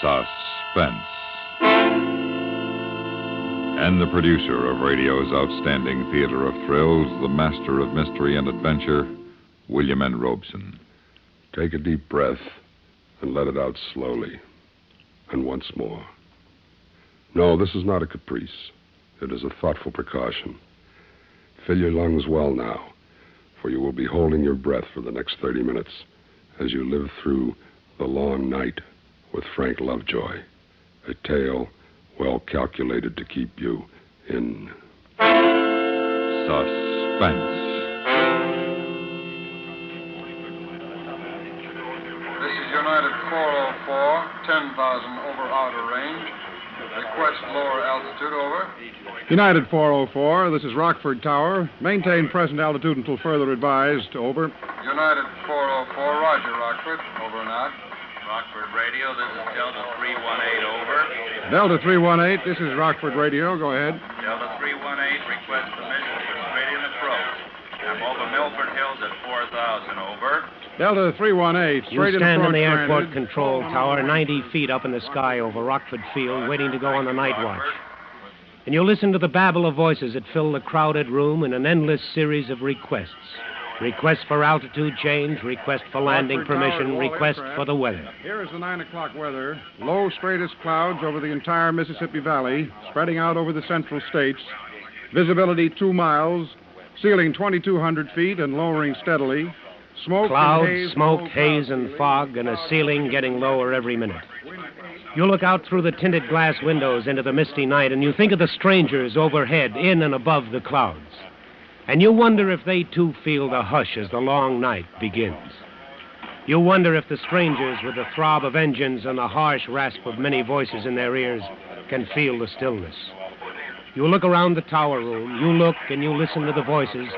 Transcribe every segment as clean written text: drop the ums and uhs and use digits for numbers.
Suspense. And the producer of radio's outstanding theater of thrills, the master of mystery and adventure, William N. Robeson. Take a deep breath and let it out slowly. And once more. No, this is not a caprice. It is a thoughtful precaution. Fill your lungs well now, for you will be holding your breath for the next 30 minutes as you live through The Long Night with Frank Lovejoy, a tale well calculated to keep you in suspense. This is United 404, 10,000 over outer range. Request lower altitude, over. United 404, this is Rockford Tower. Maintain present altitude until further advised, over. United 404, roger, Rockford, over and out. Rockford Radio, this is Delta 318, over. Delta 318, this is Rockford Radio, go ahead. Delta 318, request permission for Australian approach. I'm over Milford Hills at 4,000, over. Delta 318, straight You stand in approach the airport granted. control tower 90 feet up in the sky over Rockford Field, waiting to go on the night watch. And you listen to the babble of voices that fill the crowded room in an endless series of requests. Request for altitude change, request for landing Rockford Tower, permission, all request aircraft. for the weather. Here is the 9 o'clock weather. Low, straightest clouds over the entire Mississippi Valley, spreading out over the central states. Visibility 2 miles, ceiling 2,200 feet and lowering steadily. Smoke Clouds, and haze, smoke, low haze, clouds. and fog, and a ceiling getting lower every minute. You look out through the tinted glass windows into the misty night, and you think of the strangers overhead, in and above the clouds. And you wonder if they, too, feel the hush as the long night begins. You wonder if the strangers, with the throb of engines and the harsh rasp of many voices in their ears, can feel the stillness. You look around the tower room, you look and you listen to the voices,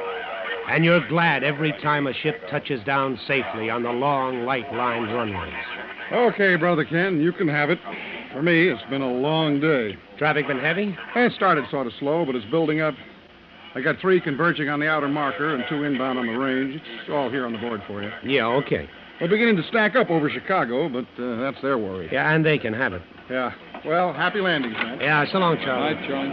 and you're glad every time a ship touches down safely on the long, light-lined runways. Okay, Brother Ken, you can have it. For me, it's been a long day. Traffic been heavy? It started sort of slow, but it's building up. I got 3 converging on the outer marker and 2 inbound on the range. It's all here on the board for you. Yeah, okay. We're beginning to stack up over Chicago, but that's their worry. Yeah, and they can have it. Yeah. Well, happy landings, man. Yeah, so long, Charlie. Night, Charlie.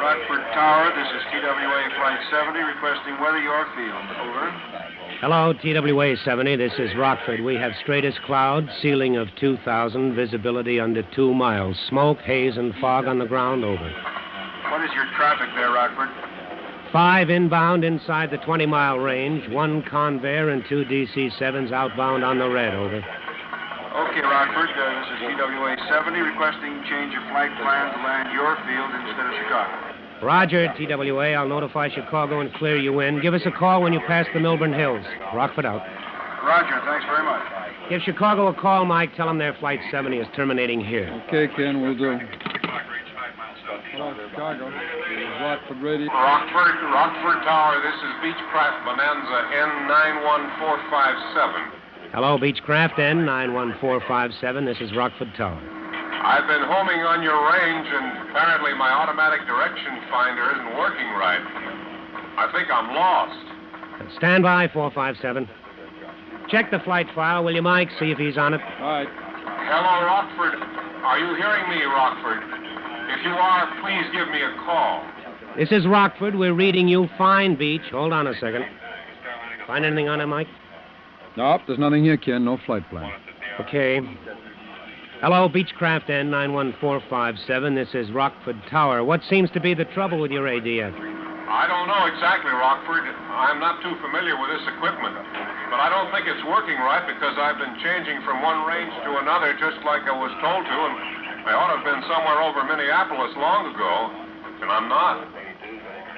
Rockford Tower, this is TWA Flight 70, requesting weather your field, over. Hello, TWA 70. This is Rockford. We have straightest clouds, ceiling of 2,000, visibility under 2 miles. Smoke, haze, and fog on the ground, over. What is your traffic there, Rockford? 5 inbound inside the 20-mile range, 1 Convair and 2 DC-7s outbound on the red, over. Okay, Rockford, this is TWA 70, requesting change of flight plan to land your field instead of Chicago. Roger, TWA. I'll notify Chicago and clear you in. Give us a call when you pass the Milburn Hills. Rockford out. Roger, thanks very much. Give Chicago a call, Mike. Tell them their Flight 70 is terminating here. Okay, Ken, we'll do. Hello, Chicago. Rockford Radio. Rockford Tower, this is Beechcraft Bonanza N91457. Hello, Beechcraft N91457. This is Rockford Tower. I've been homing on your range, and apparently my automatic direction finder isn't working right. I think I'm lost. Stand by, 457. Check the flight file, will you, Mike? See if he's on it. All right. Hello, Rockford. Are you hearing me, Rockford? If you are, please give me a call. This is Rockford. We're reading you fine, Beach. Hold on a second. Find anything on it, Mike? Nope, there's nothing here, Ken. No flight plan. Okay. Hello, Beechcraft N91457. This is Rockford Tower. What seems to be the trouble with your ADF? I don't know exactly, Rockford. I'm not too familiar with this equipment. But I don't think it's working right because I've been changing from one range to another just like I was told to, and I ought to have been somewhere over Minneapolis long ago, and I'm not.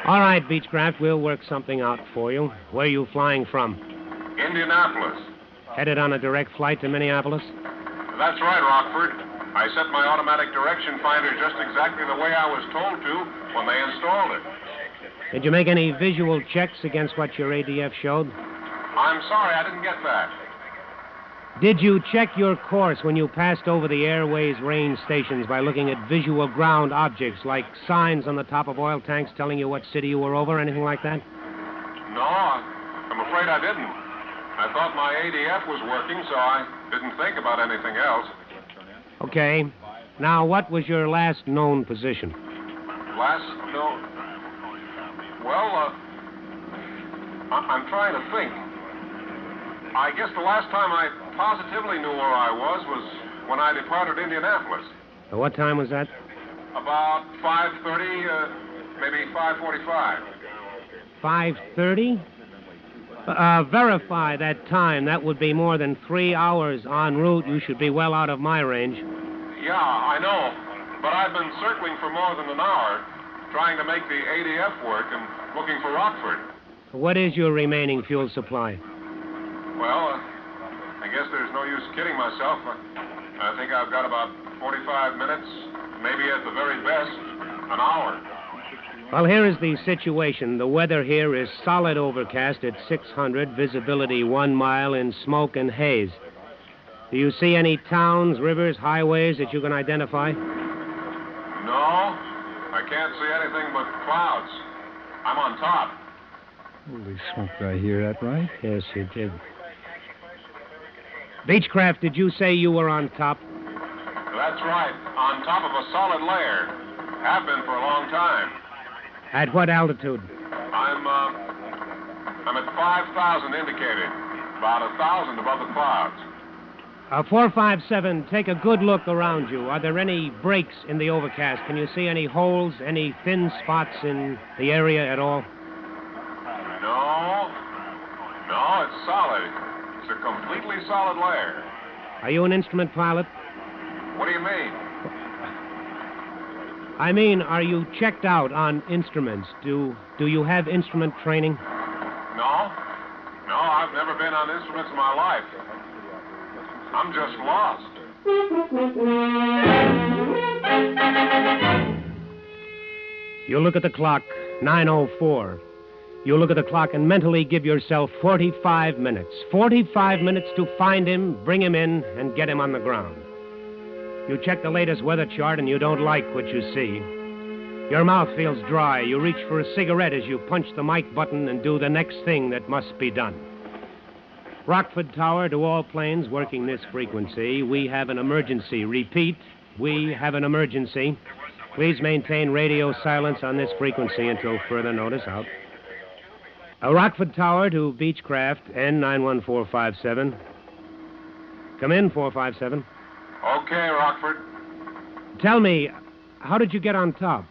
All right, Beechcraft, we'll work something out for you. Where are you flying from? Indianapolis. Headed on a direct flight to Minneapolis? That's right, Rockford. I set my automatic direction finder just exactly the way I was told to when they installed it. Did you make any visual checks against what your ADF showed? I'm sorry, I didn't get that. Did you check your course when you passed over the Airways range stations by looking at visual ground objects like signs on the top of oil tanks telling you what city you were over, anything like that? No, I'm afraid I didn't. I thought my ADF was working, so I didn't think about anything else. Okay. Now, what was your last known position? Last known? Well, I'm trying to think. I guess the last time I positively knew where I was when I departed Indianapolis. What time was that? About 5:30, maybe 5:45. 5:30? Verify that time. That would be more than 3 hours en route. You should be well out of my range. Yeah, I know. But I've been circling for more than an hour, trying to make the ADF work and looking for Rockford. What is your remaining fuel supply? Well, I guess there's no use kidding myself. I think I've got about 45 minutes, maybe at the very best, an hour. Well, here is the situation. The weather here is solid overcast at 600, visibility 1 mile in smoke and haze. Do you see any towns, rivers, highways that you can identify? No, I can't see anything but clouds. I'm on top. Holy smoke, did I hear that right? Yes, you did. Beechcraft, did you say you were on top? That's right, on top of a solid layer. Have been for a long time. At what altitude? I'm at 5,000 indicated, about 1,000 above the clouds. 457, take a good look around you. Are there any breaks in the overcast? Can you see any holes, any thin spots in the area at all? No, it's solid. It's a completely solid layer. Are you an instrument pilot? What do you mean? I mean, are you checked out on instruments? Do you have instrument training? No, I've never been on instruments in my life. I'm just lost. You look at the clock, 9:04. You look at the clock and mentally give yourself 45 minutes. 45 minutes to find him, bring him in, and get him on the ground. You check the latest weather chart and you don't like what you see. Your mouth feels dry. You reach for a cigarette as you punch the mic button and do the next thing that must be done. Rockford Tower, to all planes working this frequency, we have an emergency. Repeat, we have an emergency. Please maintain radio silence on this frequency until further notice. Out. Rockford Tower to Beechcraft, N91457. Come in, 457. Okay, Rockford. Tell me, how did you get on top?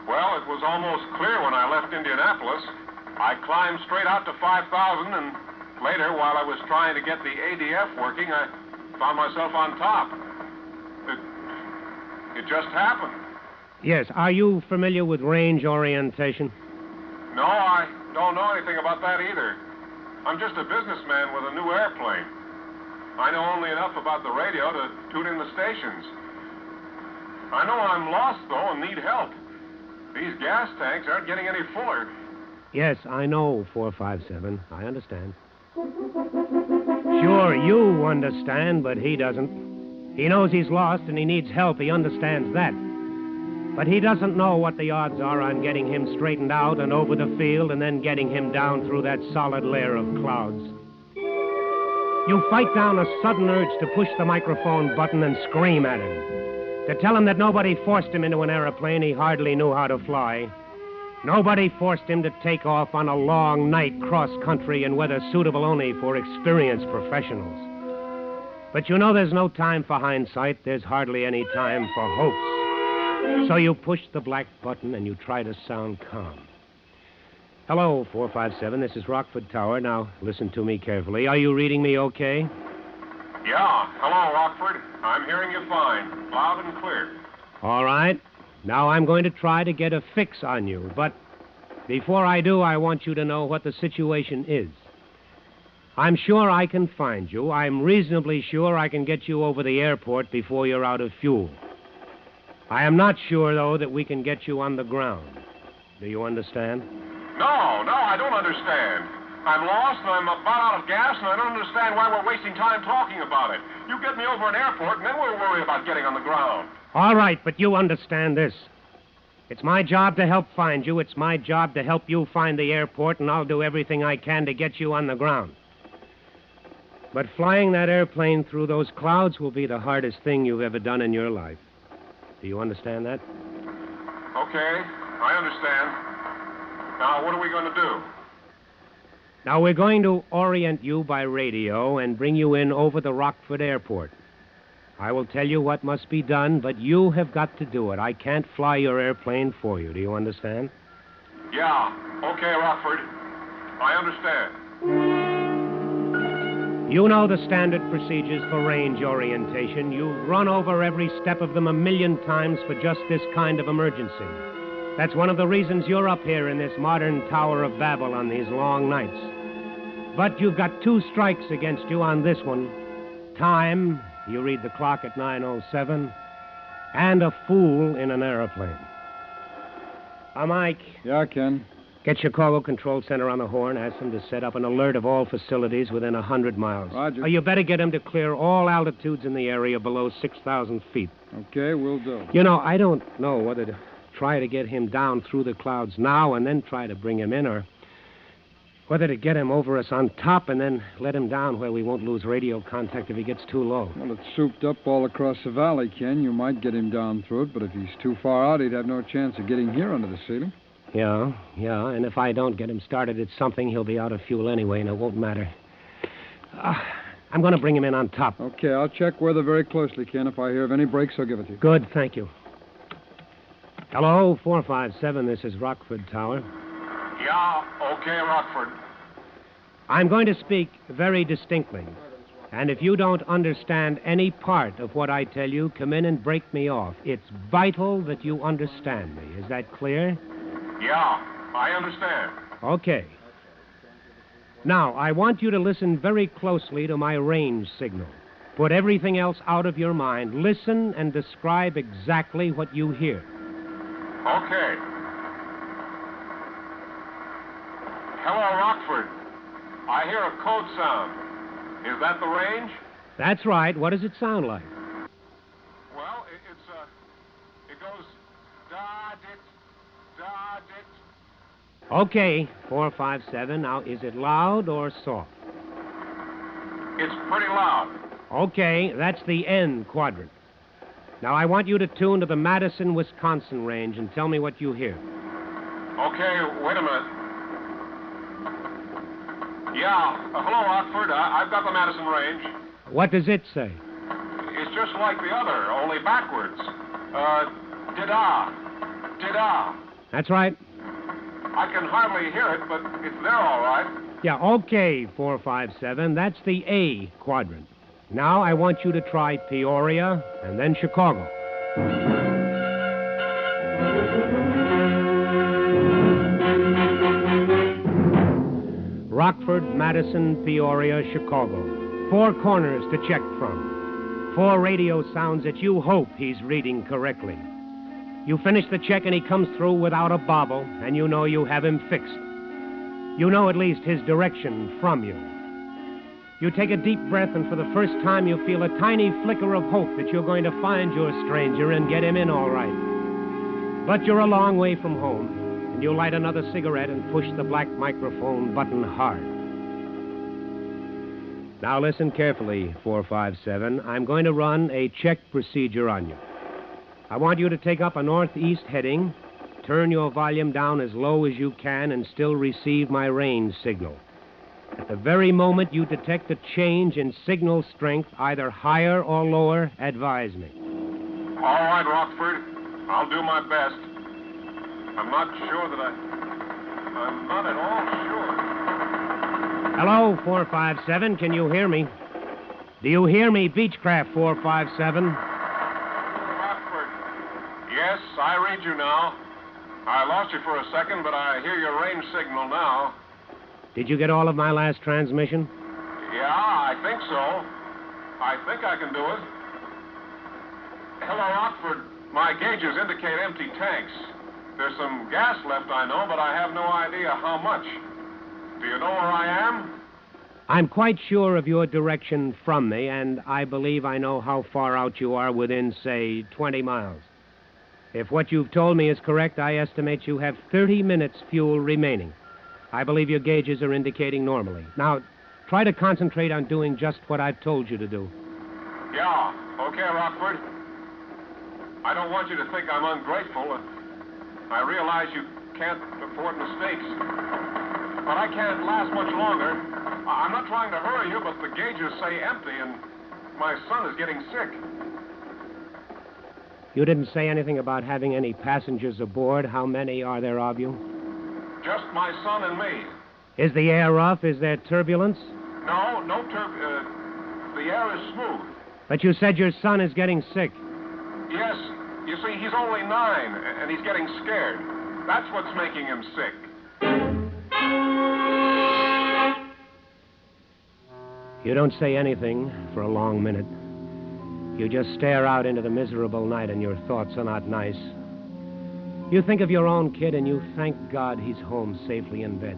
Well, it was almost clear when I left Indianapolis. I climbed straight out to 5,000, and later, while I was trying to get the ADF working, I found myself on top. It just happened. Yes. Are you familiar with range orientation? No, I don't know anything about that either. I'm just a businessman with a new airplane. I know only enough about the radio to tune in the stations. I know I'm lost, though, and need help. These gas tanks aren't getting any fuller. Yes, I know, 457. I understand. Sure, you understand, but he doesn't. He knows he's lost and he needs help. He understands that. But he doesn't know what the odds are on getting him straightened out and over the field and then getting him down through that solid layer of clouds. You fight down a sudden urge to push the microphone button and scream at him. To tell him that nobody forced him into an airplane he hardly knew how to fly. Nobody forced him to take off on a long night cross-country in weather suitable only for experienced professionals. But you know there's no time for hindsight. There's hardly any time for hopes. So you push the black button and you try to sound calm. Hello, 457. This is Rockford Tower. Now, listen to me carefully. Are you reading me okay? Yeah. Hello, Rockford. I'm hearing you fine. Loud and clear. All right. Now I'm going to try to get a fix on you. But before I do, I want you to know what the situation is. I'm sure I can find you. I'm reasonably sure I can get you over the airport before you're out of fuel. I am not sure, though, that we can get you on the ground. Do you understand? No, I don't understand. I'm lost and I'm about out of gas and I don't understand why we're wasting time talking about it. You get me over an airport and then we'll worry about getting on the ground. All right, but you understand this. It's my job to help find you. It's my job to help you find the airport, and I'll do everything I can to get you on the ground. But flying that airplane through those clouds will be the hardest thing you've ever done in your life. Do you understand that? Okay, I understand. Now, what are we going to do? Now, we're going to orient you by radio and bring you in over the Rockford Airport. I will tell you what must be done, but you have got to do it. I can't fly your airplane for you. Do you understand? Yeah, okay, Rockford. I understand. You know the standard procedures for range orientation. You've run over every step of them 1,000,000 times for just this kind of emergency. That's one of the reasons you're up here in this modern Tower of Babel on these long nights. But you've got 2 strikes against you on this one. Time, you read the clock at 9:07, and a fool in an airplane. Mike. Yeah, Ken. Get Chicago Control Center on the horn. Ask them to set up an alert of all facilities within 100 miles. Roger. You better get them to clear all altitudes in the area below 6,000 feet. Okay, we'll do. You know, I don't know whether to try to get him down through the clouds now and then try to bring him in, or whether to get him over us on top and then let him down where we won't lose radio contact if he gets too low. Well, it's souped up all across the valley, Ken. You might get him down through it, but if he's too far out, he'd have no chance of getting here under the ceiling. Yeah, and if I don't get him started at something, he'll be out of fuel anyway, and it won't matter. I'm going to bring him in on top. Okay, I'll check weather very closely, Ken. If I hear of any breaks, I'll give it to you. Good, thank you. Hello, 457, this is Rockford Tower. Yeah, okay, Rockford. I'm going to speak very distinctly, and if you don't understand any part of what I tell you, come in and break me off. It's vital that you understand me. Is that clear? Yeah, I understand. Okay. Now, I want you to listen very closely to my range signal. Put everything else out of your mind. Listen and describe exactly what you hear. Okay. Hello, Rockford. I hear a code sound. Is that the range? That's right. What does it sound like? Well, it goes da-dit, da-dit. Okay, 457. Now, is it loud or soft? It's pretty loud. Okay, that's the N quadrant. Now, I want you to tune to the Madison, Wisconsin range and tell me what you hear. Okay, wait a minute. Yeah, hello, Rockford. I've got the Madison range. What does it say? It's just like the other, only backwards. Dida. Dida. That's right. I can hardly hear it, but it's there all right. Yeah, okay, 457. That's the A quadrant. Now I want you to try Peoria and then Chicago. Rockford, Madison, Peoria, Chicago. 4 corners to check from. 4 radio sounds that you hope he's reading correctly. You finish the check and he comes through without a bobble, and you know you have him fixed. You know at least his direction from you. You take a deep breath, and for the first time you feel a tiny flicker of hope that you're going to find your stranger and get him in all right. But you're a long way from home, and you light another cigarette and push the black microphone button hard. Now listen carefully, 457. I'm going to run a check procedure on you. I want you to take up a northeast heading, turn your volume down as low as you can, and still receive my range signal. At the very moment you detect a change in signal strength, either higher or lower, advise me. All right, Rockford. I'll do my best. I'm not sure that I'm not at all sure. Hello, 457. Can you hear me? Do you hear me, Beechcraft 457? Rockford. Yes, I read you now. I lost you for a second, but I hear your range signal now. Did you get all of my last transmission? Yeah, I think so. I think I can do it. Hello, Rockford. My gauges indicate empty tanks. There's some gas left, I know, but I have no idea how much. Do you know where I am? I'm quite sure of your direction from me, and I believe I know how far out you are within, say, 20 miles. If what you've told me is correct, I estimate you have 30 minutes fuel remaining. I believe your gauges are indicating normally. Now, Try to concentrate on doing just what I've told you to do. Yeah, okay, Rockford. I don't want you to think I'm ungrateful. I realize you can't afford mistakes. But I can't last much longer. I'm not trying to hurry you, but the gauges say empty, and my son is getting sick. You didn't say anything about having any passengers aboard. How many are there of you? Just my son and me. Is the air rough? Is there turbulence? No the air is smooth. But you said your son is getting sick. Yes. You see, he's only 9, and he's getting scared. That's what's making him sick. You don't say anything for a long minute. You just stare out into the miserable night, and your thoughts are not nice. You think of your own kid, and you thank God he's home safely in bed.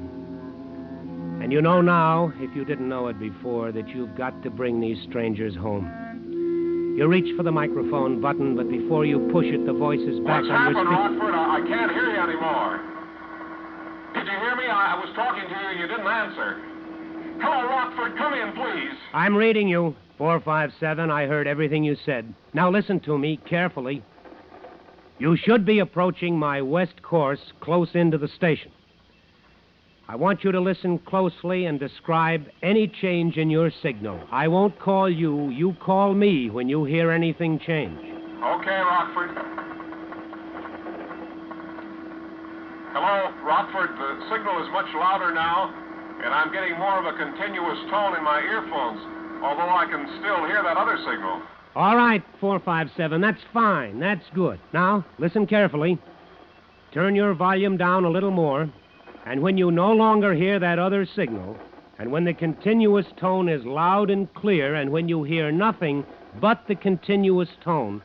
And you know now, if you didn't know it before, that you've got to bring these strangers home. You reach for the microphone button, but before you push it, the voice is back What's on your happened, Rockford? I can't hear you anymore. Did you hear me? I was talking to you and you didn't answer. Hello, Rockford. Come in, please. I'm reading you. 457, I heard everything you said. Now listen to me carefully. You should be approaching my west course close into the station. I want you to listen closely and describe any change in your signal. I won't call you. You call me when you hear anything change. Okay, Rockford. Hello, Rockford. The signal is much louder now, and I'm getting more of a continuous tone in my earphones, although I can still hear that other signal. All right, 457. That's fine. That's good. Now, listen carefully. Turn your volume down a little more. And when you no longer hear that other signal, and when the continuous tone is loud and clear, and when you hear nothing but the continuous tone,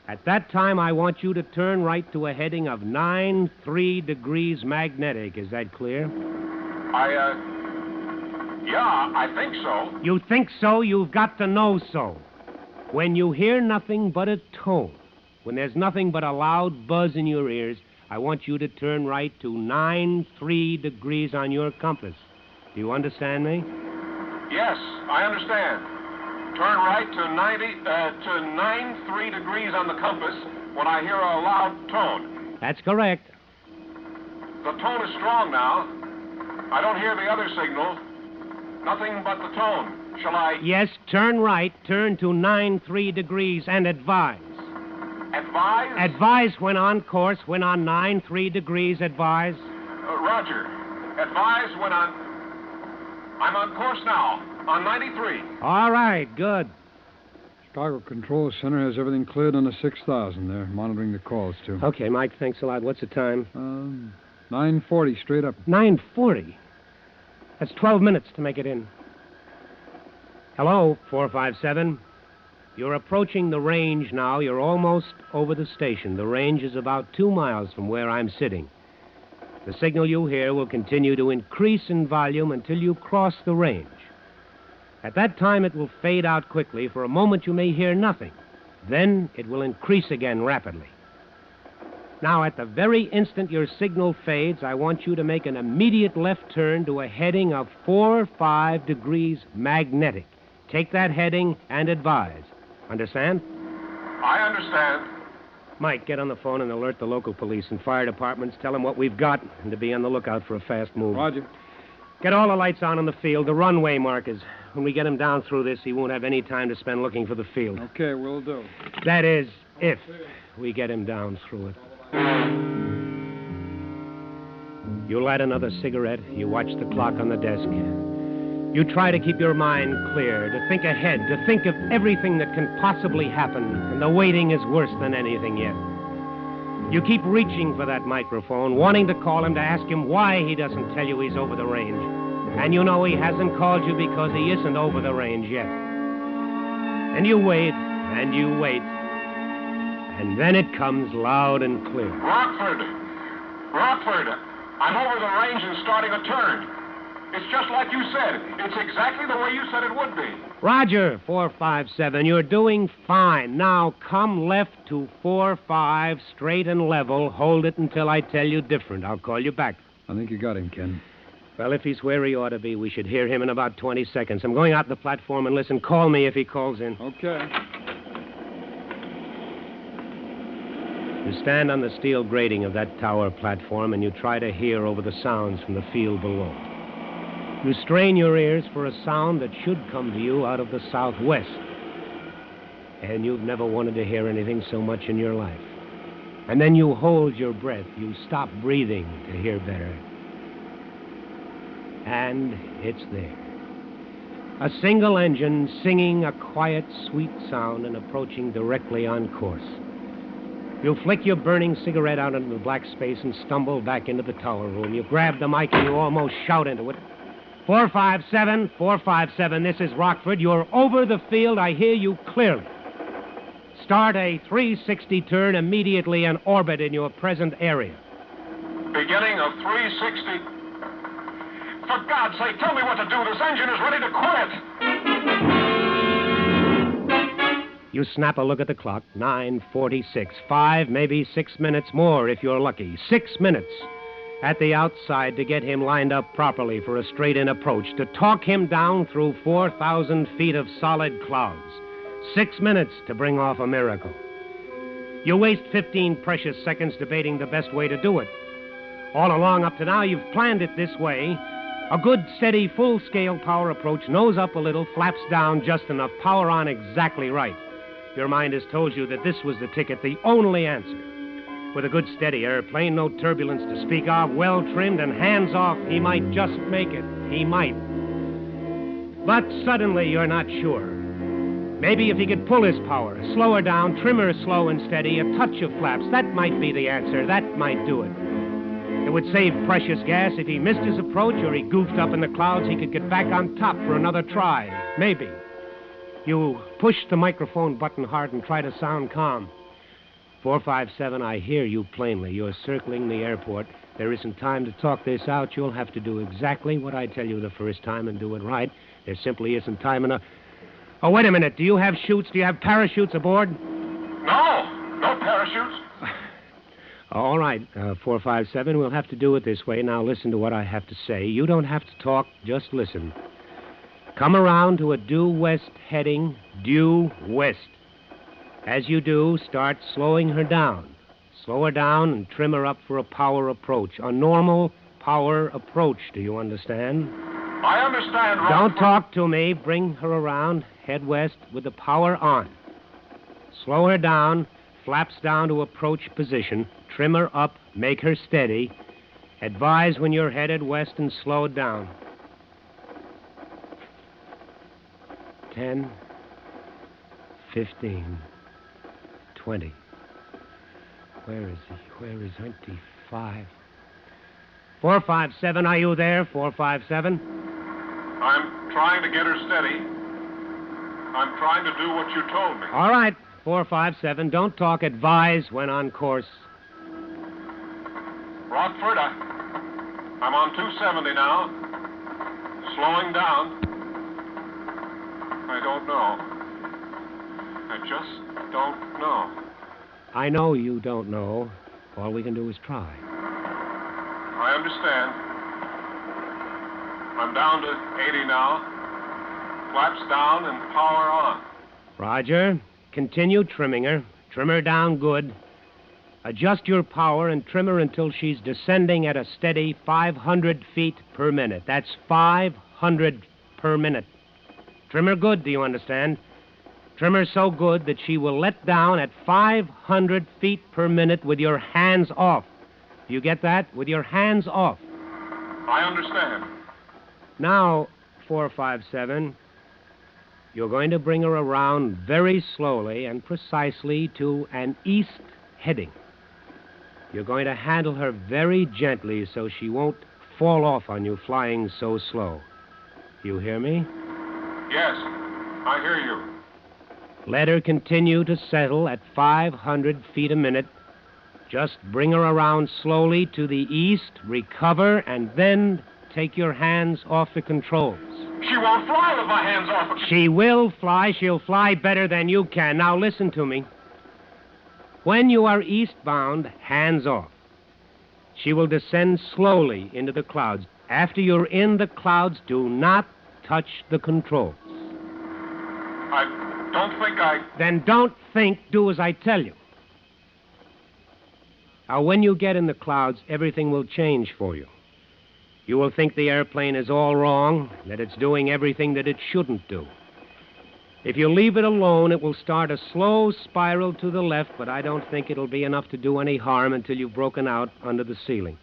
at that time I want you to turn right to a heading of 93 degrees magnetic. Is that clear? Yeah, I think so. You think so? You've got to know so. When you hear nothing but a tone, when there's nothing but a loud buzz in your ears, I want you to turn right to 93 degrees on your compass. Do you understand me? Yes, I understand. Turn right to 93 degrees on the compass when I hear a loud tone. That's correct. The tone is strong now. I don't hear the other signal. Nothing but the tone. Shall I... Yes, turn right, turn to 93 degrees, and advise. Advise? Advise when on course, when on 93 degrees, advise. Roger. Advise when I'm on course now, on 93. All right, good. Chicago Control Center has everything cleared on the 6000. They're monitoring the calls, too. Okay, Mike, thanks a lot. What's the time? 9:40, straight up. 9:40? That's 12 minutes to make it in. Hello, 457. You're approaching the range now. You're almost over the station. The range is about 2 miles from where I'm sitting. The signal you hear will continue to increase in volume until you cross the range. At that time, it will fade out quickly. For a moment, you may hear nothing. Then it will increase again rapidly. Now, at the very instant your signal fades, I want you to make an immediate left turn to a heading of 45 degrees magnetic. Take that heading and advise. Understand? I understand. Mike, get on the phone and alert the local police and fire departments. Tell them what we've got and to be on the lookout for a fast move. Roger. Get all the lights on in the field, the runway markers. When we get him down through this, he won't have any time to spend looking for the field. Okay, will do. That is, if we get him down through it. You light another cigarette. You watch the clock on the desk. You try to keep your mind clear, to think ahead, to think of everything that can possibly happen, and the waiting is worse than anything yet. You keep reaching for that microphone, wanting to call him to ask him why he doesn't tell you he's over the range. And you know he hasn't called you because he isn't over the range yet. And you wait, and you wait, and then it comes loud and clear. Rockford, I'm over the range and starting a turn. It's just like you said. It's exactly the way you said it would be. Roger, 457. You're doing fine. Now come left to 45, straight and level. Hold it until I tell you different. I'll call you back. I think you got him, Ken. Well, if he's where he ought to be, we should hear him in about 20 seconds. I'm going out the platform and listen. Call me if he calls in. Okay. You stand on the steel grating of that tower platform and you try to hear over the sounds from the field below. You strain your ears for a sound that should come to you out of the southwest. And you've never wanted to hear anything so much in your life. And then you hold your breath. You stop breathing to hear better. And it's there. A single engine singing a quiet, sweet sound and approaching directly on course. You flick your burning cigarette out into the black space and stumble back into the tower room. You grab the mic and you almost shout into it. 457, 457, this is Rockford. You're over the field. I hear you clearly. Start a 360 turn immediately and orbit in your present area. Beginning of 360. For God's sake, tell me what to do. This engine is ready to quit. You snap a look at the clock. 9:46. 5, maybe 6 minutes more if you're lucky. 6 minutes at the outside to get him lined up properly for a straight-in approach, to talk him down through 4,000 feet of solid clouds. 6 minutes to bring off a miracle. You waste 15 precious seconds debating the best way to do it. All along up to now, you've planned it this way. A good, steady, full-scale power approach, nose up a little, flaps down just enough, power on exactly right. Your mind has told you that this was the ticket, the only answer. With a good, steady airplane, no turbulence to speak of, well-trimmed and hands off, he might just make it. He might. But suddenly, you're not sure. Maybe if he could pull his power, slow her down, trim her slow and steady, a touch of flaps, that might be the answer. That might do it. It would save precious gas. If he missed his approach or he goofed up in the clouds, he could get back on top for another try. Maybe. You push the microphone button hard and try to sound calm. 457, I hear you plainly. You're circling the airport. There isn't time to talk this out. You'll have to do exactly what I tell you the first time and do it right. There simply isn't time enough. Oh, wait a minute. Do you have chutes? Do you have parachutes aboard? No. No parachutes. All right, 457, we'll have to do it this way. Now listen to what I have to say. You don't have to talk, just listen. Come around to a due west heading, due west. As you do, start slowing her down. Slow her down and trim her up for a power approach. A normal power approach, do you understand? I understand, Rockford. Don't talk to me. Bring her around, head west with the power on. Slow her down, flaps down to approach position. Trim her up, make her steady. Advise when you're headed west and slow down. 10, 15, 20. Where is he? Where is 25? 457, are you there? 457? I'm trying to get her steady. I'm trying to do what you told me. All right, 457, don't talk. Advise when on course. Rockford, I'm on 270 now. Slowing down. I don't know. I just don't know. I know you don't know. All we can do is try. I understand. I'm down to 80 now. Flaps down and power on. Roger. Continue trimming her. Trim her down good. Adjust your power and trim her until she's descending at a steady 500 feet per minute. That's 500 per minute. Trim her good, do you understand? Trim her so good that she will let down at 500 feet per minute with your hands off. Do you get that? With your hands off. I understand. Now, 457, you're going to bring her around very slowly and precisely to an east heading. You're going to handle her very gently so she won't fall off on you flying so slow. You hear me? Yes, I hear you. Let her continue to settle at 500 feet a minute. Just bring her around slowly to the east, recover, and then take your hands off the controls. She won't fly with my hands off. She will fly. She'll fly better than you can. Now listen to me. When you are eastbound, hands off. She will descend slowly into the clouds. After you're in the clouds, do not touch the controls. I don't think I... Then don't think, do as I tell you. Now, when you get in the clouds, everything will change for you. You will think the airplane is all wrong, that it's doing everything that it shouldn't do. If you leave it alone, it will start a slow spiral to the left, but I don't think it'll be enough to do any harm until you've broken out under the ceiling.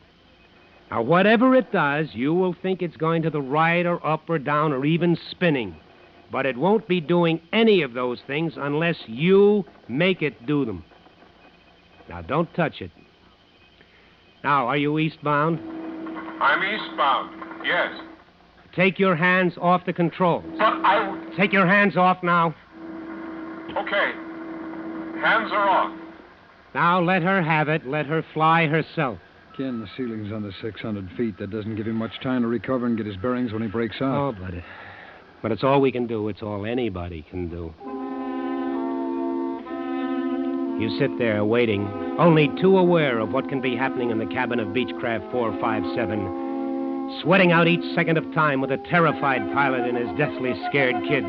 Now, whatever it does, you will think it's going to the right or up or down or even spinning. But it won't be doing any of those things unless you make it do them. Now, don't touch it. Now, are you eastbound? I'm eastbound, yes. Take your hands off the controls. But Take your hands off now. Okay. Hands are off. Now, let her have it. Let her fly herself. Ken, the ceiling's under 600 feet. That doesn't give him much time to recover and get his bearings when he breaks out. Oh, but it's all we can do. It's all anybody can do. You sit there waiting, only too aware of what can be happening in the cabin of Beechcraft 457, sweating out each second of time with a terrified pilot and his deathly scared kid.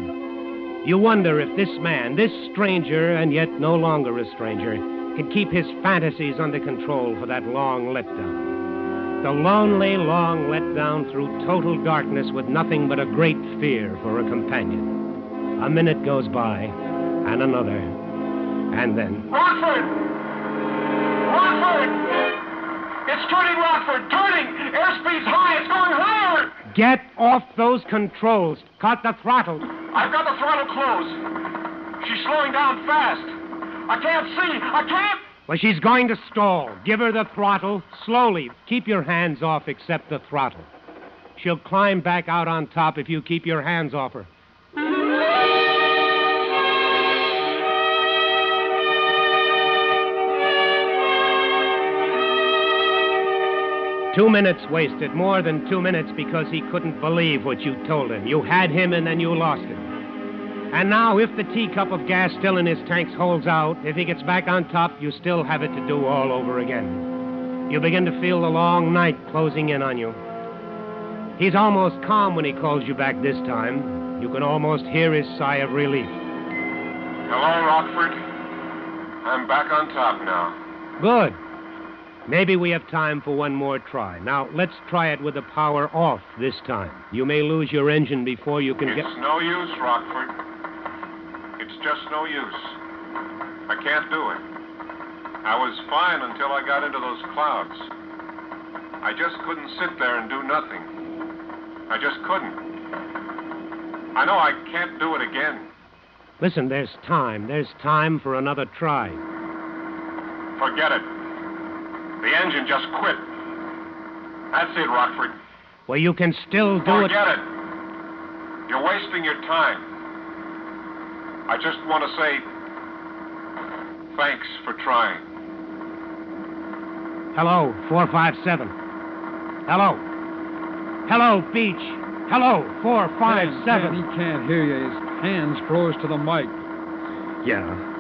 You wonder if this man, this stranger, and yet no longer a stranger, can keep his fantasies under control for that long letdown. The lonely, long letdown through total darkness with nothing but a great fear for a companion. A minute goes by, and another, and then... Rockford! Rockford! It's turning, Rockford! Turning! Airspeed's high! It's going higher! Get off those controls. Cut the throttle. I've got the throttle closed. She's slowing down fast. I can't see. I can't... Well, she's going to stall. Give her the throttle. Slowly. Keep your hands off except the throttle. She'll climb back out on top if you keep your hands off her. 2 minutes wasted, more than 2 minutes, because he couldn't believe what you told him. You had him and then you lost him. And now, if the teacup of gas still in his tanks holds out, if he gets back on top, you still have it to do all over again. You begin to feel the long night closing in on you. He's almost calm when he calls you back this time. You can almost hear his sigh of relief. Hello, Rockford. I'm back on top now. Good. Maybe we have time for one more try. Now, let's try it with the power off this time. You may lose your engine before you can get... It's no use, Rockford. It's just no use. I can't do it. I was fine until I got into those clouds. I just couldn't sit there and do nothing. I just couldn't. I know I can't do it again. Listen, there's time. There's time for another try. Forget it. The engine just quit. That's it, Rockford. Well, you can still do it. Forget it. You're wasting your time. I just want to say thanks for trying. Hello, 457. Hello. Hello, Beach. Hello, 457. Man, he can't hear you. His hands froze to the mic. Yeah.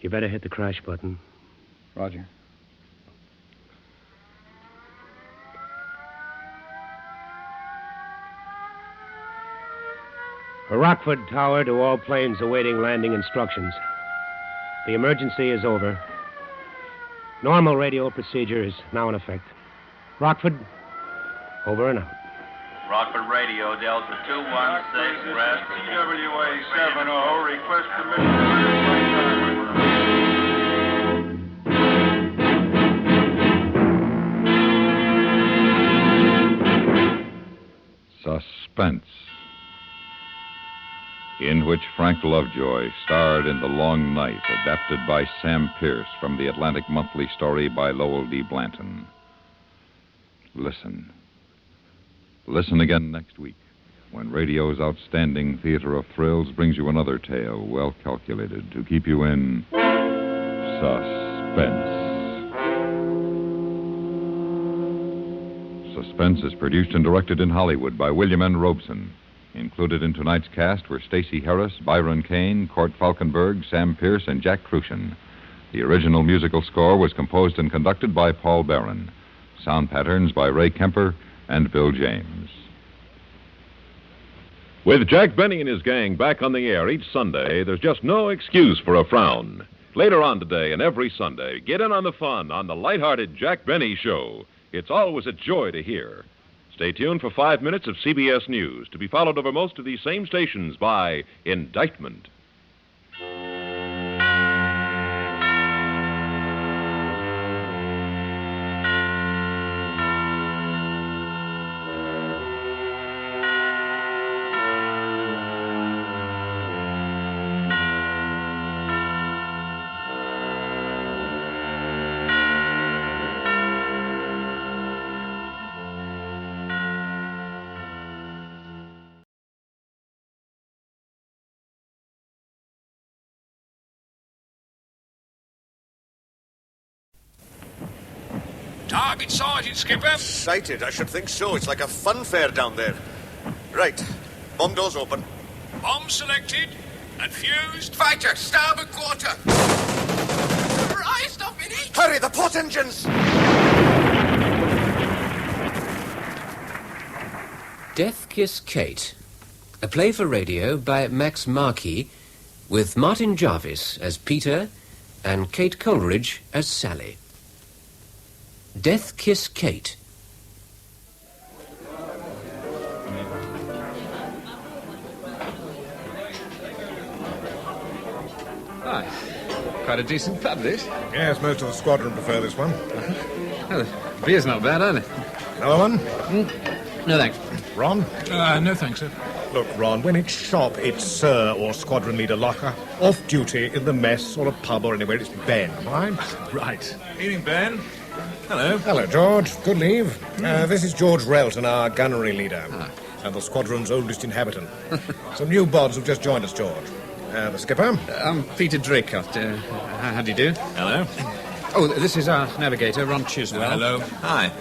You better hit the crash button. Roger. Rockford Tower to all planes awaiting landing instructions. The emergency is over. Normal radio procedure is now in effect. Rockford, over and out. Rockford Radio, Delta 216, rest. WWII 70, request permission. Suspense, in which Frank Lovejoy starred in The Long Night, adapted by Sam Pierce from the Atlantic Monthly story by Lowell D. Blanton. Listen. Listen again next week, when radio's outstanding theater of thrills brings you another tale well calculated to keep you in suspense. Suspense is produced and directed in Hollywood by William N. Robeson, in Included in tonight's cast were Stacey Harris, Byron Kane, Court Falkenberg, Sam Pierce, and Jack Crucian. The original musical score was composed and conducted by Paul Barron. Sound patterns by Ray Kemper and Bill James. With Jack Benny and his gang back on the air each Sunday, there's just no excuse for a frown. Later on today and every Sunday, get in on the fun on the lighthearted Jack Benny Show. It's always a joy to hear. Stay tuned for 5 minutes of CBS News, to be followed over most of these same stations by Indictment. Target sighted, Skipper. Sighted? I should think so. It's like a fun fair down there. Right. Bomb doors open. Bomb selected and fused. Fighter, starboard quarter. Christ, a minute! Hurry, the port engines! Death Kiss Kate, a play for radio by Max Markey, with Martin Jarvis as Peter and Kate Coleridge as Sally. Death Kiss Kate. Hi. Quite a decent pub, this. Yes, most of the squadron prefer this one. Well, the beer's not bad, either. Another one? No, thanks. Ron? No, thanks, sir. Look, Ron, when it's shop, it's Sir or Squadron Leader Locker. Off duty, in the mess, or a pub or anywhere, it's Ben, right? Right. Evening, Ben. Hello. Hello, George. Good leave. This is George Relton, our gunnery leader, and the squadron's oldest inhabitant. Some new bods have just joined us, George. The skipper? I'm Peter Draycott. How do you do? Hello. Oh, this is our navigator, Ron Chiswell. Hello. Hi.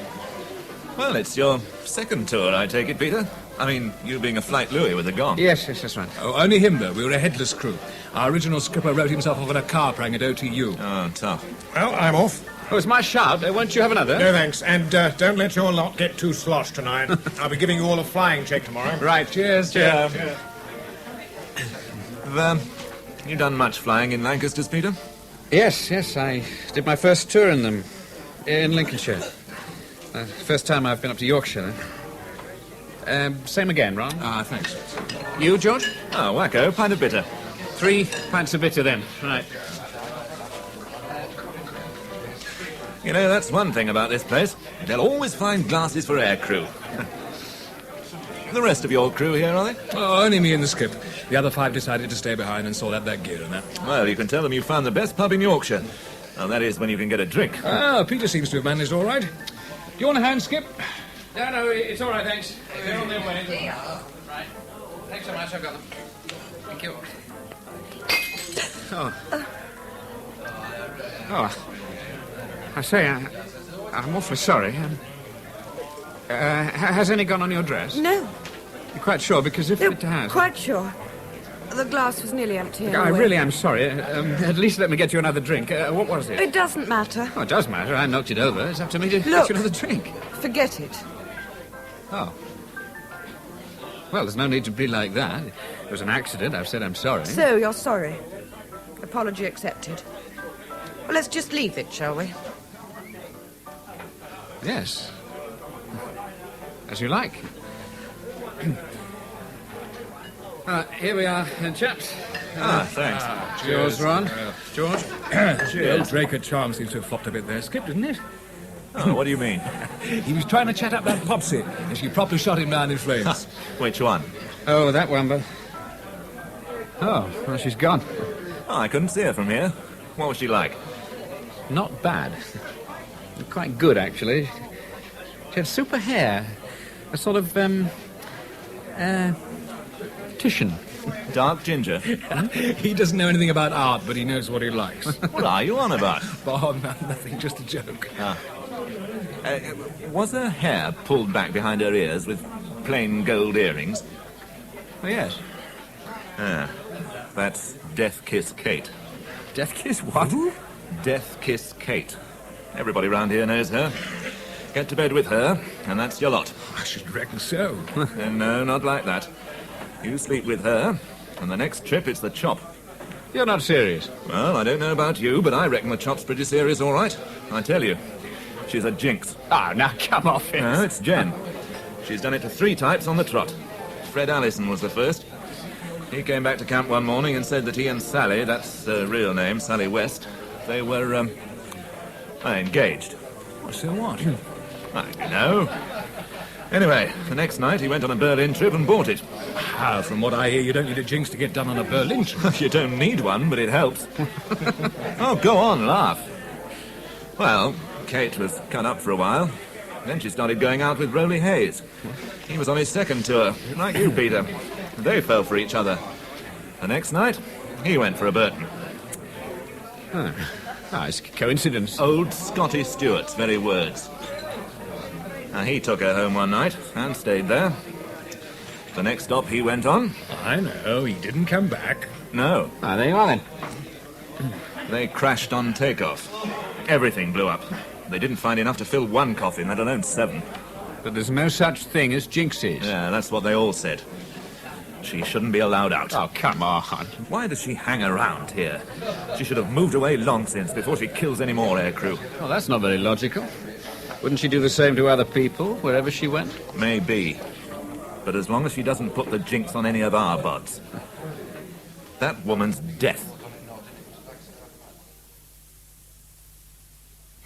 Well, it's your second tour, I take it, Peter. I mean, you being a flight Louis with a gong. Yes, that's right. Oh, only him, though. We were a headless crew. Our original skipper wrote himself off in a car prang at OTU. Oh, tough. Well, I'm off. Oh, it's my shout. Won't you have another? No, thanks. And don't let your lot get too sloshed tonight. I'll be giving you all a flying check tomorrow. Right, cheers. Cheers. Have you done much flying in Lancasters, Peter? Yes, I did my first tour in them, in Lincolnshire. First time I've been up to Yorkshire. Same again, Ron. Thanks. You, George? Oh, wacko, pint of bitter. 3 pints of bitter, then. Right. You know, that's one thing about this place. They'll always find glasses for aircrew. The rest of your crew here, are they? Oh, only me and the skip. The other 5 decided to stay behind and sort out their gear and that. Well, you can tell them you found the best pub in Yorkshire. Well, that is when you can get a drink. Peter seems to have managed all right. Do you want a hand, Skip? No, it's all right, thanks. They're on their way. Right. Thanks so much, I've got them. Thank you. Oh, I say, I'm awfully sorry. Has any gone on your dress? No. You're quite sure? Because if it has... Quite sure. The glass was nearly empty. I really am sorry. At least let me get you another drink. What was it? It doesn't matter. Oh, it does matter. I knocked it over. It's up to me to get you another drink. Forget it. Oh. Well, there's no need to be like that. It was an accident. I've said I'm sorry. So, you're sorry. Apology accepted. Well, let's just leave it, shall we? Yes. As you like. Here we are, chaps. Thanks. Cheers, Ron. George. Cheers. Drake Charm seems to have flopped a bit there, Skip, didn't it? Oh, what do you mean? He was trying to chat up that Popsy, and she properly shot him down in flames. Which one? Oh, that one, but... Oh, well, she's gone. Oh, I couldn't see her from here. What was she like? Not bad. Quite good, actually. She had super hair. A sort of, Titian. Dark ginger? He doesn't know anything about art, but he knows what he likes. What are you on about? Oh, nothing, just a joke. Was her hair pulled back behind her ears with plain gold earrings? Oh, yes. Ah, that's Death Kiss Kate. Death Kiss what? Death Kiss Kate. Everybody round here knows her. Get to bed with her, and that's your lot. I should reckon so. No, not like that. You sleep with her, and the next trip it's the chop. You're not serious? Well, I don't know about you, but I reckon the chop's pretty serious, all right. I tell you, she's a jinx. Ah, now come off it. No, it's Jen. She's done it to 3 types on the trot. Fred Allison was the first. He came back to camp one morning and said that he and Sally, that's her real name, Sally West, they were, engaged. So what? I don't know. Anyway, the next night he went on a Berlin trip and bought it. Ah, from what I hear, you don't need a jinx to get done on a Berlin trip. You don't need one, but it helps. Oh, go on, laugh. Well, Kate was cut up for a while. Then she started going out with Rowley Hayes. He was on his second tour, like you, Peter. They fell for each other. The next night, he went for a Burton. It's a coincidence. Old Scotty Stewart's very words. Now, he took her home one night and stayed there. The next stop he went on... I know, he didn't come back. No. Ah, there you are then. They crashed on takeoff. Everything blew up. They didn't find enough to fill 1 coffin, let alone 7. But there's no such thing as jinxes. Yeah, that's what they all said. She shouldn't be allowed out. Oh, come on. Why does she hang around here? She should have moved away long since, before she kills any more aircrew. Well, that's not very logical. Wouldn't she do the same to other people, wherever she went? Maybe. But as long as she doesn't put the jinx on any of our buds. That woman's death.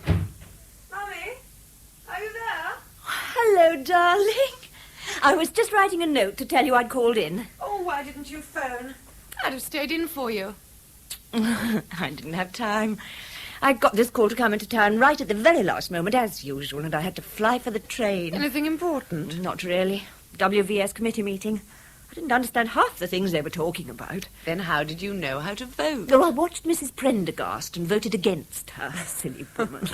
Mummy, are you there? Hello, darling. I was just writing a note to tell you I'd called in. Oh, why didn't you phone? I'd have stayed in for you. I didn't have time. I got this call to come into town right at the very last moment, as usual, and I had to fly for the train. Anything important? Not really. WVS committee meeting. I didn't understand half the things they were talking about. Then how did you know how to vote? Oh, I watched Mrs. Prendergast and voted against her. Silly woman.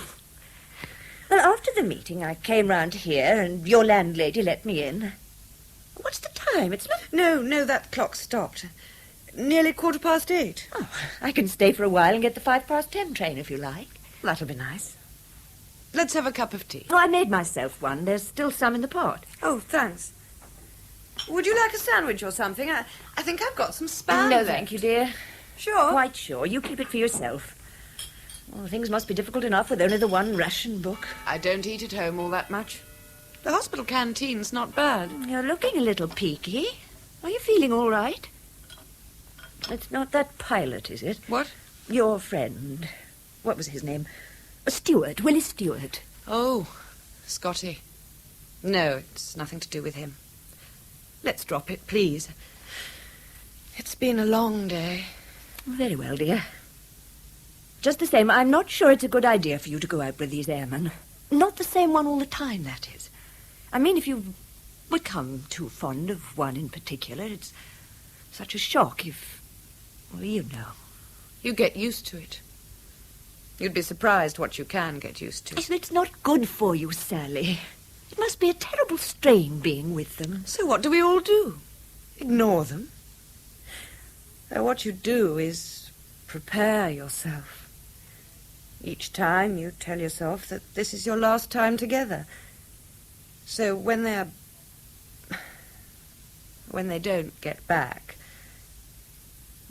Well, after the meeting, I came round here, and your landlady let me in. What's the time? It's not... No, that clock stopped. Nearly 8:15. Oh, I can stay for a while and get the 10:05 train, if you like. That'll be nice. Let's have a cup of tea. Oh, I made myself one. There's still some in the pot. Oh, thanks. Would you like a sandwich or something? I think I've got some spam. No, thank you, dear. Sure? Quite sure. You keep it for yourself. Well, things must be difficult enough with only the one ration book. I don't eat at home all that much. The hospital canteen's not bad. You're looking a little peaky. Are you feeling all right? It's not that pilot, is it? What? Your friend. What was his name? Stewart, Willie Stewart. Oh, Scotty. No, it's nothing to do with him. Let's drop it, please. It's been a long day. Very well, dear. Just the same, I'm not sure it's a good idea for you to go out with these airmen. Not the same one all the time, that is. I mean, if you've become too fond of one in particular, it's such a shock if... Well, you know. You get used to it. You'd be surprised what you can get used to. It's not good for you, Sally. It must be a terrible strain being with them. So what do we all do? Ignore them? What you do is prepare yourself. Each time you tell yourself that this is your last time together. So when they don't get back,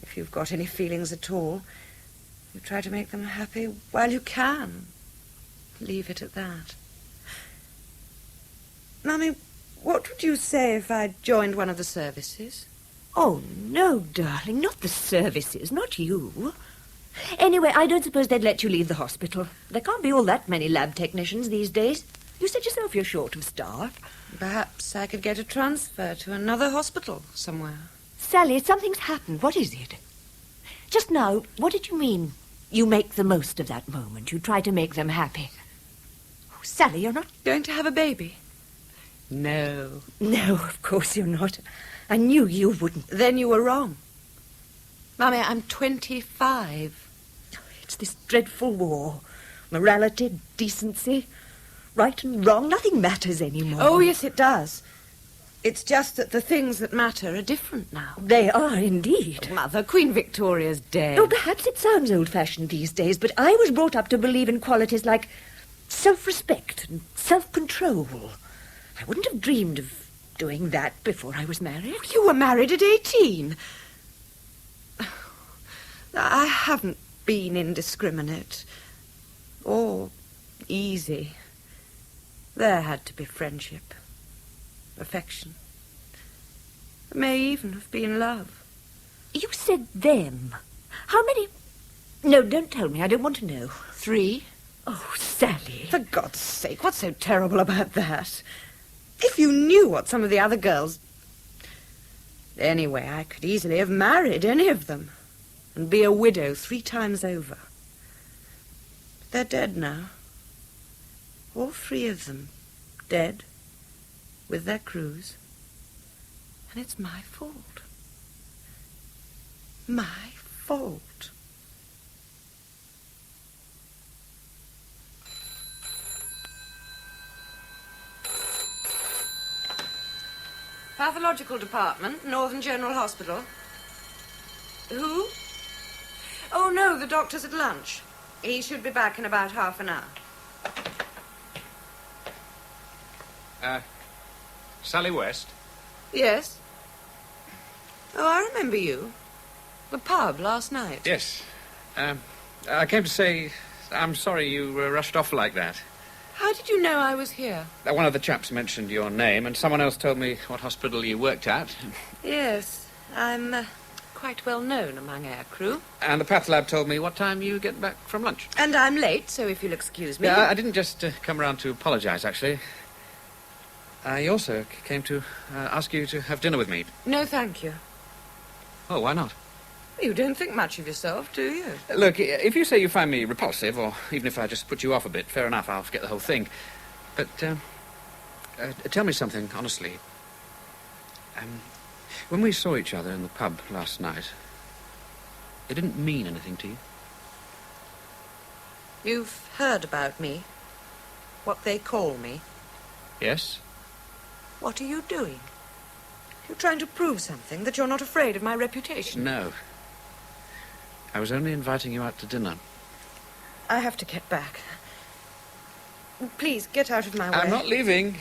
if you've got any feelings at all, you try to make them happy while you can. Leave it at that. Mummy, what would you say if I joined one of the services? Oh, no, darling, not the services, not you. Anyway, I don't suppose they'd let you leave the hospital. There can't be all that many lab technicians these days. You said yourself you're short of staff. Perhaps I could get a transfer to another hospital somewhere. Sally, something's happened. What is it? Just now, what did you mean? You make the most of that moment. You try to make them happy. Oh, Sally, you're not going to have a baby? No. No, of course you're not. I knew you wouldn't. Then you were wrong. Mummy, I'm 25. It's this dreadful war. Morality, decency, right and wrong, nothing matters anymore. Oh, yes, it does. It's just that the things that matter are different now. They are indeed. Mother, Queen Victoria's dead. Oh, perhaps it sounds old-fashioned these days, but I was brought up to believe in qualities like self-respect and self-control. I wouldn't have dreamed of doing that before I was married. You were married at 18. I haven't been indiscriminate or easy. There had to be friendship, affection. There may even have been love. You said them. How many? No, don't tell me. I don't want to know. 3. Oh, Sally. For God's sake, what's so terrible about that? If you knew what some of the other girls... Anyway, I could easily have married any of them and be a widow 3 times over. But they're dead now. All 3 of them dead with their crews. And it's my fault. My fault. Pathological Department, Northern General Hospital. Who? Oh, no, the doctor's at lunch. He should be back in about half an hour. Sally West? Yes? Oh, I remember you. The pub last night. Yes. I came to say I'm sorry you rushed off like that. How did you know I was here? One of the chaps mentioned your name, and someone else told me what hospital you worked at. Yes, I'm quite well known among our crew. And the path lab told me what time you get back from lunch. And I'm late, so if you'll excuse me... Yeah, I didn't just come round to apologise, actually. I also came to ask you to have dinner with me. No, thank you. Oh, why not? You don't think much of yourself, do you? Look, if you say you find me repulsive, or even if I just put you off a bit, fair enough, I'll forget the whole thing. But, tell me something, honestly. When we saw each other in the pub last night, it didn't mean anything to you? You've heard about me. What they call me. Yes? What are you doing? You're trying to prove something, that you're not afraid of my reputation. No. I was only inviting you out to dinner. I have to get back. Please, get out of my way. I'm not leaving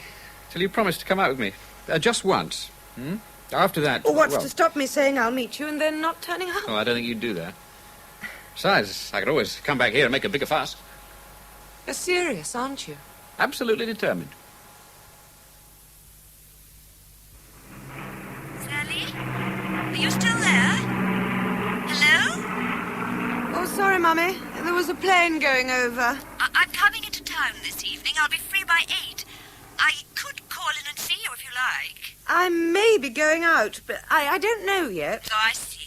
till you promise to come out with me. Just once. Hmm? After that... Or what's to stop me saying I'll meet you and then not turning up? Oh, I don't think you'd do that. Besides, I could always come back here and make a bigger fuss. You're serious, aren't you? Absolutely determined. Sally? Are you still there? Hello? Oh, sorry, Mummy. There was a plane going over. I'm coming into town this evening. I'll be free by 8. I could call in and see you if you like. I may be going out, but I don't know yet. Oh, I see.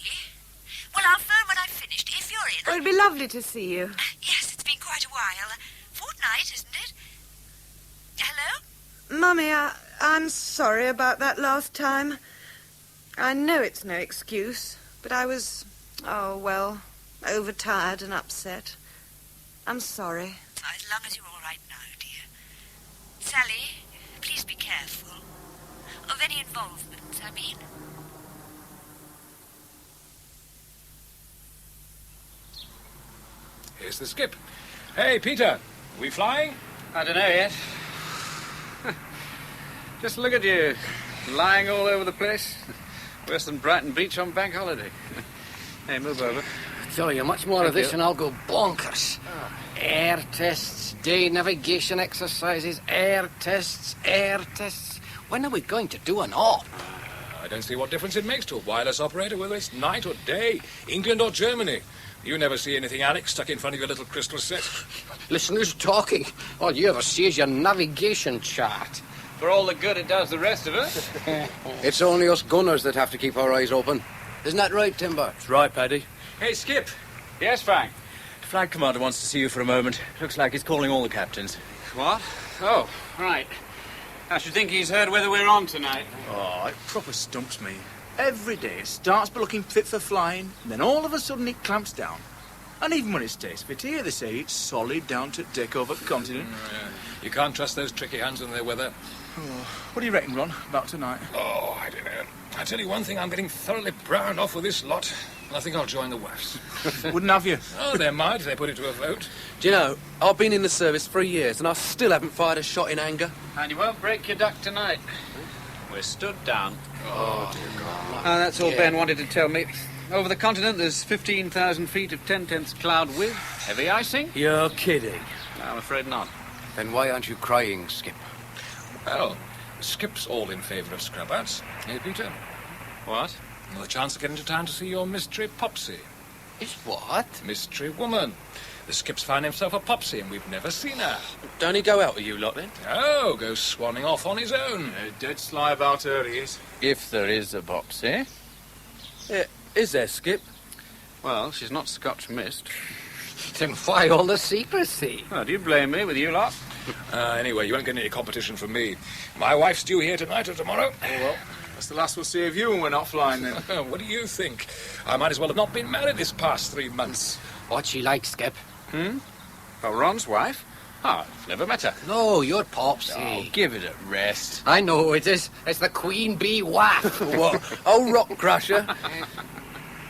Well, I'll phone when I've finished, if you're in. Oh, it'd be lovely to see you. Yes, it's been quite a while. Fortnight, isn't it? Hello? Mummy, I'm sorry about that last time. I know it's no excuse, but I was, overtired and upset. I'm sorry. Oh, as long as you're all right now, dear. Sally, please be careful. Of any involvement, I mean. Here's the skip. Hey, Peter, we flying? I don't know yet. Just look at you, lying all over the place. Worse than Brighton Beach on bank holiday. Hey, move over. Tell you, much more of this and I'll go bonkers. Air tests, day navigation exercises, air tests. When are we going to do an op? I don't see what difference it makes to a wireless operator, whether it's night or day, England or Germany. You never see anything, Alex, stuck in front of your little crystal set. Listen, who's talking? All you ever see is your navigation chart. For all the good it does the rest of us. It's only us gunners that have to keep our eyes open. Isn't that right, Timber? That's right, Paddy. Hey, Skip. Yes, Frank? The flag commander wants to see you for a moment. Looks like he's calling all the captains. What? Oh, right. I should think he's heard whether we're on tonight. Oh, it proper stumps me. Every day it starts by looking fit for flying, and then all of a sudden it clamps down. And even when it stays fit here, they say it's solid down to deck over continent. You can't trust those tricky hands when they're weather. Oh, what do you reckon, Ron, about tonight? Oh, I don't know. I tell you one thing, I'm getting thoroughly browned off with this lot. I think I'll join the WAFs. Wouldn't have you? Oh, they might if they put it to a vote. Do you know, I've been in the service 3 years and I still haven't fired a shot in anger. And you won't break your duck tonight. We're stood down. Oh, dear God. That's all Ben wanted to tell me. Over the continent, there's 15,000 feet of 10/10 cloud with heavy icing. You're kidding. No, I'm afraid not. Then why aren't you crying, Skip? Well, Skip's all in favour of scrub outs. Hey, Peter. What? Well, the chance of getting to town to see your mystery Popsy. Is what? Mystery woman. The Skip's found himself a Popsy, and we've never seen her. Don't he go out with you lot, then? Oh, goes swanning off on his own. Dead sly about her, he is. If there is a Popsy. Is there, Skip? Well, she's not Scotch mist. Then why all the secrecy? Oh, do you blame me with you lot? Anyway, you won't get any competition from me. My wife's due here tonight or tomorrow. Oh, well, that's the last we'll see of you when we're not flying, then. What do you think? I might as well have not been married this past 3 months. What's she like, Skip? Well, Ron's wife? Oh, never met her. No, you're Popsy. Oh, give it a rest. I know it is. It's the Queen Bee Waff. What? Oh, rock crusher.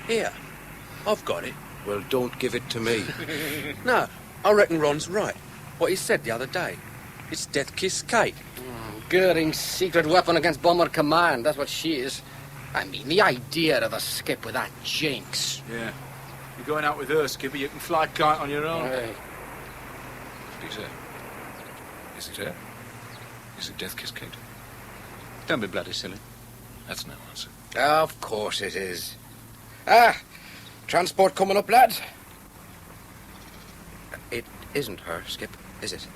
Here, I've got it. Well, don't give it to me. No, I reckon Ron's right. What he said the other day. It's Death Kiss Kate. Goering's secret weapon against Bomber Command. That's what she is. I mean, the idea of a Skip with that jinx. Yeah. You're going out with her, Skipper. You can fly kite on your own. Hey. Peter, is it her? Is it Death Kiss Kate? Don't be bloody silly. That's no answer. Of course it is. Transport coming up, lads? It isn't her, Skip, is it?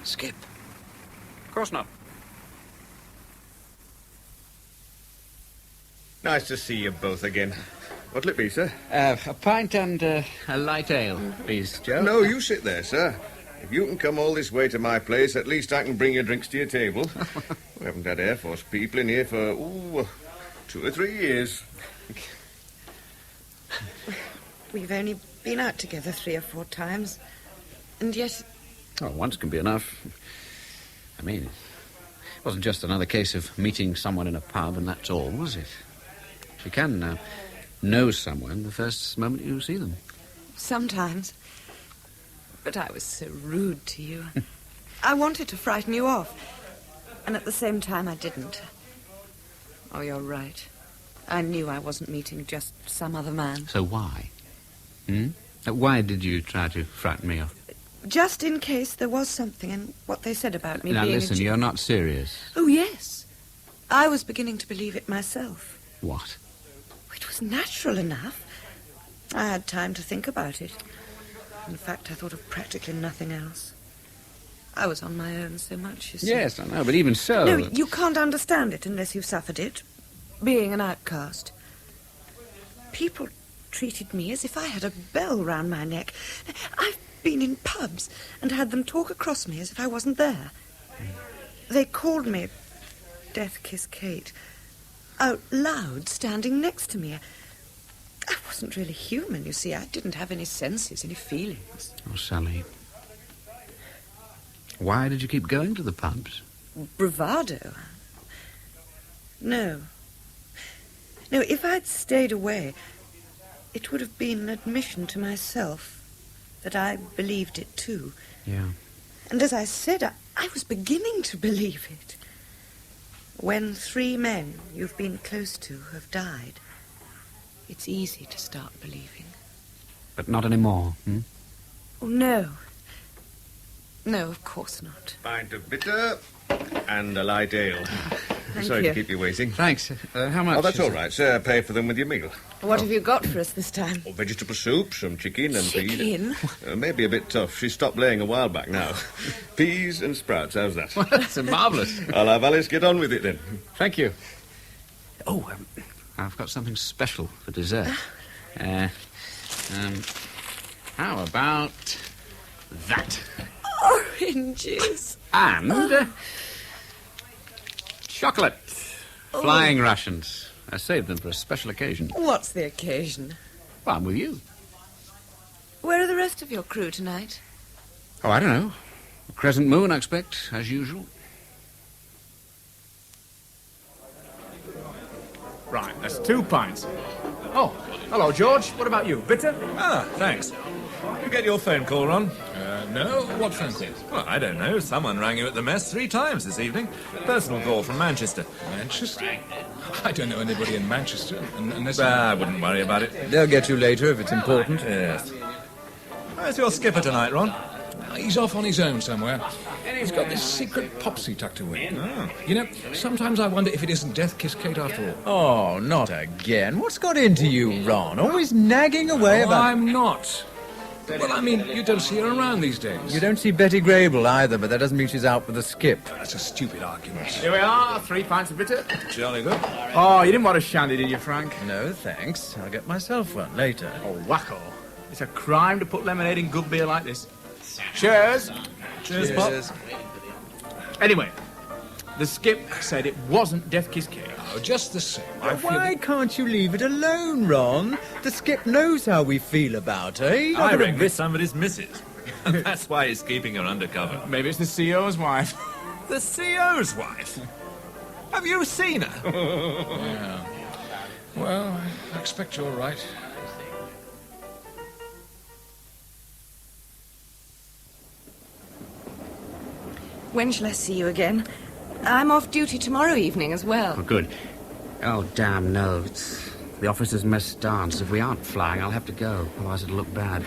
Skip. Of course not. Nice to see you both again. What'll it be, sir? A pint and a light ale, please, Joe. No, you sit there, sir. If you can come all this way to my place, at least I can bring your drinks to your table. We haven't had Air Force people in here for, 2 or 3 years. We've only been out together 3 or 4 times, and yet... Oh, once can be enough. I mean, it wasn't just another case of meeting someone in a pub and that's all, was it? You can know someone the first moment you see them. Sometimes. But I was so rude to you. I wanted to frighten you off, and at the same time I didn't. Oh, you're right. I knew I wasn't meeting just some other man. So why? Why did you try to frighten me off? Just in case there was something in what they said about me now, being listen, you're not serious. Oh, yes. I was beginning to believe it myself. What? It was natural enough. I had time to think about it. In fact, I thought of practically nothing else. I was on my own so much, you see. Yes, I know, but even so... No, you can't understand it unless you've suffered it. Being an outcast. People treated me as if I had a bell round my neck. I've been in pubs and had them talk across me as if I wasn't there. They called me Death Kiss Kate out loud, standing next to me. I wasn't really human, you see. I didn't have any senses, any feelings. Oh, Sally. Why did you keep going to the pubs? Bravado? No. No, if I'd stayed away, it would have been an admission to myself that I believed it too. Yeah. And as I said, I was beginning to believe it. When 3 men you've been close to have died, it's easy to start believing. But not anymore, Oh, no. No, of course not. Pint of bitter and a light ale. Thank Sorry you. to keep you waiting. Thanks. How much? Oh, that's all right, sir. Pay for them with your meal. What have you got for us this time? Oh, vegetable soup, some chicken and peas. Chicken? Maybe a bit tough. She stopped laying a while back now. Peas and sprouts, how's that? Well, that's marvellous. I'll have Alice get on with it then. Thank you. Oh, I've got something special for dessert. How about that? Oranges. And chocolate. Oh. Flying rations. I saved them for a special occasion. What's the occasion? Well, I'm with you. Where are the rest of your crew tonight? Oh, I don't know. Crescent moon, I expect, as usual. Right, that's 2 pints. Oh, hello, George. What about you? Bitter? Ah, thanks. You get your phone call, Ron? No. What phone call? Well, I don't know. Someone rang you at the mess 3 times this evening. Personal call from Manchester. Manchester? I don't know anybody in Manchester, unless... I wouldn't worry about it. They'll get you later if it's important. Yes. Where's your skipper tonight, Ron? He's off on his own somewhere. He's got this secret popsy tucked away. Oh. You know, sometimes I wonder if it isn't Death Kiss Kate after all. Oh, not again. What's got into you, Ron? Always nagging away about... I'm not. Well, I mean, you don't see her around these days. You don't see Betty Grable either, but that doesn't mean she's out with a skip. That's a stupid argument. Here we are, 3 pints of bitter. Jolly good. Oh, you didn't want a shandy, did you, Frank? No, thanks. I'll get myself one later. Oh, wacko. It's a crime to put lemonade in good beer like this. Cheers. Cheers, Pop. Anyway, the skip said it wasn't Death Kiss Kate. Oh, just the same. Why can't you leave it alone, Ron? The skip knows how we feel about her. I reckon it's somebody's missus. That's why he's keeping her undercover. Maybe it's the CEO's wife. The CEO's wife? Have you seen her? Yeah. Well, I expect you're right. When shall I see you again? I'm off duty tomorrow evening as well. Oh, good. Oh, damn, no. It's the officers' mess dance. If we aren't flying, I'll have to go. Otherwise it'll look bad.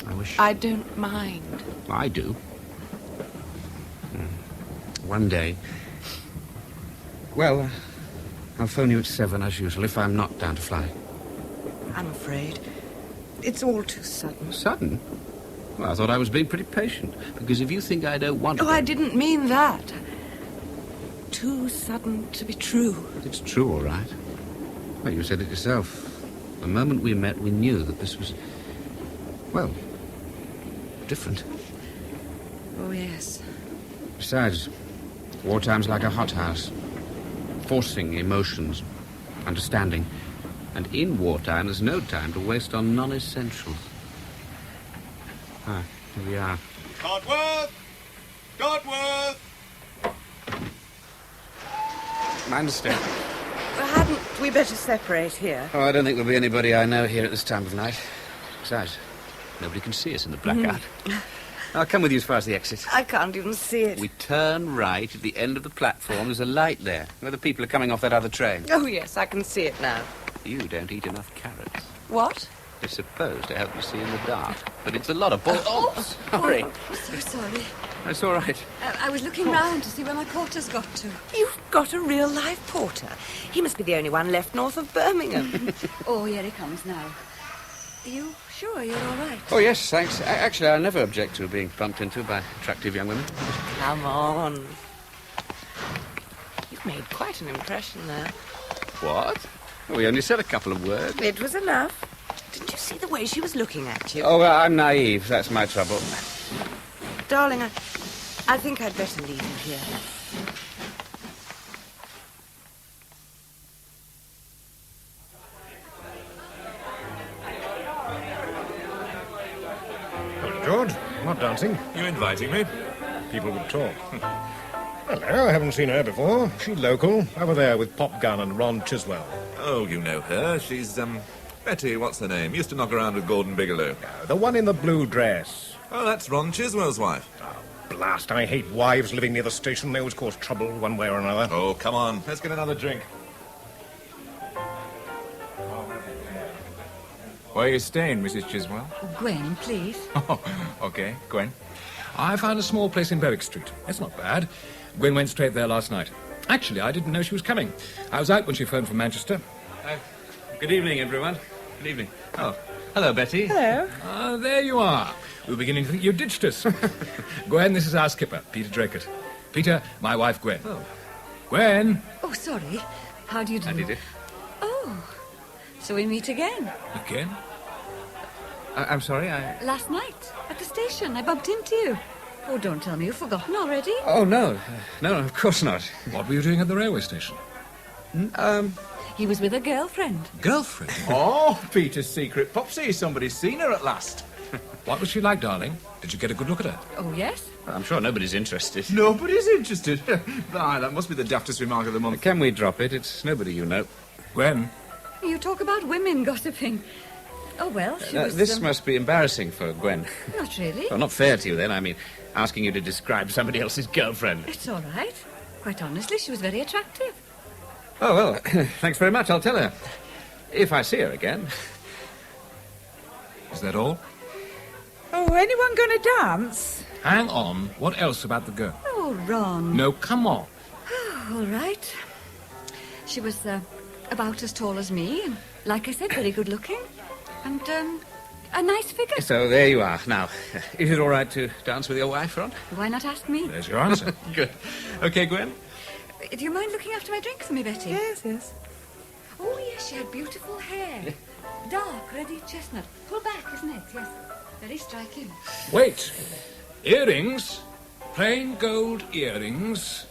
I wish... I don't mind. I do. One day... Well, I'll phone you at 7 as usual if I'm not down to fly. I'm afraid. It's all too sudden. Sudden? Well, I thought I was being pretty patient. Because if you think I don't want to... Oh, I didn't mean that. Too sudden to be true. It's true, all right. Well, you said it yourself. The moment we met, we knew that this was... well, different. Oh, yes. Besides, wartime's like a hothouse. Forcing emotions, understanding. And in wartime, there's no time to waste on non-essentials. Ah, here we are. Godworth! Godworth! I understand. Well, hadn't we better separate here? Oh, I don't think there'll be anybody I know here at this time of night. Besides, nobody can see us in the blackout. I'll come with you as far as the exit. I can't even see it. We turn right at the end of the platform. There's a light there, where the people are coming off that other train. Oh, yes, I can see it now. You don't eat enough carrots. What? They're supposed to help you see in the dark, but it's a lot of bull... Oh, sorry. I'm so sorry. That's all right. I was looking round to see where my porter's got to. You've got a real live porter. He must be the only one left north of Birmingham. Oh, here he comes now. Are you sure you're all right? Oh, yes, thanks. Actually, I never object to being bumped into by attractive young women. Come on. You've made quite an impression there. What? Well, we only said a couple of words. It was enough. Didn't you see the way she was looking at you? Oh, well, I'm naive. That's my trouble. Darling, I think I'd better leave you here. George, not dancing. You inviting me? People would talk. Hello, I haven't seen her before. She local, over there with Pop Gun and Ron Chiswell. Oh, you know her. She's, Betty, what's her name? Used to knock around with Gordon Bigelow. The one in the blue dress. Oh, that's Ron Chiswell's wife. Oh, blast, I hate wives living near the station. They always cause trouble one way or another. Oh, come on. Let's get another drink. Where are you staying, Mrs. Chiswell? Gwen, please. Oh, okay. Gwen. I found a small place in Berwick Street. It's not bad. Gwen went straight there last night. Actually, I didn't know she was coming. I was out when she phoned from Manchester. Good evening, everyone. Good evening. Oh, hello, Betty. Hello. Ah, there you are. We were beginning to think you ditched us. Gwen, this is our skipper, Peter Draycott. Peter, my wife, Gwen. Oh. Gwen. Oh, sorry. How do you do? How do you do? Oh, so we meet again. Again? I'm sorry, Last night, at the station, I bumped into you. Oh, don't tell me you've forgotten already. Oh, no. No, of course not. What were you doing at the railway station? He was with a girlfriend. Girlfriend? Oh, Peter's secret popsy. Somebody's seen her at last. What was she like, darling? Did you get a good look at her? Oh, yes? Well, I'm sure nobody's interested. Nobody's interested. That must be the daftest remark of the month. Can we drop it? It's nobody you know. Gwen? You talk about women gossiping. Oh, well, she was... This must be embarrassing for Gwen. Not really. Well, not fair to you, then. I mean, asking you to describe somebody else's girlfriend. It's all right. Quite honestly, she was very attractive. Oh, well, thanks very much. I'll tell her. If I see her again. Is that all? Oh, anyone going to dance? Hang on. What else about the girl? Oh, Ron. No, come on. All right. She was about as tall as me, and like I said, very good looking, and a nice figure. So there you are. Now, is it all right to dance with your wife, Ron? Why not ask me? There's your answer. Good. Okay, Gwen? Do you mind looking after my drink for me, Betty? Yes, yes. Oh, yes, she had beautiful hair. Dark, reddy chestnut. Pull back, isn't it? Yes. Very striking. Wait. Earrings? Plain gold earrings?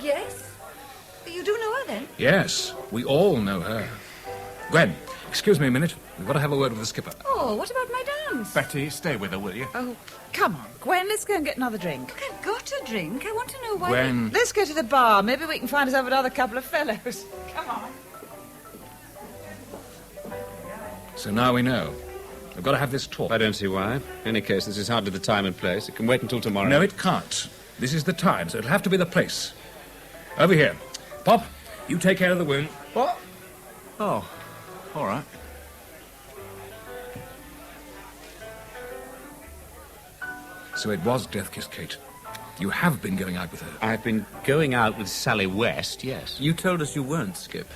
Yes. You do know her, then? Yes, we all know her. Gwen, excuse me a minute. We've got to have a word with the skipper. Oh, what about my dance? Betty, stay with her, will you? Oh, come on, Gwen, let's go and get another drink. I've got a drink. I want to know why... Gwen... Let's go to the bar. Maybe we can find us another couple of fellows. Come on. So now we know. We've got to have this talk. I don't see why. In any case, this is hardly the time and place. It can wait until tomorrow. No, it can't. This is the time, so it'll have to be the place. Over here. Pop, you take care of the wound. What? Oh, all right. So it was Death Kiss Kate. You have been going out with her. I've been going out with Sally West, yes. You told us you weren't, Skip.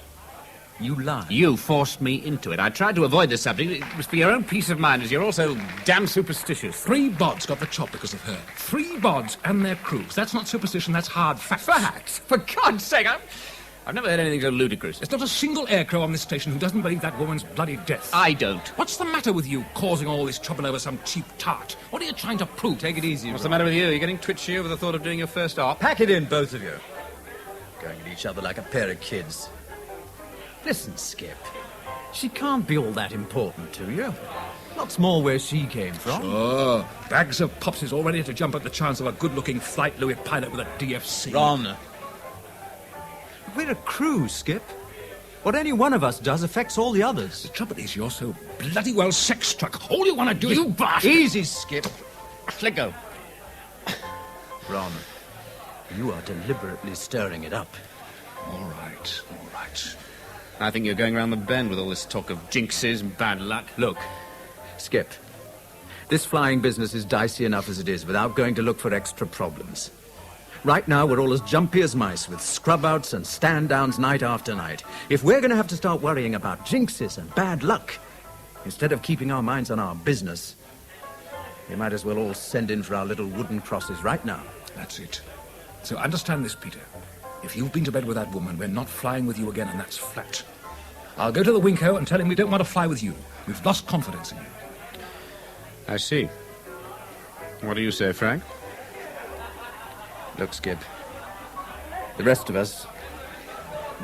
You lied. You forced me into it. I tried to avoid the subject. It was for your own peace of mind, as you're also damn superstitious. 3 bods got the chop because of her. 3 bods and their crews. That's not superstition, that's hard facts. Facts? For God's sake, I've never heard anything so ludicrous. There's not a single aircrew on this station who doesn't believe that woman's bloody death. I don't. What's the matter with you, causing all this trouble over some cheap tart? What are you trying to prove? Take it easy, What's the matter with you? You're getting twitchy over the thought of doing your first op? Pack it in, both of you. Going at each other like a pair of kids. Listen, Skip. She can't be all that important to you. Lots more where she came from. Sure. Bags of pops is all ready to jump at the chance of a good-looking Flight Louis pilot with a DFC. Ron. We're a crew, Skip. What any one of us does affects all the others. The trouble is you're so bloody well sex-struck. All you want to do is... You bastard! Easy, Skip. Let go. Ron, you are deliberately stirring it up. All right, all right. I think you're going around the bend with all this talk of jinxes and bad luck. Look, Skip, this flying business is dicey enough as it is without going to look for extra problems. Right now, we're all as jumpy as mice with scrub-outs and stand-downs night after night. If we're going to have to start worrying about jinxes and bad luck, instead of keeping our minds on our business, we might as well all send in for our little wooden crosses right now. That's it. So understand this, Peter. If you've been to bed with that woman, we're not flying with you again, and that's flat. I'll go to the Winko and tell him we don't want to fly with you. We've lost confidence in you. I see. What do you say, Frank? Look, Skip, the rest of us,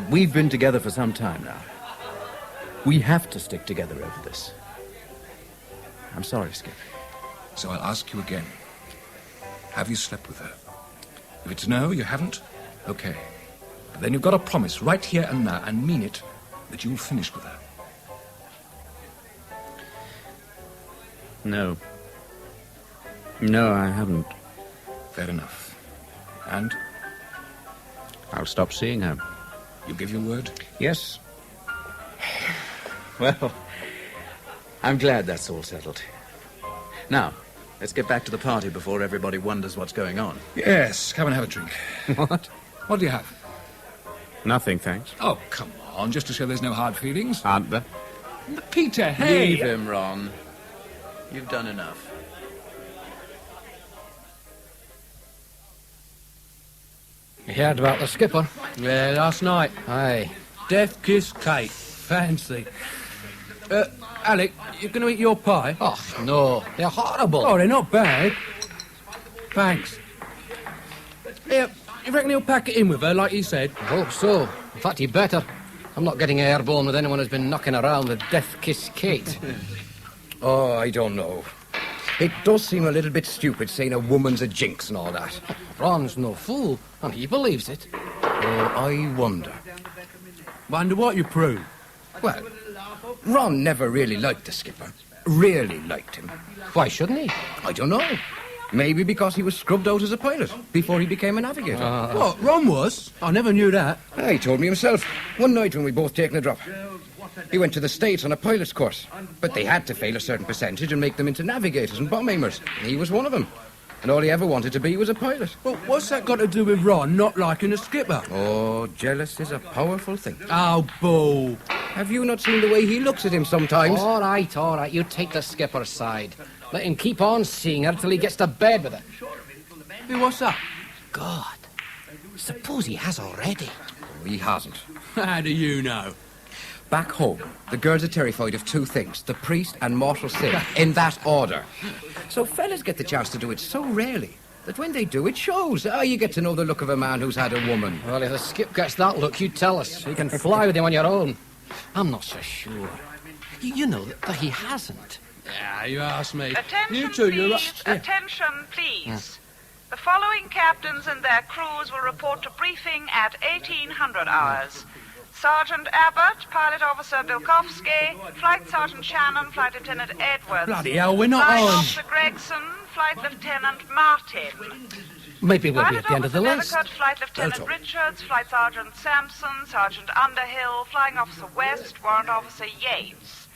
we've been together for some time now. We have to stick together over this. I'm sorry, Skip. So I'll ask you again. Have you slept with her? If it's no, you haven't, okay. But then you've got to promise right here and now, and mean it, that you'll finish with her. No. No, I haven't. Fair enough. And? I'll stop seeing her. You give your word? Yes. Well, I'm glad that's all settled. Now, let's get back to the party before everybody wonders what's going on. Yes, come and have a drink. What? What do you have? Nothing, thanks. Oh, come on, just to show there's no hard feelings. Aren't there? Peter, hey! Leave him, Ron. You've done enough. You heard about the skipper? Yeah, last night. Aye. Death Kiss Kate. Fancy. Alec, you going to eat your pie? Oh, no. They're horrible. Oh, they're not bad. Thanks. Yeah, you reckon he'll pack it in with her, like he said? I hope so. In fact, he better. I'm not getting airborne with anyone who's been knocking around with Death Kiss Kate. Oh, I don't know. It does seem a little bit stupid saying a woman's a jinx and all that. Ron's no fool, and he believes it. Oh, I wonder. Wonder what you prove? Well, Ron never really liked the skipper. Really liked him. Why shouldn't he? I don't know. Maybe because he was scrubbed out as a pilot before he became a navigator. What, Ron was? I never knew that. He told me himself. One night when we both taken a drop. He went to the States on a pilot's course, but they had to fail a certain percentage and make them into navigators and bomb aimers. He was one of them. And all he ever wanted to be was a pilot. Well, what's that got to do with Ron not liking the skipper? Oh, jealous is a powerful thing. Oh, bull. Have you not seen the way he looks at him sometimes? All right. You take the skipper's side. Let him keep on seeing her till he gets to bed with her. Hey, what's that? God. Suppose he has already. Oh, he hasn't. How do you know? Back home, the girls are terrified of two things, the priest and mortal sin, in that order. So fellas get the chance to do it so rarely that when they do, it shows. You get to know the look of a man who's had a woman. Well, if the skip gets that look, you tell us. You can fly with him on your own. I'm not so sure. You know that he hasn't. Yeah, you asked me. Attention, you two, you're please. Attention, please. The following captains and their crews will report to briefing at 1800 hours. Sergeant Abbott, Pilot Officer Bilkowski, Flight Sergeant Shannon, Flight Lieutenant Edwards. Bloody hell, we're not Flight on. Officer Gregson, Flight Lieutenant Martin. Maybe we'll be at the end of the list. Pilot Officer Delicate, Flight Lieutenant Richards, Flight Sergeant Sampson, Sergeant Underhill, Flying Officer West, Warrant Officer Yates.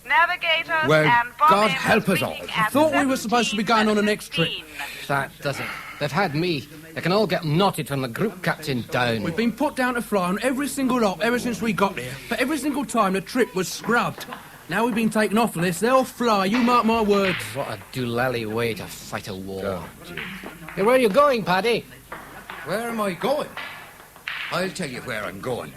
Navigators Well, and bomb God aimers help us all. meeting I at thought we were supposed to be going on the next trip. 17:15. That doesn't. They've had me. They can all get knotted from the group captain down. We've been put down to fly on every single lot ever since we got here. But every single time the trip was scrubbed. Now we've been taken off the list, they'll fly, you mark my words. What a doolally way to fight a war. Hey, where are you going, Paddy? Where am I going? I'll tell you where I'm going.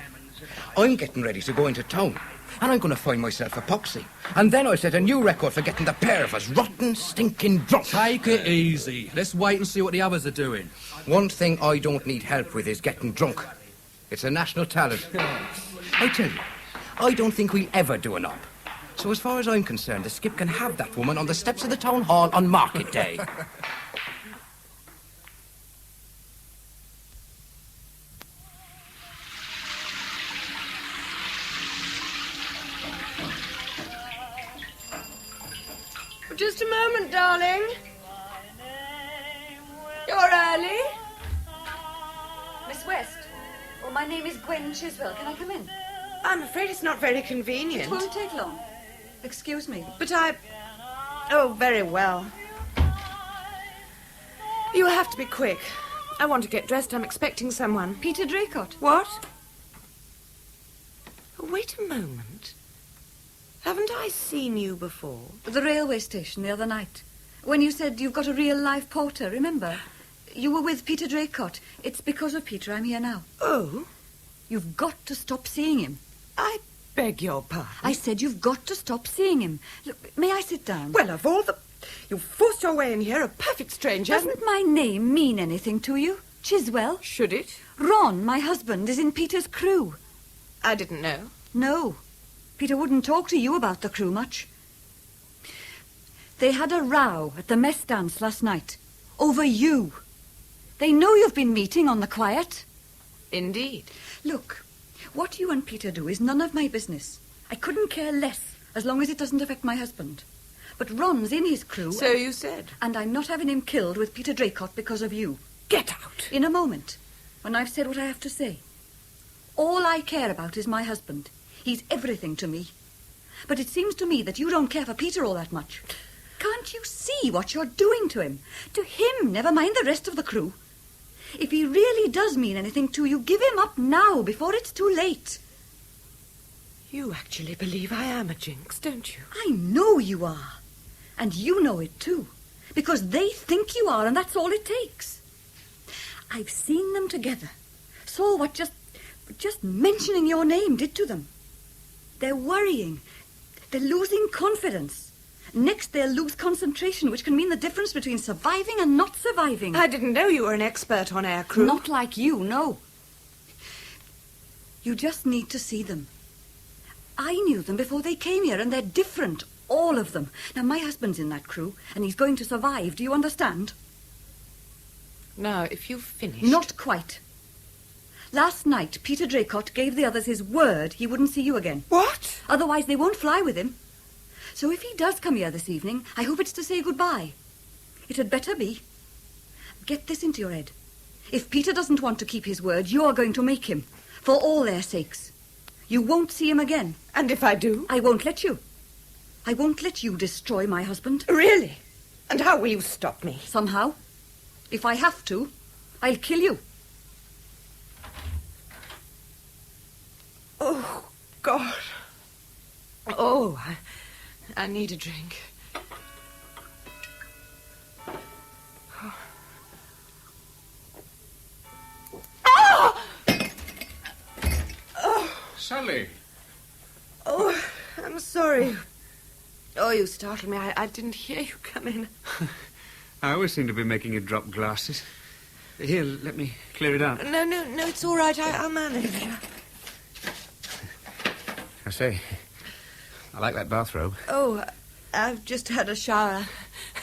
I'm getting ready to go into town, and I'm going to find myself a poxy. And then I'll set a new record for getting the pair of us rotten, stinking drunk. Take it easy. Let's wait and see what the others are doing. One thing I don't need help with is getting drunk. It's a national talent. I tell you, I don't think we'll ever do an op. So as far as I'm concerned, the skip can have that woman on the steps of the town hall on market day. Just a moment, darling. You're early. Miss West. Well, my name is Gwen Chiswell. Can I come in? I'm afraid it's not very convenient. It won't take long. Excuse me. But Oh, very well. You'll have to be quick. I want to get dressed. I'm expecting someone. Peter Draycott. What? Oh, wait a moment. Haven't I seen you before? At the railway station the other night. When you said you've got a real life porter, remember? You were with Peter Draycott. It's because of Peter I'm here now. Oh? You've got to stop seeing him. I beg your pardon? I said you've got to stop seeing him. Look, may I sit down? Well, of all the... You forced your way in here, a perfect stranger. Doesn't my name mean anything to you? Chiswell? Should it? Ron, my husband, is in Peter's crew. I didn't know. No. Peter wouldn't talk to you about the crew much. They had a row at the mess dance last night. Over you. They know you've been meeting on the quiet. Indeed. Look, what you and Peter do is none of my business. I couldn't care less, as long as it doesn't affect my husband. But Ron's in his crew. So you said. And I'm not having him killed with Peter Draycott because of you. Get out. In a moment, when I've said what I have to say. All I care about is my husband. He's everything to me. But it seems to me that you don't care for Peter all that much. Can't you see what you're doing to him? To him, never mind the rest of the crew. If he really does mean anything to you, give him up now, before it's too late. You actually believe I am a jinx, don't you? I know you are. And you know it too. Because they think you are, and that's all it takes. I've seen them together. Saw what just mentioning your name did to them. They're worrying. They're losing confidence. Next, they'll lose concentration, which can mean the difference between surviving and not surviving. I didn't know you were an expert on air crew. Not like you, no. You just need to see them. I knew them before they came here, and they're different. All of them. Now, my husband's in that crew, and he's going to survive. Do you understand? Now, if you've finished... Not quite. Last night, Peter Draycott gave the others his word he wouldn't see you again. What? Otherwise, they won't fly with him. So if he does come here this evening, I hope it's to say goodbye. It had better be. Get this into your head. If Peter doesn't want to keep his word, you're going to make him. For all their sakes. You won't see him again. And if I do? I won't let you. I won't let you destroy my husband. Really? And how will you stop me? Somehow. If I have to, I'll kill you. Oh, God. Oh, I need a drink. Oh! Oh! Sally. Oh, I'm sorry. Oh, you startled me. I didn't hear you come in. I always seem to be making you drop glasses. Here, let me clear it out. No, it's all right. I'll manage. I say, I like that bathrobe. Oh, I've just had a shower.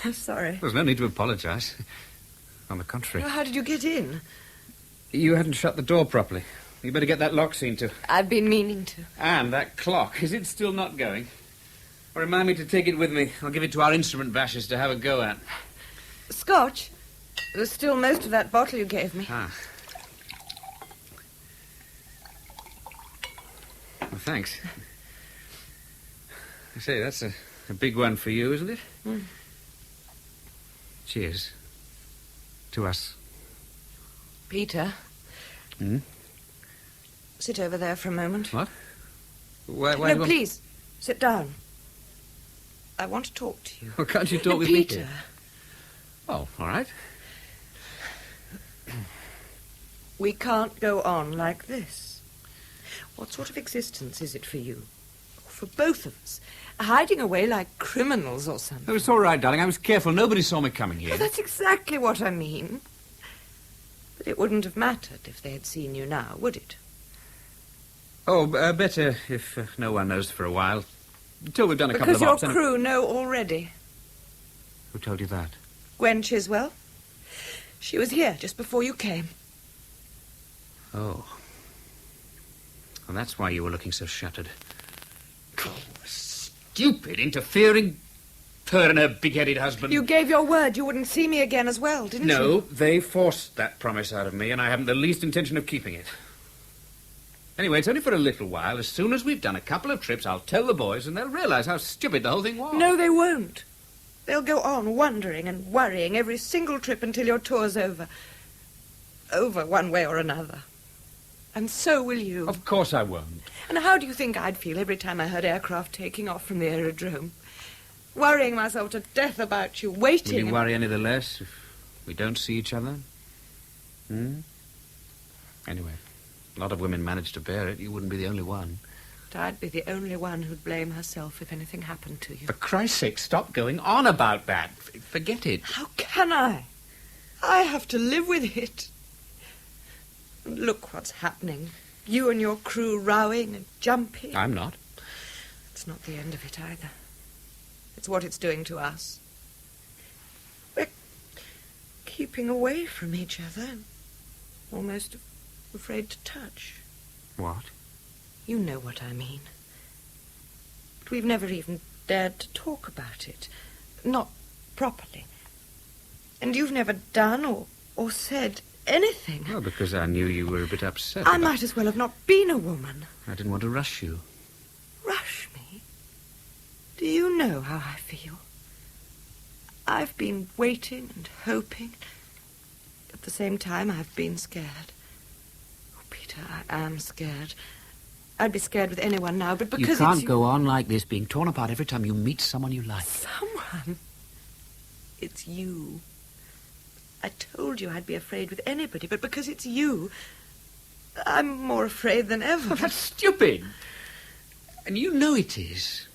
I'm sorry. There's no need to apologize. On the contrary. Well, how did you get in? You hadn't shut the door properly. You better get that lock seen to. I've been meaning to. And that clock, is it still not going? Or remind me to take it with me. I'll give it to our instrument bashers to have a go at. Scotch? There's still most of that bottle you gave me. Ah. Well, thanks. I say, that's a big one for you, isn't it? Mm. Cheers. To us. Peter. Hmm? Sit over there for a moment. What? Why no, do you want... please, sit down. I want to talk to you. Well, can't you talk with Peter. me? Peter. Oh, all right. We can't go on like this. What sort of existence is it for you? For both of us? Hiding away like criminals or something? Oh, it's all right, darling. I was careful. Nobody saw me coming here. Well, that's exactly what I mean. But it wouldn't have mattered if they had seen you now, would it? Oh, better if no one knows for a while. Until we've done a couple of Because ops. your crew know already. Who told you that? Gwen Chiswell. She was here just before you came. Oh. And that's why you were looking so shattered. Oh, stupid, interfering. Her and her big-headed husband. You gave your word you wouldn't see me again as well, didn't you? No, they forced that promise out of me, and I haven't the least intention of keeping it. Anyway, it's only for a little while. As soon as we've done a couple of trips, I'll tell the boys, and they'll realize how stupid the whole thing was. No, they won't. They'll go on wondering and worrying every single trip until your tour's over. Over one way or another. And so will you. Of course I won't. And how do you think I'd feel every time I heard aircraft taking off from the aerodrome? Worrying myself to death about you, waiting... Will you worry any the less if we don't see each other? Anyway, a lot of women manage to bear it. You wouldn't be the only one. But I'd be the only one who'd blame herself if anything happened to you. For Christ's sake, stop going on about that. Forget it. How can I? I have to live with it. And look what's happening. You and your crew rowing and jumping. I'm not. It's not the end of it either. It's what it's doing to us. We're keeping away from each other. Almost afraid to touch. What? You know what I mean. But we've never even dared to talk about it. Not properly. And you've never done or said anything. Well, because I knew you were a bit upset. I might as well have not been a woman. I didn't want to rush you. Rush me? Do you know how I feel? I've been waiting and hoping. At the same time, I've been scared. Oh, Peter, I am scared. I'd be scared with anyone now, but because you can't go on like this, being torn apart every time you meet someone you like. Someone? It's you. I told you I'd be afraid with anybody, but because it's you, I'm more afraid than ever. Oh, that's stupid. And you know it is.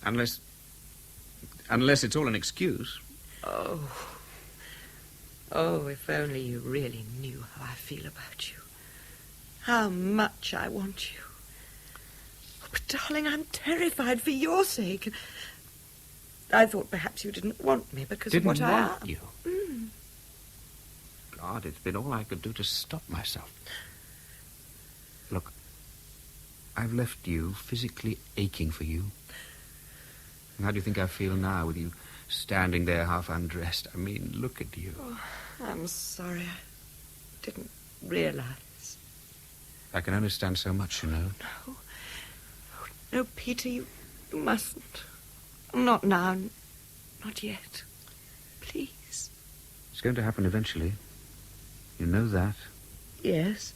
Unless it's all an excuse. Oh, if only you really knew how I feel about you. How much I want you. But, darling, I'm terrified for your sake. I thought perhaps you didn't want me because of what I am. Didn't want you? Mm. God, it's been all I could do to stop myself. Look, I've left you physically aching for you. And how do you think I feel now with you standing there half undressed? I mean, look at you. Oh, I'm sorry. I didn't realize. I can understand so much, you know. No. Oh, no, Peter, you mustn't. Not now. Not yet. Please. It's going to happen eventually. You know that. Yes.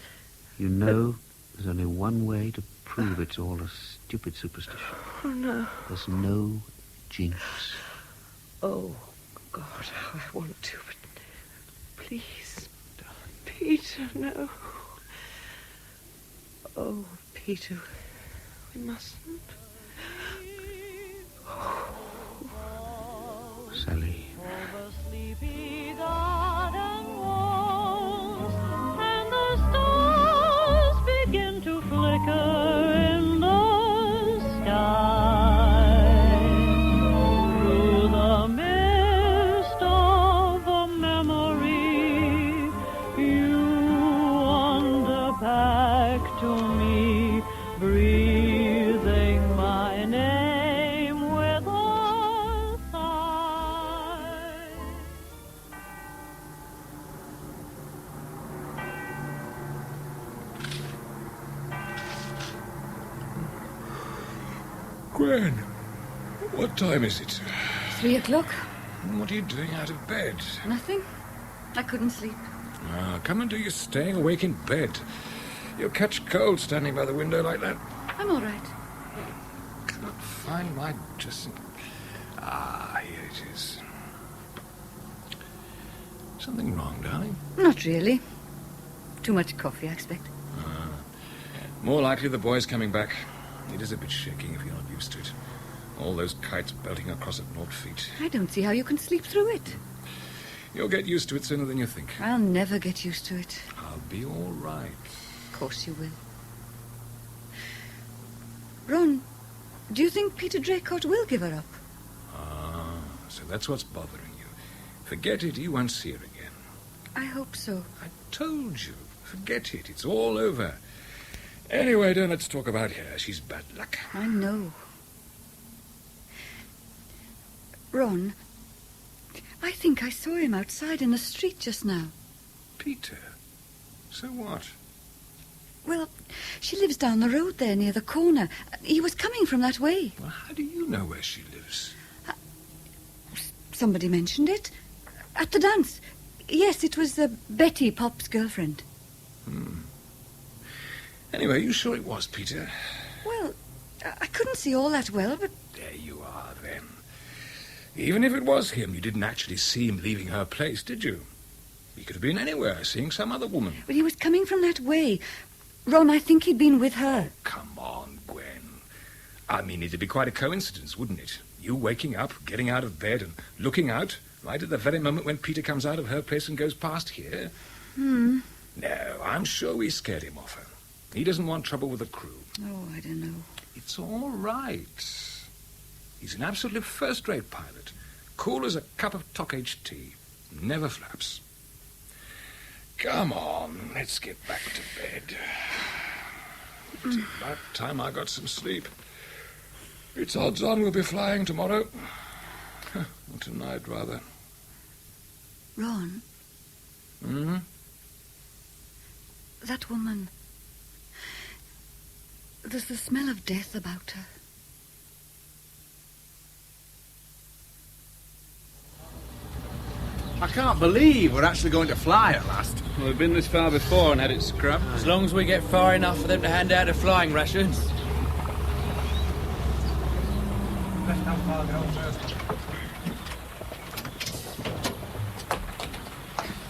You know there's only one way to prove it's all a stupid superstition. Oh, no. There's no jinx. Oh, God, how I want to, but please, Peter, no. Oh, Peter, we mustn't. Sally. And the stars begin to flicker in the sky. Through the mist of a memory, you wander back to me, breathing my name with a sigh. Gwen, what time is it? 3 o'clock. What are you doing out of bed? Nothing. I couldn't sleep. Ah, come and do your staying awake in bed. You'll catch cold standing by the window like that. I'm all right. Can't find my dressing... Ah, here it is. Something wrong, darling? Not really. Too much coffee, I expect. More likely the boy's coming back. It is a bit shaking if you're not used to it. All those kites belting across at 0 feet. I don't see how you can sleep through it. You'll get used to it sooner than you think. I'll never get used to it. I'll be all right. Of course you will. Ron, do you think Peter Draycott will give her up? Ah, so that's what's bothering you. Forget it, you won't see her again. I hope so. I told you. Forget it, it's all over. Anyway, don't let's talk about her. She's bad luck. I know. Ron, I think I saw him outside in the street just now. Peter? So what? Well, she lives down the road there near the corner. He was coming from that way. Well, how do you know where she lives? Somebody mentioned it. At the dance. Yes, it was Betty, Pop's girlfriend. Anyway, you sure it was Peter? Well, I couldn't see all that well, but... There you are, then. Even if it was him, you didn't actually see him leaving her place, did you? He could have been anywhere, seeing some other woman. But he was coming from that way. Ron, I think he'd been with her. Come on, Gwen. I mean, it'd be quite a coincidence, wouldn't it? You waking up, getting out of bed and looking out right at the very moment when Peter comes out of her place and goes past here. No, I'm sure we scared him off her. He doesn't want trouble with the crew. Oh, I don't know. It's all right. He's an absolutely first-rate pilot. Cool as a cup of Toc-H tea. Never flaps. Come on, let's get back to bed. It's about time I got some sleep. It's odds on we'll be flying tomorrow. Or tonight, rather. Ron? That woman... There's the smell of death about her. I can't believe we're actually going to fly at last. Well, we've been this far before and had it scrubbed. As long as we get far enough for them to hand out the flying rations.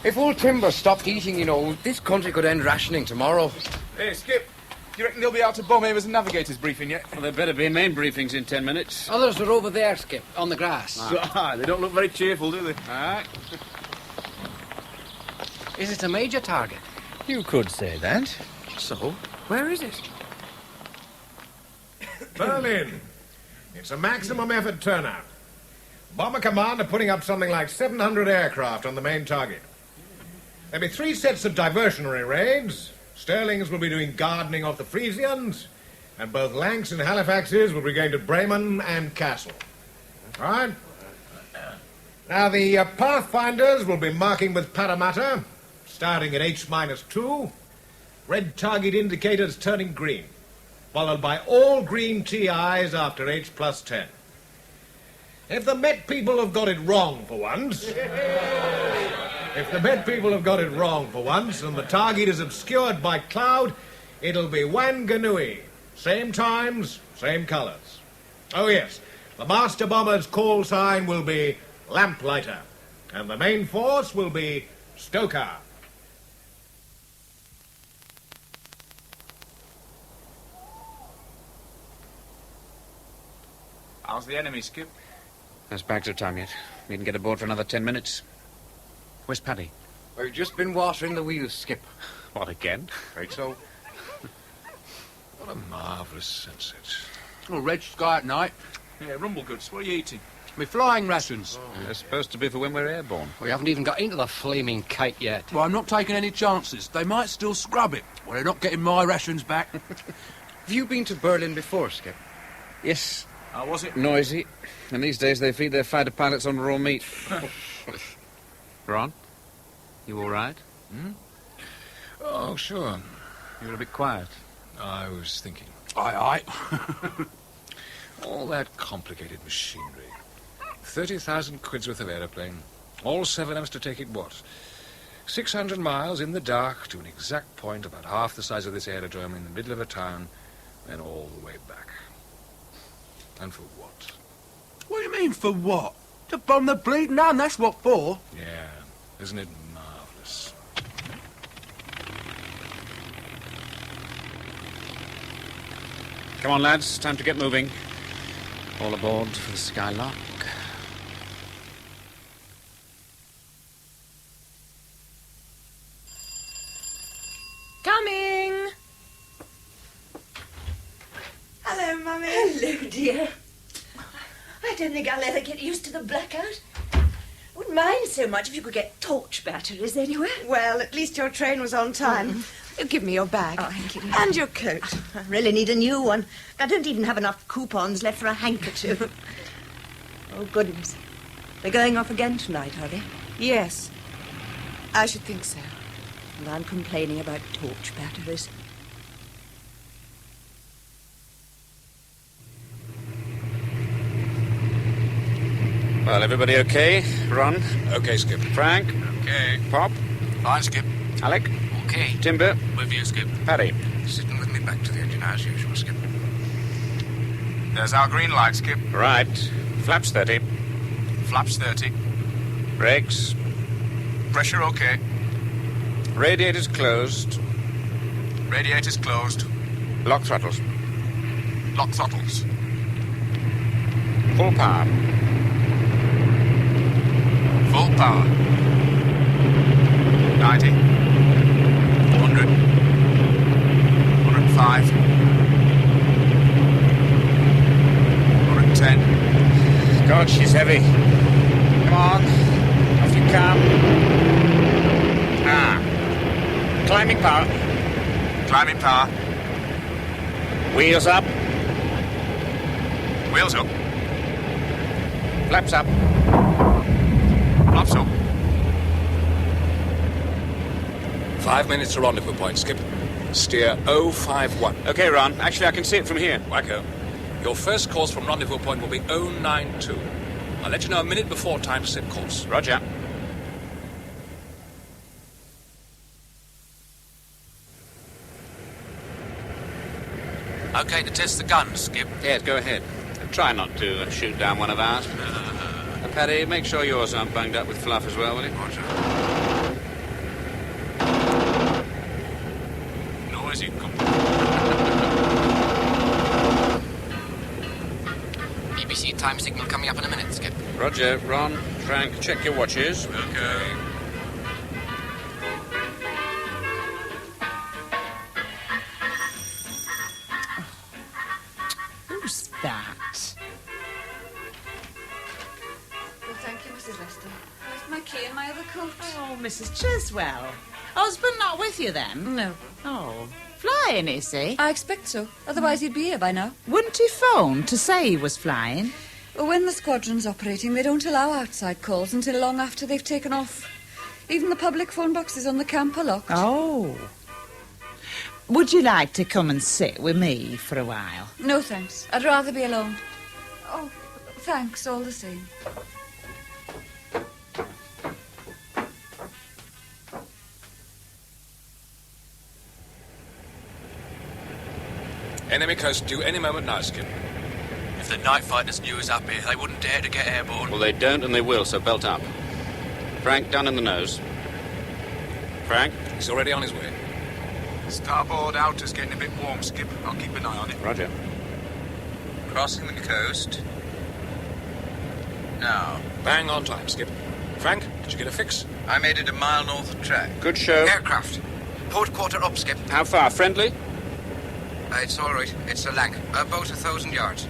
If all timber stopped eating, this country could end rationing tomorrow. Hey, Skip. Do you reckon they'll be out to bomb Ava's and Navigator's briefing yet? Well, there better be main briefings in 10 minutes. Others are over there, Skip, on the grass. They don't look very cheerful, do they? All right. Is it a major target? You could say that. So, where is it? Berlin. It's a maximum effort turnout. Bomber Command are putting up something like 700 aircraft on the main target. There'll be 3 sets of diversionary raids. Sterlings will be doing gardening off the Frisians, and both Lancs and Halifaxes will be going to Bremen and Kassel. All right? Now, the Pathfinders will be marking with Parramatta, starting at H-2. Red target indicators turning green, followed by all green TIs after H+10. If the Met people have got it wrong for once... If the Met people have got it wrong for once and the target is obscured by cloud, it'll be Wanganui. Same times, same colours. Oh, yes, the master bomber's call sign will be Lamplighter, and the main force will be Stoker. How's the enemy, Skip? That's back to time yet. We can get aboard for another 10 minutes. Where's Paddy? We've just been watering the wheels, Skip. What, again? Right so. What a marvellous sunset. Oh, red sky at night. Yeah, rumble goods. What are you eating? My flying rations. They're supposed to be for when we're airborne. We haven't even got into the flaming cake yet. Well, I'm not taking any chances. They might still scrub it. Well, they're not getting my rations back. Have you been to Berlin before, Skip? Yes. How was it? Noisy. And these days they feed their fighter pilots on raw meat. Ron? You all right? Hmm? Oh, sure. You were a bit quiet. I was thinking. Aye. All that complicated machinery. 30,000 quid's worth of aeroplane. All 7 of us to take it, what? 600 miles in the dark to an exact point about half the size of this aerodrome in the middle of a town, then all the way back. And for what? What do you mean, for what? To bomb the bleeding town, that's what for. Yeah, isn't it marvellous? Come on, lads. Time to get moving. All aboard for the Skylark. Coming! Hello, Mummy. Hello, dear. I don't think I'll ever get used to the blackout. Wouldn't mind so much if you could get torch batteries anywhere. Well, at least your train was on time. You give me your bag. Oh, thank you. And your coat. I really need a new one. I don't even have enough coupons left for a handkerchief. Oh, goodness. They're going off again tonight, are they? Yes. I should think so. And I'm complaining about torch batteries. Well, everybody okay? Ron? Okay, Skip. Frank? Okay. Pop? Fine, Skip. Alec? Okay. Timber? With you, Skip. Paddy? Sitting with me back to the engine as usual, Skip. There's our green light, Skip. Right. Flaps 30. Flaps 30. Brakes. Pressure okay. Radiators closed. Radiators closed. Lock throttles. Lock throttles. Full power. Full power. 90. 100. 105. 110. God, she's heavy. Come on. Off you come. Climbing power. Climbing power. Wheels up. Wheels up. Flaps up. Flaps up. 5 minutes to rendezvous point, Skip. Steer 051. Okay, Ron. Actually, I can see it from here. Wacko. Your first course from rendezvous point will be 092. I'll let you know a minute before time to set course. Roger. Okay, to test the guns, Skip. Yes, go ahead. Try not to shoot down one of ours. Paddy, make sure yours aren't bunged up with fluff as well, will you? Roger. Noisy BBC time signal coming up in a minute, Skip. Roger. Ron, Frank, check your watches. Okay. coat. Oh, Mrs. Chiswell. Husband not with you then? No. Oh, flying, is he? I expect so. Otherwise he'd be here by now. Wouldn't he phone to say he was flying? Well, when the squadron's operating, they don't allow outside calls until long after they've taken off. Even the public phone boxes on the camp are locked. Oh. Would you like to come and sit with me for a while? No, thanks. I'd rather be alone. Oh, thanks, all the same. Enemy close due any moment now, Skip. If the night fighters knew us up here, they wouldn't dare to get airborne. Well, they don't and they will, so belt up. Frank, down in the nose. Frank? He's already on his way. Starboard outer's getting a bit warm, Skip. I'll keep an eye on it. Roger. Crossing the coast. Now. Bang on time, Skip. Frank, did you get a fix? I made it a mile north of track. Good show. Aircraft. Port quarter up, Skip. How far? Friendly? It's all right. It's a Lanc. About 1,000 yards.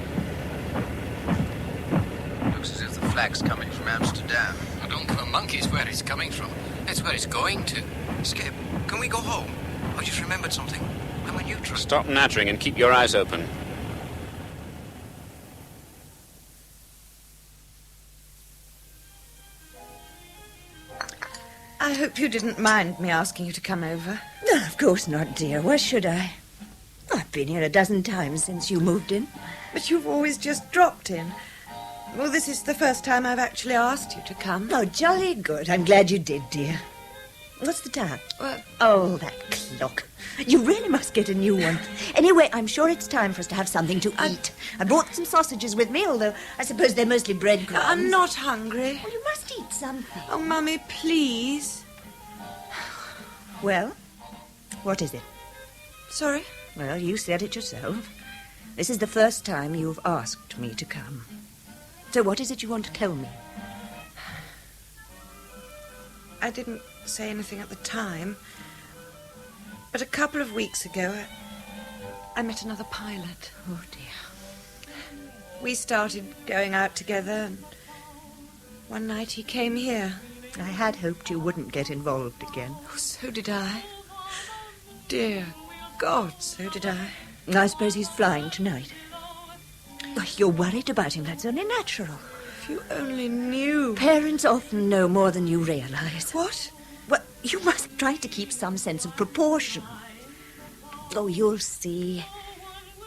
Looks as if the flag's coming from Amsterdam. I don't give a monkey's where it's coming from. It's where it's going to. Skip, can we go home? I just remembered something. I'm a neutral. Stop nattering and keep your eyes open. I hope you didn't mind me asking you to come over. No, of course not, dear. Why should I? I've been here a dozen times since you moved in. But you've always just dropped in. Well, this is the first time I've actually asked you to come. Oh, jolly good. I'm glad you did, dear. What's the time? Oh, that clock. You really must get a new one. Anyway, I'm sure it's time for us to have something to eat. I brought some sausages with me, although I suppose they're mostly breadcrumbs. I'm not hungry. Well, you must eat something. Oh, Mummy, please. Well, what is it? Sorry? Well, you said it yourself. This is the first time you've asked me to come. So what is it you want to tell me? I didn't say anything at the time. But a couple of weeks ago, I met another pilot. Oh, dear. We started going out together, and one night he came here. I had hoped you wouldn't get involved again. Oh, so did I. Dear God, so did I. I suppose he's flying tonight. Oh, you're worried about him. That's only natural. If you only knew. Parents often know more than you realize. What? Well, you must try to keep some sense of proportion. Oh, you'll see.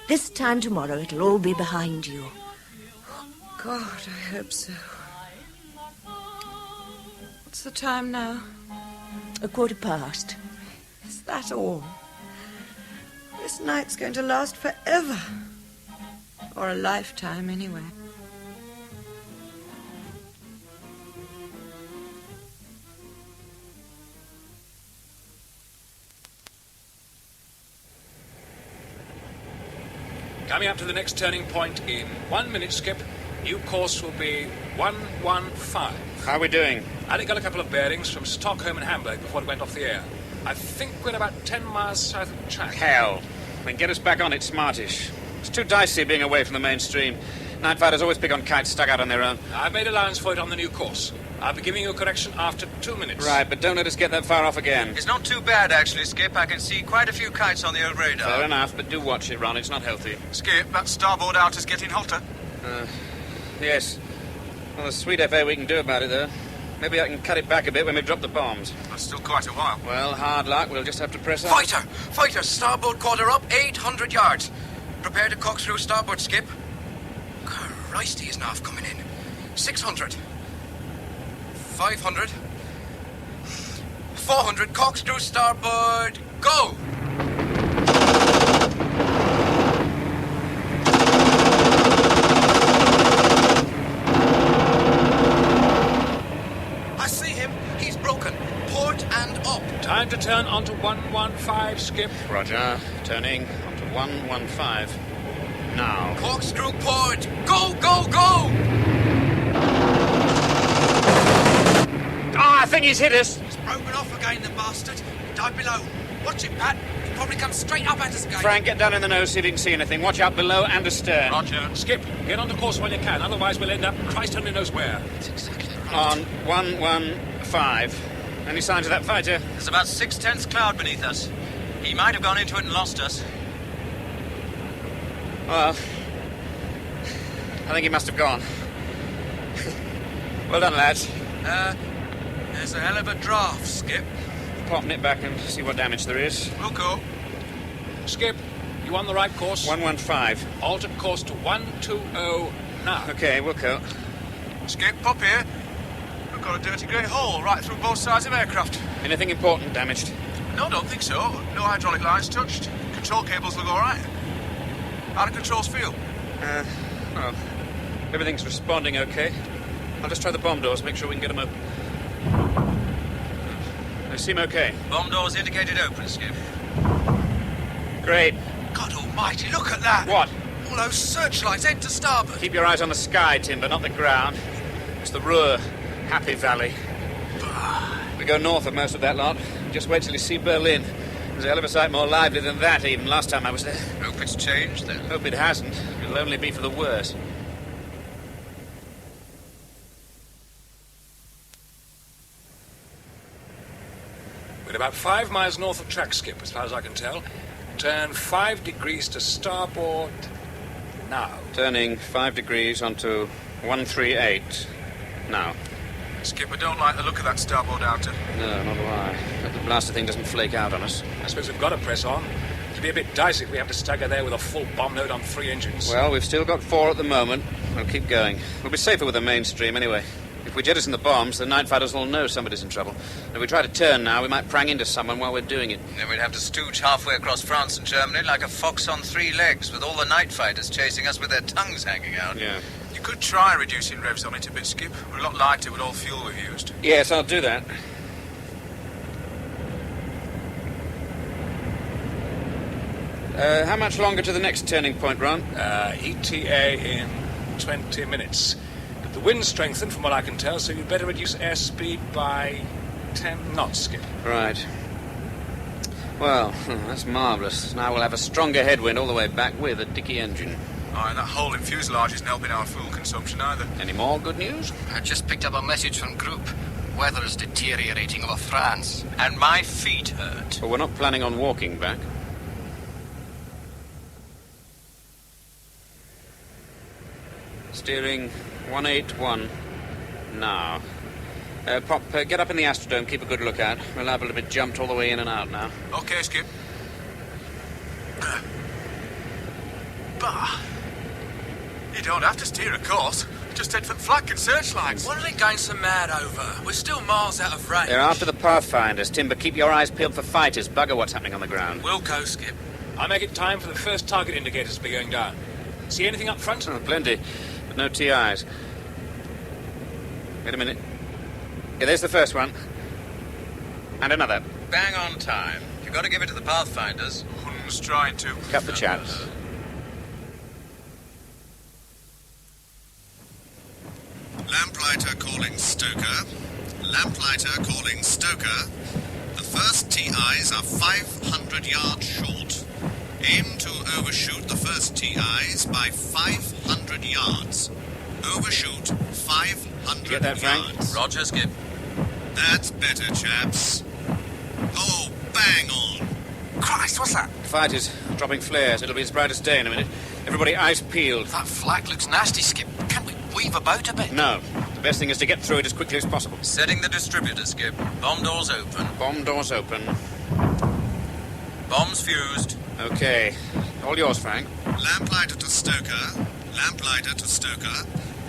This time tomorrow, it'll all be behind you. Oh, God, I hope so. What's the time now? 1:15. Is that all? This night's going to last forever. Or a lifetime, anyway. Coming up to the next turning point in 1 minute, Skip. New course will be 115. How are we doing? I got a couple of bearings from Stockholm and Hamburg before it went off the air. I think we're about 10 miles south of the track. Hell. Then get us back on it smartish. It's too dicey being away from the mainstream. Night fighters always pick on kites stuck out on their own. I've made allowance for it on the new course. I'll be giving you a correction after 2 minutes. Right, but don't let us get that far off again. It's not too bad, actually, Skip. I can see quite a few kites on the old radar. Fair enough, but do watch it, Ron. It's not healthy. Skip, that starboard outer's getting hotter. Yes. Well, there's sweet FA we can do about it, though. Maybe I can cut it back a bit when we drop the bombs. That's still quite a while. Well, hard luck. We'll just have to press on. Fighter! Starboard quarter up, 800 yards. Prepare to cock through starboard, Skip. Christ, he isn't half coming in. 600. 500. 400, cocks through starboard. Go! I see him. He's broken. Port and up. Time to turn onto 115, Skip. Roger. Turning onto 115. Now. Corkscrew port. Go, go, go! I think he's hit us. He's broken off again, the bastard. Dive below. Watch it, Pat. He'll probably come straight up at us again. Frank, get down in the nose, see if you can see anything. Watch out below and astern. Roger. Skip, get on the course while you can. Otherwise, we'll end up Christ only knows where. That's exactly right. On 115. 5. Any signs of that fighter? There's about 6/10 cloud beneath us. He might have gone into it and lost us. Well, I think he must have gone. Well done, lads. There's a hell of a draft, Skip. Pop nip back and see what damage there is. We'll go. Skip, you on the right course? 115. Alter course to 120 now. Okay, we'll go. Skip, pop here. We've got a dirty grey hole right through both sides of aircraft. Anything important damaged? No, don't think so. No hydraulic lines touched. Control cables look all right. How do controls feel? Well, everything's responding okay. I'll just try the bomb doors, make sure we can get them open. They seem okay. Bomb doors indicated open, Skip. Great. God almighty, look at that! What? All those searchlights end to starboard. Keep your eyes on the sky, Timber, not the ground. It's the Ruhr, Happy Valley. We go north of most of that lot. Just wait till you see Berlin. There's a hell of a sight more lively than that, even last time I was there. Hope it's changed, then. Hope it hasn't. It'll only be for the worse. We're about 5 miles north of track, Skip, as far as I can tell. Turn 5 degrees to starboard now. Turning 5 degrees onto 138 now. Skip, I don't like the look of that starboard outer. No, not do I. Hope the blaster thing doesn't flake out on us. I suppose we've got to press on. It'll be a bit dicey if we have to stagger there with a full bomb load on 3 engines. Well, we've still got 4 at the moment. We'll keep going. We'll be safer with the mainstream anyway. If we jettison the bombs, the night fighters will know somebody's in trouble. And if we try to turn now, we might prang into someone while we're doing it. Then we'd have to stooge halfway across France and Germany like a fox on 3 legs, with all the night fighters chasing us with their tongues hanging out. Yeah. You could try reducing revs on it a bit, Skip. We're a lot lighter with all fuel we've used. Yes, I'll do that. How much longer to the next turning point, Ron? ETA in 20 minutes. But the wind's strengthened from what I can tell, so you'd better reduce airspeed by 10 knots, Skip. Right. Well, that's marvellous. Now we'll have a stronger headwind all the way back with a dicky engine. Oh, and that hole in fuselage isn't helping our fuel consumption either. Any more good news? I just picked up a message from Group. Weather's deteriorating over France. And my feet hurt. Well, we're not planning on walking back. Steering 181 now. Pop, get up in the Astrodome, keep a good lookout. We're liable to be jumped all the way in and out now. Okay, Skip. Bah! You don't have to steer a course. Just head for the flag and searchlights. What are they going so mad over? We're still miles out of range. They're after the Pathfinders. Timber, keep your eyes peeled for fighters. Bugger what's happening on the ground. We'll go, Skip. I make it time for the first target indicators to be going down. See anything up front? Oh, plenty, but no TIs. Wait a minute. Yeah, there's the first one. And another. Bang on time. You've got to give it to the Pathfinders. Who's trying to? Cut the chat. Lamplighter calling Stoker. Lamplighter calling Stoker. The first TIs are 500 yards short. Aim to overshoot the first TIs by 500 yards. Overshoot 500 Get that, Frank? yards. Roger, Skip. That's better, chaps. Oh, bang on. Christ, what's that? Fighters dropping flares. It'll be as bright as day in a minute. Everybody eyes peeled. That flag looks nasty, Skip. Can't we weave about a bit? No. The best thing is to get through it as quickly as possible. Setting the distributor, Skip. Bomb doors open. Bomb doors open. Bombs fused. Okay. All yours, Frank. Lamplighter to Stoker. Lamplighter to Stoker.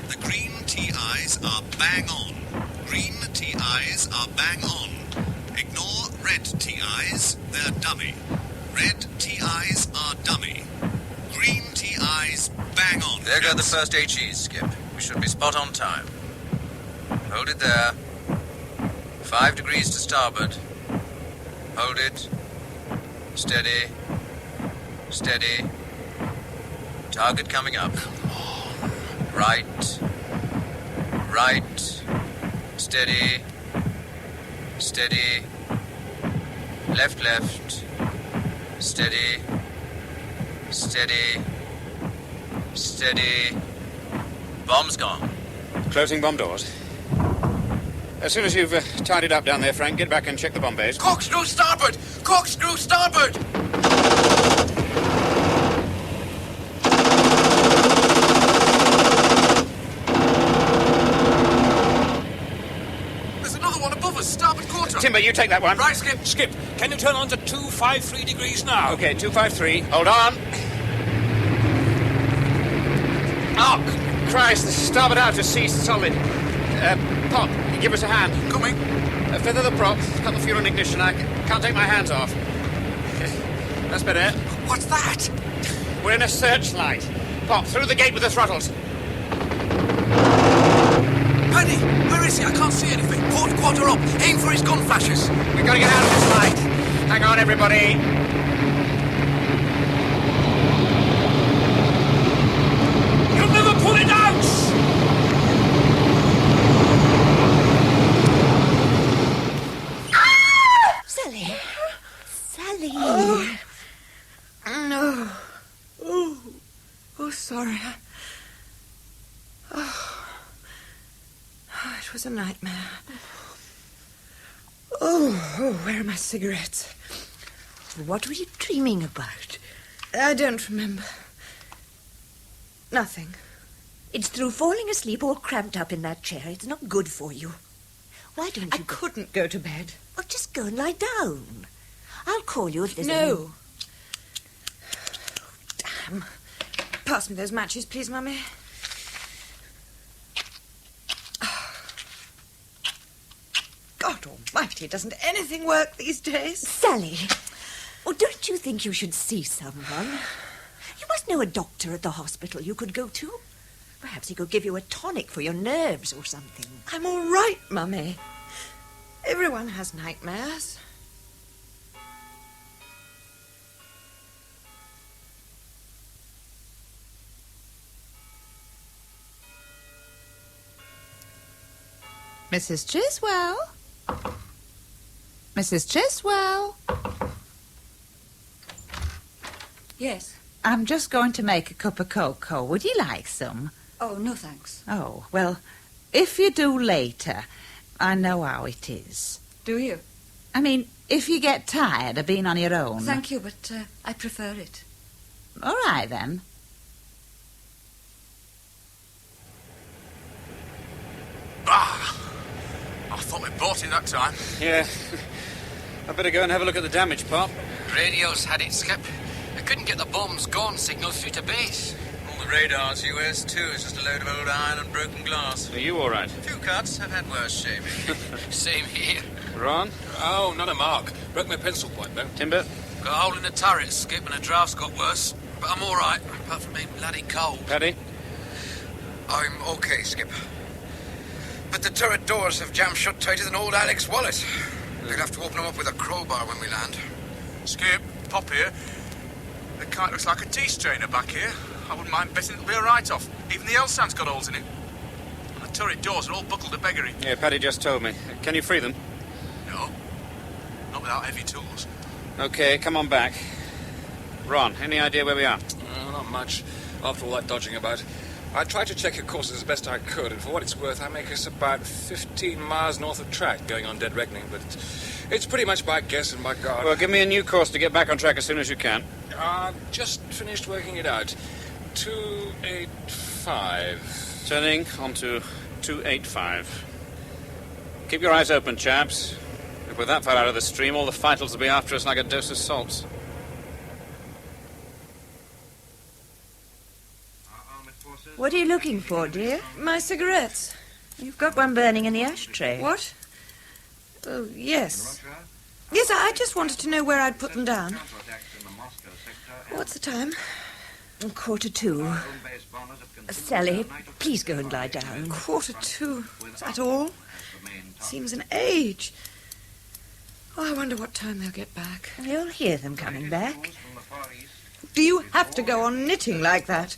The green TIs are bang on. Green TIs are bang on. Ignore red TIs, they're dummy. Red TIs are dummy. Green TIs bang on. There go the first HEs, Skip. We should be spot on time. Hold it there. 5 degrees to starboard. Hold it. Steady. Steady. Target coming up. Right. Right. Steady. Steady. Left, left. Steady. Steady. Steady. Bomb's gone. Closing bomb doors. As soon as you've tidied up down there, Frank, get back and check the bomb bays. Corkscrew starboard! Corkscrew starboard! There's another one above us, starboard quarter. Timber, you take that one. Right, Skip. Skip, can you turn on to 253 degrees now? Okay, 253. Hold on. Oh, Christ, the starboard outer ceased solid. Pop, give us a hand. Coming. Feather the prop, cut the fuel and ignition. I can't take my hands off. That's better. What's that? We're in a searchlight. Pop, through the gate with the throttles. Paddy, where is he? I can't see anything. Port quarter up. Aim for his gun flashes. We've got to get out of this light. Hang on, everybody. You'll never pull it out! Sally. Sally. Oh. No. Oh, sorry. Oh, it was a nightmare. Oh, where are my cigarettes? What were you dreaming about? I don't remember. Nothing. It's through falling asleep all cramped up in that chair. It's not good for you. Why don't you... I couldn't go to bed. Well, just go and lie down. I'll call you if there's No. Damn. Pass me those matches, please, Mummy. God almighty, doesn't anything work these days? Sally, oh, don't you think you should see someone? You must know a doctor at the hospital you could go to. Perhaps he could give you a tonic for your nerves or something. I'm all right, Mummy. Everyone has nightmares. Mrs. Chiswell? Mrs. Chiswell? Yes. I'm just going to make a cup of cocoa. Would you like some? Oh, no, thanks. Oh, well, if you do later, I know how it is. Do you? I mean, if you get tired of being on your own. Thank you, but I prefer it. All right, then. Ah! I thought we bought it that time. Yeah. I'd better go and have a look at the damage, Pop. Radio's had it, Skip. I couldn't get the bomb's gone signal through to base. All the radars US too is just a load of old iron and broken glass. Are you all right? A few cuts. I've had worse shaving. Same here. Ron? Oh, not a mark. Broke my pencil point, though. Timber? Got a hole in the turret, Skip, and the draft's got worse. But I'm all right, apart from being bloody cold. Paddy? I'm okay, Skip. But the turret doors have jammed shut tighter than old Alec's wallet. We'll have to open them up with a crowbar when we land. Skip, Pop here. The kite looks like a tea strainer back here. I wouldn't mind betting it'll be a write-off. Even the Elfland's got holes in it. And the turret doors are all buckled to beggary. Yeah, Paddy just told me. Can you free them? No. Not without heavy tools. Okay, come on back. Ron, any idea where we are? Not much. After all that dodging about. I tried to check your courses as best I could, and for what it's worth, I make us about 15 miles north of track, going on dead reckoning, but it's pretty much by guess and by God. Well, give me a new course to get back on track as soon as you can. Just finished working it out. 285. Turning onto 285. Keep your eyes open, chaps. If we're that far out of the stream, all the fighters will be after us like a dose of salts. What are you looking for, dear? My cigarettes. You've got one burning in the ashtray. What? Oh, yes. Yes, I just wanted to know where I'd put them down. What's the time? 2:45. Sally, please go and lie down. 2:45. Is that all? Seems an age. Oh, I wonder what time they'll get back. You'll hear them coming back. Do you have to go on knitting like that?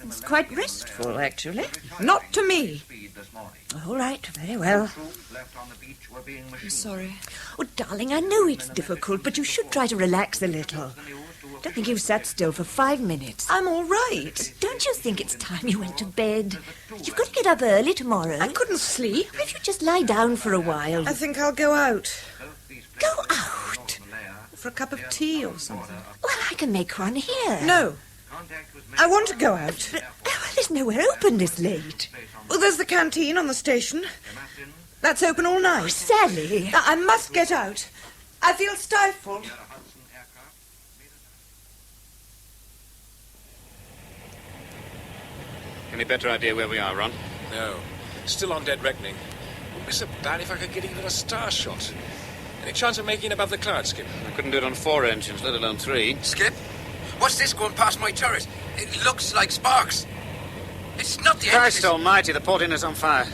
It's quite restful, actually. Not to me. All right, very well. I'm sorry. Oh, darling, I know it's difficult, but you should try to relax a little. I don't think you've sat still for 5 minutes. I'm all right. Don't you think it's time you went to bed? You've got to get up early tomorrow. I couldn't sleep. If you just lie down for a while. I think I'll go out. Go out? For a cup of tea or something. Well, I can make one here. No. I want to go out. But, there's nowhere open this late. Well, there's the canteen on the station. That's open all night. Oh, Sally. I must get out. I feel stifled. Any better idea where we are, Ron? No. Still on dead reckoning. Wouldn't be so bad if I could get even a star shot. Any chance of making it above the clouds, Skip? I couldn't do it on 4 engines, let alone 3. Skip, what's this going past my turret? It looks like sparks. It's not the Christ almighty, the port inner's on fire.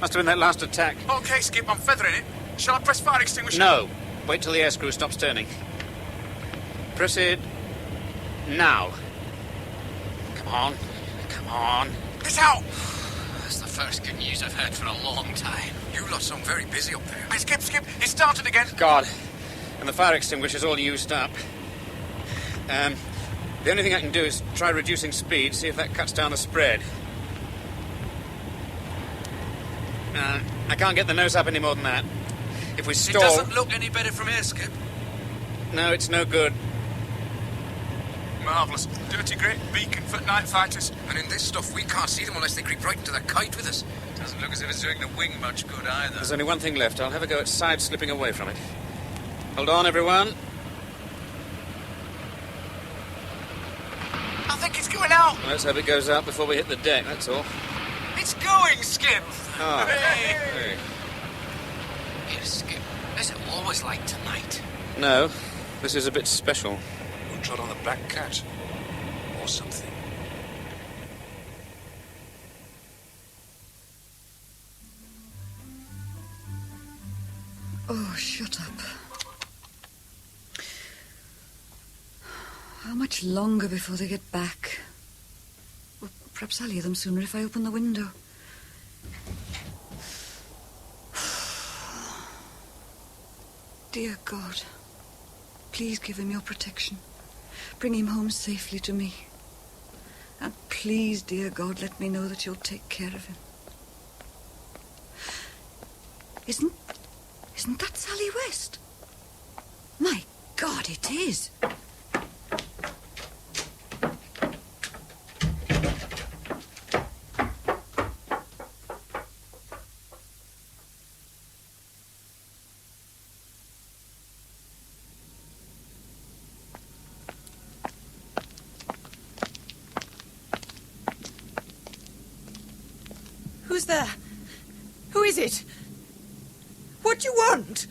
Must have been that last attack. OK, Skip, I'm feathering it. Shall I press fire extinguisher? No. Wait till the air screw stops turning. Press it now. Come on. Come on. It's out! That's the first good news I've heard for a long time. You lot sound very busy up there. Hey, Skip, it started again. God. And the fire extinguisher's all used up. The only thing I can do is try reducing speed, see if that cuts down the spread. I can't get the nose up any more than that. If we stall... It doesn't look any better from here, Skip. No, it's no good. Marvellous. Dirty great beacon for night fighters. And in this stuff, we can't see them unless they creep right into the kite with us. Doesn't look as if it's doing the wing much good either. There's only one thing left. I'll have a go at side-slipping away from it. Hold on, everyone. I think it's going out. Let's hope it goes out before we hit the deck, that's all. It's going, Skip. Oh. Hey. Here, Skip. Is it always like tonight? No, this is a bit special. We'll trot on the black cat. Or something. Oh, shut up. How much longer before they get back? Well, perhaps I'll hear them sooner if I open the window. Dear God, please give him your protection. Bring him home safely to me. And please, dear God, let me know that you'll take care of him. Isn't that Sally West? My God, it is. Who's there? Who is it? What do you want?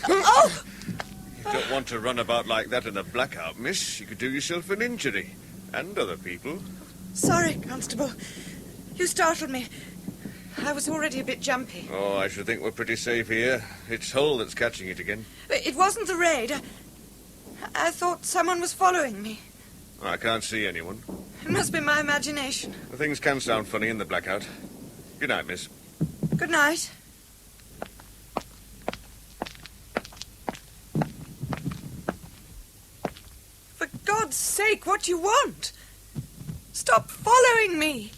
Oh! You don't want to run about like that in a blackout, miss. You could do yourself an injury. And other people. Sorry, Constable. You startled me. I was already a bit jumpy. Oh, I should think we're pretty safe here. It's Hull that's catching it again. It wasn't the raid. I thought someone was following me. I can't see anyone. It must be my imagination. Things can sound funny in the blackout. Good night, miss. Good night. For God's sake, what do you want? Stop following me.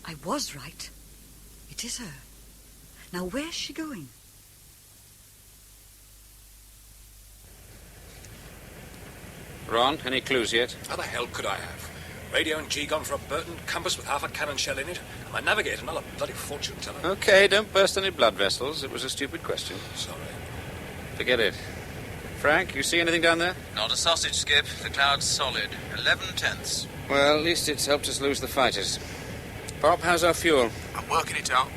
I was right. It is her. Now, where's she going? Ron, any clues yet? How the hell could I have? Radio and G gone for a Burton compass with half a cannon shell in it. And my navigator, not a bloody fortune teller. Okay, don't burst any blood vessels. It was a stupid question. Sorry. Forget it. Frank, you see anything down there? Not a sausage, Skip. The cloud's solid. 11/10. Well, at least it's helped us lose the fighters. Bob, how's our fuel? I'm working it out.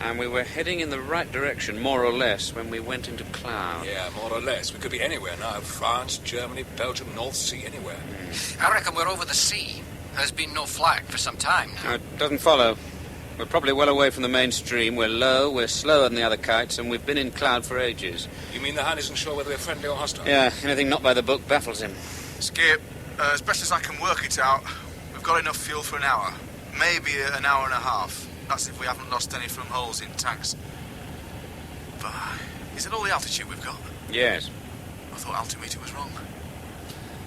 And we were heading in the right direction, more or less, when we went into cloud. Yeah, more or less. We could be anywhere now. France, Germany, Belgium, North Sea, anywhere. I reckon we're over the sea. There's been no flag for some time now. It doesn't follow. We're probably well away from the mainstream. We're low, we're slower than the other kites, and we've been in cloud for ages. You mean the Han isn't sure whether we're friendly or hostile? Yeah, anything not by the book baffles him. Skip, as best as I can work it out, we've got enough fuel for an hour. Maybe an hour and a half. That's if we haven't lost any from holes in tanks. But is it all the altitude we've got? Yes. I thought altimeter was wrong.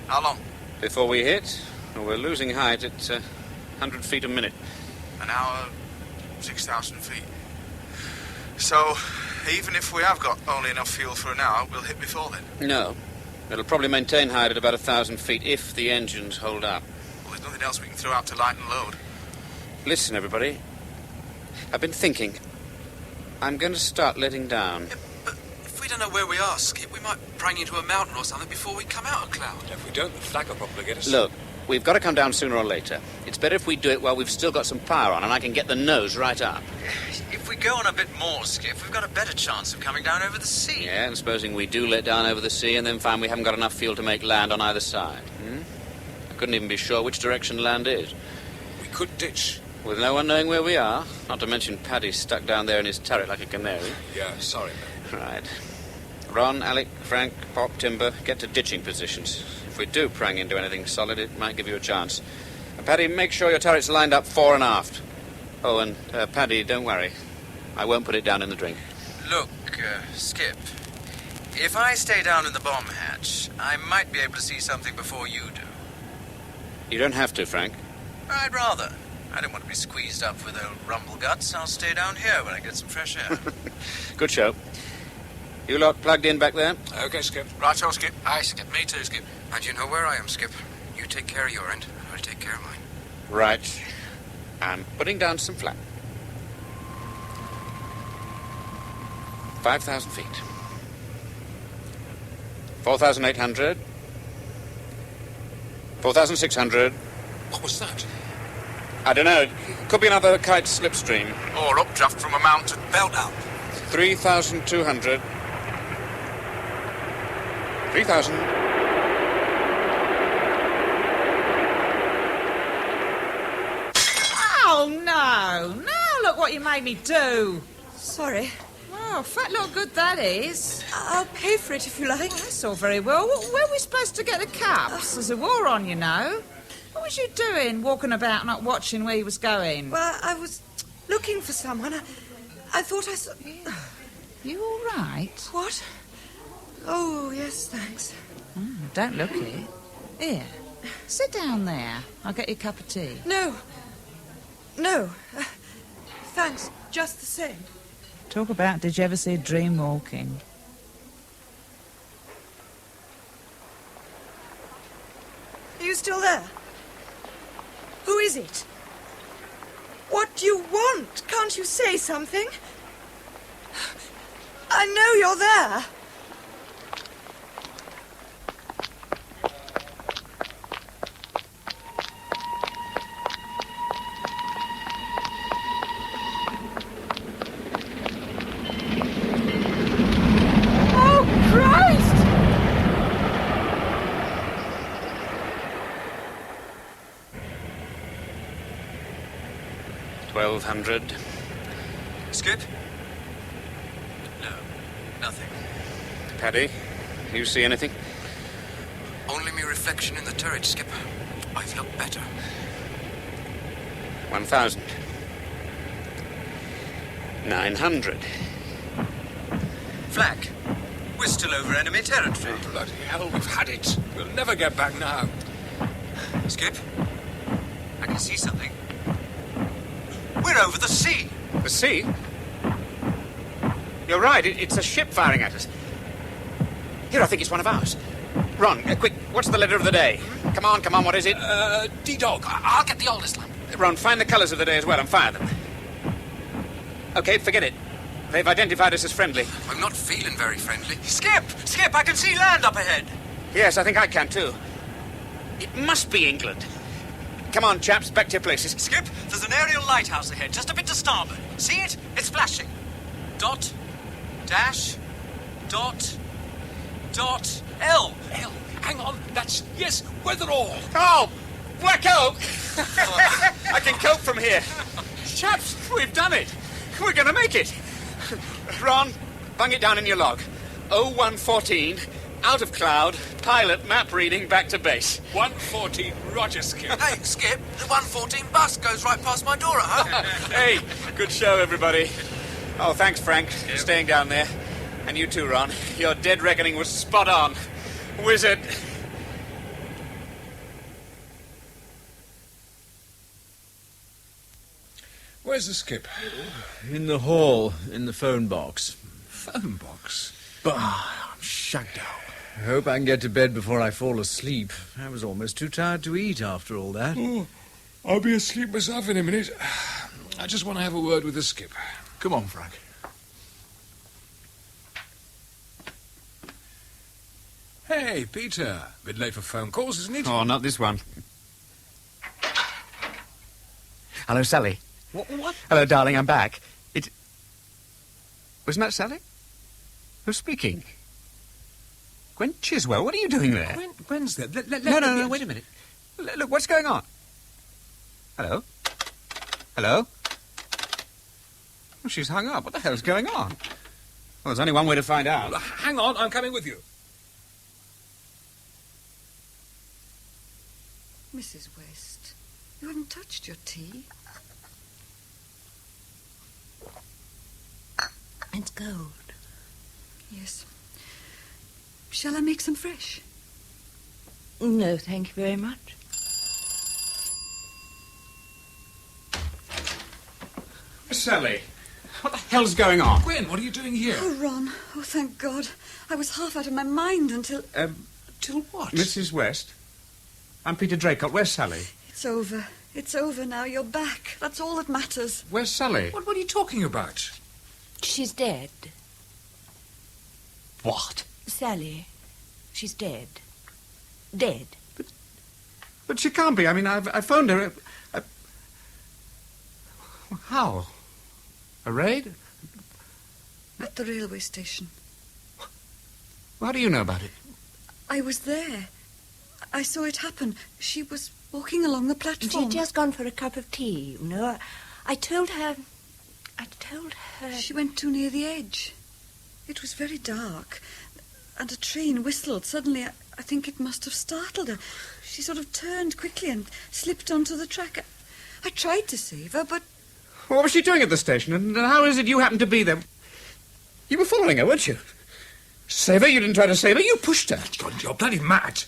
How long? Before we hit, well, we're losing height at 100 feet a minute. An hour, 6,000 feet. So, even if we have got only enough fuel for an hour, we'll hit before then? No. It'll probably maintain height at about 1,000 feet if the engines hold up. Well, there's nothing else we can throw out to lighten load. Listen, everybody. I've been thinking. I'm going to start letting down. Yeah, but if we don't know where we are, Skip, we might bang into a mountain or something before we come out of cloud. If we don't, the flag will probably get us. Look, we've got to come down sooner or later. It's better if we do it while we've still got some power on and I can get the nose right up. If we go on a bit more, Skip, we've got a better chance of coming down over the sea. Yeah, and supposing we do let down over the sea and then find we haven't got enough fuel to make land on either side. I couldn't even be sure which direction land is. We could ditch. With no one knowing where we are, not to mention Paddy stuck down there in his turret like a canary. Yeah, sorry, man. Right. Ron, Alec, Frank, Pop, Timber, get to ditching positions. If we do prang into anything solid, it might give you a chance. Paddy, make sure your turret's lined up fore and aft. Oh, and Paddy, don't worry. I won't put it down in the drink. Look, Skip, if I stay down in the bomb hatch, I might be able to see something before you do. You don't have to, Frank. I'd rather. I don't want to be squeezed up with old rumble guts. I'll stay down here when I get some fresh air. Good show. You lot plugged in back there? Okay, Skip. Right-o, Skip. Aye, Skip. Me too, Skip. And you know where I am, Skip. You take care of your end, and I'll take care of mine. Right. I'm putting down some flap. 5,000 feet. 4,800. 4,600. What was that? I don't know. It could be another kite slipstream. Or updraft from a mountain. Belt out. 3,200. 3,000. Oh, no. Now look what you made me do. Sorry. Oh, fat little good that is. I'll pay for it if you like. That's all very well. Where are we supposed to get the caps? There's a war on, you know. What was you doing, walking about not watching where you was going? Well, I was looking for someone. I thought I saw... You all right? What? Oh, yes, thanks. Don't look it. Here, sit down there. I'll get you a cup of tea. No. No. Thanks, just the same. Talk about did you ever see dream walking? Are you still there? Who is it? What do you want? Can't you say something? I know you're there. Oh, Christ! $1,200. Skip? No, nothing. Paddy, you see anything? Only me reflection in the turret, Skip. I've looked better. 1,000. 900. Flag. We're still over enemy territory. Oh, bloody hell, we've had it. We'll never get back now. Skip? I can see something. We're over the sea. The sea? You're right, it's a ship firing at us. Here, I think it's one of ours. Ron, quick, what's the letter of the day? Come on, what is it? D-Dog. I'll get the oldest lamp. Ron, find the colours of the day as well and fire them. Okay, forget it. They've identified us as friendly. I'm not feeling very friendly. Skip! Skip, I can see land up ahead. Yes, I think I can too. It must be England. Come on, chaps, back to your places. Skip, there's an aerial lighthouse ahead, just a bit to starboard. See it? It's flashing. Dot, dash, dot, L. L. Hang on. That's, yes, weatherall. Oh, black oak. I can cope from here. Chaps, we've done it. We're going to make it. Ron, bung it down in your log. 0114, out of cloud, pilot map reading back to base. 114, Roger, Skip. Hey, Skip, the 114 bus goes right past my door at home. Hey, good show, everybody. Oh, thanks, Frank, for staying down there. And you too, Ron. Your dead reckoning was spot on. Wizard. Where's the Skip? In the hall, in the phone box. Phone box? Bah, I'm shagged out. I hope I can get to bed before I fall asleep. I was almost too tired to eat after all that. Oh, I'll be asleep myself in a minute. I just want to have a word with the Skip. Come on, Frank. Hey, Peter. Bit late for phone calls, isn't it? Oh, not this one. Hello, Sally. What? Hello, darling, I'm back. Wasn't that Sally? Who's speaking? Gwen Chiswell, what are you doing there? Gwen's there. No, wait a minute. Look, what's going on? Hello? Hello? Oh, she's hung up. What the hell's going on? Well, there's only one way to find out. Well, hang on, I'm coming with you. Mrs. West, you haven't touched your tea. It's cold. Yes. Shall I make some fresh? No, thank you very much. Sally, what the hell's going on? Gwen, what are you doing here? Oh, Ron. Oh, thank God. I was half out of my mind until... Till what? Mrs. West? I'm Peter Draycott. Where's Sally? It's over. It's over now. You're back. That's all that matters. Where's Sally? What are you talking about? She's dead. What? Sally, she's dead. Dead. But she can't be. I mean, I phoned her. How? A raid? At the railway station. How do you know about it? I was there. I saw it happen. She was walking along the platform. She'd just gone for a cup of tea, you know. I told her... She went too near the edge. It was very dark, and a train whistled. Suddenly, I think it must have startled her. She sort of turned quickly and slipped onto the track. I tried to save her, but... What was she doing at the station, and how is it you happened to be there? You were following her, weren't you? Save her? You didn't try to save her, you pushed her. You're bloody mad.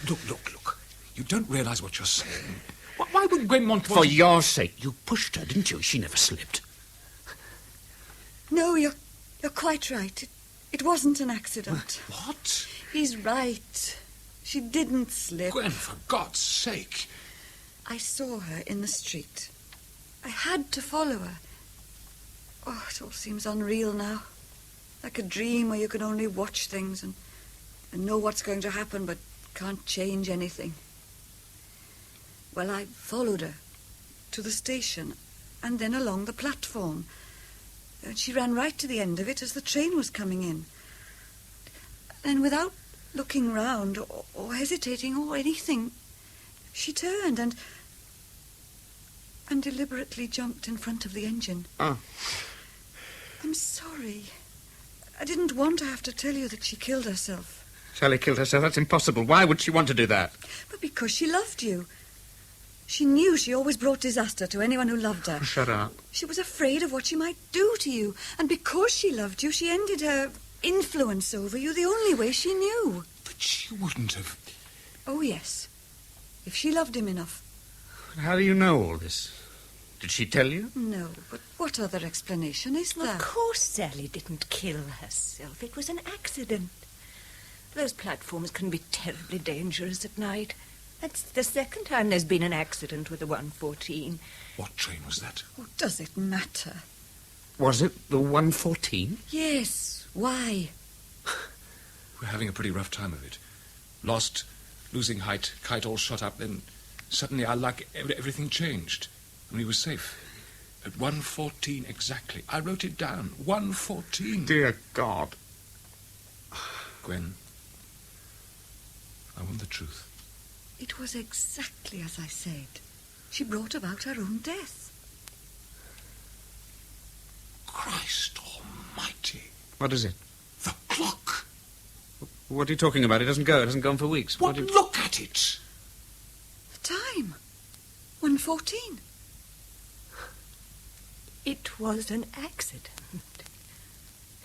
Look. You don't realise what you're saying. Why would Gwen want to... For your sake, you pushed her, didn't you? She never slipped. No, you're quite right. It wasn't an accident. What? He's right. She didn't slip. Gwen, for God's sake. I saw her in the street. I had to follow her. Oh, it all seems unreal now. Like a dream where you can only watch things and know what's going to happen but can't change anything. Well, I followed her to the station and then along the platform. And she ran right to the end of it as the train was coming in. Then without looking round or hesitating or anything, she turned and deliberately jumped in front of the engine. Oh. I'm sorry. I didn't want to have to tell you that she killed herself. Sally killed herself? That's impossible. Why would she want to do that? But because she loved you. She knew she always brought disaster to anyone who loved her. Shut up. She was afraid of what she might do to you. And because she loved you, she ended her influence over you the only way she knew. But she wouldn't have... Oh, yes. If she loved him enough. How do you know all this? Did she tell you? No, but what other explanation is there? Of course Sally didn't kill herself. It was an accident. Those platforms can be terribly dangerous at night. That's the second time there's been an accident with the 114. What train was that? Oh, does it matter? Was it the 114? Yes. Why? We're having a pretty rough time of it. Lost, losing height, kite all shot up, then Suddenly, everything changed, and we were safe. At 1:14 exactly. I wrote it down. 1:14. Dear God. Gwen, I want the truth. It was exactly as I said. She brought about her own death. Christ almighty. What is it? The clock. What are you talking about? It doesn't go. It hasn't gone for weeks. Look at it. The time. 1:14. It was an accident.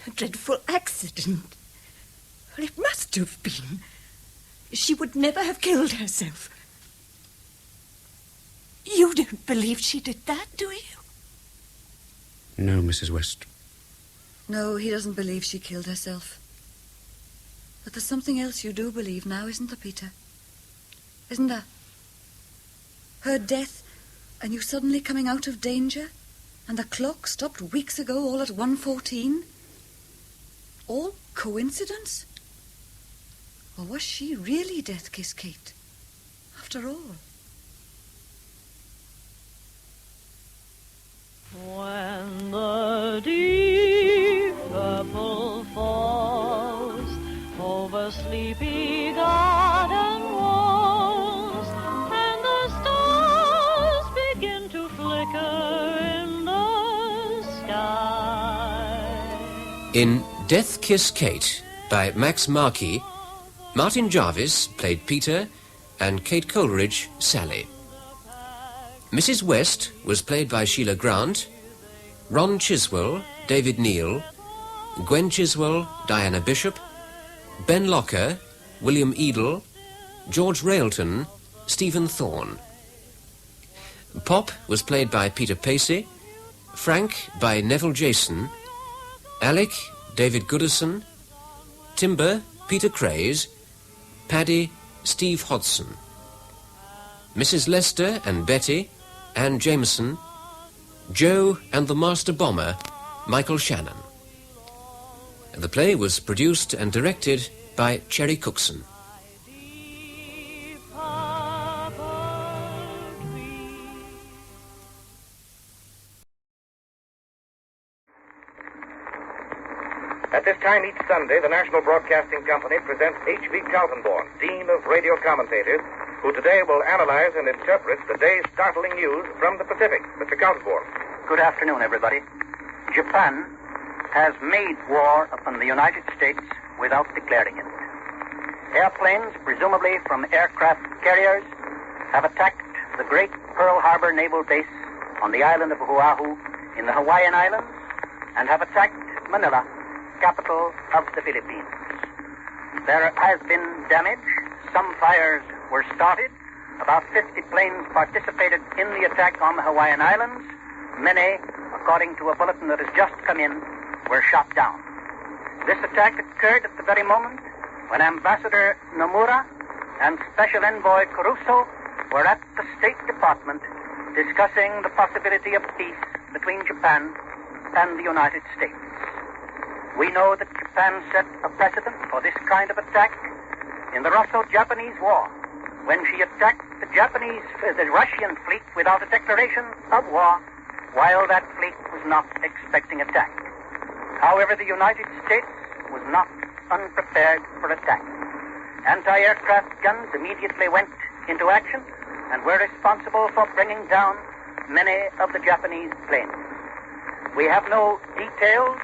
A dreadful accident. Well, it must have been. She would never have killed herself. You don't believe she did that, do you? No, Mrs. West. No, he doesn't believe she killed herself. But there's something else you do believe now, isn't there, Peter? Isn't there? Her death, and you suddenly coming out of danger, and the clock stopped weeks ago all at 1:14? All coincidence? Or was she really Death Kiss Kate, after all? When the deep purple falls over sleepy garden walls, and the stars begin to flicker in the sky. In Death Kiss Kate by Max Markey, Martin Jarvis played Peter and Kate Coleridge Sally. Mrs. West was played by Sheila Grant, Ron Chiswell, David Neal, Gwen Chiswell, Diana Bishop, Ben Locker, William Edel, George Railton, Stephen Thorne. Pop was played by Peter Pacey, Frank by Neville Jason, Alec, David Goodison, Timber, Peter Craze, Paddy, Steve Hodson. Mrs. Lester and Betty, Anne Jameson, Joe and the Master Bomber, Michael Shannon. The play was produced and directed by Cherry Cookson. At this time each Sunday, the National Broadcasting Company presents H.V. Kaltenborn, Dean of Radio Commentators, who today will analyze and interpret the day's startling news from the Pacific. Mr. Kaltenborn. Good afternoon, everybody. Japan has made war upon the United States without declaring it. Airplanes, presumably from aircraft carriers, have attacked the great Pearl Harbor Naval Base on the island of Oahu in the Hawaiian Islands and have attacked Manila, capital of the Philippines. There has been damage. Some fires were started. About 50 planes participated in the attack on the Hawaiian Islands. Many, according to a bulletin that has just come in, were shot down. This attack occurred at the very moment when Ambassador Nomura and Special Envoy Caruso were at the State Department discussing the possibility of peace between Japan and the United States. We know that Japan set a precedent for this kind of attack in the Russo-Japanese War, when she attacked the Russian fleet without a declaration of war, while that fleet was not expecting attack. However, the United States was not unprepared for attack. Anti-aircraft guns immediately went into action and were responsible for bringing down many of the Japanese planes. We have no details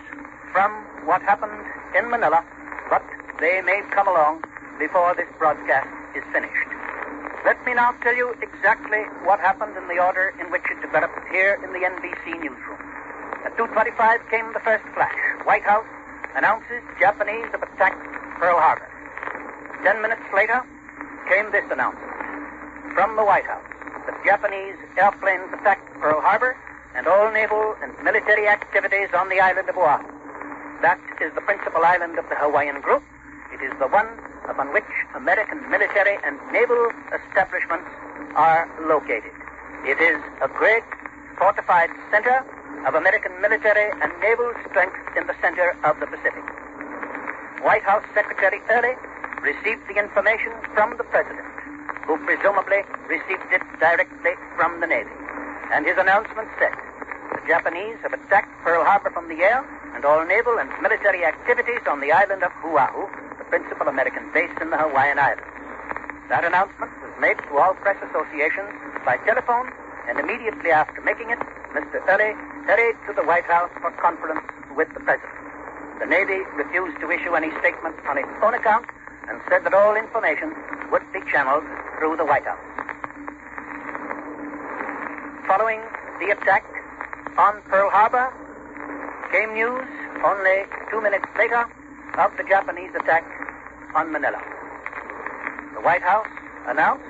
from what happened in Manila, but they may come along before this broadcast is finished. Let me now tell you exactly what happened in the order in which it developed here in the NBC newsroom. At 2:25 came the first flash. White House announces Japanese have attacked Pearl Harbor. 10 minutes later came this announcement from the White House that Japanese airplanes attacked Pearl Harbor and all naval and military activities on the island of Oahu. That is the principal island of the Hawaiian group. It is the one upon which American military and naval establishments are located. It is a great fortified center of American military and naval strength in the center of the Pacific. White House Secretary Early received the information from the President, who presumably received it directly from the Navy. And his announcement said, the Japanese have attacked Pearl Harbor from the air and all naval and military activities on the island of Oahu, the principal American base in the Hawaiian Islands. That announcement was made to all press associations by telephone, and immediately after making it, Mr. Early hurried to the White House for conference with the President. The Navy refused to issue any statement on its own account and said that all information would be channeled through the White House. Following the attack on Pearl Harbor came news only 2 minutes later of the Japanese attack on Manila. The White House announced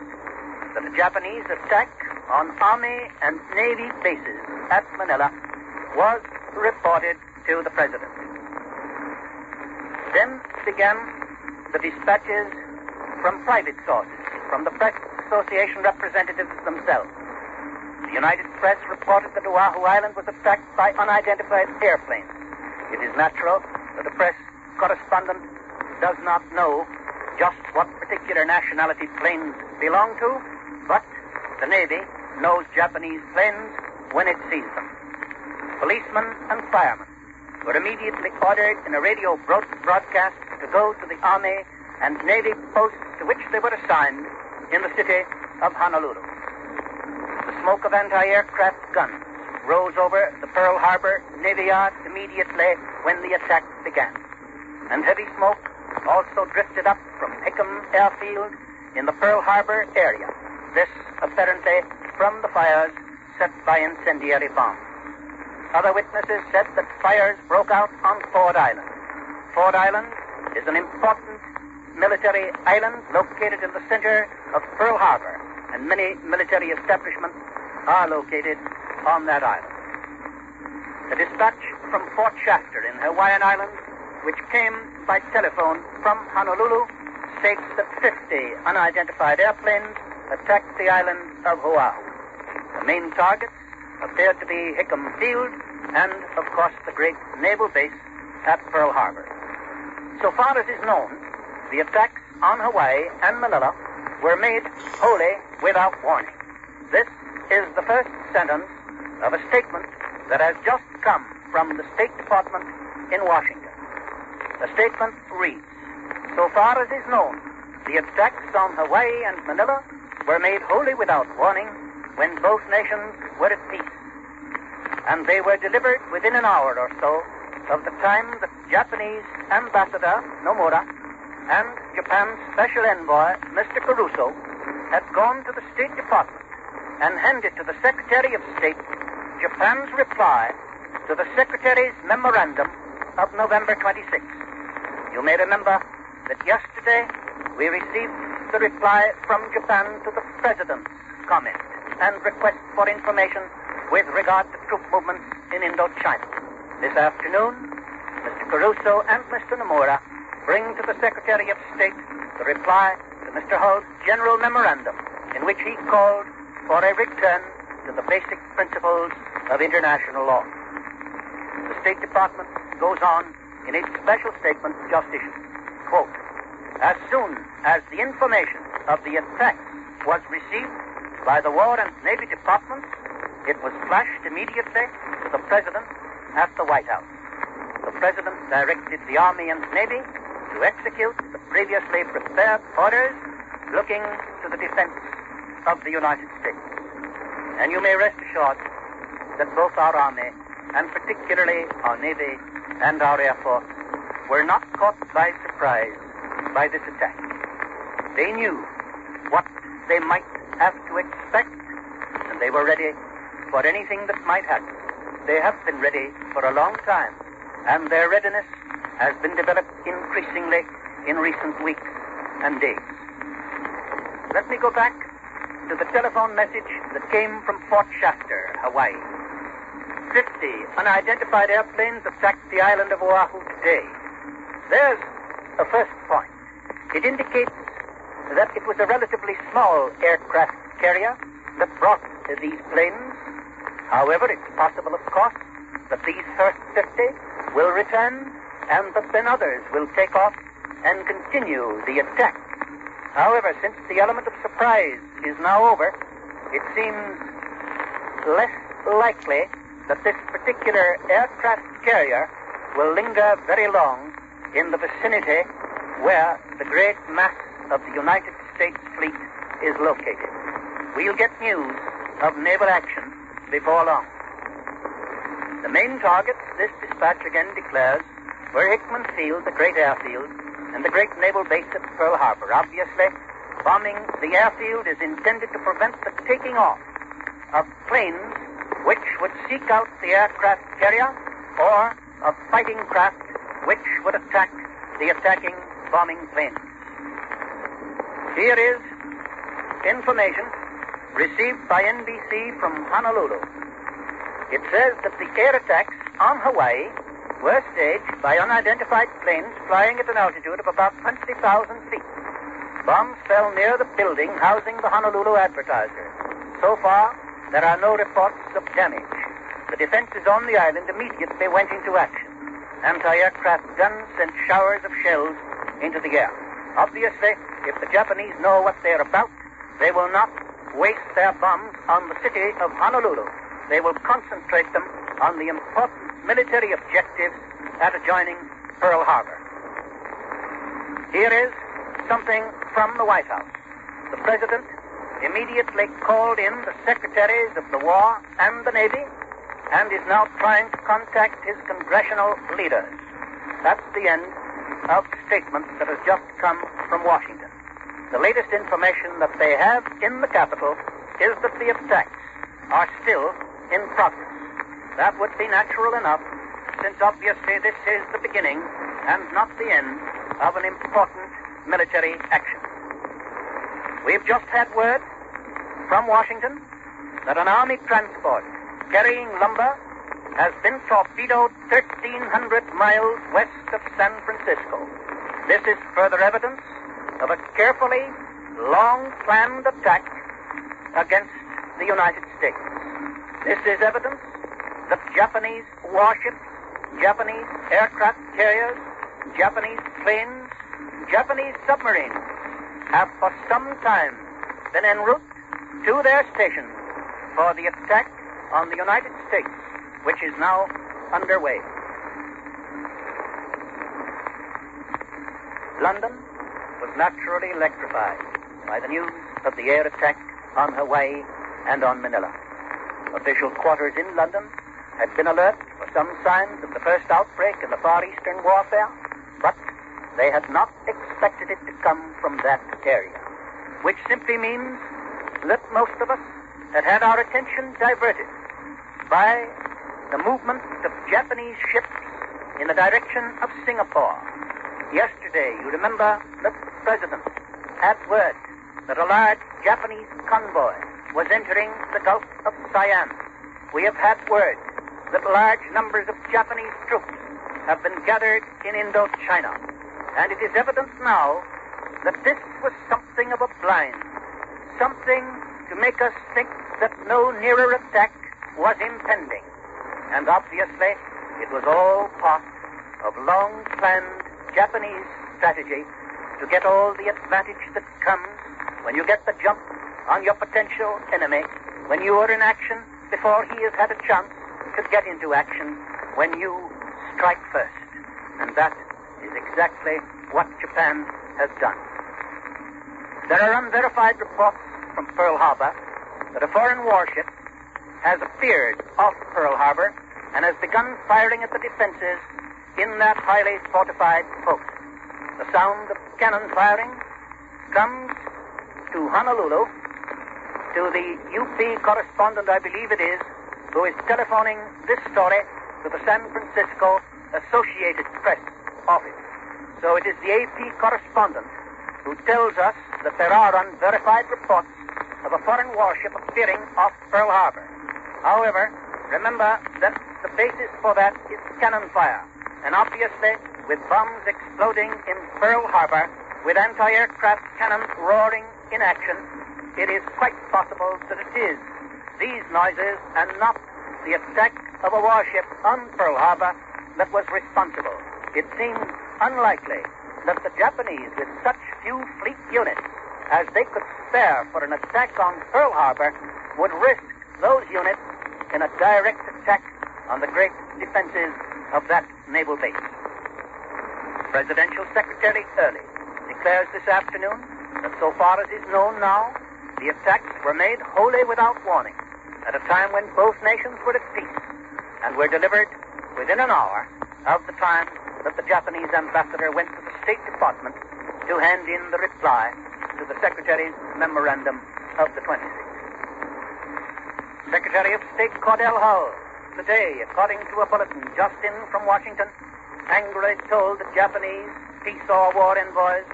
that the Japanese attack on Army and Navy bases at Manila was reported to the President. Then began the dispatches from private sources, from the Press Association representatives themselves. The United Press reported that Oahu Island was attacked by unidentified airplanes. It is natural that the press correspondent does not know just what particular nationality planes belong to, but the Navy knows Japanese planes when it sees them. Policemen and firemen were immediately ordered in a radio broadcast to go to the Army and Navy posts to which they were assigned in the city of Honolulu. The smoke of anti-aircraft guns rose over the Pearl Harbor Navy Yard immediately when the attack began. And heavy smoke also drifted up from Hickam Airfield in the Pearl Harbor area. This apparently from the fires set by incendiary bombs. Other witnesses said that fires broke out on Ford Island. Ford Island is an important military island located in the center of Pearl Harbor, and many military establishments are located on that island. The dispatch from Fort Shafter in Hawaiian Islands, which came by telephone from Honolulu, states that 50 unidentified airplanes attacked the island of Oahu. The main targets appeared to be Hickam Field and, of course, the great naval base at Pearl Harbor. So far as is known, the attacks on Hawaii and Manila were made wholly without warning. This is the first sentence of a statement that has just come from the State Department in Washington. The statement reads, so far as is known, the attacks on Hawaii and Manila were made wholly without warning when both nations were at peace. And they were delivered within an hour or so of the time that Japanese Ambassador Nomura and Japan's Special Envoy, Mr. Caruso, had gone to the State Department and handed to the Secretary of State Japan's reply to the Secretary's memorandum of November 26. You may remember that yesterday we received the reply from Japan to the President's comment and request for information with regard to troop movements in Indochina. This afternoon, Mr. Caruso and Mr. Nomura bring to the Secretary of State the reply to Mr. Hull's general memorandum in which he called for a return to the basic principles of international law. The State Department goes on in its special statement just issued, quote, as soon as the information of the attacks was received by the War and Navy Departments, it was flashed immediately to the President at the White House. The President directed the Army and Navy to execute the previously prepared orders looking to the defense of the United States. And you may rest assured that both our Army, and particularly our Navy and our Air Force, were not caught by surprise by this attack. They knew what they might have to expect, and they were ready for anything that might happen. They have been ready for a long time, and their readiness has been developed increasingly in recent weeks and days. Let me go back to the telephone message that came from Fort Shafter, Hawaii. 50 unidentified airplanes attacked the island of Oahu today. There's a first point. It indicates that it was a relatively small aircraft carrier that brought these planes. However, it's possible, of course, that these first 50 will return and that then others will take off and continue the attack. However, since the element of surprise is now over, it seems less likely that this particular aircraft carrier will linger very long in the vicinity where the great mass of the United States fleet is located. We'll get news of naval action before long. The main targets, this dispatch again declares, were Hickman Field, the great airfield, and the great naval base at Pearl Harbor. Obviously, bombing the airfield is intended to prevent the taking off of planes which would seek out the aircraft carrier or of fighting craft which would attack the attacking bombing planes. Here is information received by NBC from Honolulu. It says that the air attacks on Hawaii were staged by unidentified planes flying at an altitude of about 20,000 feet. Bombs fell near the building housing the Honolulu Advertiser. So far, there are no reports of damage. The defenses on the island immediately went into action. Anti-aircraft guns sent showers of shells into the air. Obviously, if the Japanese know what they're about, they will not waste their bombs on the city of Honolulu. They will concentrate them on the important military objectives at adjoining Pearl Harbor. Here is something from the White House. The President immediately called in the Secretaries of the War and the Navy and is now trying to contact his congressional leaders. That's the end of the statement that has just come from Washington. The latest information that they have in the capital is that the attacks are still in progress. That would be natural enough, since obviously this is the beginning and not the end of an important military action. We've just had word from Washington that an Army transport carrying lumber has been torpedoed 1,300 miles west of San Francisco. This is further evidence of a carefully, long-planned attack against the United States. This is evidence that Japanese warships, Japanese aircraft carriers, Japanese planes, Japanese submarines have for some time been en route to their stations for the attack on the United States, which is now underway. London was naturally electrified by the news of the air attack on Hawaii and on Manila. Official quarters in London had been alert for some signs of the first outbreak in the Far Eastern warfare, but they had not expected it to come from that area, which simply means that most of us had had our attention diverted by the movement of Japanese ships in the direction of Singapore. Yesterday, you remember that the President had word that a large Japanese convoy was entering the Gulf of Siam. We have had word that large numbers of Japanese troops have been gathered in Indochina. And it is evident now that this was something of a blind, something to make us think that no nearer attack was impending. And obviously, it was all part of long-planned Japanese strategy to get all the advantage that comes when you get the jump on your potential enemy, when you are in action before he has had a chance to get into action, when you strike first. And that is exactly what Japan has done. There are unverified reports from Pearl Harbor that a foreign warship has appeared off Pearl Harbor and has begun firing at the defenses in that highly fortified post. The sound of cannon firing comes to Honolulu, to the UP correspondent, I believe it is, who is telephoning this story to the San Francisco Associated Press office. So it is the AP correspondent who tells us that there are unverified reports of a foreign warship appearing off Pearl Harbor. However, remember that the basis for that is cannon fire. And obviously, with bombs exploding in Pearl Harbor, with anti-aircraft cannon roaring in action, it is quite possible that it is these noises and not the attack of a warship on Pearl Harbor that was responsible. It seems unlikely that the Japanese, with such few fleet units, as they could spare for an attack on Pearl Harbor, would risk those units in a direct attack on the great defenses of that naval base. Presidential Secretary Early declares this afternoon that so far as is known now, the attacks were made wholly without warning, at a time when both nations were at peace, and were delivered within an hour of the time that the Japanese ambassador went to the State Department to hand in the reply to the Secretary's memorandum of the 26th. Secretary of State Cordell Hull, today, according to a bulletin just in from Washington, angrily told the Japanese peace or war envoys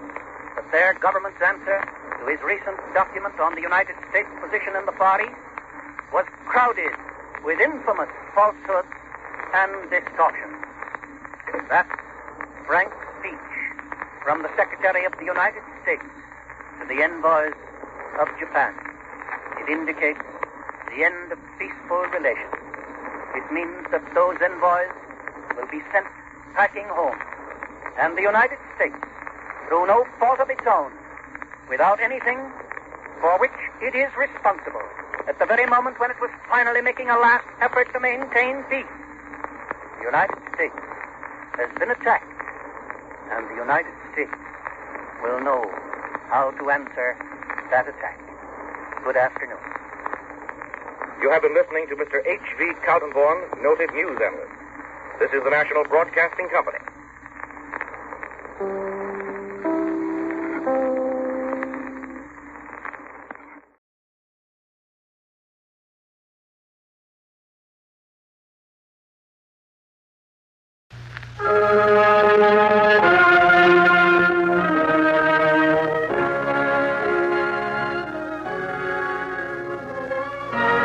that their government's answer to his recent document on the United States position in the Far East was crowded with infamous falsehoods and distortions. That frank speech from the Secretary of the United States to the envoys of Japan, it indicates the end of peaceful relations. It means that those envoys will be sent packing home, and the United States, through no fault of its own, without anything for which it is responsible, at the very moment when it was finally making a last effort to maintain peace, the United States has been attacked, and the United States will know how to answer that attack. Good afternoon. You have been listening to Mr. H.V. Kaltenborn, noted news analyst. This is the National Broadcasting Company.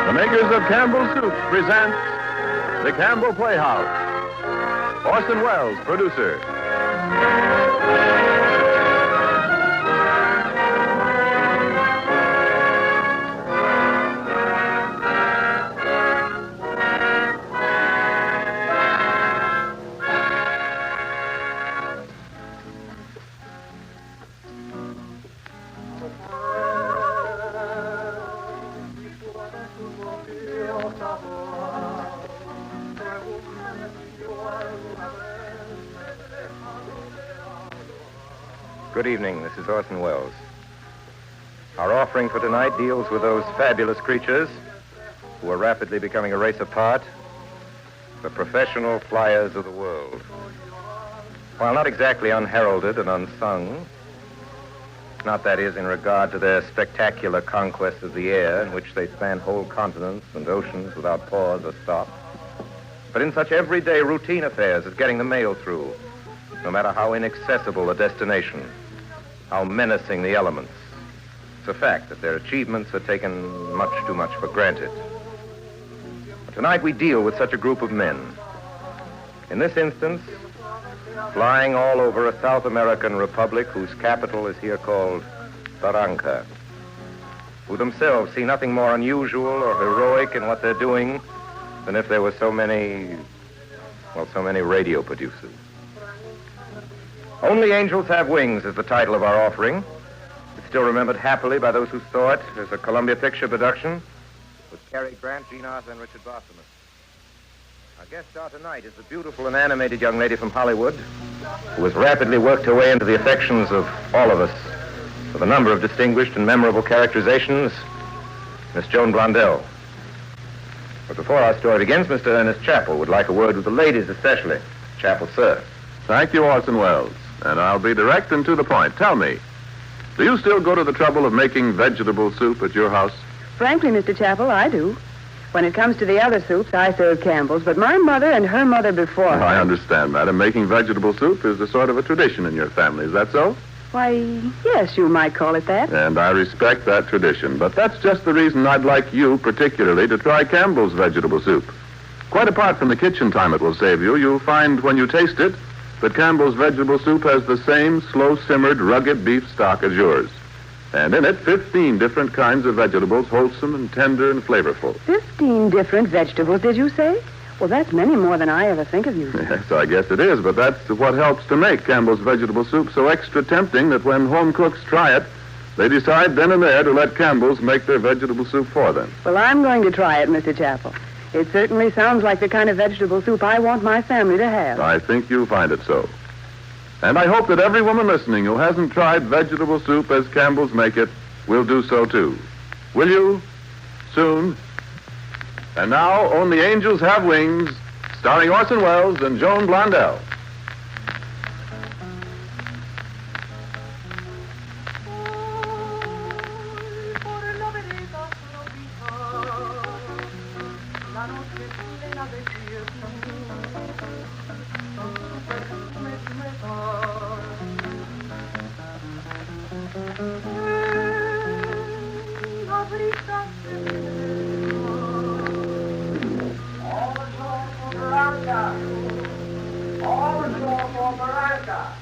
The makers of Campbell's Soup present The Campbell Playhouse. Orson Welles, producer. Good evening, this is Orson Welles. Our offering for tonight deals with those fabulous creatures who are rapidly becoming a race apart, the professional flyers of the world. While not exactly unheralded and unsung, not that is in regard to their spectacular conquest of the air in which they span whole continents and oceans without pause or stop, but in such everyday routine affairs as getting the mail through, no matter how inaccessible the destination, how menacing the elements. It's a fact that their achievements are taken much too much for granted. But tonight we deal with such a group of men. In this instance, flying all over a South American republic whose capital is here called Barranca, who themselves see nothing more unusual or heroic in what they're doing than if there were so many radio producers. Only Angels Have Wings is the title of our offering. It's still remembered happily by those who saw it as a Columbia Picture production with Cary Grant, Gene Arthur, and Richard Barthelmess. Our guest star tonight is the beautiful and animated young lady from Hollywood who has rapidly worked her way into the affections of all of us with a number of distinguished and memorable characterizations, Miss Joan Blondell. But before our story begins, Mr. Ernest Chappell would like a word with the ladies especially. Chappell, sir. Thank you, Orson Welles. And I'll be direct and to the point. Tell me, do you still go to the trouble of making vegetable soup at your house? Frankly, Mr. Chappell, I do. When it comes to the other soups, I serve Campbell's, but my mother and her mother before her. I understand, madam. Making vegetable soup is a sort of a tradition in your family. Is that so? Why, yes, you might call it that. And I respect that tradition. But that's just the reason I'd like you particularly to try Campbell's vegetable soup. Quite apart from the kitchen time it will save you, you'll find when you taste it that Campbell's vegetable soup has the same slow-simmered, rugged beef stock as yours. And in it, 15 different kinds of vegetables, wholesome and tender and flavorful. 15 different vegetables, did you say? Well, that's many more than I ever think of using. Yes, I guess it is, but that's what helps to make Campbell's vegetable soup so extra tempting that when home cooks try it, They decide then and there to let Campbell's make their vegetable soup for them. Well, I'm going to try it, Mr. Chappell. It certainly sounds like the kind of vegetable soup I want my family to have. I think you'll find it so. And I hope that every woman listening who hasn't tried vegetable soup as Campbell's make it will do so too. Will you? Soon. And now, Only Angels Have Wings, starring Orson Welles and Joan Blondell.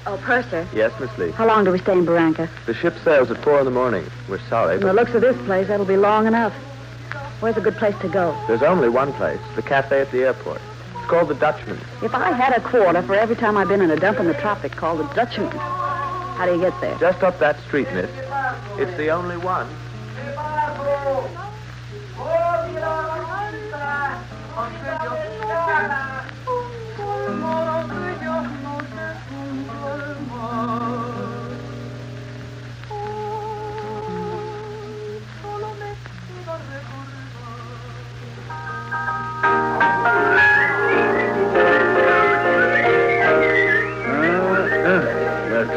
Oh, Purser. Yes, Miss Lee. How long do we stay in Barranca? The ship sails at 4 in the morning. We're sorry, From the but looks of this place, that'll be long enough. Where's a good place to go? there's only one place, the cafe at the airport. It's called the Dutchman. If I had a quarter for every time I've been in a dump in the tropics called the Dutchman, how do you get there? Just up that street, miss. It's the only one.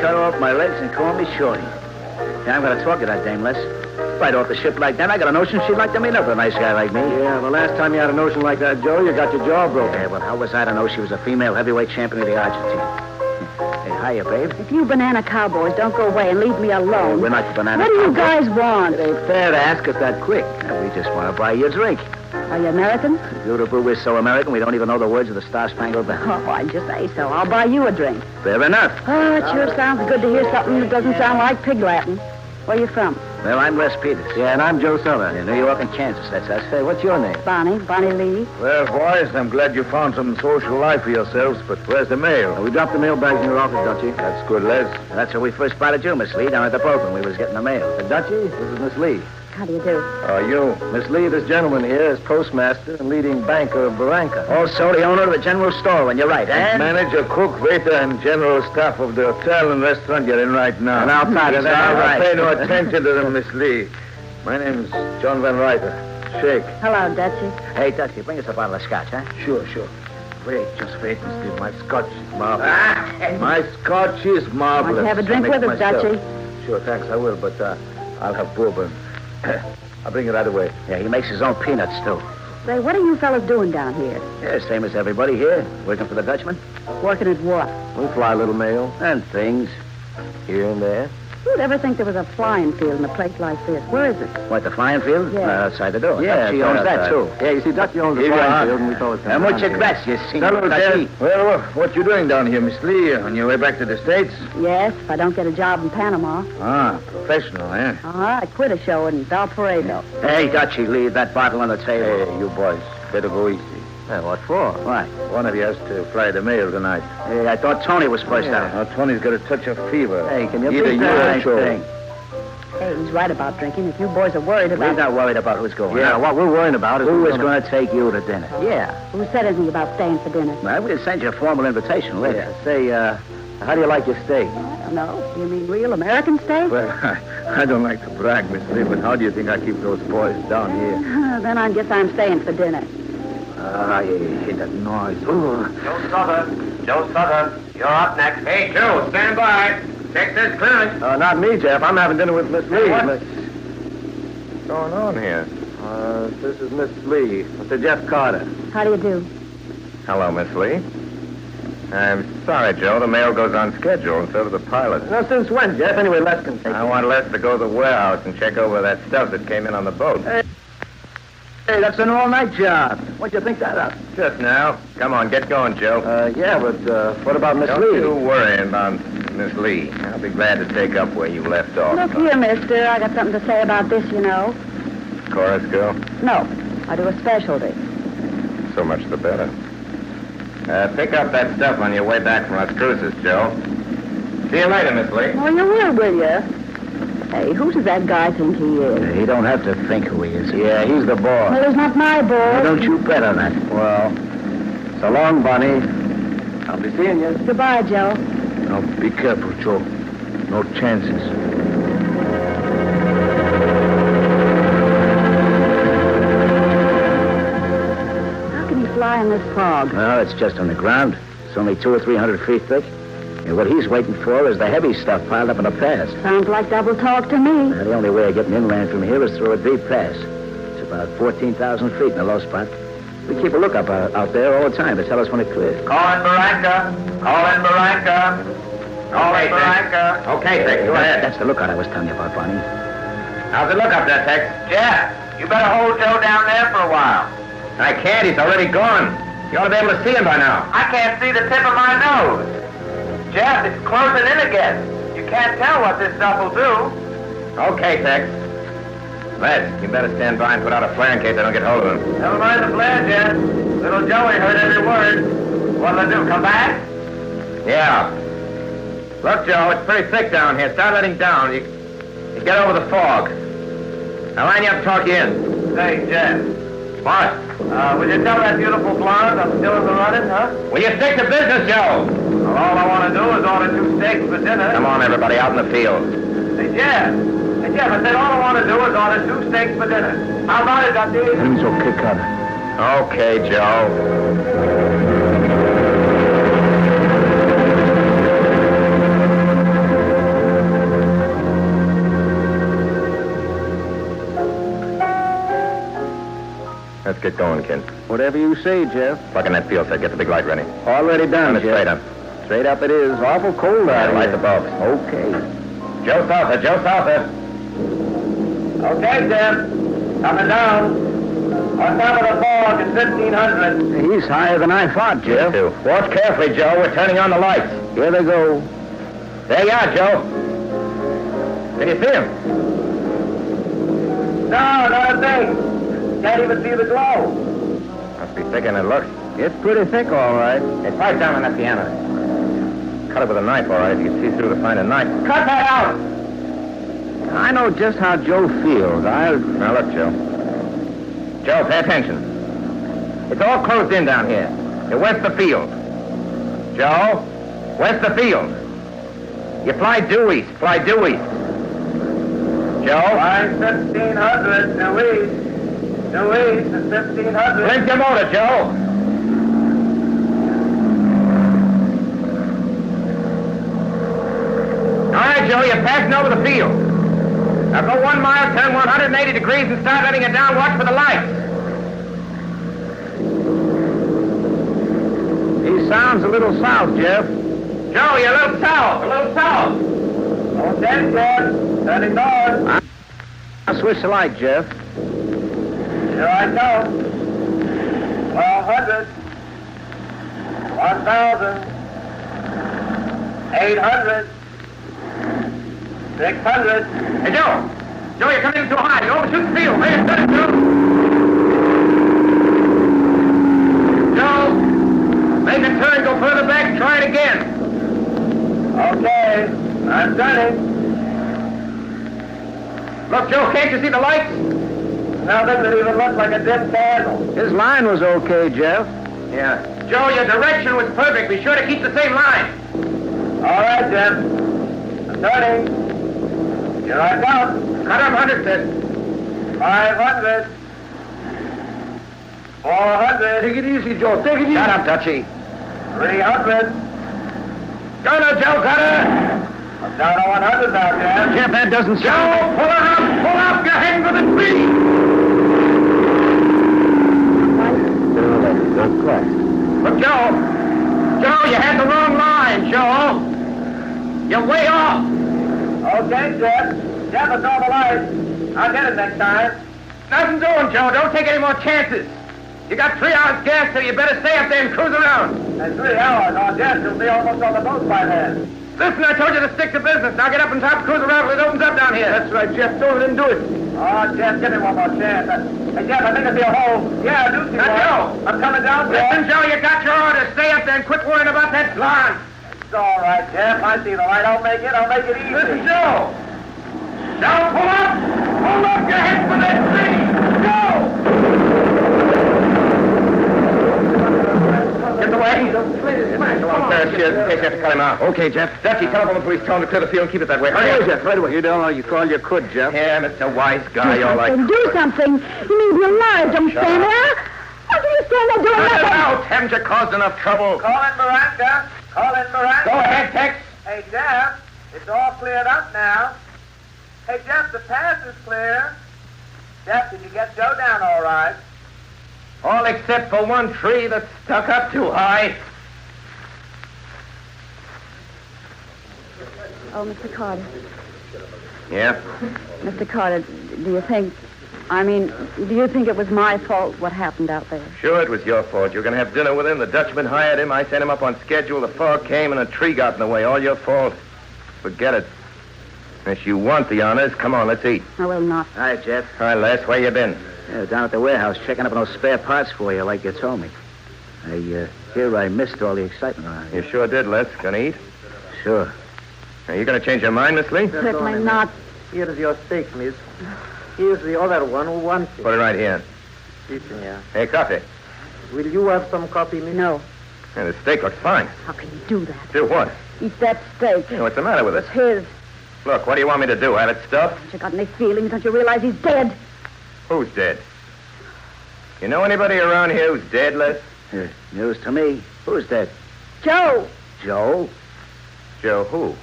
Cut off my legs and call me Shorty. Yeah, I'm going to talk to that dame, Les. Right off the ship like that, I got a notion she'd like to meet up with a nice guy like me. Yeah, the last time you had a notion like that, Joe, you got your jaw broken. Yeah, well, how was I to know she was a female heavyweight champion of the Argentine? Hey, hiya, babe. If you banana cowboys don't go away and leave me alone. We're not banana What do you cowboys. guys want? It ain't fair to ask us that quick. We just want to buy you a drink. Are you American? Beautiful, we're so American, we don't even know the words of the Star-Spangled Banner. Oh, I'd just say so. I'll buy you a drink. Fair enough. Oh, it sure sounds good to hear something that doesn't sound like pig Latin. Where you from? Well, I'm Les Peters. Yeah, and I'm Joe Summer. Yeah, New York and Kansas, that's us. Say, what's your name? Bonnie Lee. Well, boys, I'm glad you found some social life for yourselves, but where's the mail? We dropped the mail bags in your office, Dutchie. That's good, Les. That's where we first spotted you, Miss Lee, down at the boat when we was getting the mail. Dutchie, this is Miss Lee. How do you do? You. Miss Lee, this gentleman here is postmaster and leading banker of Barranca. Also the owner of the general store, when you're right, eh? Manager, cook, waiter, and general staff of the hotel and restaurant you're in right now. And outside of that, I'll right. pay no attention to them, Miss Lee. My name's John Van Ryder. Shake. Hello, Dutchie. Hey, Dutchie, bring us a bottle of scotch, huh? Sure. Wait, just wait, Miss Lee. My scotch is marvelous. My scotch is marvelous. Want to have a drink I'll with make us, it myself. Dutchie? Sure, thanks, I will, but I'll have bourbon. I'll bring it right away. Yeah, he makes his own peanuts, too. Say, what are you fellas doing down here? Yeah, same as everybody here. Working for the Dutchman. Working at what? We fly a little mail. And things. Here and there. Who'd ever think there was a flying field in a place like this? Where is it? What, the flying field? Yeah. Outside the door. Yeah, Dutchie it's owns that, outside. too. Yeah, you see, Dutchie owns the Here you flying are. field, and we thought it And muchas gracias, senor Dutchie. Well, what you doing down here, Miss Lee? On your way back to the States? Yes, if I don't get a job in Panama. Ah, professional, eh? I quit a show in Valparaiso. Hey, Dutchie, leave that bottle on the table. Hey, you boys, better go easy. What for? Why? One of you has to fly the mail tonight. Hey, I thought Tony was first out. Now, Tony's got a touch of fever. Hey, can you Either beat you that? or Joe. Thing? Hey, he's right about drinking. If you boys are worried We're about... not worried about who's going Yeah, out. what we're worrying about is... Who is going to take you to dinner? Yeah. Who said anything about staying for dinner? Well, we'll send you a formal invitation later. Yeah. Say, how do you like your steak? I don't know. You mean real American steak? Well, I don't like to brag, Miss Lee, but how do you think I keep those boys down here? Then I guess I'm staying for dinner. You hear that noise. Joe Southern, you're up next. Hey, Joe, stand by. Check this clearance. Not me, Jeff. I'm having dinner with Miss Lee. What? What's going on here? This is Miss Lee, Mr. Jeff Carter. How do you do? Hello, Miss Lee. I'm sorry, Joe. The mail goes on schedule instead of the pilot. Now, since when, Jeff? Anyway, Les can take I want Les to go to the warehouse and check over that stuff that came in on the boat. Hey, that's an all-night job. What'd you think that up? Just now. Come on, get going, Joe. Yeah, but what about Miss Don't Lee? you worry about Miss Lee. I'll be glad to take up where you left off. Look here, mister. I got something to say about this, you know. Chorus girl? No, I do a specialty. So much the better. Pick up that stuff on your way back from our cruises, Joe. See you later, Miss Lee. Oh, you will you? Hey, who does that guy think he is? He don't have to think who he is. Yeah, he's the boss. Well, he's not my boss. Don't you bet on that. Well, so long, Bunny. I'll be seeing you. Goodbye, Joe. Now, be careful, Joe. No chances. How can he fly in this fog? Well, it's just on the ground. It's only 200 or 300 feet thick. And what he's waiting for is the heavy stuff piled up in a pass. Sounds like double talk to me. The only way of getting inland from here is through a deep pass. It's about 14,000 feet in a low spot. We keep a lookup out there all the time to tell us when it clears. Call in Barranca. Call in Barranca. Call in Barranca. Okay, Tex, go ahead. That's the lookout I was telling you about, Bonnie. How's it look up there, Tex? Jeff, you better hold Joe down there for a while. I can't. He's already gone. You ought to be able to see him by now. I can't see the tip of my nose. Jeff, it's closing in again. You can't tell what this stuff will do. Okay, Tex. Les, you better stand by and put out a flare in case I don't get hold of him. Never mind the flare, Jeff. Little Joey heard every word. What'll I do, come back? Yeah. Look, Joe, it's pretty thick down here. Start letting down. You get over the fog. I'll line you up and talk you in. Say, Jeff. What? Will you tell that beautiful blonde I'm still in the running, huh? Will you stick to business, Joe? Well, all I want to do is order 2 steaks for dinner. Come on, everybody, out in the field. Hey, Jeff. Hey, Jeff, I said all I want to do is order 2 steaks for dinner. How about it, Dusty? Everything's okay, Carter. Okay, Joe. Let's get going, kid. Whatever you say, Jeff. Plug in that field set. Get the big light ready. Already done, Turn it Jeff. straight up. Straight up it is. Awful cold out here. Light the bulbs. Okay. Joe Souther, Joe Souther. Okay, Jeff. Coming down. On top of the fog is 1,500. He's higher than I thought, Jeff. Me too. Watch carefully, Joe. We're turning on the lights. Here they go. There you are, Joe. Can you see him? No, not a thing. Can't even see the glow. Must be thicker than it looks. It's pretty thick, all right. Hey, pipe down on that piano. Cut it with a knife, all right. You can see through to find a knife. Cut that out! I know just how Joe feels. Now, look, Joe. Joe, pay attention. It's all closed in down here. You're west of the field. Joe, west of the field. You fly due east. Fly due east. Joe? Fly 1,500 due east. Due east is 1,500. Blink your motor, Joe. All right, Joe, you're passing over the field. Now go 1 mile, turn 180 degrees, and start letting it down. Watch for the lights. He sounds a little south, Jeff. Joe, you're a little south, a little south. Okay, Jeff. Turning north. I'll switch the light, Jeff. Here I come. 1,200. 1,000. 800. 600. Hey, Joe. Joe, you're coming in too high. You overshoot the field. Hey, turn it, Joe. Joe, make a turn. Go further back. Try it again. Okay. I'm turning. Look, Joe, can't you see the lights? Now doesn't it even look like a dim candle? His line was okay, Jeff. Yeah. Joe, your direction was perfect. Be sure to keep the same line. All right, Jeff. I'm turning. Here I come. Cut up 100, Sid. 500. 400. Take it easy, Joe. Take it easy. Shut up, Dutchie. 300. Go now, Joe, cutter. I'm down to 100 now, Jeff. Jeff, that doesn't Joe, sound... pull her up. Pull up. You're heading for the tree. Look, Joe. Joe, you had the wrong line, Joe. You're way off. Okay, Jeff. Jeff, it's all the lights. I'll get it next time. Nothing doing, Joe. Don't take any more chances. You got 3 hours gas, so you better stay up there and cruise around. In 3 hours, oh, Jeff, you'll be almost on the boat by then. Listen, I told you to stick to business. Now get up on top and cruise around till it opens up down here. That's right, Jeff. Don't let him do it. Oh, Jeff, give me one more chance. Hey, Jeff, I think I see a hole. Yeah, I do see one. Joe. I'm coming down, Jeff. Listen, Joe, you got your orders. Stay up there and quit worrying about that blonde. It's all right, Jeff. I see the light. I'll make it. I'll make it easy. Listen, Joe. Now pull up! Pull up your head for that tree! Go! Get the wagon. Come on, Ferris. You have to cut him out. Okay, Jeff. Dutchy, telephone the police. Tell them to clear the field and keep it that way. Hurry up. Jeff, right away. You don't know. You called you could, Jeff. Yeah, Mr. Wise Guy, all right. Do something. You may be alive. Don't stand there. How can you stand there doing Cut it nothing? out. Haven't you caused enough trouble? Call in Miranda. Call in Miranda. Go ahead, Tex. Hey, Jeff. It's all cleared up now. Hey, Jeff, the pass is clear. Jeff, did you get Joe down all right? All except for one tree that's stuck up too high. Oh, Mr. Carter. Yeah? Mr. Carter, do you think it was my fault what happened out there? Sure, it was your fault. You were going to have dinner with him. The Dutchman hired him. I sent him up on schedule. The fog came and a tree got in the way. All your fault. Forget it. Unless you want the honors, come on, let's eat. I will not. All right, Jeff. Hi, Les. Where you been? Down at the warehouse, checking up on those spare parts for you, like you told me. I hear I missed all the excitement around here. You sure did, Les. Gonna eat? Sure. Are you going to change your mind, Miss Lee? Certainly not. Here's your steak, miss. Here's the other one who wants it. Put it right here. Si, senor. Hey, coffee. Will you have some coffee, miss? No. Hey, the steak looks fine. How can you do that? Do what? Eat that steak. Hey, what's the matter with it? It's his. Look, what do you want me to do? Have it stuffed? Haven't you got any feelings? Don't you realize he's dead? Who's dead? You know anybody around here who's dead, Les? News to me. Who's dead? Joe. Joe? Joe who?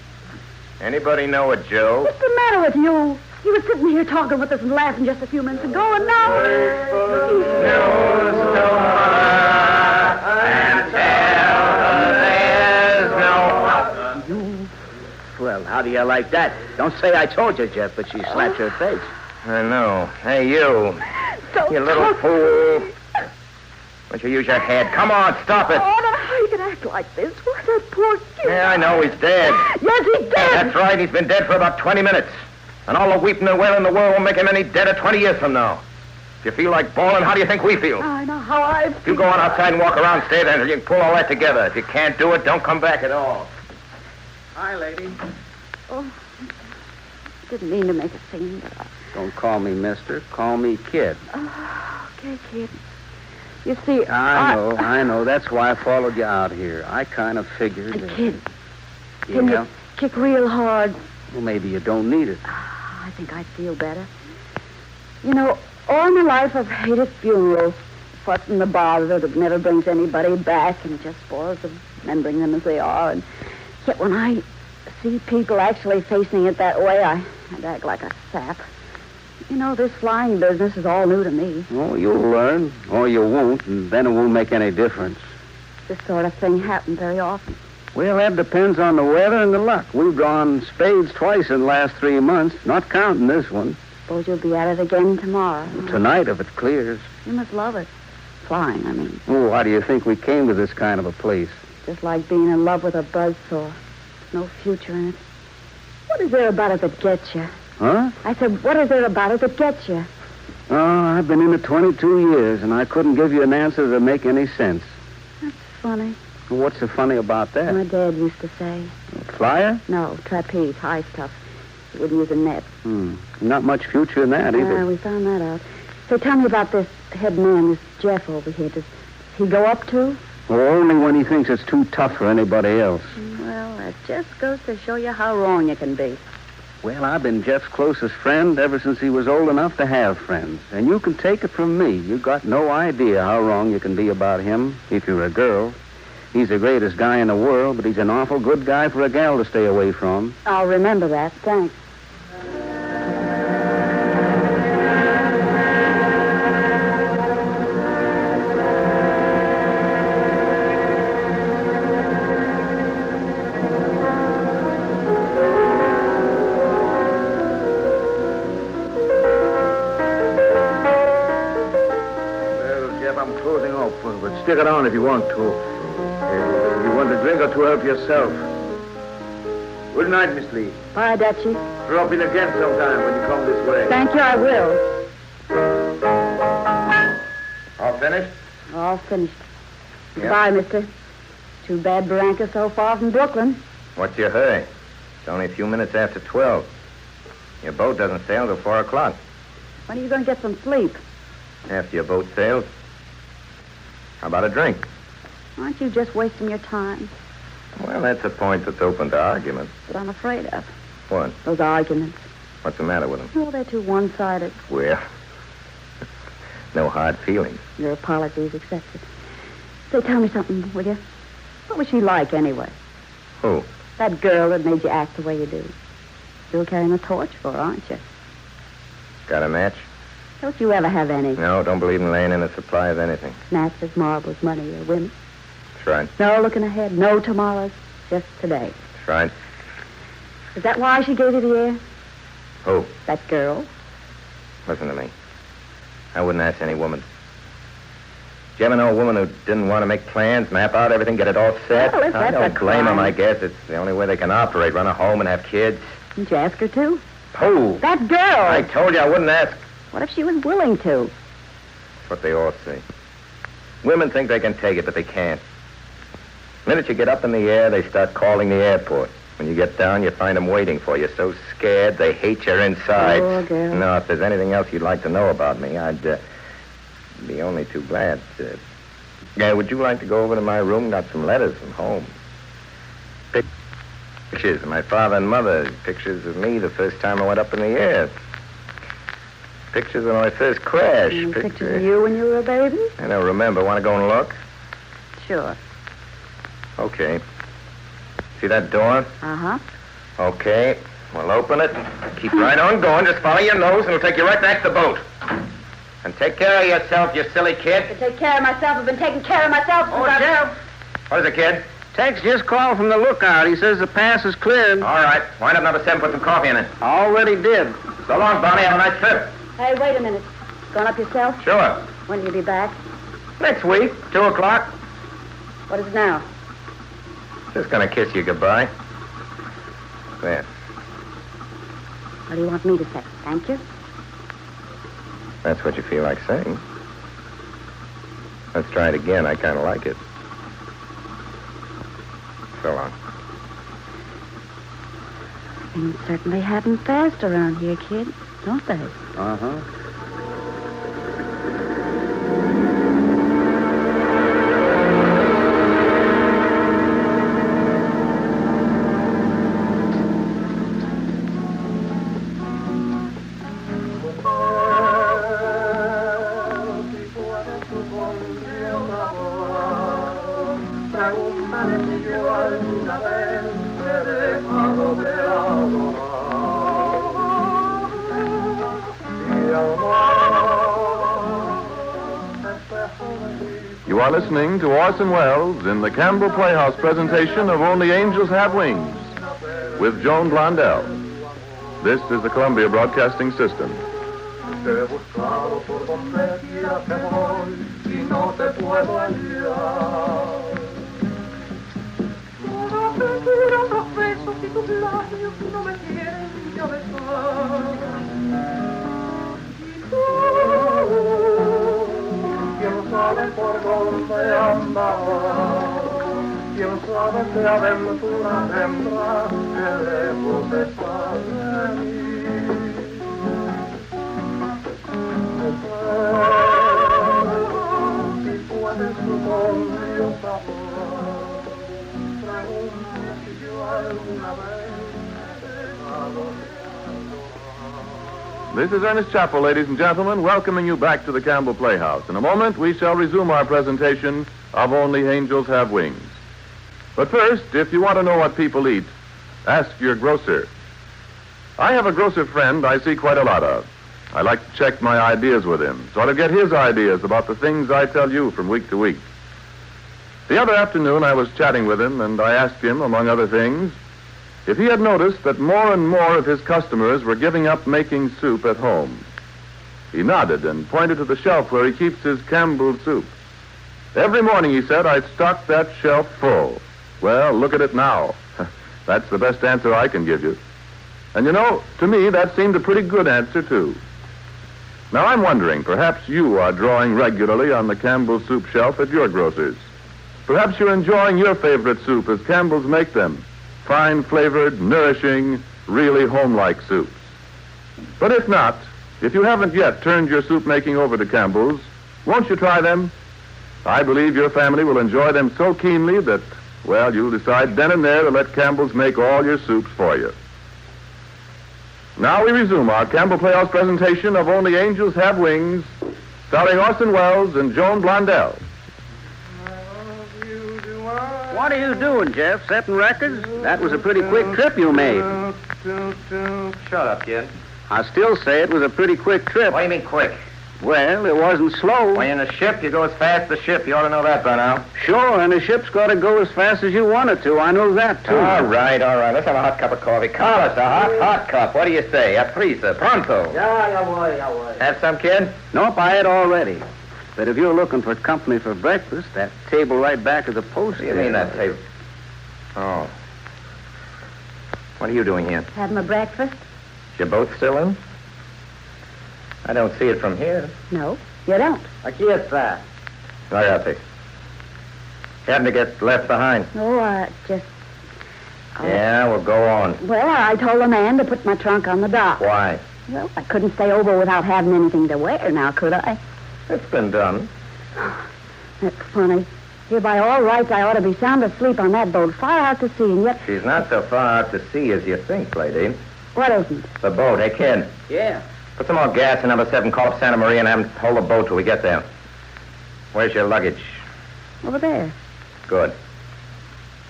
Anybody know a Joe? What's the matter with you? He was sitting here talking with us and laughing just a few minutes ago, and now... Well, how do you like that? Don't say I told you, Jeff, but she slapped your face. I know. Hey, you. You little fool. Why don't you use your head? Come on, stop it. Oh, no, how you can act like this? Why, that poor kid. Yeah, I know he's dead. Yes, he's dead. That's right. He's been dead for about 20 minutes. And all the weeping and wailing in the world won't make him any deader 20 years from now. If you feel like bawling, how do you think we feel? I know how I feel. You go on outside and walk around, stay there until you can pull all that together. If you can't do it, don't come back at all. Hi, lady. Oh, I didn't mean to make a scene, but Don't call me mister. Call me kid. Oh, okay, kid. You see, I know. That's why I followed you out here. I kind of figured... Kid, can you kick real hard? Well, maybe you don't need it. I think I'd feel better. You know, all my life I've hated funerals. Fuss and the bother that never brings anybody back and just spoils them, remembering them as they are. And yet when I see people actually facing it that way, I'd act like a sap. You know, this flying business is all new to me. Oh, you'll learn, or you won't, and then it won't make any difference. This sort of thing happens very often. Well, that depends on the weather and the luck. We've drawn spades twice in the last 3 months, not counting this one. Suppose you'll be at it again tomorrow. Tonight, if it clears. You must love it. Flying, I mean. Oh, why do you think we came to this kind of a place? Just like being in love with a buzzsaw. No future in it. What is there about it that gets you? Huh? I said, what is there about it that gets you? Oh, I've been in it 22 years, and I couldn't give you an answer that make any sense. That's funny. Well, what's so funny about that? My dad used to say. Flyer? No, trapeze, high stuff. He wouldn't use a net. Not much future in that, either. We found that out. So tell me about this head man, this Jeff over here. Does he go up too? Well, only when he thinks it's too tough for anybody else. Well, that just goes to show you how wrong you can be. Well, I've been Jeff's closest friend ever since he was old enough to have friends. And you can take it from me. You got no idea how wrong you can be about him if you're a girl. He's the greatest guy in the world, but he's an awful good guy for a gal to stay away from. I'll remember that. Thanks. Stick it on if you want to. If you want a drink or two, help yourself. Good night, Miss Lee. Bye, Dutchie. Drop in again sometime when you come this way. Thank you, I will. All finished? All finished. Yeah. Goodbye, mister. Too bad Barranca's so far from Brooklyn. What's your hurry? It's only a few minutes after 12. Your boat doesn't sail till 4 o'clock. When are you going to get some sleep? After your boat sails. How about a drink? Aren't you just wasting your time? Well, that's a point that's open to argument. What I'm afraid of. What? Those arguments. What's the matter with them? Oh, they're too one-sided. Well, no hard feelings. Your apologies accepted. Say, tell me something, will you? What was she like, anyway? Who? That girl that made you act the way you do. Still carrying a torch for her, aren't you? Got a match? Don't you ever have any? No, don't believe in laying in a supply of anything. Snatches, marbles, money, or women? That's right. No looking ahead, no tomorrows, just today. That's right. Is that why she gave you the air? Who? That girl. Listen to me. I wouldn't ask any woman. Did you ever know a woman who didn't want to make plans, map out everything, get it all set? Well, if I that's don't a blame them, crime. I guess. It's the only way they can operate, run a home and have kids. Didn't you ask her to? Who? That girl. I told you I wouldn't ask. What if she was willing to? That's what they all say. Women think they can take it, but they can't. The minute you get up in the air, they start calling the airport. When you get down, you find them waiting for you, so scared they hate your insides. Poor girl. No, if there's anything else you'd like to know about me, I'd be only too glad. Yeah, would you like to go over to my room? Got some letters from home. Pictures of my father and mother. Pictures of me the first time I went up in the air. Pictures of my first crash. Pictures of you when you were a baby? I don't remember. Want to go and look? Sure. Okay. See that door? Uh-huh. Okay. We'll open it. Keep right on going. Just follow your nose, and it'll take you right back to the boat. And take care of yourself, you silly kid. To take care of myself. I've been taking care of myself since I've... What is it, kid? Tex just called from the lookout. He says the pass is cleared. All right. Wind up number 7, put some coffee in it. Already did. So long, Bonnie. Have a nice trip. Hey, wait a minute. Gone up yourself? Sure. When will you be back? Next week, 2 o'clock. What is it now? Just gonna kiss you goodbye. There. What do you want me to say? Thank you? That's what you feel like saying. Let's try it again. I kind of like it. So long. Things certainly happen fast around here, kid, don't they? Uh-huh. You are listening to Orson Welles in the Campbell Playhouse presentation of Only Angels Have Wings with Joan Blondell. This is the Columbia Broadcasting System. ¿Quién sabe por dónde andaba? ¿Quién sabe qué aventura tendrá que lejos está de mí? Si puedes tu conmigo saber, pregunta si yo alguna vez he dejado de This is Ernest Chappell, ladies and gentlemen, welcoming you back to the Campbell Playhouse. In a moment, we shall resume our presentation of Only Angels Have Wings. But first, if you want to know what people eat, ask your grocer. I have a grocer friend I see quite a lot of. I like to check my ideas with him, sort of get his ideas about the things I tell you from week to week. The other afternoon, I was chatting with him, and I asked him, among other things, if he had noticed that more and more of his customers were giving up making soup at home. He nodded and pointed to the shelf where he keeps his Campbell soup. Every morning, he said, I stock that shelf full. Well, look at it now. That's the best answer I can give you. And you know, to me, that seemed a pretty good answer, too. Now, I'm wondering, perhaps you are drawing regularly on the Campbell soup shelf at your grocer's. Perhaps you're enjoying your favorite soup as Campbell's make them. Fine-flavored, nourishing, really home-like soups. But if not, if you haven't yet turned your soup making over to Campbell's, won't you try them? I believe your family will enjoy them so keenly that, well, you'll decide then and there to let Campbell's make all your soups for you. Now we resume our Campbell Playhouse presentation of Only Angels Have Wings, starring Orson Welles and Joan Blondell. What are you doing, Jeff? Setting records? That was a pretty quick trip you made. Shut up, kid. I still say it was a pretty quick trip. What do you mean quick? Well, it wasn't slow. When you're in a ship, you go as fast as the ship. You ought to know that by now. Sure, and the ship's got to go as fast as you want it to. I know that, too. All right. Let's have a hot cup of coffee. Carlos, a hot cup. What do you say? A prisa, pronto. Yeah, boy. Have some, kid? Nope, I had already. But if you're looking for company for breakfast, that table right back of the post... What do you mean, that table? Oh. What are you doing here? Have my breakfast? You both still in? I don't see it from here. No, you don't. Aquí está. Lárgate. Happened to get left behind. Oh, just... Yeah, well, go on. Well, I told the man to put my trunk on the dock. Why? Well, I couldn't stay over without having anything to wear now, could I? It's been done. That's funny. Here, by all rights, I ought to be sound asleep on that boat, far out to sea, and yet... She's not so far out to sea as you think, lady. What isn't? The boat. Hey, kid. Yeah? Put some more gas in number 7, call up Santa Maria, and have them hold the boat till we get there. Where's your luggage? Over there. Good.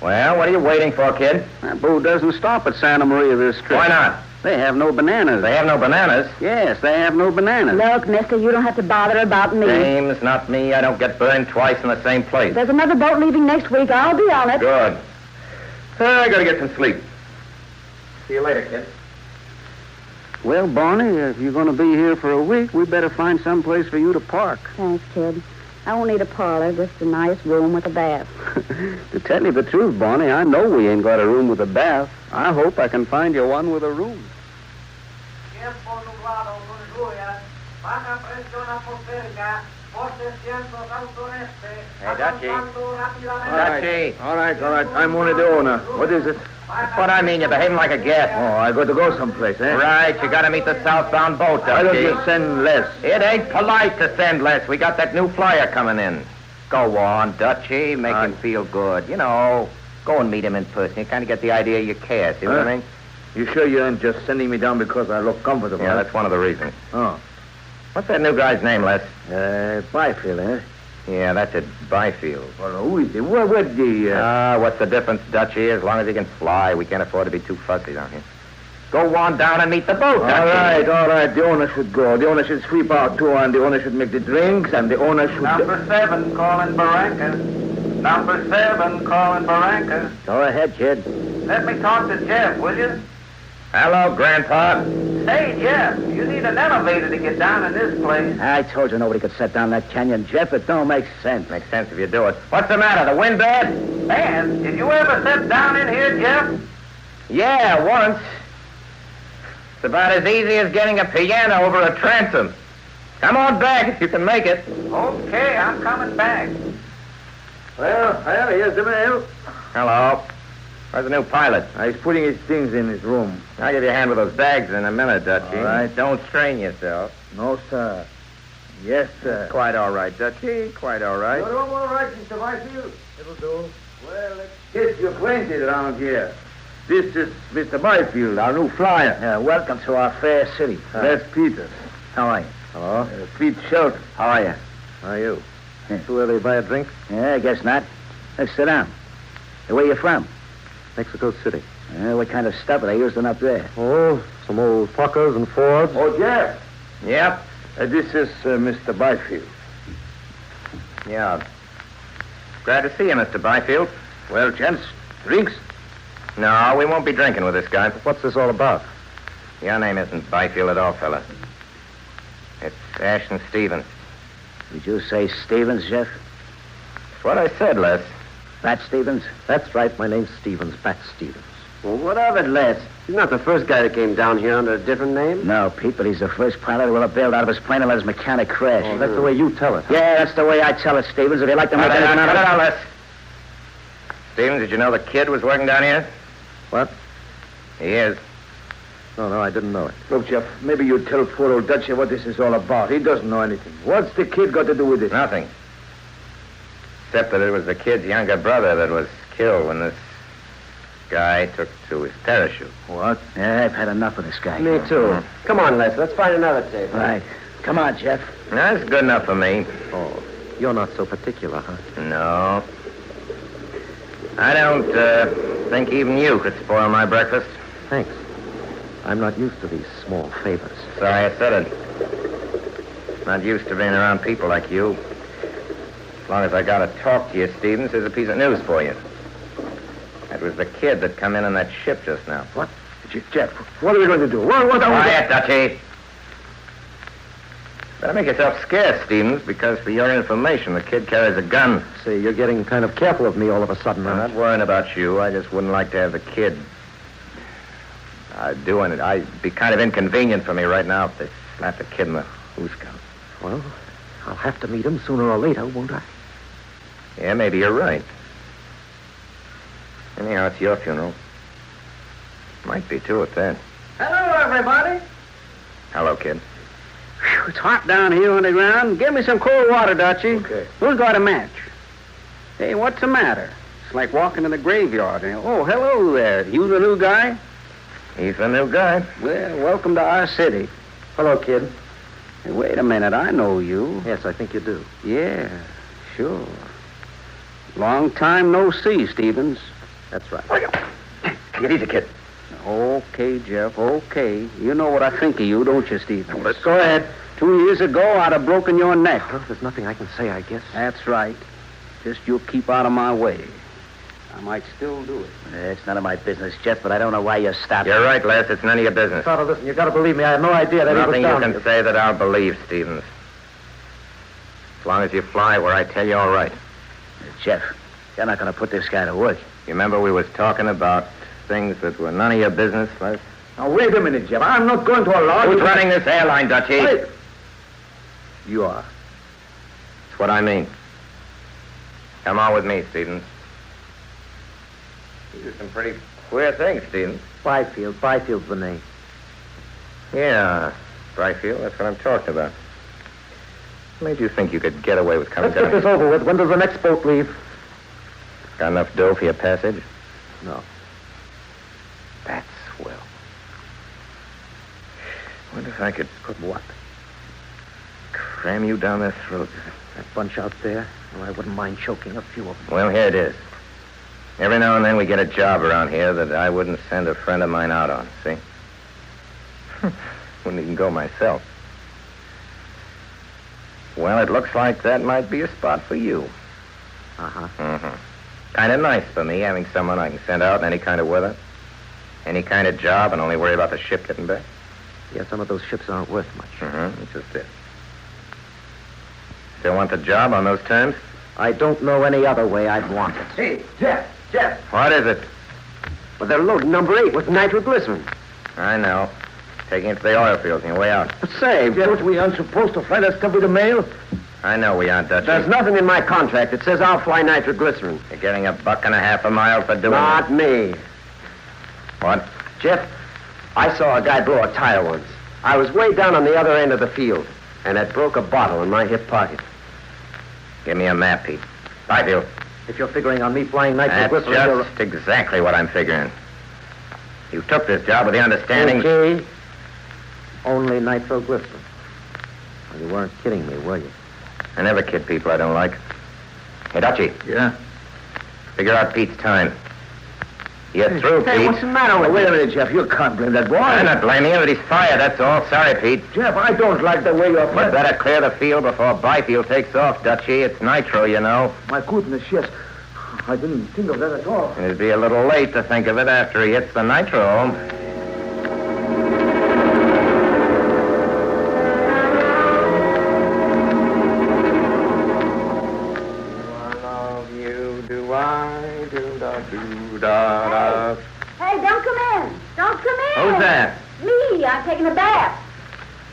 Well, what are you waiting for, kid? That boat doesn't stop at Santa Maria this trip. Why not? They have no bananas. They have no bananas? Yes, they have no bananas. Look, mister, you don't have to bother about me. James, not me. I don't get burned twice in the same place. There's another boat leaving next week. I'll be on it. Good. I gotta get some sleep. See you later, kid. Well, Barney, if you're going to be here for a week, we better find some place for you to park. Thanks, kid. I won't need a parlor, just a nice room with a bath. To tell you the truth, Barney, I know we ain't got a room with a bath. I hope I can find you one with a room. Hey, Dutchie. All right. I'm only the owner. What is it? That's what I mean. You're behaving like a guest. Oh, I got to go someplace, eh? Right. You got to meet the southbound boat, Dutchie. Why don't you send less? It ain't polite to send less. We got that new flyer coming in. Go on, Dutchie. Make him feel good. You know, go and meet him in person. You kind of get the idea you care. See what I mean? You sure you aren't just sending me down because I look comfortable? Yeah, that's one of the reasons. Oh. What's that new guy's name, Les? Byfield, eh? Yeah, that's it. Byfield. Well, who is he? What's the... what's the difference, Dutchie? As long as he can fly, we can't afford to be too fussy down here. Go on down and meet the boat, Dutchie. All right. The owner should go. The owner should sweep out, too, and the owner should make the drinks, and the owner should... Number 7, calling Barrancas. Number 7, calling Barrancas. Go ahead, kid. Let me talk to Jeff, will you? Hello, Grandpa. Say, Jeff, you need an elevator to get down in this place. I told you nobody could set down that canyon, Jeff. It don't make sense. Makes sense if you do it. What's the matter? The wind bad? Man, did you ever sit down in here, Jeff? Yeah, once. It's about as easy as getting a piano over a transom. Come on back if you can make it. Okay, I'm coming back. Well, here's the mail. Hello. Where's the new pilot? He's putting his things in his room. I'll give you a hand with those bags in a minute, Dutchie. All right. Don't strain yourself. No, sir. Yes, sir. Quite all right, Dutchie. Quite all right. You're all right, Mr. Byfield. It'll do. Well, let's get you acquainted around here. This is Mr. Byfield, our new flyer. Welcome to our fair city. That's Peters. How are you? Hello. Pete Shelton. How are you? How are you? Too early to buy a drink? Yeah, I guess not. Let's sit down. Hey, where you from? Mexico City. What kind of stuff are they using up there? Oh, some old Fokkers and Fords. Oh, Jeff. Yep. This is Mr. Byfield. Yeah. Glad to see you, Mr. Byfield. Well, gents, drinks? No, we won't be drinking with this guy. What's this all about? Your name isn't Byfield at all, fella. It's Ashton Stevens. Did you say Stevens, Jeff? That's what I said, Les. Bat Stevens? That's right. My name's Stevens. Bat Stevens. Well, what of it, Les? He's not the first guy that came down here under a different name. No, Pete, but he's the first pilot who will have bailed out of his plane and let his mechanic crash. Oh, that's the way you tell it. Yeah, that's the way I tell it, Stevens. If you like to make Cut it anything out, out of it... Les. Stevens, did you know the kid was working down here? What? He is. No, I didn't know it. Look, Jeff, maybe you tell poor old Dutcher what this is all about. He doesn't know anything. What's the kid got to do with it? Nothing. Except that it was the kid's younger brother that was killed when this guy took to his parachute. What? Yeah, I've had enough of this guy. Me too. Come on, Les. Let's find another tape. Right. Come on, Jeff. That's good enough for me. Oh, you're not so particular, huh? No. I don't think even you could spoil my breakfast. Thanks. I'm not used to these small favors. Sorry I said it. Not used to being around people like you. As long as I got to talk to you, Stevens, here's a piece of news for you. That was the kid that come in on that ship just now. What? Jeff, what are we going to do? What are we Quiet, Dutchie. Better make yourself scarce, Stevens, because for your information, the kid carries a gun. See, you're getting kind of careful of me all of a sudden. I'm not worrying about you. I just wouldn't like to have the kid doing it. It'd be kind of inconvenient for me right now if they slapped the kid in the hoosgown. Well, I'll have to meet him sooner or later, won't I? Yeah, maybe you're right. Anyhow, it's your funeral. Might be, too, at that. Hello, everybody. Hello, kid. Whew, it's hot down here on the ground. Give me some cold water, Dutchie. Okay. Who's got a match? Hey, what's the matter? It's like walking in the graveyard. Oh, hello there. You the new guy? He's the new guy. Well, welcome to our city. Hello, kid. Hey, wait a minute. I know you. Yes, I think you do. Yeah, sure. Long time no see, Stevens. That's right. Get easy, kid. Okay, Jeff, okay. You know what I think of you, don't you, Stevens? Let's go ahead. 2 years ago, I'd have broken your neck. Well, there's nothing I can say, I guess. That's right. Just you keep out of my way. I might still do it. It's none of my business, Jeff, but I don't know why you stopped. You're right, Les. It's none of your business. Father, listen, you got to believe me. I had no idea that Nothing he you was down can say that I'll believe, Stevens. As long as you fly where I tell you, all right. Jeff, you're not going to put this guy to work. You remember we was talking about things that were none of your business, Les? Now, wait a minute, Jeff. I'm not going to allow Who's you... running this airline, Dutchie? Hey. You are. That's what I mean. Come on with me, Stevens. You do some pretty queer things, Stevens. Byfield's the name. Yeah, Byfield, that's what I'm talking about. What made you think you could get away with coming Let's down? get this over with. When does the next boat leave? Got enough dough for your passage? No. That's swell. Wonder if I could... Could what? Cram you down their throats. That bunch out there? Well, I wouldn't mind choking a few of them. Well, here it is. Every now and then we get a job around here that I wouldn't send a friend of mine out on, see? Wouldn't even go myself. Well, it looks like that might be a spot for you. Uh-huh. Mm-hmm. Kind of nice for me, having someone I can send out in any kind of weather. Any kind of job and only worry about the ship getting back. Yeah, some of those ships aren't worth much. Mm-hmm, that's just it. Still want the job on those terms? I don't know any other way I'd want it. Hey, Jeff. What is it? Well, they're loading number 8 with nitroglycerin. I know. Taking it to the oil fields on your way out. Say, Jeff, we aren't supposed to fly that stuff with the mail? I know we aren't, Dutchie. There's nothing in my contract that says I'll fly nitroglycerin. You're getting $1.50 a mile for doing Not me. What? Jeff, I saw a guy blow a tire once. I was way down on the other end of the field, and it broke a bottle in my hip pocket. Give me a map, Pete. Byfield. If you're figuring on me flying That's nitroglycerin... just exactly what I'm figuring. You took this job with the understanding... Okay. Only nitroglycerin. Well, you weren't kidding me, were you? I never kid people I don't like. Hey, Dutchie. Yeah? Figure out Pete's time. You're through, Hey, Pete. what's the matter with you? Wait a minute, Jeff. You can't blame that boy. I'm not blaming him, but he's fired, that's all. Sorry, Pete. Jeff, I don't like the way you're... You better clear the field before Byfield takes off, Dutchie. It's nitro, you know. My goodness, yes. I didn't think of that at all. It'd be a little late to think of it after he hits the nitro. Hey, don't come in. Don't come in. Who's that? Me. I'm taking a bath.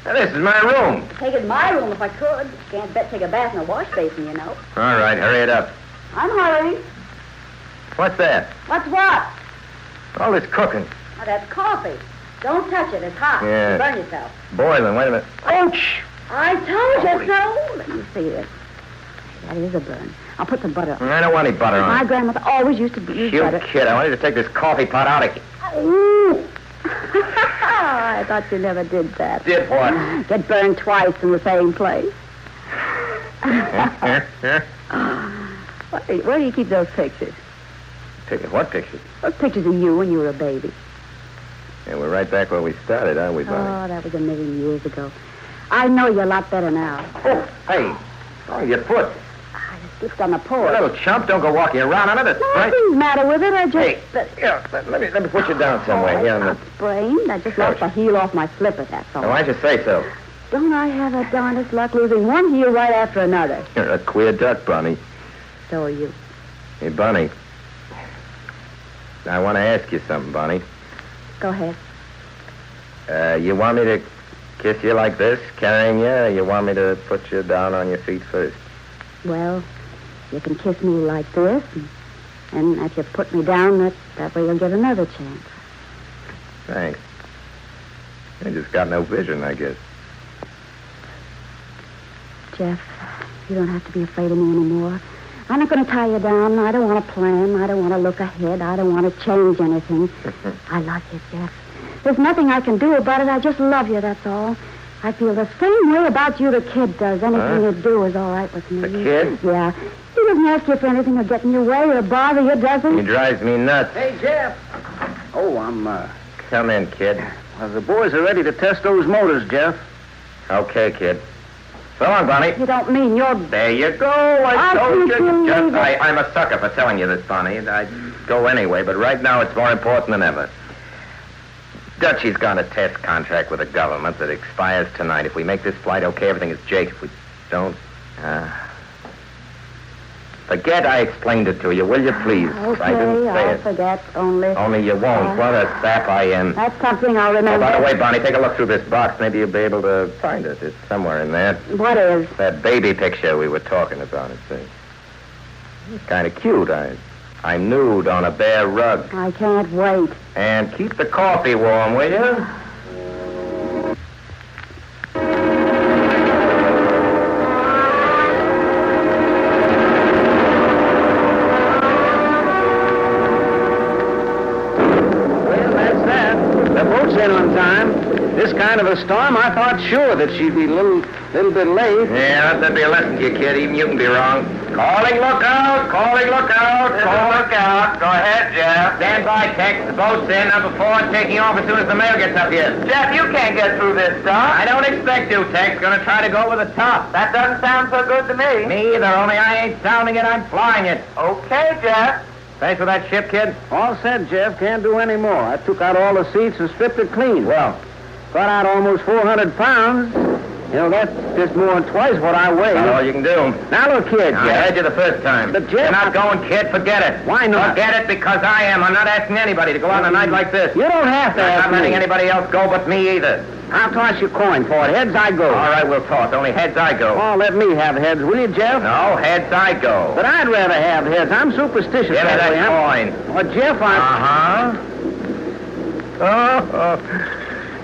Now, this is my room. Take it in my room if I could. Can't bet take a bath in a wash basin, you know. All right, hurry it up. I'm hurrying. What's that? What's what? All this cooking. Oh, that's coffee. Don't touch it. It's hot. Yeah. You'll burn yourself. Boiling, wait a minute. Ouch! I told you so. Let me see this. That is a burn. I'll put some butter on. I don't want any butter on My it. grandmother always used to use You butter. kid, I want you to take this coffee pot out of here. Ooh. I thought you never did that. Did what? Get burned twice in the same place. Where do you keep those pictures? What pictures? Those pictures of you when you were a baby. Yeah, we're right back where we started, aren't we, Bonnie? Oh, that was a million years ago. I know you a lot better now. Oh, hey. Oh, your foot. I just slipped on the porch. You little chump, don't go walking around on it. It's right. Nothing's the matter with it. I just... Hey, here, let me put you down somewhere. Here on the... sprained. I just lost the heel off my slipper, that's all. Now, why'd you say so? Don't I have the darndest luck losing one heel right after another? You're a queer duck, Bonnie. So are you. Hey, Bonnie. I want to ask you something, Bonnie. Go ahead. You want me to kiss you like this, carrying you, or you want me to put you down on your feet first? Well, you can kiss me like this, and if you put me down, that way you'll get another chance. Thanks. I just got no vision, I guess. Jeff, you don't have to be afraid of me anymore. I'm not going to tie you down. I don't want to plan. I don't want to look ahead. I don't want to change anything. I love you, Jeff. There's nothing I can do about it. I just love you, that's all. I feel the same way about you the kid does. Anything you do is all right with me. The kid? Yeah. He doesn't ask you for anything or get in your way or bother you, does he? He drives me nuts. Hey, Jeff. Oh, Come in, kid. Well, the boys are ready to test those motors, Jeff. Okay, kid. So long, Bonnie. You don't mean you're... There you go. I told you. Just, I'm a sucker for telling you this, Bonnie. I'd go anyway, but right now it's more important than ever. Dutchie's got a test contract with the government that expires tonight. If we make this flight okay, everything is Jake. If we don't, forget I explained it to you, will you, please? Okay, I didn't say I'll it. forget, only... Only you won't. What a sap I am. That's something I'll Oh, remember. by the way, Bonnie, take a look through this box. Maybe you'll be able to find it. It's somewhere in there. What is? That baby picture we were talking about, it's kind of cute. I'm nude on a bare rug. I can't wait. And keep the coffee warm, will you? Well, that's that. The boat's in on time. This kind of a storm, I thought sure that she'd be a little bit late. Yeah, that'd be a lesson to you, kid. Even you can be wrong. Calling lookout! Calling lookout! Call lookout! Go ahead, Jeff. Stand by, Tex. The boat's in, number 4, and taking off as soon as the mail gets up here. Jeff, you can't get through this stuff. I don't expect to, Tex. Gonna try to go over the top. That doesn't sound so good to me. Me either, only I ain't sounding it, I'm flying it. Okay, Jeff. Thanks for that ship, kid. All set, Jeff. Can't do any more. I took out all the seats and stripped it clean. Well, got out almost 400 pounds. You know, that's just more than twice what I weigh. That's all you can do. Now, look here, Jeff. I heard you the first time. But, Jeff... You're not going, kid. Forget it. Why not? Forget it because I am. I'm not asking anybody to go out on a night like this. You don't have to I'm ask not letting me. anybody else go but me either. I'll toss you a coin for it. Heads, I go. All right, we'll toss. Only heads I go. Oh, let me have heads, will you, Jeff? No, heads I go. But I'd rather have heads. I'm superstitious. Give me that way. coin. Well, Jeff, Oh.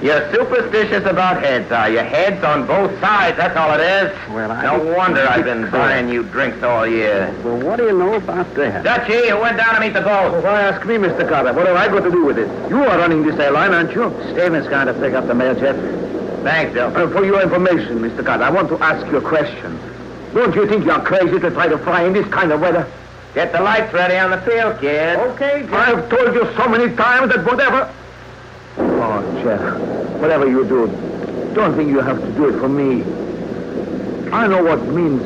You're superstitious about heads, are you? Heads on both sides, that's all it is. Well, no wonder I've been buying you drinks all year. Well, what do you know about that? Dutchie, you went down to meet the boat. Why ask me, Mr. Carter? What have I got to do with it? You are running this airline, aren't you? Stevens going to pick up the mail, Jeff. Thanks, Joe. For your information, Mr. Carter, I want to ask you a question. Don't you think you're crazy to try to fly in this kind of weather? Get the lights ready on the field, kid. Okay, Jeff. I've told you so many times that whatever... Oh, Jeff, whatever you do, don't think you have to do it for me. I know what it means,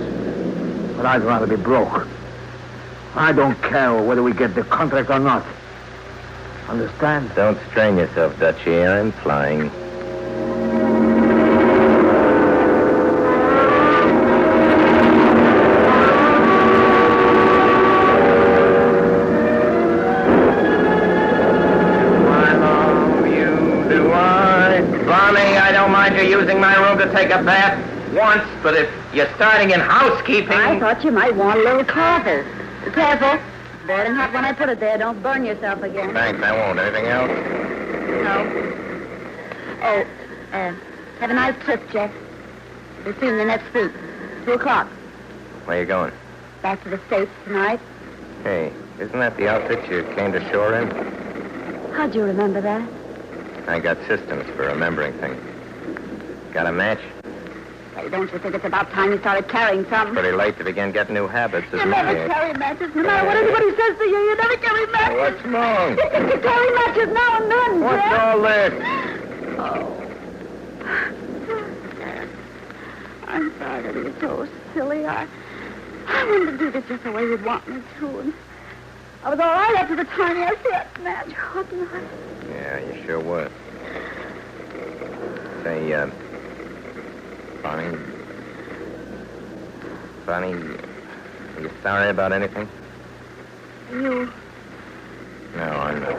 but I'd rather be broke. I don't care whether we get the contract or not. Understand? Don't strain yourself, Dutchie. I'm flying. You're using my room to take a bath once, but if you're starting in housekeeping... I thought you might want a little coffee. Be careful. Boiling hot when I put it there. Don't burn yourself again. Thanks, I won't. Anything else? No. Oh, have a nice trip, Jeff. We'll see you next week. 2:00. Where you going? Back to the States tonight. Hey, isn't that the outfit you came to shore in? How'd you remember that? I got systems for remembering things. Got a match? Hey, don't you think it's about time you started carrying some? Pretty late to begin getting new habits, You isn't never it? carry matches. No matter what anybody says to you, you never carry matches. What's wrong? You think you carry matches now and then, What's Jeff? all this? Oh. I'm sorry to be so silly. I wanted to do this just the way you'd want me to. And I was all right up to the time I see that match, wasn't I? Yeah, you sure was. Say, Bonnie, are you sorry about anything? You. No, I'm not.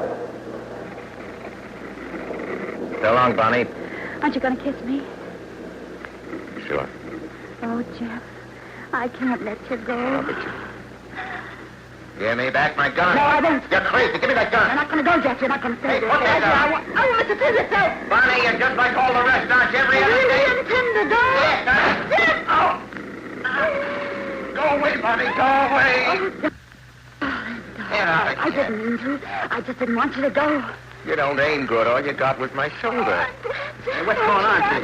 So long, Bonnie. Aren't you going to kiss me? Sure. Oh, Jeff, I can't let you go. Oh, but you... Give me back my gun. No, I won't. You're crazy. Give me that gun. You're not going to go, Jeff. You're not going to stay Hey, put that gun. I want to see yourself. Bonnie, you're just like all the rest, aren't you? Every other day. You intend to go. Yes, oh. Go away, Bonnie. Go away. I didn't mean to. I just didn't want you to go. You don't aim good. All you got was my shoulder. Hey, what's going on, Pete?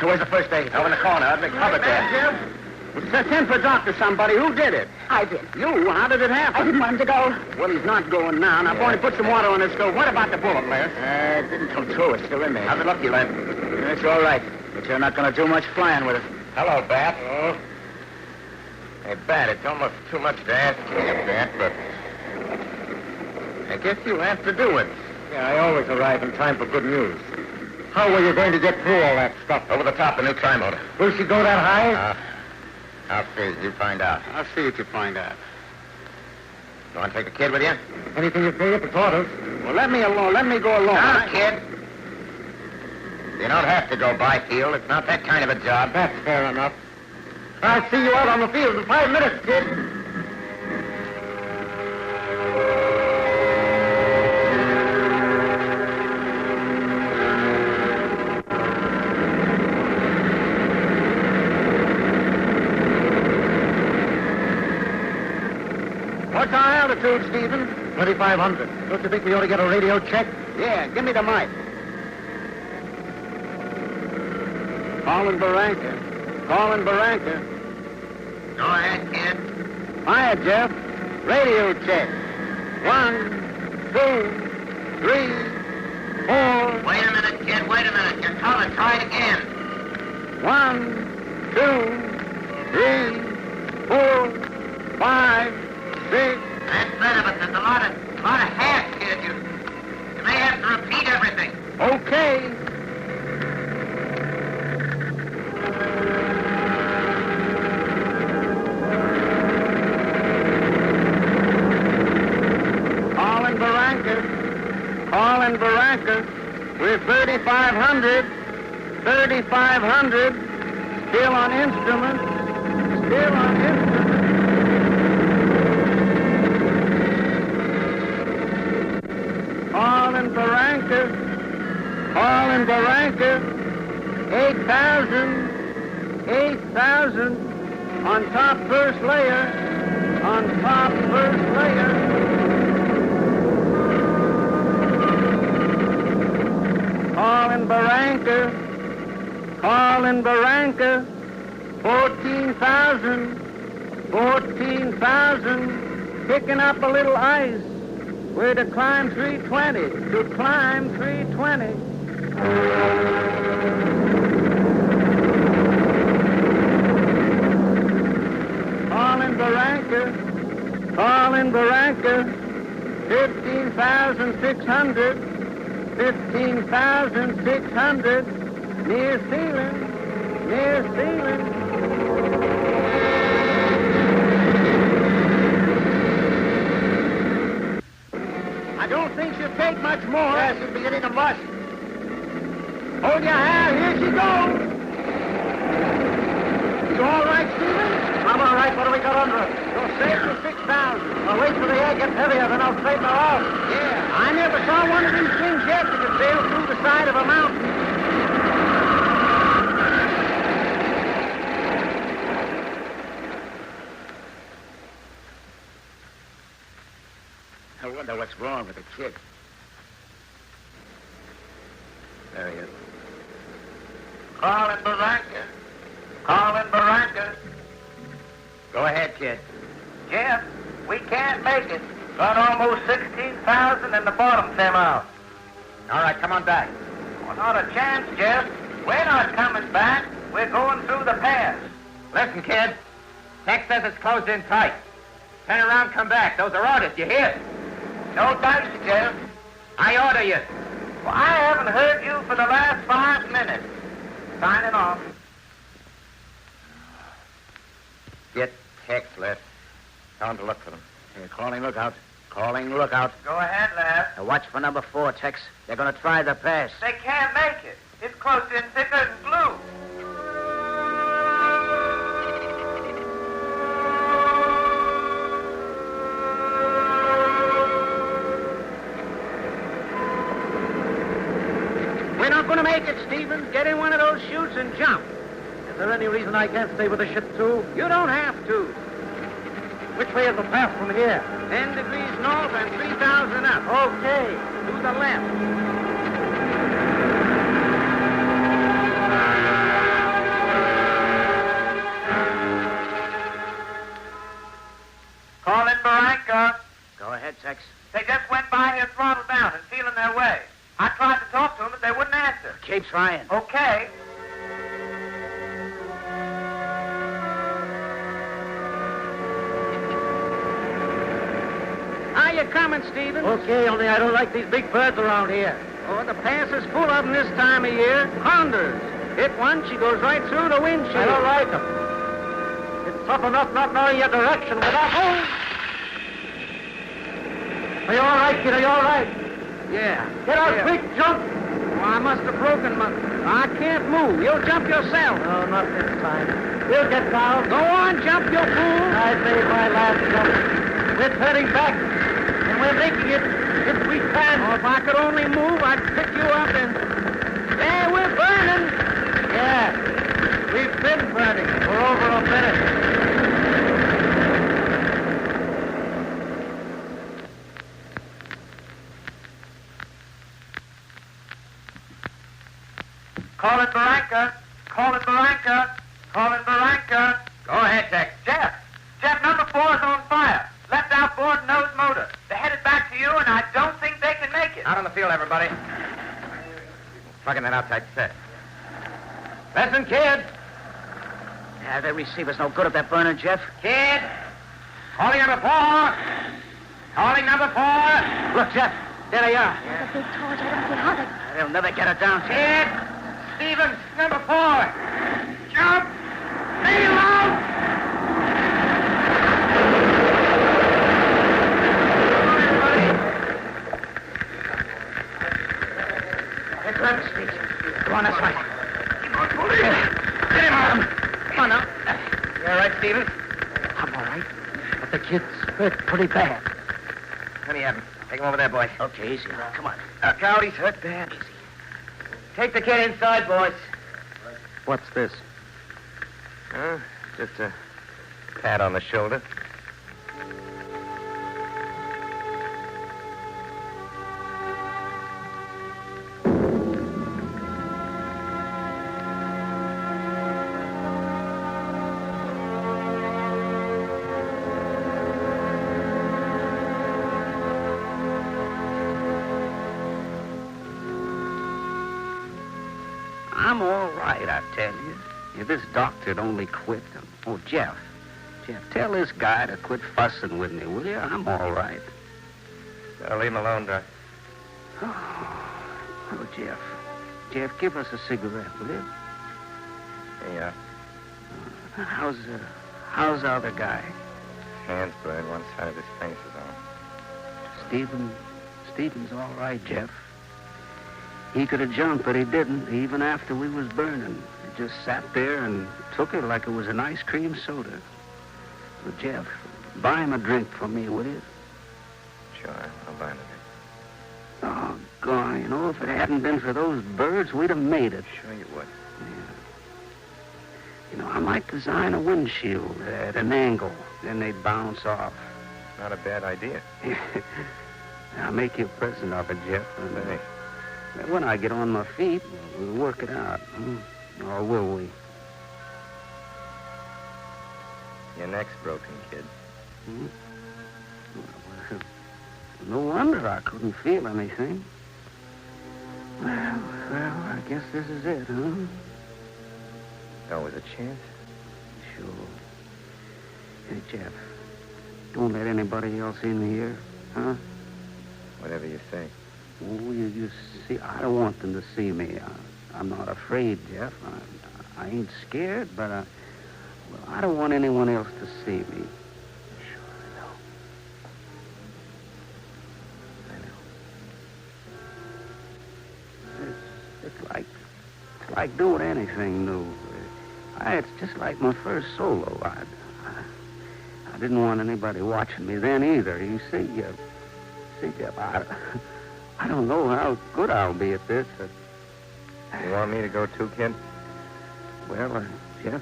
Where's the first aid? Over in the corner. Out in the cupboard there. Send for a doctor, somebody. Who did it? I did. You? How did it happen? I didn't want him to go. Well, he's not going now. Now, Barney, put some water on this stove. What about the bullet, player? It didn't come through. It's still in there. How's it look, you lad? It's all right. But you're not going to do much flying with it. Hello, Bat. Oh. Hey, Bat, it's almost too much to ask you of that, but I guess you have to do it. Yeah, I always arrive in time for good news. How were you going to get through all that stuff? Over the top, the new tri-motor. Will she go that high? I'll see. You find out. I'll see what you find out. You want to take the kid with you? Anything you pay up for orders. Well, let me alone. Let me go alone. Now, kid. You don't have to go Byfield. It's not that kind of a job. That's fair enough. I'll see you out on the field in 5 minutes, kid. What's our altitude, Stephen? 2,500. Don't you think we ought to get a radio check? Yeah, give me the mic. Calling Barranca. Calling Barranca. Go ahead, kid. Hiya, Jeff. Radio check. 1, 2, 3, 4. Wait a minute, kid. Wait a minute. You're calling. Try it again. 1, 2, 3, 4, 5, 6. That's better, but there's a lot of half, kid. You may have to repeat everything. Okay. Calling Barranca. Calling Barranca. We're 3,500. 3,500. Still on instruments. Still on instruments. Calling Barranca. Calling Barranca. 8,000. 8,000. On top first layer. On top first layer. Calling Barranca. Calling Barranca. 14,000. 14,000. Picking up a little ice. We're to climb 320. To climb 320. Calling Barranca. Calling Barranca. 15,600. 15,600. Near ceiling. Near ceiling. I don't think she'll take much more. Yes, she's beginning to bust. Hold your hand. Here she goes. You all right, Stephen? I'm all right. What do we got under it? You'll save to 6,000. I'll wait till the air gets heavier, then I'll straighten her off. Yeah. I never saw one of these things guess you could sail through the side of a mountain. I wonder what's wrong with the kid. There he is. Calling Barranca. Calling Barranca. Go ahead, kid. Jeff, we can't make it. Got almost 16,000 and the bottom came out. All right, come on back. Well, not a chance, Jeff. We're not coming back. We're going through the pass. Listen, kid. Tex says it's closed in tight. Turn around, come back. Those are orders, you hear? No thanks, Jeff. I order you. Well, I haven't heard you for the last 5 minutes. Signing off. Get Tex, Les. Tell him to look for them. Hey, calling lookout. Calling lookout. Go ahead, lad. Now watch for number 4, Tex. They're going to try the pass. They can't make it. It's closed in thicker than glue. We're not going to make it, Stevens. Get in one of those chutes and jump. Is there any reason I can't stay with the ship, too? You don't have to. Which way is the path from here? 10 degrees north and 3,000 up. Okay. To the left. Calling Barranca. Go ahead, Tex. They just went by here throttle down and feeling their way. I tried to talk to them, but they wouldn't answer. Keep trying. Okay. Are you coming, Stevens? Okay, only I don't like these big birds around here. Oh, the pass is full of them this time of year. Condors. Hit one, she goes right through the windshield. I don't like them. It's tough enough not knowing your direction without... Oh! Are you all right, kid? Are you all right? Yeah. Get out quick, jump! Oh, I must have broken my... I can't move. You'll jump yourself. No, not this time. We'll get down. Go on, jump, you fool. I made my last jump. We're turning back, and we're making it if we can. Oh, if I could only move, I'd pick you up and... There, we're burning. Yeah, we've been burning for over a minute. Calling Barranca. Calling Barranca. Calling Barranca. Go ahead, Tex. Jeff, number 4 is on fire. Left outboard nose motor. They're headed back to you, and I don't think they can make it. Out on the field, everybody. Plugging that outside set. Listen, kid. Yeah, that receiver's no good if they're burning, Jeff. Kid. Calling number 4. Calling number 4. Look, Jeff. There they are. There's a big torch. I don't see how they... They'll never get her down, Kid. Stevens, number 4. Jump. Sail out. Let's grab the street. Go on, that's right. Keep on pulling. Get him on. Come on now. You all right, Stevens? I'm all right. But the kid's hurt pretty bad. Let me have him. Take him over there, boys. Okay, easy. Come on. Look, he's hurt bad. Easy. Take the kid inside, boys. What's this? Just a pat on the shoulder. I'm all right, I tell you. If this doctor'd only quit them. Oh, Jeff, tell this guy to quit fussing with me, will you? I'm all right. I'll leave him alone, Doc. Oh, Jeff, give us a cigarette, will you? Yeah. How's the other guy? Hands burned, one side of his face is on. Stephen's all right, Jeff. He could have jumped, but he didn't, even after we was burning. He just sat there and took it like it was an ice cream soda. Well, Jeff, buy him a drink for me, will you? Sure, I'll buy him a drink. Oh, gone. You know, if it hadn't been for those birds, we'd have made it. Sure you would. You know, I might design a windshield at an angle. Then they'd bounce off. Not a bad idea. I'll make you a present of it, Jeff. And, when I get on my feet, we'll work it out. Or will we? Your neck's broken, kid. Well, no wonder I couldn't feel anything. Well, I guess this is it, huh? Always a chance. Sure. Hey, Jeff, don't let anybody else in here, huh? Whatever you say. Oh, you see, I don't want them to see me. I'm not afraid, Jeff. I ain't scared, but well, I don't want anyone else to see me. Sure, I know. It's like doing anything new. It's just like my first solo. I didn't want anybody watching me then either. You see, Jeff, I don't know how good I'll be at this. You want me to go too, kid? Well, Jeff,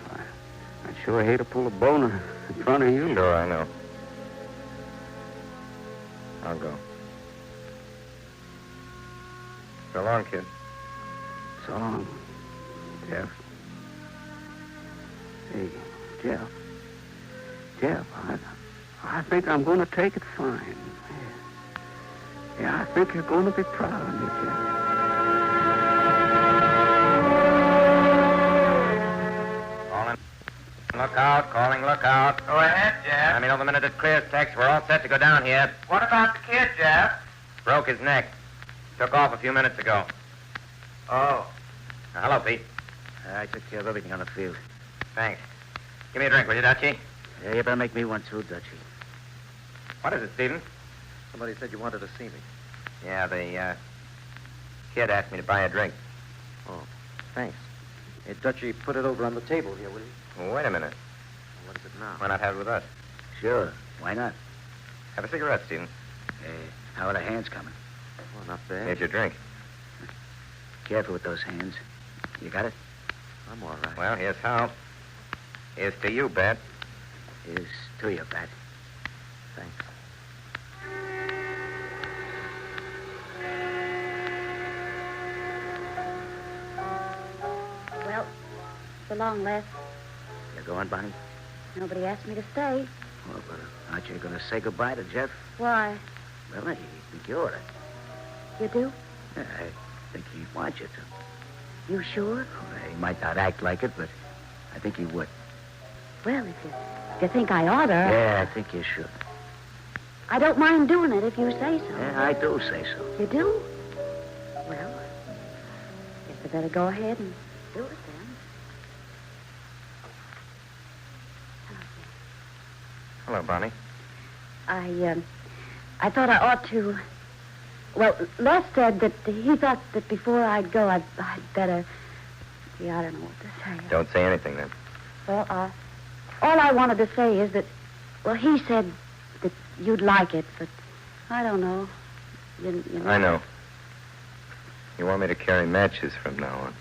I'd sure hate to pull a boner in front of you. Sure, I know. I'll go. So long, kid. So long, Jeff. Hey, Jeff, I think I'm going to take it fine. Yeah, I think you're going to be proud of me, Jeff. Calling lookout. Go ahead, Jeff. Let me know the minute it clears, Tex. We're all set to go down here. What about the kid, Jeff? Broke his neck. Took off a few minutes ago. Oh. Hello, Pete. I took care of everything on the field. Thanks. Give me a drink, will you, Dutchie? Yeah, you better make me one too, Dutchie. What is it, Stephen? Somebody said you wanted to see me. Yeah, the kid asked me to buy a drink. Oh, thanks. Hey, Dutchie, put it over on the table here, will you? Well, wait a minute. What is it now? Why not have it with us? Sure. Why not? Have a cigarette, Stephen. How are the hands coming? Well, not bad. Here's your drink. Careful with those hands. You got it? I'm all right. Well, here's how. Here's to you, Bat. Here's to you, Bat. Thanks. Well, so long, Les. You going, Bonnie? Nobody asked me to stay. Well, but aren't you going to say goodbye to Jeff? Why? Well, I think you ought to. You do? Yeah, I think he'd want you to. You sure? Well, he might not act like it, but I think he would. Well, if you think I ought to... Yeah, I think you should. I don't mind doing it if you say so. Yeah, I do say so. You do? Well, guess I better go ahead and do it then. Hello, Bonnie. I thought I ought to... Well, Les said that he thought that before I'd go, I'd better... See, I don't know what to say. Don't say anything, then. Well, all I wanted to say is that... Well, he said that you'd like it, but I don't know. You know. I know. You want me to carry matches from now on.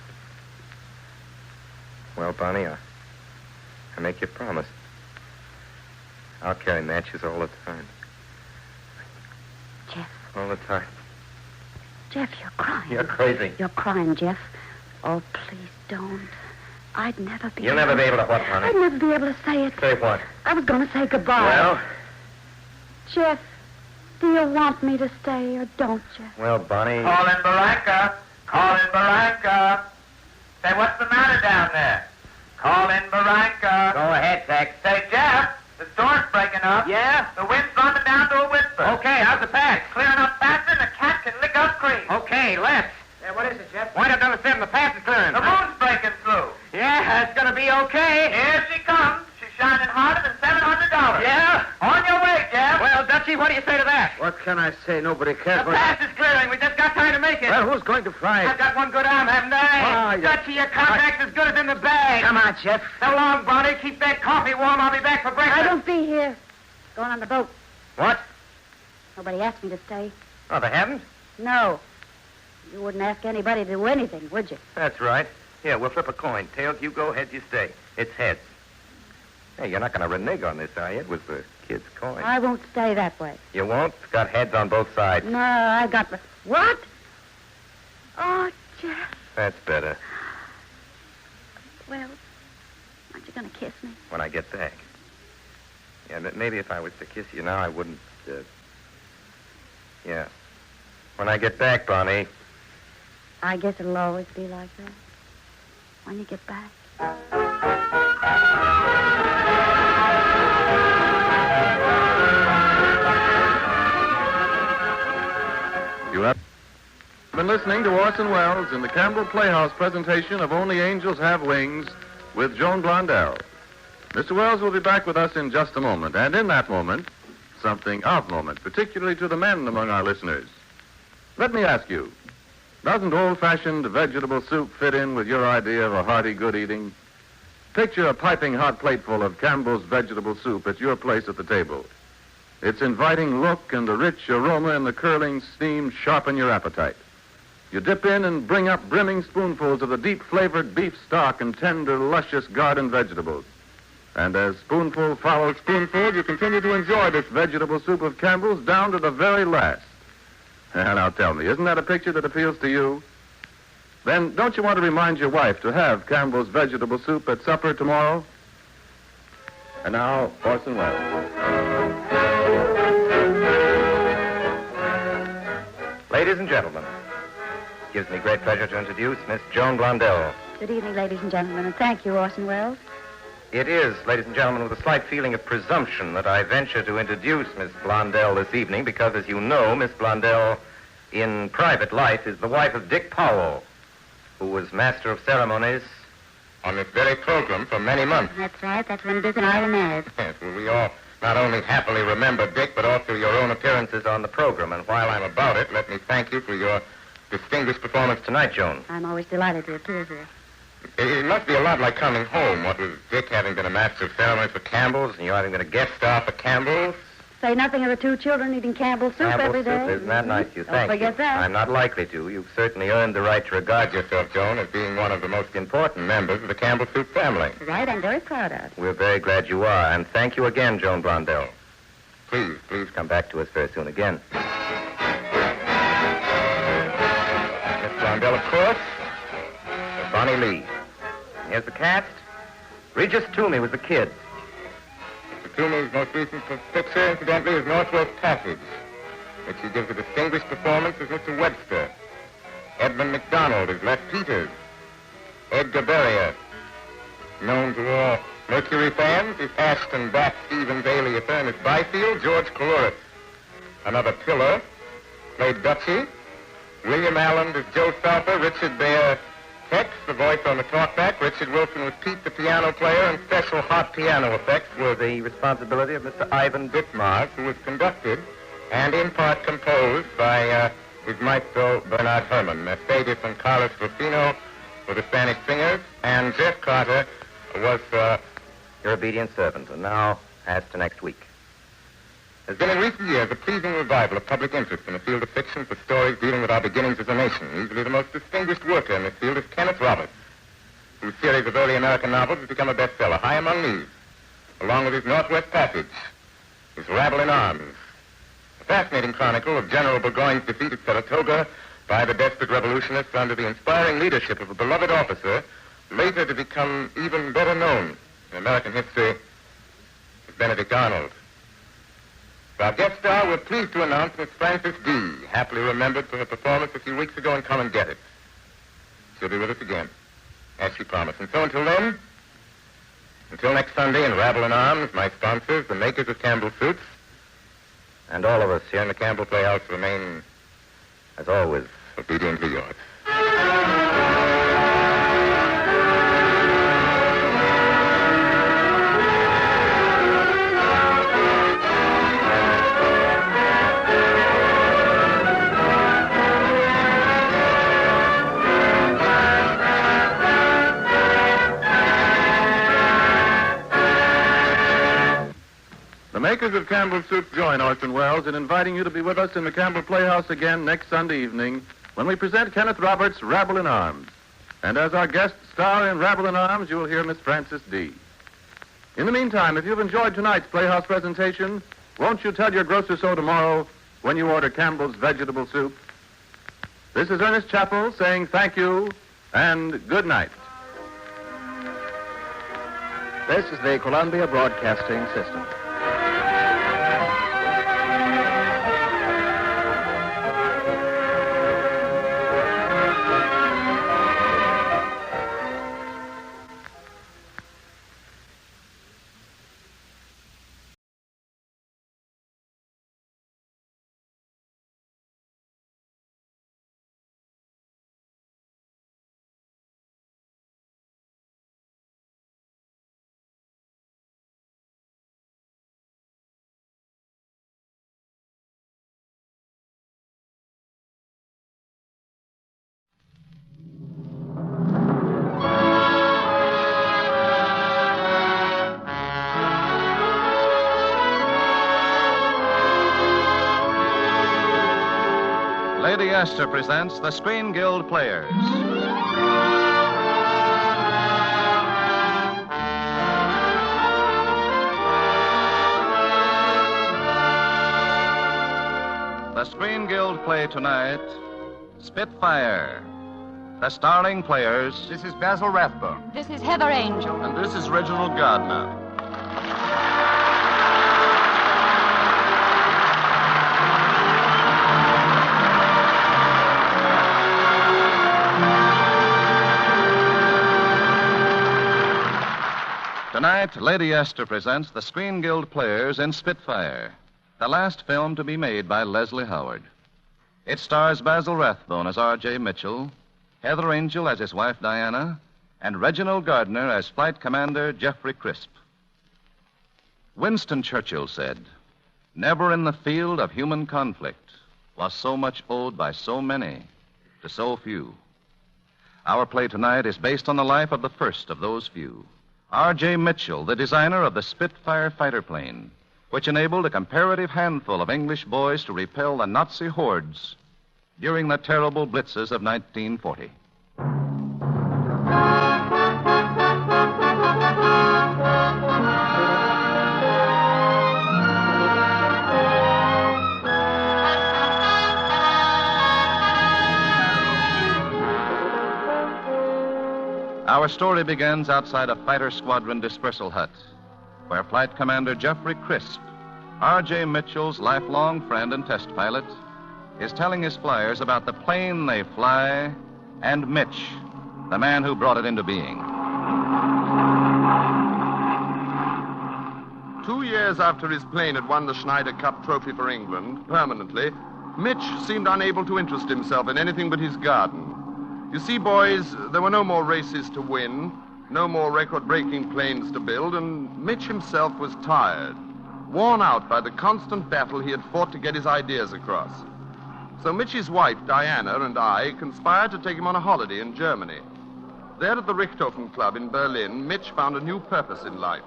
Well, Bonnie, I make you a promise. I'll carry matches all the time. Jeff. All the time. Jeff, you're crying. You're crazy. You're crying, Jeff. Oh, please don't. I'd never be You'll never be able to what, Bonnie? I'd never be able to say it. Say what? I was going to say goodbye. Well? Jeff, do you want me to stay or don't you? Well, Bonnie... Call in Barranca. Call in Barranca. Say, what's the matter down there? Call in Barranca. Go ahead, Tex. Say, Jeff, the storm's breaking up. Yeah? The wind's dropping down to a whisper. Okay, how's the pass? Clearing up faster than a cat can lick up cream. Okay, left. Yeah, what is it, Jeff? Wind up number 7, the pass is clearing. The moon's breaking through. Yeah, it's gonna be okay. Here she comes. She's shining harder than $700. Yeah? On your way, Jeff. Well, Dutchie, what do you say to that? What can I say? Nobody cares. The pass is clearing. We just got time to make it. Well, who's going to fly? I've got one good arm, haven't I? Dutchie, your contract's as good as in the bag. Come on, Jeff. So long, Bonnie. Keep that coffee warm. I'll be back for breakfast. I won't be here. Going on the boat. What? Nobody asked me to stay. Oh, they haven't? No. You wouldn't ask anybody to do anything, would you? That's right. Here, we'll flip a coin. Tails, you go. Heads, you stay. It's heads. Hey, you're not going to renege on this, are you? It was the kid's coin. I won't stay that way. You won't? It's got heads on both sides. No, I got the... What? Oh, Jeff. That's better. Well, aren't you going to kiss me? When I get back. Yeah, but maybe if I was to kiss you now, I wouldn't, Yeah. When I get back, Bonnie. I guess it'll always be like that. When you get back. You have been listening to Orson Welles in the Campbell Playhouse presentation of Only Angels Have Wings with Joan Blondell. Mr. Wells will be back with us in just a moment, and in that moment, something of moment, particularly to the men among our listeners. Let me ask you, doesn't old-fashioned vegetable soup fit in with your idea of a hearty good eating? Picture a piping hot plateful of Campbell's vegetable soup at your place at the table. Its inviting look and the rich aroma in the curling steam sharpen your appetite. You dip in and bring up brimming spoonfuls of the deep-flavored beef stock and tender, luscious garden vegetables. And as spoonful follows spoonful, you continue to enjoy this vegetable soup of Campbell's down to the very last. Now tell me, isn't that a picture that appeals to you? Then don't you want to remind your wife to have Campbell's vegetable soup at supper tomorrow? And now, Orson Welles. Ladies and gentlemen, it gives me great pleasure to introduce Miss Joan Blondell. Good evening, ladies and gentlemen, and thank you, Orson Welles. It is, ladies and gentlemen, with a slight feeling of presumption that I venture to introduce Miss Blondell this evening because, as you know, Miss Blondell, in private life, is the wife of Dick Powell, who was master of ceremonies on this very program for many months. That's right. That's when Dick and I were married. Yes, well, we all not only happily remember Dick, but also your own appearances on the program. And while I'm about it, let me thank you for your distinguished performance tonight, Joan. I'm always delighted to appear here. It must be a lot like coming home, what with Dick having been a master of ceremonies for Campbell's and you having been a guest star for Campbell's. Say nothing of the two children eating Campbell soup every day. Soup. Isn't that nice of you? Don't forget that. I'm not likely to. You've certainly earned the right to regard yourself, Joan, as being one of the most important members of the Campbell soup family. Right, I'm very proud of it. We're very glad you are, and thank you again, Joan Blondell. Please come back to us very soon again. Miss Blondell, of course, Bonnie Lee. Here's the cast. Regis Toomey was the kid. Mr. Toomey's most recent picture, incidentally, is Northwest Passage, which he gives a distinguished performance as Mr. Webster. Edmund MacDonald is Les Peters. Edgar Berrier, known to all Mercury fans, is Ashton Bat Stevens' alias Ernest Byfield. George Coulouris, another pillar, played Dutchy. William Allen is Joe Salper. Richard Bear Tex, the voice on the talkback. Richard Wilson was Pete, the piano player, and special hot piano effects were the responsibility of Mr. Ivan Ditmars, who was conducted and in part composed by his maestro Bernard Herrmann. Mercedes and Carlos Rufino were the Spanish singers, and Jeff Carter was your obedient servant. And now, as to next week. There's been in recent years a pleasing revival of public interest in the field of fiction for stories dealing with our beginnings as a nation. Usually the most distinguished worker in this field is Kenneth Roberts, whose series of early American novels has become a bestseller. High among these, along with his Northwest Passage, his Rabble in Arms, a fascinating chronicle of General Burgoyne's defeat at Saratoga by the desperate revolutionists under the inspiring leadership of a beloved officer, later to become even better known in American history as Benedict Arnold. For our guest star, we're pleased to announce Miss Frances D., happily remembered for her performance a few weeks ago in Come and Get It. She'll be with us again, as she promised. And so until then, until next Sunday in Rabble in Arms, my sponsors, the makers of Campbell Soups, and all of us here in the Campbell Playhouse remain, as always, obedient to yours. The makers of Campbell Soup join Orson Welles in inviting you to be with us in the Campbell Playhouse again next Sunday evening when we present Kenneth Roberts' Rabble in Arms. And as our guest star in Rabble in Arms, you'll hear Miss Frances D. In the meantime, if you've enjoyed tonight's Playhouse presentation, won't you tell your grocer so tomorrow when you order Campbell's vegetable soup? This is Ernest Chappell saying thank you and good night. This is the Columbia Broadcasting System. Lady Esther presents the Screen Guild Players. The Screen Guild play tonight, Spitfire. The starring players. This is Basil Rathbone. This is Heather Angel. And this is Reginald Gardner. Tonight, Lady Esther presents the Screen Guild Players in Spitfire, the last film to be made by Leslie Howard. It stars Basil Rathbone as R.J. Mitchell, Heather Angel as his wife Diana, and Reginald Gardner as Flight Commander Jeffrey Crisp. Winston Churchill said, "Never in the field of human conflict was so much owed by so many to so few." Our play tonight is based on the life of the first of those few, R.J. Mitchell, the designer of the Spitfire fighter plane, which enabled a comparative handful of English boys to repel the Nazi hordes during the terrible blitzes of 1940. Our story begins outside a fighter squadron dispersal hut, where Flight Commander Jeffrey Crisp, R.J. Mitchell's lifelong friend and test pilot, is telling his flyers about the plane they fly and Mitch, the man who brought it into being. 2 years after his plane had won the Schneider Cup trophy for England, permanently, Mitch seemed unable to interest himself in anything but his garden. You see, boys, there were no more races to win, no more record-breaking planes to build, and Mitch himself was tired, worn out by the constant battle he had fought to get his ideas across. So Mitch's wife, Diana, and I conspired to take him on a holiday in Germany. There at the Richthofen Club in Berlin, Mitch found a new purpose in life.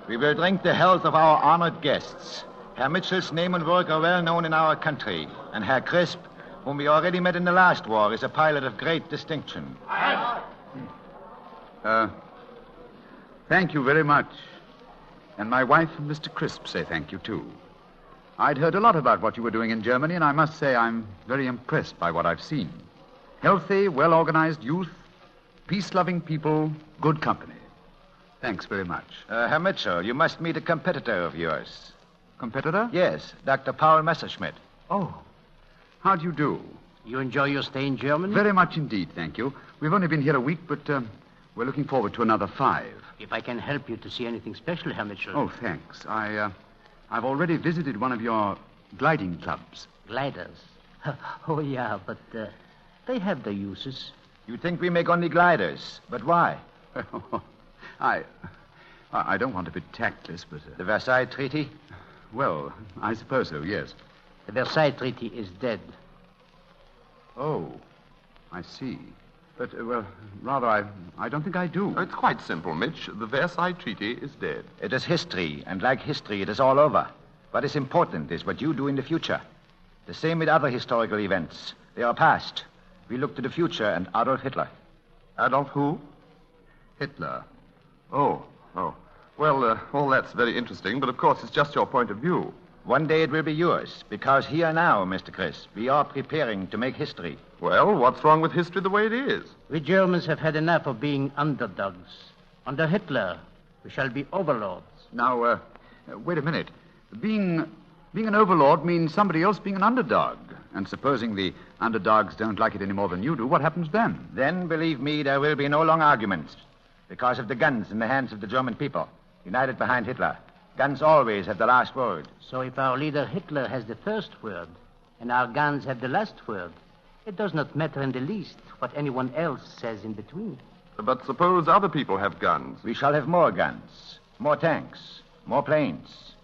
We will drink the health of our honored guests. Herr Mitchell's name and work are well known in our country, and Herr Crisp, whom we already met in the last war, is a pilot of great distinction. Thank you very much. And my wife and Mr. Crisp say thank you, too. I'd heard a lot about what you were doing in Germany, and I must say I'm very impressed by what I've seen. Healthy, well-organized youth, peace-loving people, good company. Thanks very much. Herr Mitchell, you must meet a competitor of yours. Competitor? Yes, Dr. Paul Messerschmidt. Oh. How do you do? You enjoy your stay in Germany? Very much indeed, thank you. We've only been here a week, but we're looking forward to another 5. If I can help you to see anything special, Herr Mitchell. Oh, thanks. I've already visited one of your gliding clubs. Gliders? Oh, yeah, but they have their uses. You think we make only gliders, but why? I don't want to be tactless, but... The Versailles Treaty? Well, I suppose so, yes. The Versailles Treaty is dead. Oh, I see. But, rather, I don't think I do. It's quite simple, Mitch. The Versailles Treaty is dead. It is history, and like history, it is all over. What is important is what you do in the future. The same with other historical events. They are past. We look to the future and Adolf Hitler. Adolf who? Hitler. Oh. Well, all that's very interesting, but of course it's just your point of view. One day it will be yours, because here now, Mr. Crisp, we are preparing to make history. Well, what's wrong with history the way it is? We Germans have had enough of being underdogs. Under Hitler, we shall be overlords. Now, wait a minute. Being an overlord means somebody else being an underdog. And supposing the underdogs don't like it any more than you do, what happens then? Then, believe me, there will be no long arguments. Because of the guns in the hands of the German people, united behind Hitler. Guns always have the last word. So if our leader Hitler has the first word, and our guns have the last word, it does not matter in the least what anyone else says in between. But suppose other people have guns. We shall have more guns, more tanks, more planes.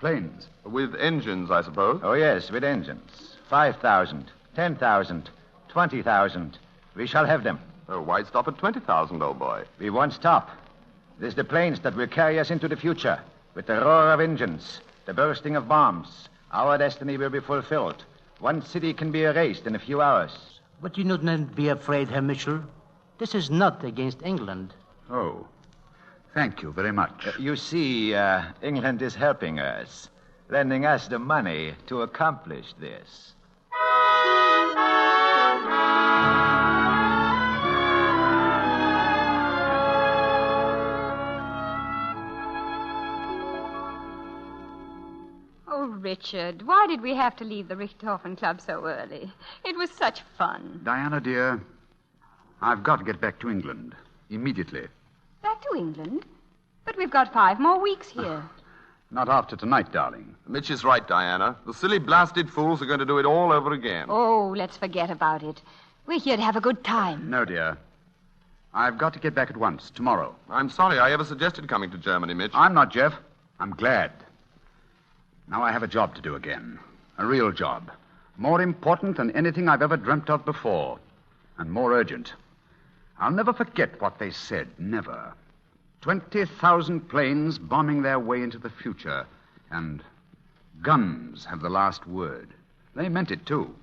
Planes? With engines, I suppose? Oh, yes, with engines. 5,000, 10,000, 20,000. We shall have them. Oh, why stop at 20,000, old boy? We won't stop. It is the planes that will carry us into the future. With the roar of engines, the bursting of bombs, our destiny will be fulfilled. One city can be erased in a few hours. But you need not be afraid, Herr Mitchell. This is not against England. Oh, thank you very much. You see, England is helping us, lending us the money to accomplish this. Oh, Richard, why did we have to leave the Richthofen Club so early? It was such fun. Diana, dear, I've got to get back to England immediately. Back to England? But we've got 5 more weeks here. Not after tonight, darling. Mitch is right, Diana. The silly blasted fools are going to do it all over again. Oh, let's forget about it. We're here to have a good time. No, dear. I've got to get back at once, tomorrow. I'm sorry I ever suggested coming to Germany, Mitch. I'm not, Jeff. I'm glad. Now I have a job to do again. A real job. More important than anything I've ever dreamt of before. And more urgent. I'll never forget what they said. Never. 20,000 planes bombing their way into the future. And guns have the last word. They meant it, too.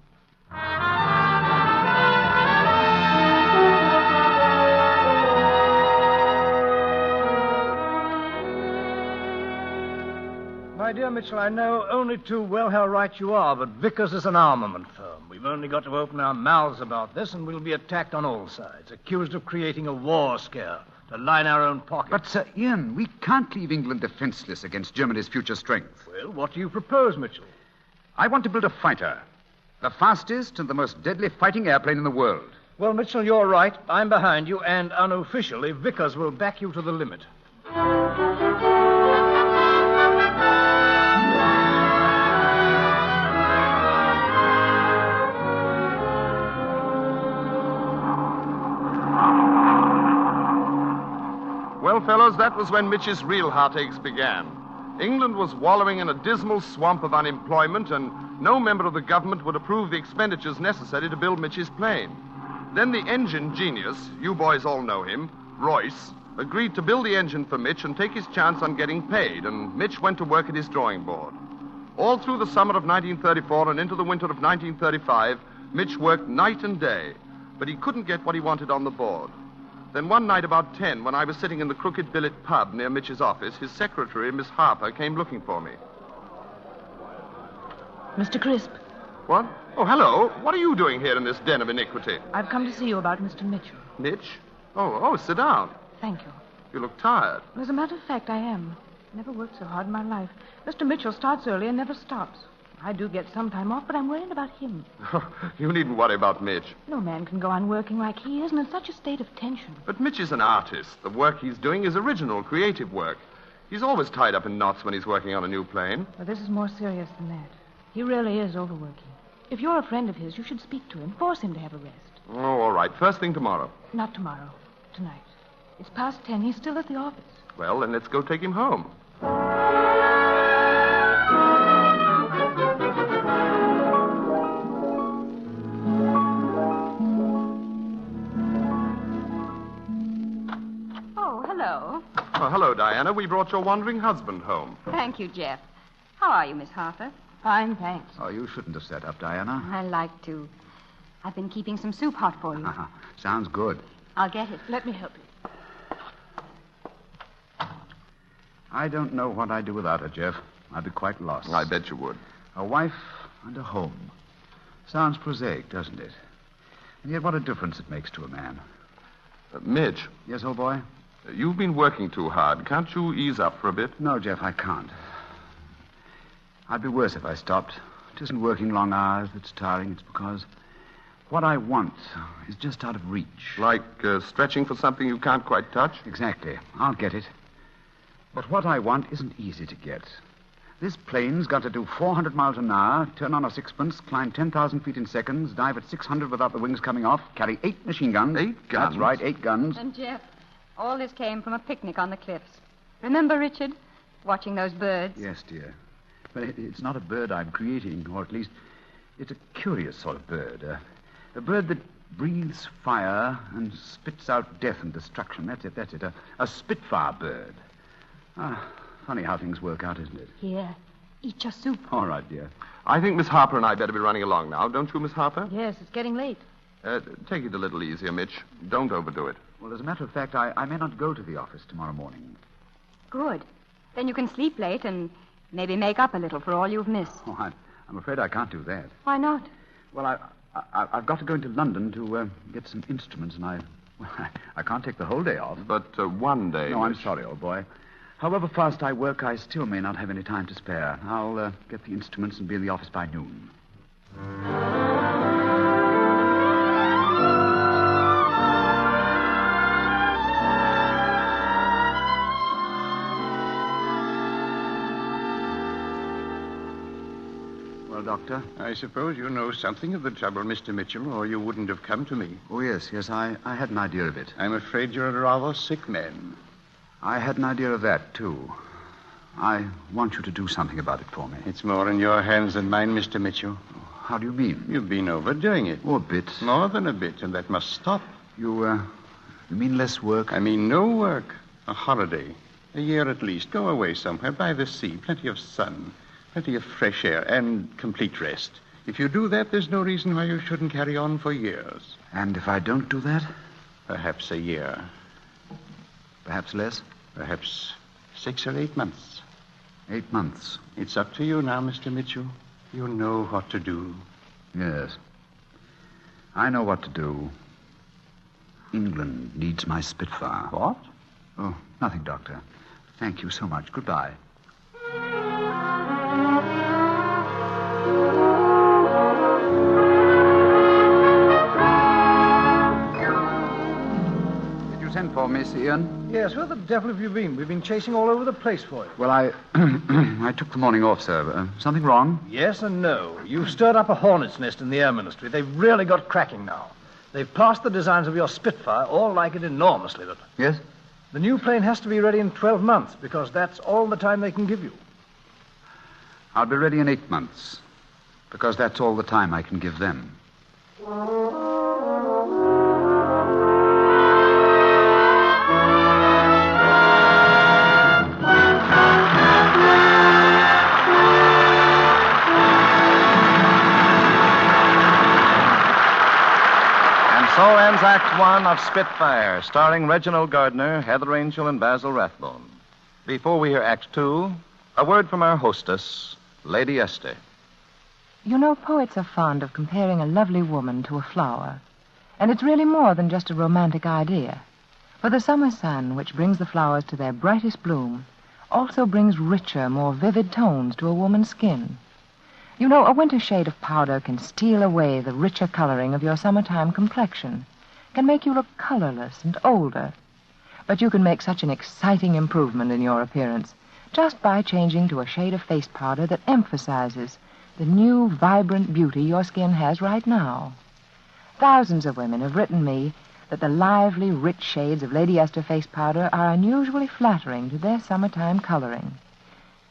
My dear Mitchell, I know only too well how right you are, but Vickers is an armament firm. We've only got to open our mouths about this, and we'll be attacked on all sides, accused of creating a war scare to line our own pockets. But, Sir Ian, we can't leave England defenseless against Germany's future strength. Well, what do you propose, Mitchell? I want to build a fighter. The fastest and the most deadly fighting airplane in the world. Well, Mitchell, you're right. I'm behind you, and unofficially, Vickers will back you to the limit. Well, fellows, that was when Mitch's real heartaches began. England was wallowing in a dismal swamp of unemployment, and no member of the government would approve the expenditures necessary to build Mitch's plane. Then the engine genius, you boys all know him, Royce, agreed to build the engine for Mitch and take his chance on getting paid, and Mitch went to work at his drawing board. All through the summer of 1934 and into the winter of 1935, Mitch worked night and day, but he couldn't get what he wanted on the board. Then one night about 10, when I was sitting in the Crooked Billet pub near Mitch's office, his secretary, Miss Harper, came looking for me. Mr. Crisp. What? Oh, hello. What are you doing here in this den of iniquity? I've come to see you about Mr. Mitchell. Mitch? Oh, sit down. Thank you. You look tired. As a matter of fact, I am. Never worked so hard in my life. Mr. Mitchell starts early and never stops. I do get some time off, but I'm worried about him. You needn't worry about Mitch. No man can go on working like he is and in such a state of tension. But Mitch is an artist. The work he's doing is original, creative work. He's always tied up in knots when he's working on a new plane. But this is more serious than that. He really is overworking. If you're a friend of his, you should speak to him. Force him to have a rest. Oh, all right. First thing tomorrow. Not tomorrow. Tonight. It's past 10. He's still at the office. Well, then let's go take him home. Oh, hello, Diana. We brought your wandering husband home. thank you, Jeff. How are you, Miss Harper? Fine, thanks. Oh, you shouldn't have sat up, Diana. I like to. I've been keeping some soup hot for you. Sounds good. I'll get it. Let me help you. I don't know what I'd do without her, Jeff. I'd be quite lost. I bet you would. A wife and a home. Sounds prosaic, doesn't it? And yet what a difference it makes to a man. Mitch. Yes, old boy? You've been working too hard. Can't you ease up for a bit? No, Jeff, I can't. I'd be worse if I stopped. It isn't working long hours that's tiring. It's because what I want is just out of reach. Like stretching for something you can't quite touch? Exactly. I'll get it. But what I want isn't easy to get. This plane's got to do 400 miles an hour, turn on a sixpence, climb 10,000 feet in seconds, dive at 600 without the wings coming off, carry 8 machine guns. 8 guns? That's right, 8 guns. And, Jeff, all this came from a picnic on the cliffs. Remember, Richard? Watching those birds? Yes, dear. But it's not a bird I'm creating, or at least it's a curious sort of bird. A bird that breathes fire and spits out death and destruction. That's it. A Spitfire bird. Funny how things work out, isn't it? Here, eat your soup. All right, dear. I think Miss Harper and I better be running along now. Don't you, Miss Harper? Yes, it's getting late. Take it a little easier, Mitch. Don't overdo it. Well, as a matter of fact, I may not go to the office tomorrow morning. Good. Then you can sleep late and maybe make up a little for all you've missed. Oh, I'm afraid I can't do that. Why not? Well, I've got to go into London to get some instruments, and I can't take the whole day off. But one day... No, I'm sorry, old boy. However fast I work, I still may not have any time to spare. I'll get the instruments and be in the office by noon. Well, Doctor? I suppose you know something of the trouble, Mr. Mitchell, or you wouldn't have come to me. Oh, yes, I had an idea of it. I'm afraid you're a rather sick man. I had an idea of that, too. I want you to do something about it for me. It's more in your hands than mine, Mr. Mitchell. How do you mean? You've been overdoing it. Oh, a bit. More than a bit, and that must stop. You mean less work? I mean no work. A holiday. A year at least. Go away somewhere by the sea. Plenty of sun. Plenty of fresh air and complete rest. If you do that, there's no reason why you shouldn't carry on for years. And if I don't do that? Perhaps a year. Perhaps less? Perhaps 6 or 8 months. 8 months. It's up to you now, Mr. Mitchell. You know what to do. Yes. I know what to do. England needs my Spitfire. What? Oh, nothing, Doctor. Thank you so much. Goodbye. Did you send for Miss Ian? Yes, where the devil have you been? We've been chasing all over the place for you. Well, I took the morning off, sir. Something wrong? Yes and no. You've stirred up a hornet's nest in the Air Ministry. They've really got cracking now. They've passed the designs of your Spitfire, all like it enormously, but... Yes? The new plane has to be ready in 12 months, because that's all the time they can give you. I'll be ready in 8 months, because that's all the time I can give them. So ends Act One of Spitfire, starring Reginald Gardner, Heather Angel, and Basil Rathbone. Before we hear Act Two, a word from our hostess, Lady Esther. You know, poets are fond of comparing a lovely woman to a flower. And it's really more than just a romantic idea. For the summer sun, which brings the flowers to their brightest bloom, also brings richer, more vivid tones to a woman's skin. You know, a winter shade of powder can steal away the richer coloring of your summertime complexion, can make you look colorless and older. But you can make such an exciting improvement in your appearance just by changing to a shade of face powder that emphasizes the new, vibrant beauty your skin has right now. Thousands of women have written me that the lively, rich shades of Lady Esther face powder are unusually flattering to their summertime coloring.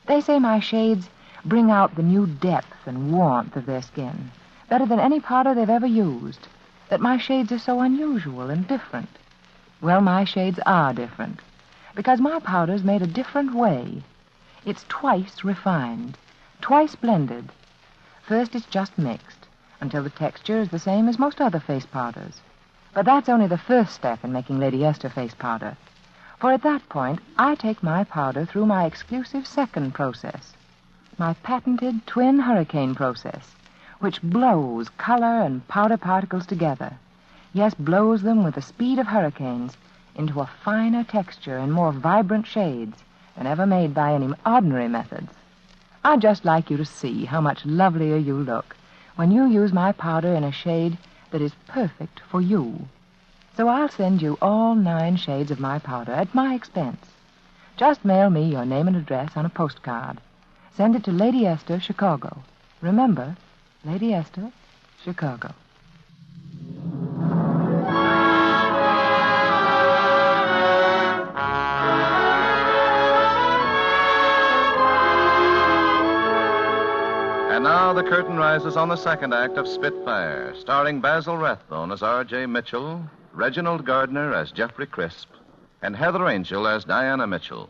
They say my shades bring out the new depth and warmth of their skin better than any powder they've ever used, that my shades are so unusual and different. Well, my shades are different, because my powder's made a different way. It's twice refined, twice blended, first it's just mixed, until the texture is the same as most other face powders. But that's only the first step in making Lady Esther face powder. For at that point, I take my powder through my exclusive second process, my patented twin hurricane process, which blows color and powder particles together. Yes, blows them with the speed of hurricanes into a finer texture and more vibrant shades than ever made by any ordinary methods. I'd just like you to see how much lovelier you look when you use my powder in a shade that is perfect for you. So I'll send you all 9 shades of my powder at my expense. Just mail me your name and address on a postcard. Send it to Lady Esther, Chicago. Remember, Lady Esther, Chicago. And now the curtain rises on the second act of Spitfire, starring Basil Rathbone as R.J. Mitchell, Reginald Gardner as Jeffrey Crisp, and Heather Angel as Diana Mitchell.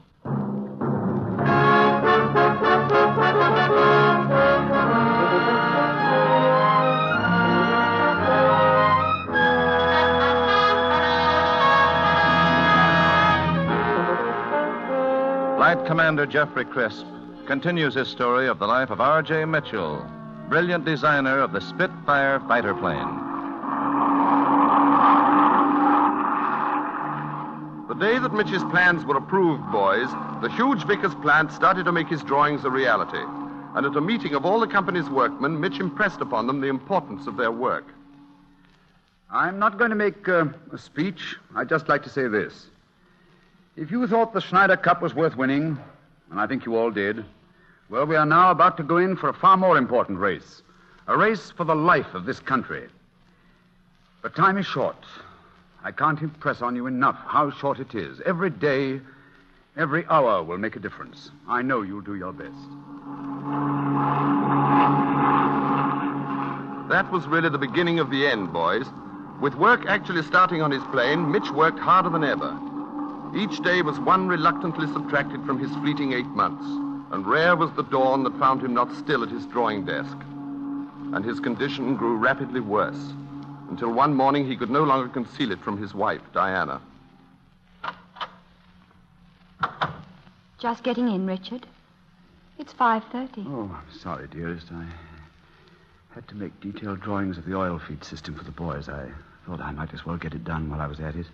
Flight Commander Jeffrey Crisp continues his story of the life of R.J. Mitchell, brilliant designer of the Spitfire fighter plane. The day that Mitch's plans were approved, boys, the huge Vickers plant started to make his drawings a reality. And at a meeting of all the company's workmen, Mitch impressed upon them the importance of their work. I'm not going to make a speech. I'd just like to say this. If you thought the Schneider Cup was worth winning, and I think you all did, well, we are now about to go in for a far more important race. A race for the life of this country. But time is short. I can't impress on you enough how short it is. Every day, every hour will make a difference. I know you'll do your best. That was really the beginning of the end, boys. With work actually starting on his plane, Mitch worked harder than ever. Each day was one reluctantly subtracted from his fleeting 8 months, and rare was the dawn that found him not still at his drawing desk. And his condition grew rapidly worse, until one morning he could no longer conceal it from his wife, Diana. Just getting in, Richard. It's 5:30. Oh, I'm sorry, dearest. I had to make detailed drawings of the oil feed system for the boys. I thought I might as well get it done while I was at it.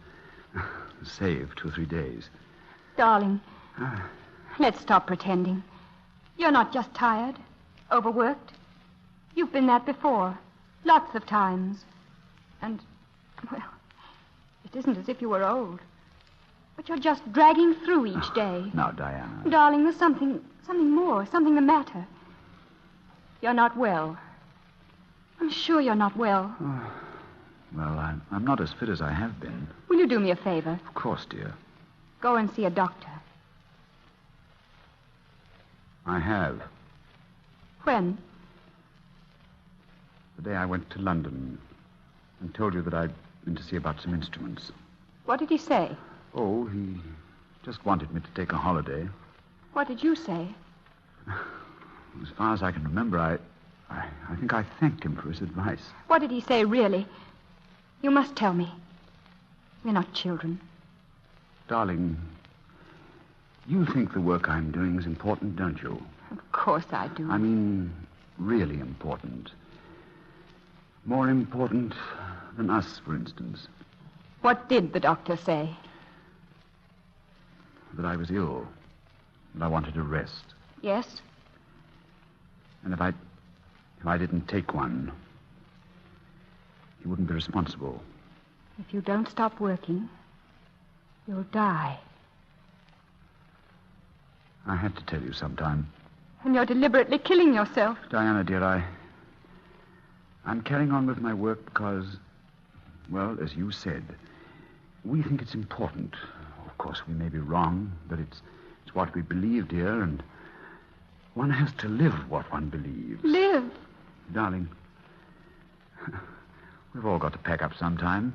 Save 2 or 3 days. Darling, let's stop pretending. You're not just tired, overworked. You've been that before, lots of times. And, well, it isn't as if you were old. But you're just dragging through each day. Now, Diana. Darling, there's something more, something the matter. You're not well. I'm sure you're not well. Well, I'm not as fit as I have been. Will you do me a favor? Of course, dear. Go and see a doctor. I have. When? The day I went to London and told you that I'd been to see about some instruments. What did he say? Oh, he just wanted me to take a holiday. What did you say? As far as I can remember, I think I thanked him for his advice. What did he say, really? You must tell me. We're not children. Darling, you think the work I'm doing is important, don't you? Of course I do. I mean, really important. More important than us, for instance. What did the doctor say? That I was ill. And I wanted a rest. Yes? And if I didn't take one, he wouldn't be responsible. If you don't stop working, you'll die. I had to tell you sometime. And you're deliberately killing yourself. Diana, dear, I'm carrying on with my work because, well, as you said, we think it's important. Of course, we may be wrong, but it's what we believe, dear, and one has to live what one believes. Live? Darling, we've all got to pack up sometime.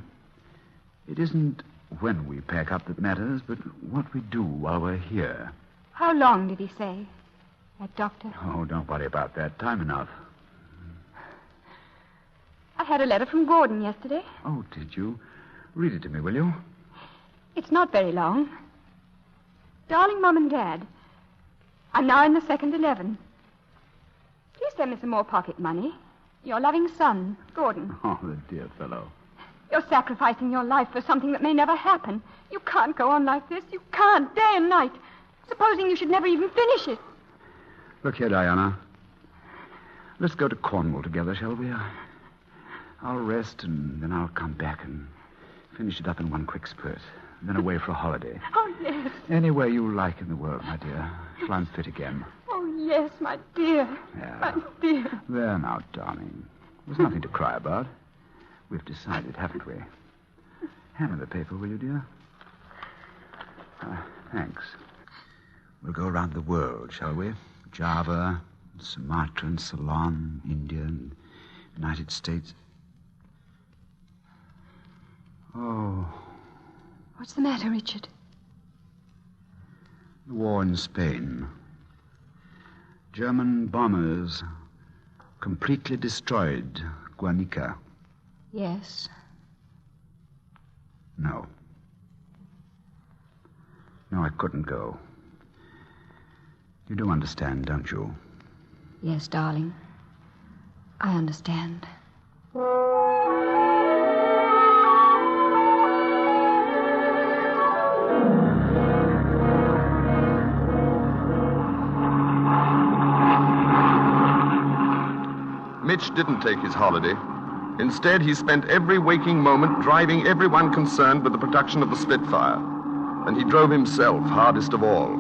It isn't when we pack up that matters, but what we do while we're here. How long did he say, that doctor? Oh, don't worry about that. Time enough. I had a letter from Gordon yesterday. Oh, did you? Read it to me, will you? It's not very long. Darling Mum and Dad, I'm now in the second 11. Please send me some more pocket money. Your loving son, Gordon. Oh, the dear fellow. You're sacrificing your life for something that may never happen. You can't go on like this. You can't, day and night. Supposing you should never even finish it. Look here, Diana. Let's go to Cornwall together, shall we? I'll rest, and then I'll come back and finish it up in one quick spurt. Then away for a holiday. Oh, yes. Anywhere you like in the world, my dear, till I'm fit again. Oh, yes, my dear. Yeah. My dear. There now, darling. There's nothing to cry about. We've decided, haven't we? Hand me the paper, will you, dear? Thanks. We'll go around the world, shall we? Java, Sumatra and Ceylon, India and United States. Oh, What's the matter, Richard? the war in Spain. German bombers completely destroyed Guernica. Yes. No. No, I couldn't go. You do understand, don't you? Yes, darling. I understand. Mitch didn't take his holiday. Instead, he spent every waking moment driving everyone concerned with the production of the Spitfire. And he drove himself hardest of all.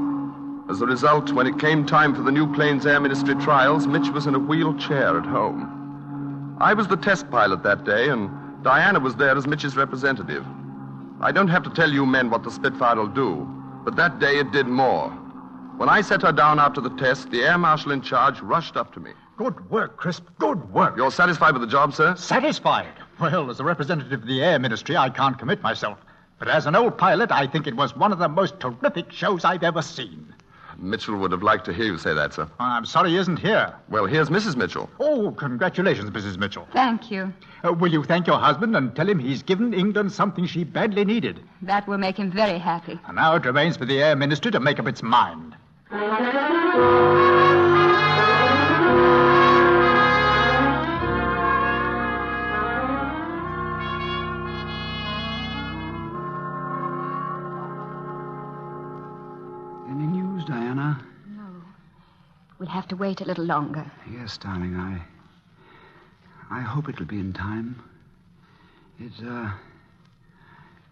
As a result, when it came time for the new Planes Air Ministry trials, Mitch was in a wheelchair at home. I was the test pilot that day, and Diana was there as Mitch's representative. I don't have to tell you men what the Spitfire will do, but that day it did more. When I set her down after the test, the air marshal in charge rushed up to me. Good work, Crisp. Good work. You're satisfied with the job, sir? Satisfied? Well, as a representative of the Air Ministry, I can't commit myself. But as an old pilot, I think it was one of the most terrific shows I've ever seen. Mitchell would have liked to hear you say that, sir. I'm sorry he isn't here. Well, here's Mrs. Mitchell. Oh, congratulations, Mrs. Mitchell. Thank you. Will you thank your husband and tell him he's given England something she badly needed? That will make him very happy. And now it remains for the Air Ministry to make up its mind. Any news, Diana? No. We'll have to wait a little longer. Yes, darling, I hope it'll be in time. It,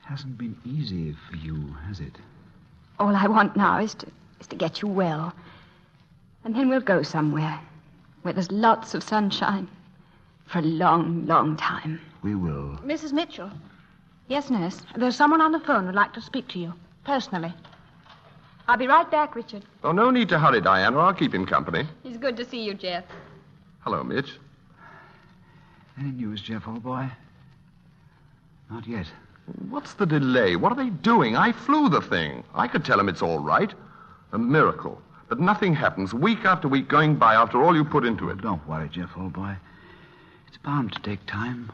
hasn't been easy for you, has it? All I want now is to get you well. And then we'll go somewhere where there's lots of sunshine for a long, long time. We will. Mrs. Mitchell, Yes, nurse. there's someone on the phone who'd like to speak to you, personally. I'll be right back, Richard. Oh, no need to hurry, Diana. I'll keep him company. It's good to see you, Jeff. Hello, Mitch. Any news, Jeff, old boy? Not yet. What's the delay? What are they doing? I flew the thing. I could tell them it's all right. A miracle. But nothing happens week after week going by after all you put into it. Don't worry, Jeff, old boy. It's bound to take time.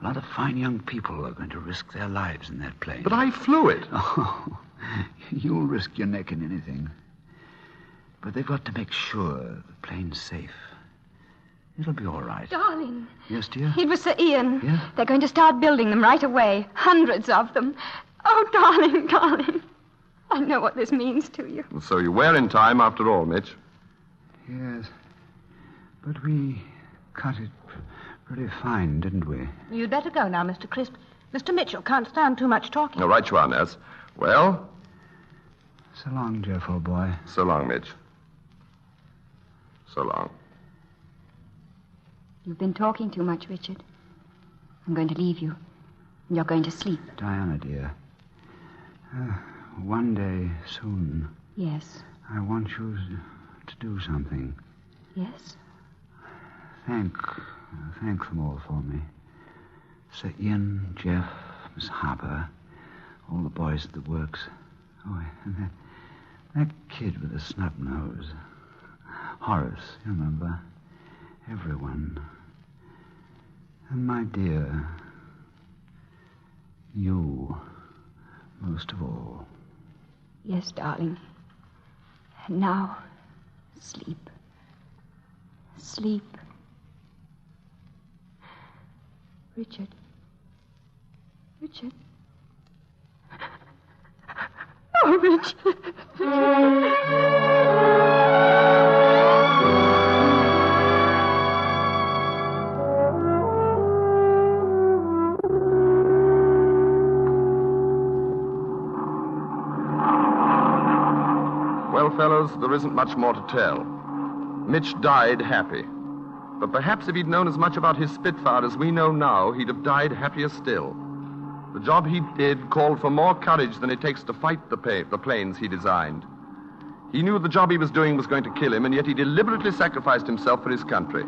A lot of fine young people are going to risk their lives in that plane. But I flew it. Oh, you'll risk your neck in anything. But they've got to make sure the plane's safe. It'll be all right. Darling. Yes, dear? It was Sir Ian. Yeah? They're going to start building them right away. Hundreds of them. Oh, darling, darling. I know what this means to you. So you were in time after all, Mitch. Yes. But we cut it pretty fine, didn't we? You'd better go now, Mr. Crisp. Mr. Mitchell can't stand too much talking. All right, you are, nurse. Well? So long, Jeff, old boy. So long, Mitch. So long. You've been talking too much, Richard. I'm going to leave you. And you're going to sleep. Diana, dear. One day soon, Yes. I want you to do something. Yes? Thank them all for me. Sir Ian, Jeff, Miss Harper, all the boys at the works. Oh, and that kid with the snub nose. Horace, you remember? Everyone. My dear, you most of all. Yes, darling. And now, sleep. Sleep. Richard. Richard. Oh, Richard. Well, fellows, there isn't much more to tell. Mitch died happy. But perhaps if he'd known as much about his Spitfire as we know now, he'd have died happier still. The job he did called for more courage than it takes to fight the planes he designed. He knew the job he was doing was going to kill him, and yet he deliberately sacrificed himself for his country.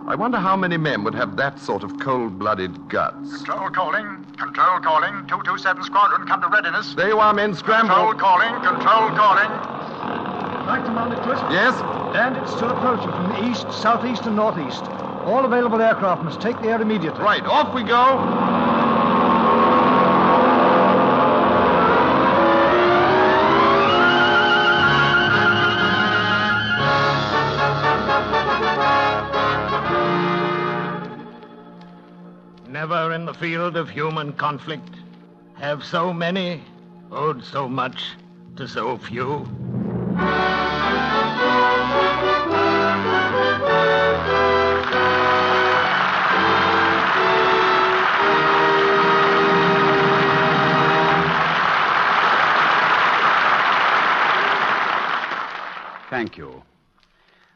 I wonder how many men would have that sort of cold-blooded guts. Control calling. Control calling. 227 Squadron, come to readiness. There you are, men. Scramble. Control calling. Control calling. Right command it, Crisp. Yes? And it's still approaching from the east, southeast, and northeast. All available aircraft must take the air immediately. Right, off we go. Never in the field of human conflict have so many owed so much to so few. Thank you.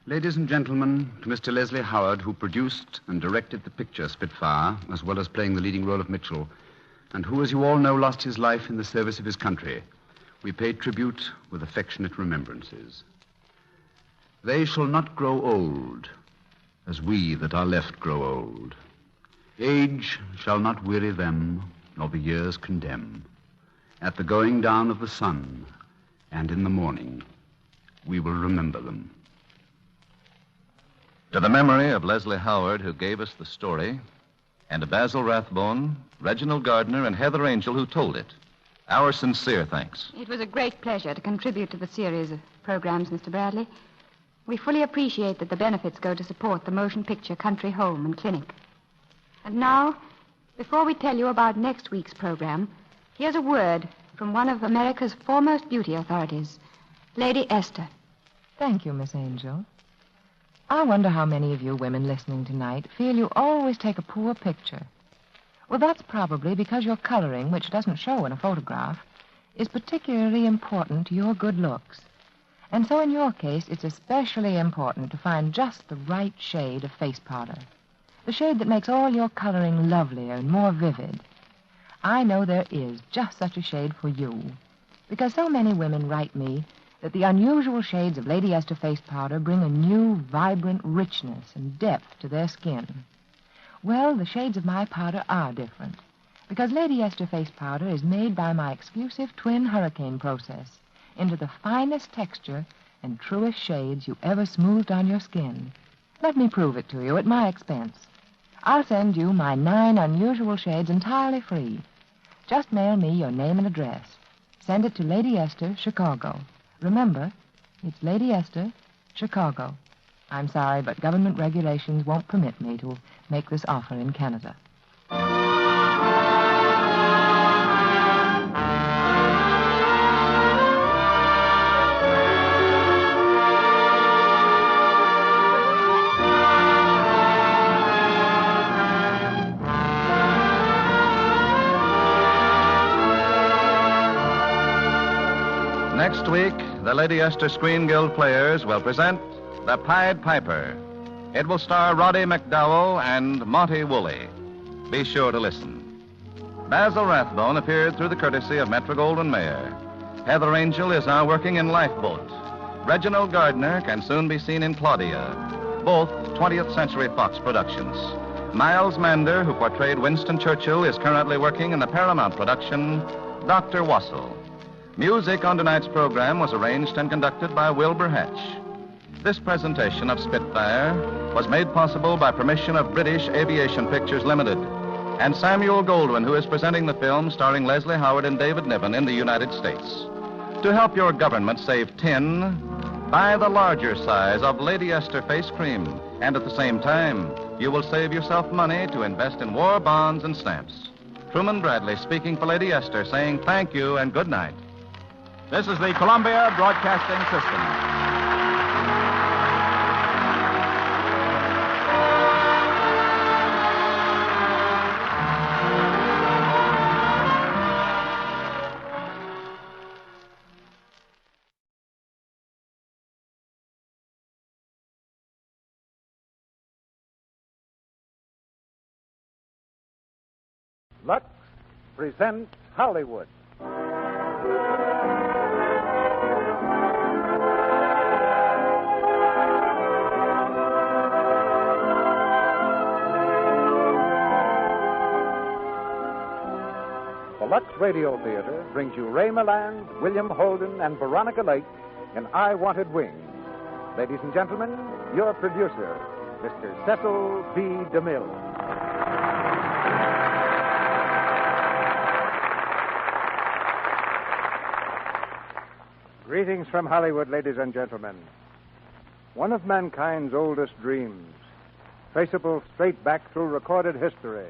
Ladies and gentlemen, to Mr. Leslie Howard, who produced and directed the picture Spitfire, as well as playing the leading role of Mitchell, and who, as you all know, lost his life in the service of his country, we pay tribute with affectionate remembrances. They shall not grow old, as we that are left grow old. Age shall not weary them, nor the years condemn. At the going down of the sun, and in the morning, we will remember them. To the memory of Leslie Howard, who gave us the story, and to Basil Rathbone, Reginald Gardner, and Heather Angel, who told it, our sincere thanks. It was a great pleasure to contribute to the series of programs, Mr. Bradley. We fully appreciate that the benefits go to support the motion picture Country Home and Clinic. And now, before we tell you about next week's program, here's a word from one of America's foremost beauty authorities, Lady Esther. Thank you, Miss Angel. I wonder how many of you women listening tonight feel you always take a poor picture. Well, that's probably because your coloring, which doesn't show in a photograph, is particularly important to your good looks. And so in your case, it's especially important to find just the right shade of face powder. The shade that makes all your coloring lovelier and more vivid. I know there is just such a shade for you, because so many women write me that the unusual shades of Lady Esther face powder bring a new, vibrant richness and depth to their skin. Well, the shades of my powder are different, because Lady Esther face powder is made by my exclusive twin hurricane process into the finest texture and truest shades you ever smoothed on your skin. Let me prove it to you at my expense. I'll send you my 9 unusual shades entirely free. Just mail me your name and address. Send it to Lady Esther, Chicago. Remember, it's Lady Esther, Chicago. I'm sorry, but government regulations won't permit me to make this offer in Canada. Next week, the Lady Esther Screen Guild players will present The Pied Piper. It will star Roddy McDowell and Monty Woolley. Be sure to listen. Basil Rathbone appeared through the courtesy of Metro-Goldwyn-Mayer. Heather Angel is now working in Lifeboat. Reginald Gardner can soon be seen in Claudia, both 20th Century Fox productions. Miles Mander, who portrayed Winston Churchill, is currently working in the Paramount production, Dr. Wassel. Music on tonight's program was arranged and conducted by Wilbur Hatch. This presentation of Spitfire was made possible by permission of British Aviation Pictures Limited and Samuel Goldwyn, who is presenting the film starring Leslie Howard and David Niven in the United States. To help your government save tin, buy the larger size of Lady Esther face cream, and at the same time, you will save yourself money to invest in war bonds and stamps. Truman Bradley speaking for Lady Esther, saying thank you and good night. This is the Columbia Broadcasting System. Lux presents Hollywood. The Lux Radio Theater brings you Ray Milland, William Holden, and Veronica Lake in I Wanted Wings. Ladies and gentlemen, your producer, Mr. Cecil B. DeMille. Greetings from Hollywood, ladies and gentlemen. One of mankind's oldest dreams, traceable straight back through recorded history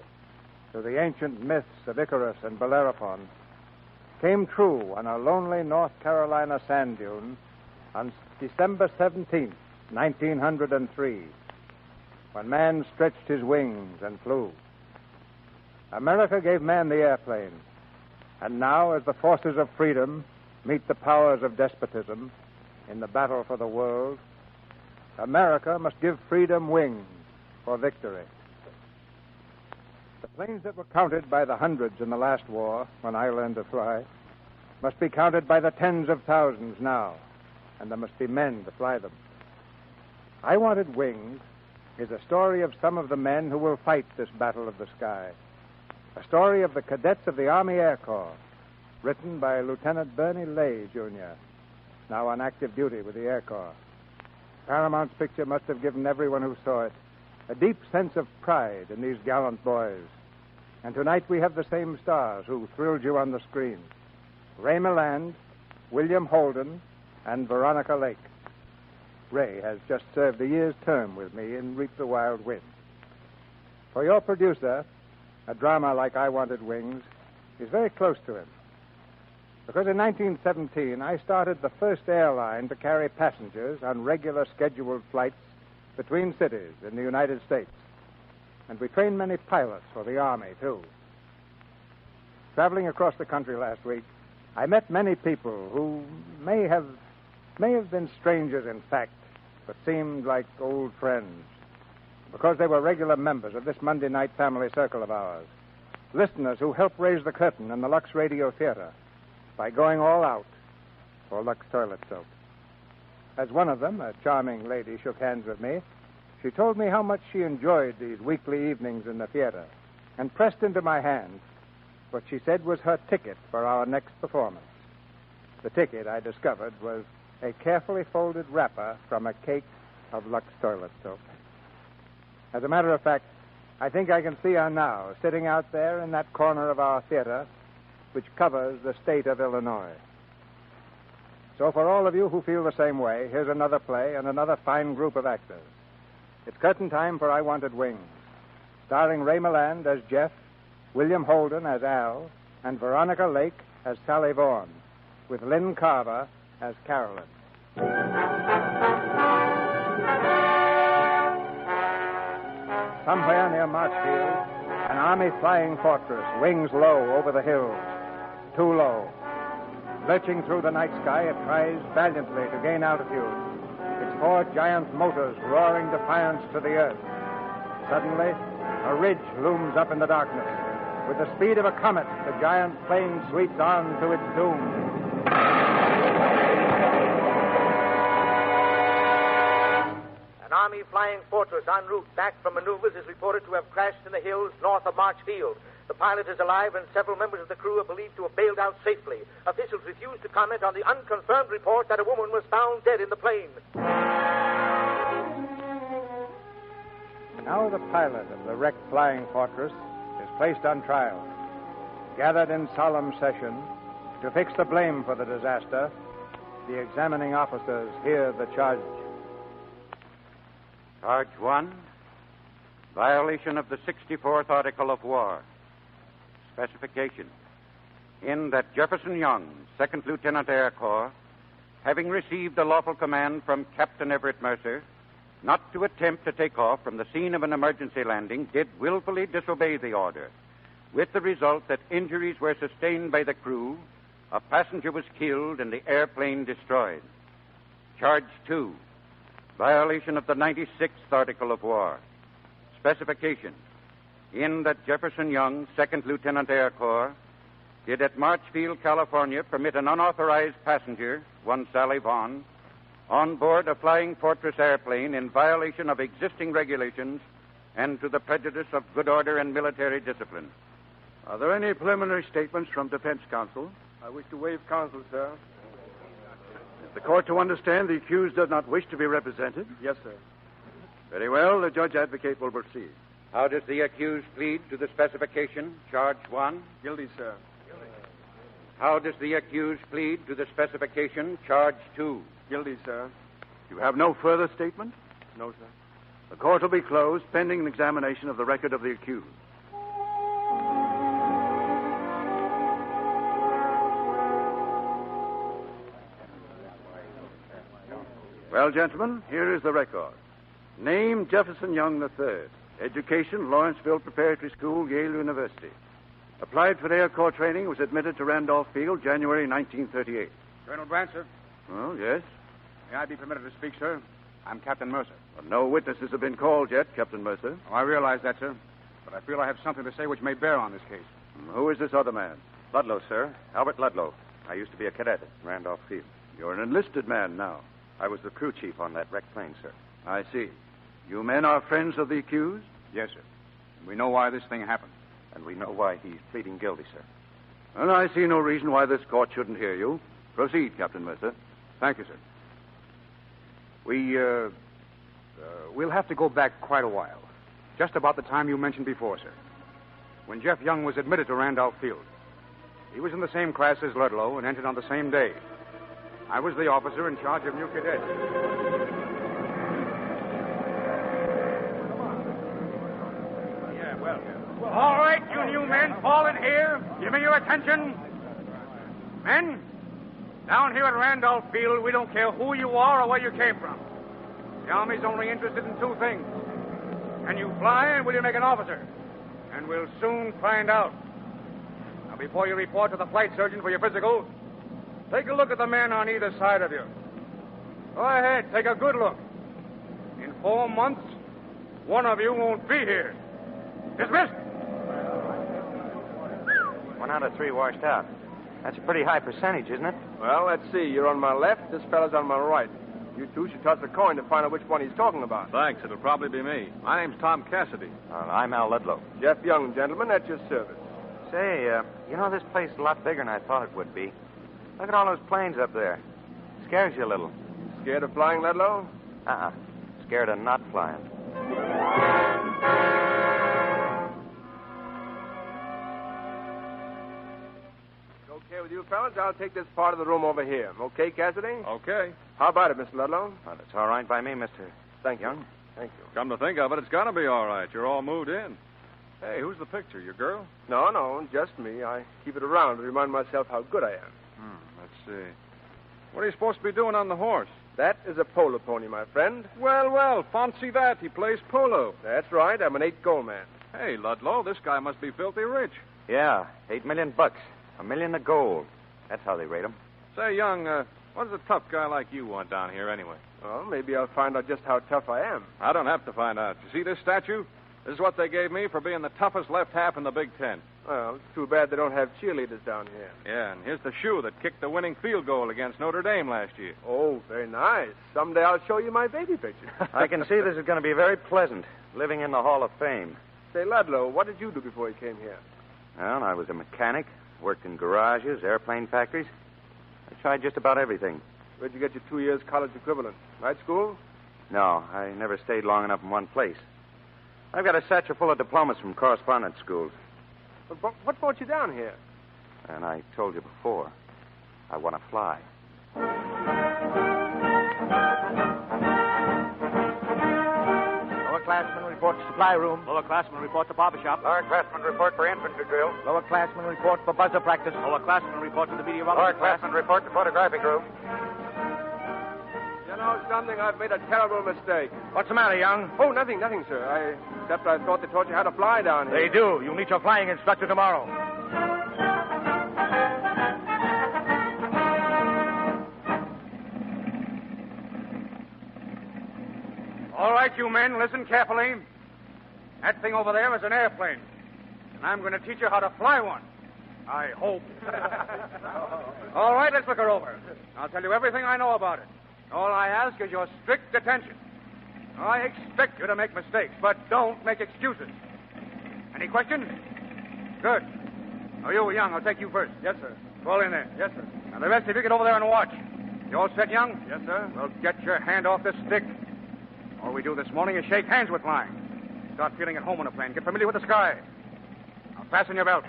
to the ancient myths of Icarus and Bellerophon, came true on a lonely North Carolina sand dune on December 17th, 1903, when man stretched his wings and flew. America gave man the airplane, and now, as the forces of freedom meet the powers of despotism in the battle for the world, America must give freedom wings for victory. The planes that were counted by the hundreds in the last war, when I learned to fly, must be counted by the tens of thousands now, and there must be men to fly them. I Wanted Wings is a story of some of the men who will fight this battle of the sky, a story of the cadets of the Army Air Corps, written by Lieutenant Bernie Lay, Jr., now on active duty with the Air Corps. Paramount's picture must have given everyone who saw it a deep sense of pride in these gallant boys. And tonight we have the same stars who thrilled you on the screen: Ray Milland, William Holden, and Veronica Lake. Ray has just served a year's term with me in Reap the Wild Wind. For your producer, a drama like I Wanted Wings is very close to him. Because in 1917, I started the first airline to carry passengers on regular scheduled flights between cities in the United States. And we trained many pilots for the Army, too. Traveling across the country last week, I met many people who may have been strangers in fact, but seemed like old friends, because they were regular members of this Monday night family circle of ours, listeners who helped raise the curtain in the Lux Radio Theater by going all out for Lux toilet soap. As one of them, a charming lady, shook hands with me, she told me how much she enjoyed these weekly evenings in the theater and pressed into my hand what she said was her ticket for our next performance. The ticket, I discovered, was a carefully folded wrapper from a cake of Lux toilet soap. As a matter of fact, I think I can see her now, sitting out there in that corner of our theater, which covers the state of Illinois. So for all of you who feel the same way, here's another play and another fine group of actors. It's curtain time for I Wanted Wings, starring Ray Milland as Jeff, William Holden as Al, and Veronica Lake as Sally Vaughan, with Lynn Carver as Carolyn. Somewhere near Marchfield, an Army flying fortress wings low over the hills. Too low. Lurching through the night sky, it tries valiantly to gain altitude, its four giant motors roaring defiance to the earth. Suddenly, a ridge looms up in the darkness. With the speed of a comet, the giant plane sweeps on to its doom. An Army flying fortress en route back from maneuvers is reported to have crashed in the hills north of Marchfield. The pilot is alive, and several members of the crew are believed to have bailed out safely. Officials refuse to comment on the unconfirmed report that a woman was found dead in the plane. Now the pilot of the wrecked flying fortress is placed on trial. Gathered in solemn session to fix the blame for the disaster, the examining officers hear the charge. Charge 1, violation of the 64th Article of War. Specification. In that Jefferson Young, 2nd Lieutenant Air Corps, having received a lawful command from Captain Everett Mercer not to attempt to take off from the scene of an emergency landing, did willfully disobey the order, with the result that injuries were sustained by the crew, a passenger was killed, and the airplane destroyed. Charge 2, violation of the 96th Article of War. Specification. In that Jefferson Young, 2nd Lieutenant Air Corps, did at Marchfield, California, permit an unauthorized passenger, one Sally Vaughn, on board a flying fortress airplane in violation of existing regulations and to the prejudice of good order and military discipline. Are there any preliminary statements from defense counsel? I wish to waive counsel, sir. Is the court to understand the accused does not wish to be represented? Yes, sir. Very well. The judge advocate will proceed. How does the accused plead to the specification, charge 1? Guilty, sir. How does the accused plead to the specification, charge 2? Guilty, sir. You have no further statement? No, sir. The court will be closed pending an examination of the record of the accused. Well, gentlemen, here is the record. Name, Jefferson Young III. Education, Lawrenceville Preparatory School, Yale University. Applied for Air Corps training, was admitted to Randolph Field, January 1938. Colonel Brandt, sir. Oh, yes? May I be permitted to speak, sir? I'm Captain Mercer. Well, no witnesses have been called yet, Captain Mercer. Oh, I realize that, sir. But I feel I have something to say which may bear on this case. Who is this other man? Ludlow, sir. Albert Ludlow. I used to be a cadet at Randolph Field. You're an enlisted man now. I was the crew chief on that wrecked plane, sir. I see. You men are friends of the accused? Yes, sir. We know why this thing happened. And we know why he's pleading guilty, sir. Well, I see no reason why this court shouldn't hear you. Proceed, Captain Mercer. Thank you, sir. We'll have to go back quite a while. Just about the time you mentioned before, sir. When Jeff Young was admitted to Randolph Field. He was in the same class as Ludlow and entered on the same day. I was the officer in charge of new cadets. All right, you new men, fall in here. Give me your attention. Men, down here at Randolph Field, we don't care who you are or where you came from. The Army's only interested in two things. Can you fly and will you make an officer? And we'll soon find out. Now, before you report to the flight surgeon for your physical, take a look at the men on either side of you. Go ahead, take a good look. In 4 months, one of you won't be here. Dismissed. 1 out of 3 washed out. That's a pretty high percentage, isn't it? Well, let's see. You're on my left. This fella's on my right. You two should toss a coin to find out which one he's talking about. Thanks. It'll probably be me. My name's Tom Cassidy. I'm Al Ludlow. Jeff Young, gentlemen, at your service. Say, you know, this place is a lot bigger than I thought it would be. Look at all those planes up there. Scares you a little. Scared of flying, Ludlow? Scared of not flying. Okay with you fellas, I'll take this part of the room over here. Okay, Cassidy? Okay. How about it, Mr. Ludlow? Well, it's all right by me, Mr. Thank Young. you. Thank you. Come to think of it, it's gonna be all right. You're all moved in. Hey, who's the picture? Your girl? No, just me. I keep it around to remind myself how good I am. Let's see. What are you supposed to be doing on the horse? That is a polo pony, my friend. Well, fancy that. He plays polo. That's right. I'm an 8-goal man. Hey, Ludlow, this guy must be filthy rich. Yeah, $8 million. $1 million of gold. That's how they rate 'em. Say, Young, what does a tough guy like you want down here anyway? Well, maybe I'll find out just how tough I am. I don't have to find out. You see this statue? This is what they gave me for being the toughest left half in the Big Ten. Well, it's too bad they don't have cheerleaders down here. Yeah, and here's the shoe that kicked the winning field goal against Notre Dame last year. Oh, very nice. Someday I'll show you my baby picture. I can see this is going to be very pleasant, living in the Hall of Fame. Say, Ludlow, what did you do before you came here? Well, I was a mechanic, worked in garages, airplane factories. I tried just about everything. Where'd you get your 2 years college equivalent? Night school? No, I never stayed long enough in one place. I've got a satchel full of diplomas from correspondence schools. But what brought you down here? And I told you before, I want to fly. Lower-classmen report to supply room. Lower-classmen report to barber shop. Lower-classmen report for infantry drill. Lower-classmen report for buzzer practice. Lower-classmen report to the meteorologist. Lower-classmen report to photographic room. You know something? I've made a terrible mistake. What's the matter, young? Oh, nothing, sir. Except I thought they taught you how to fly down here. They do. You'll meet your flying instructor tomorrow. All right, you men, listen carefully. That thing over there is an airplane. And I'm going to teach you how to fly one. I hope. All right, let's look her over. I'll tell you everything I know about it. All I ask is your strict attention. I expect you to make mistakes, but don't make excuses. Any questions? Good. Oh, you, Young, I'll take you first. Yes, sir. Fall in there. Yes, sir. Now, the rest of you get over there and watch. You all set, Young? Yes, sir. Well, get your hand off this stick. All we do this morning is shake hands with flying. Start feeling at home on a plane. Get familiar with the sky. Now, fasten your belt.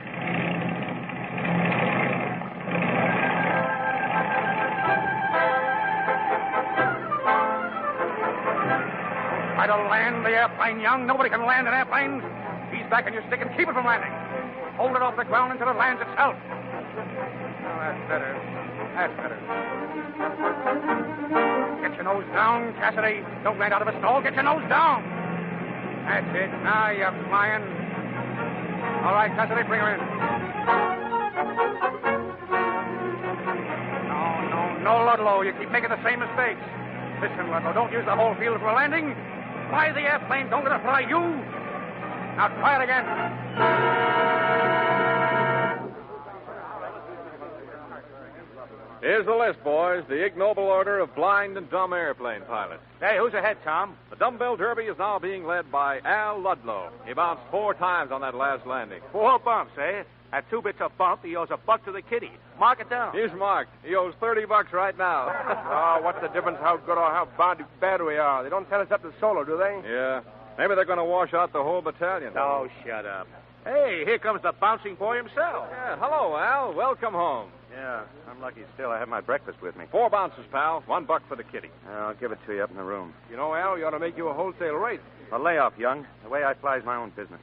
Try to land the airplane, Young. Nobody can land an airplane. Ease back on your stick and keep it from landing. Hold it off the ground until it lands itself. Now, that's better. That's better. Get your nose down, Cassidy. Don't land out of a stall. Get your nose down. That's it. Now you're flying. All right, Cassidy, bring her in. No, Ludlow. You keep making the same mistakes. Listen, Ludlow, don't use the whole field for a landing. Fly the airplane. Don't let it fly you. Now try it again. Here's the list, boys. The ignoble order of blind and dumb airplane pilots. Hey, who's ahead, Tom? The dumbbell derby is now being led by Al Ludlow. He bounced 4 times on that last landing. 4 bumps, eh? At 2 bits a bump, he owes $1 to the kitty. Mark it down. He's marked. He owes $30 right now. Oh, what's the difference how good or how bad we are? They don't tell us up to solo, do they? Yeah. Maybe they're going to wash out the whole battalion. Oh, shut up. Hey, here comes the bouncing boy himself. Yeah, hello, Al. Welcome home. Yeah, I'm lucky still. I have my breakfast with me. 4 bounces, pal. $1 for the kitty. I'll give it to you up in the room. You know, Al, we ought to make you a wholesale rate. A layoff, Young. The way I fly's my own business.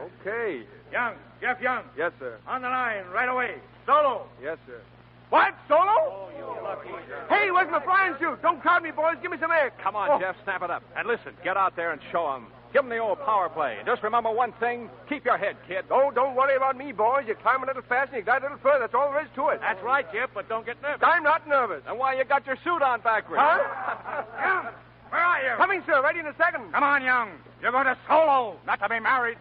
Okay. Young, Jeff Young. Yes, sir. On the line, right away. Solo. Yes, sir. What? Solo? Oh, you lucky. Hey, where's my flying suit? Don't crowd me, boys. Give me some air. Come on, Jeff. Snap it up. And listen, get out there and show them. Give them the old power play. And just remember one thing. Keep your head, kid. Oh, don't worry about me, boys. You climb a little faster and you glide a little further. That's all there is to it. That's right, Jeff, but don't get nervous. I'm not nervous. And why you got your suit on backwards? Huh? Young, where are you? Coming, sir. Ready in a second. Come on, Young. You're going to solo, not to be married.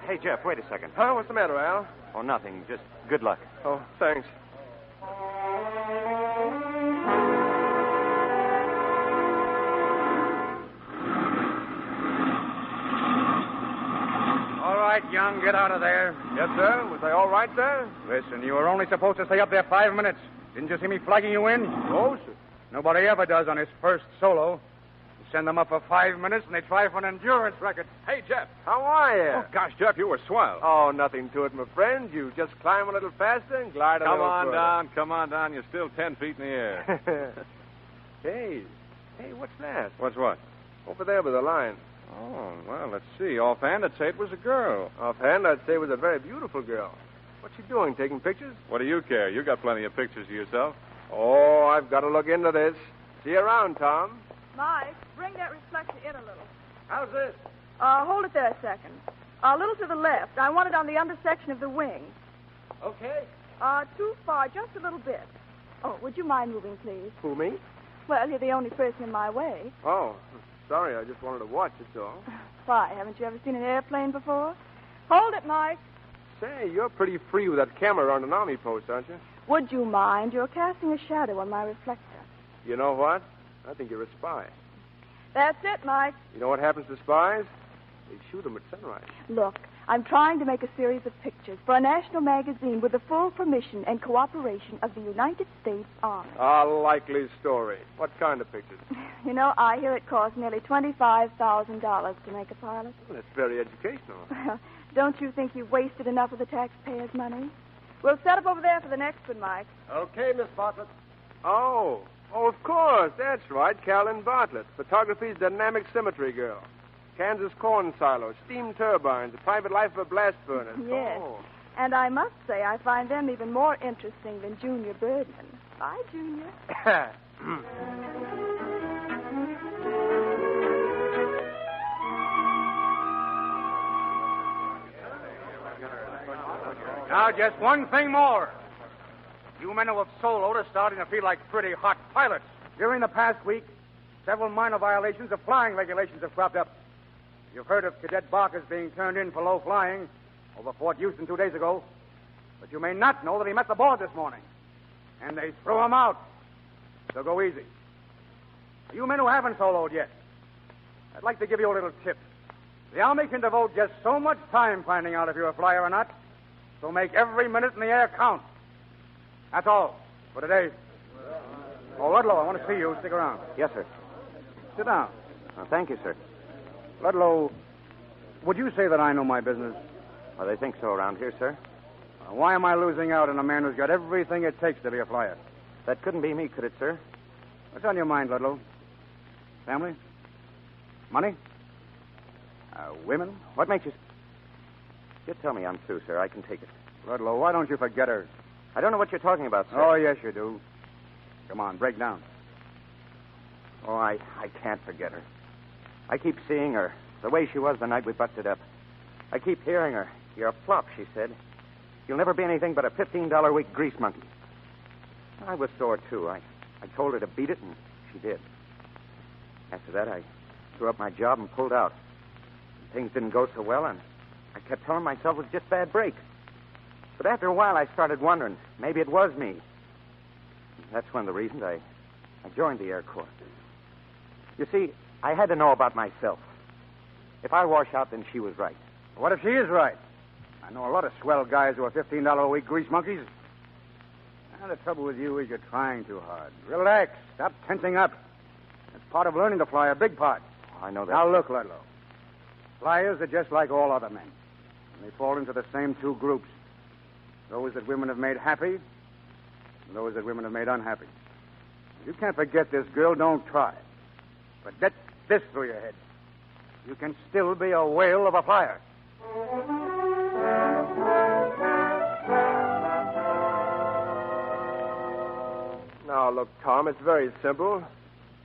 Hey, Jeff, wait a second. Huh? What's the matter, Al? Oh, nothing. Just good luck. Oh, thanks. All right, Young, get out of there. Yes, sir. Was I all right, sir? Listen, you were only supposed to stay up there 5 minutes. Didn't you see me flagging you in? No, sir. Nobody ever does on his first solo. You send them up for 5 minutes, and they try for an endurance record. Hey, Jeff. How are you? Oh, gosh, Jeff, you were swell. Oh, nothing to it, my friend. You just climb a little faster and glide a Come little on further. down. Come on down. You're still 10 feet in the air. Hey, what's that? What's what? Over there by the line. Oh, well, let's see. Offhand, I'd say it was a girl. Offhand, I'd say it was a very beautiful girl. What's she doing, taking pictures? What do you care? You got plenty of pictures of yourself. Oh, I've got to look into this. See you around, Tom. Mike, bring that reflector in a little. How's this? Hold it there a second. A little to the left. I want it on the undersection of the wing. Okay. Too far, just a little bit. Oh, would you mind moving, please? Who, me? Well, you're the only person in my way. Oh, sorry. I just wanted to watch, that's all. Why, haven't you ever seen an airplane before? Hold it, Mike. Say, you're pretty free with that camera around an army post, aren't you? Would you mind? You're casting a shadow on my reflector. You know what? I think you're a spy. That's it, Mike. You know what happens to spies? They shoot them at sunrise. Look, I'm trying to make a series of pictures for a national magazine with the full permission and cooperation of the United States Army. A likely story. What kind of pictures? You know, I hear it costs nearly $25,000 to make a pilot. Well, that's very educational. Well, don't you think you've wasted enough of the taxpayers' money? We'll set up over there for the next one, Mike. Okay, Miss Bartlett. Oh, of course. That's right. Carolyn Bartlett, photography's dynamic symmetry girl. Kansas corn silos, steam turbines, the private life of a blast furnace. Yes. Oh. And I must say, I find them even more interesting than Junior Birdman. Bye, Junior. Now, just one thing more. You men who have soloed are starting to feel like pretty hot pilots. During the past week, several minor violations of flying regulations have cropped up. You've heard of Cadet Barker's being turned in for low flying over Fort Houston 2 days ago. But you may not know that he met the board this morning. And they threw him out. So go easy. You men who haven't soloed yet, I'd like to give you a little tip. The Army can devote just so much time finding out if you're a flyer or not. So make every minute in the air count. That's all for today. Oh, Ludlow, I want to see you. Stick around. Yes, sir. Sit down. Thank you, sir. Ludlow, would you say that I know my business? Well, they think so around here, sir. Why am I losing out on a man who's got everything it takes to be a flyer? That couldn't be me, could it, sir? What's on your mind, Ludlow? Family? Money? Women? What makes you... You tell me I'm through, sir. I can take it. Ludlow, why don't you forget her? I don't know what you're talking about, sir. Oh, yes, you do. Come on, break down. Oh, I can't forget her. I keep seeing her, the way she was the night we busted up. I keep hearing her. You're a flop, she said. You'll never be anything but a $15 a week grease monkey. I was sore, too. I told her to beat it, and she did. After that, I threw up my job and pulled out. Things didn't go so well, and I kept telling myself it was just bad break. But after a while, I started wondering, maybe it was me. That's one of the reasons I joined the Air Corps. You see, I had to know about myself. If I wash out, then she was right. What if she is right? I know a lot of swell guys who are $15 a week grease monkeys. Now, the trouble with you is you're trying too hard. Relax. Stop tensing up. It's part of learning to fly, a big part. I know that. Now, look, Ludlow. Flyers are just like all other men. And they fall into the same two groups. Those that women have made happy and those that women have made unhappy. If you can't forget this, girl, don't try. But get this through your head. You can still be a whale of a flyer. Now, look, Tom, it's very simple.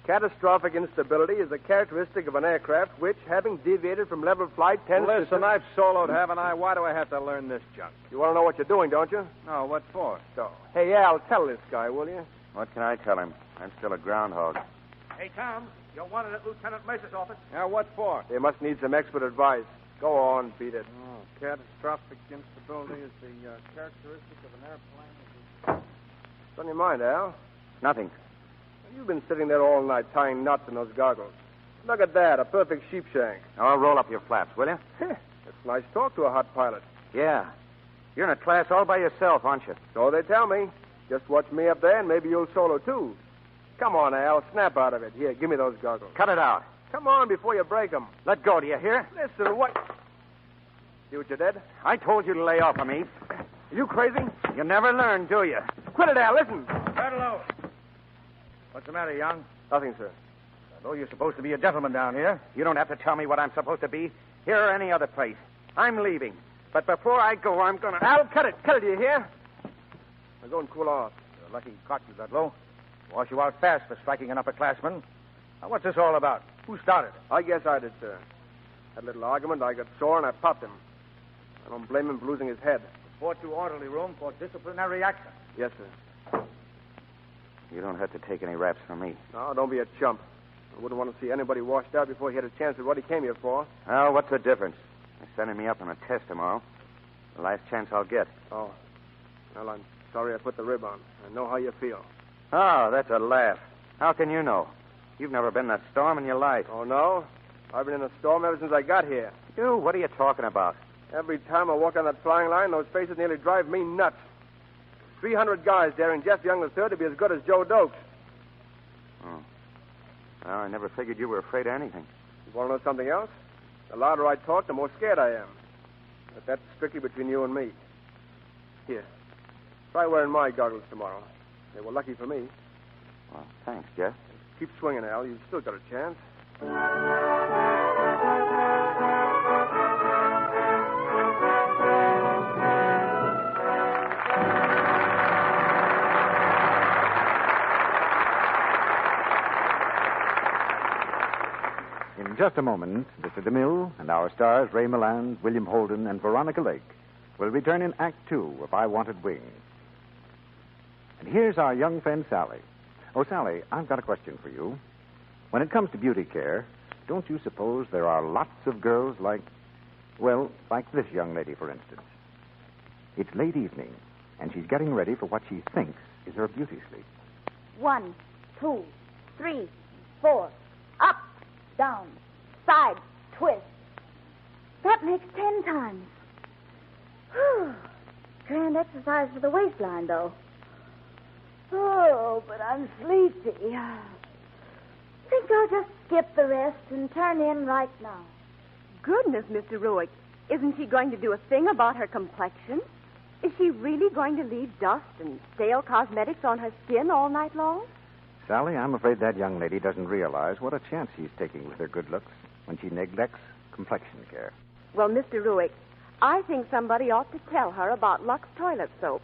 Catastrophic instability is a characteristic of an aircraft which, having deviated from level flight, tends to... Listen, I've soloed, haven't I? Why do I have to learn this junk? You want to know what you're doing, don't you? No, what for? So, hey, Al, tell this guy, will you? What can I tell him? I'm still a groundhog. Hey, Tom, you're wanted at Lieutenant Mace's office. Yeah, what for? They must need some expert advice. Go on, beat it. Oh, catastrophic instability is the characteristic of an airplane. What's on your mind, Al? Nothing. You've been sitting there all night tying knots in those goggles. Look at that, a perfect sheepshank. Now, roll up your flaps, will you? That's nice talk to a hot pilot. Yeah. You're in a class all by yourself, aren't you? So they tell me. Just watch me up there, and maybe you'll solo, too. Come on, Al. Snap out of it. Here, give me those goggles. Cut it out. Come on before you break them. Let go, do you hear? Listen, what... See what you did? I told you to lay off of me. Are you crazy? You never learn, do you? Quit it, Al. Listen. Ludlow. What's the matter, young? Nothing, sir. Although you're supposed to be a gentleman down here. You don't have to tell me what I'm supposed to be. Here or any other place. I'm leaving. But before I go, I'm going to... Al, cut it. Cut it, do you hear? Now go and cool off. You're lucky he caught you, Ludlow. Wash you out fast for striking an upperclassman. Now, what's this all about? Who started it? I guess I did, sir. Had a little argument. I got sore, and I popped him. I don't blame him for losing his head. Report to orderly room for disciplinary action. Yes, sir. You don't have to take any raps from me. No, don't be a chump. I wouldn't want to see anybody washed out before he had a chance at what he came here for. Well, what's the difference? They're sending me up on a test tomorrow. The last chance I'll get. Oh. Well, I'm sorry I put the rib on. I know how you feel. Oh, that's a laugh. How can you know? You've never been in a storm in your life. Oh, no? I've been in a storm ever since I got here. You? What are you talking about? Every time I walk on that flying line, those faces nearly drive me nuts. 300 guys daring Jeff Young III to be as good as Joe Dokes. Oh. Well, I never figured you were afraid of anything. You want to know something else? The louder I talk, the more scared I am. But that's strictly between you and me. Here. Try wearing my goggles tomorrow. They were lucky for me. Well, thanks, Jeff. Keep swinging, Al. You've still got a chance. In just a moment, Mr. DeMille and our stars, Ray Milland, William Holden, and Veronica Lake, will return in Act Two of I Wanted Wings. And here's our young friend, Sally. Oh, Sally, I've got a question for you. When it comes to beauty care, don't you suppose there are lots of girls like this young lady, for instance? It's late evening, and she's getting ready for what she thinks is her beauty sleep. 1, 2, 3, 4. Up, down, side, twist. That makes 10 times. Whew. Grand exercise for the waistline, though. Oh, but I'm sleepy. Think I'll just skip the rest and turn in right now. Goodness, Mr. Ruick. Isn't she going to do a thing about her complexion? Is she really going to leave dust and stale cosmetics on her skin all night long? Sally, I'm afraid that young lady doesn't realize what a chance she's taking with her good looks when she neglects complexion care. Well, Mr. Ruick, I think somebody ought to tell her about Lux toilet soap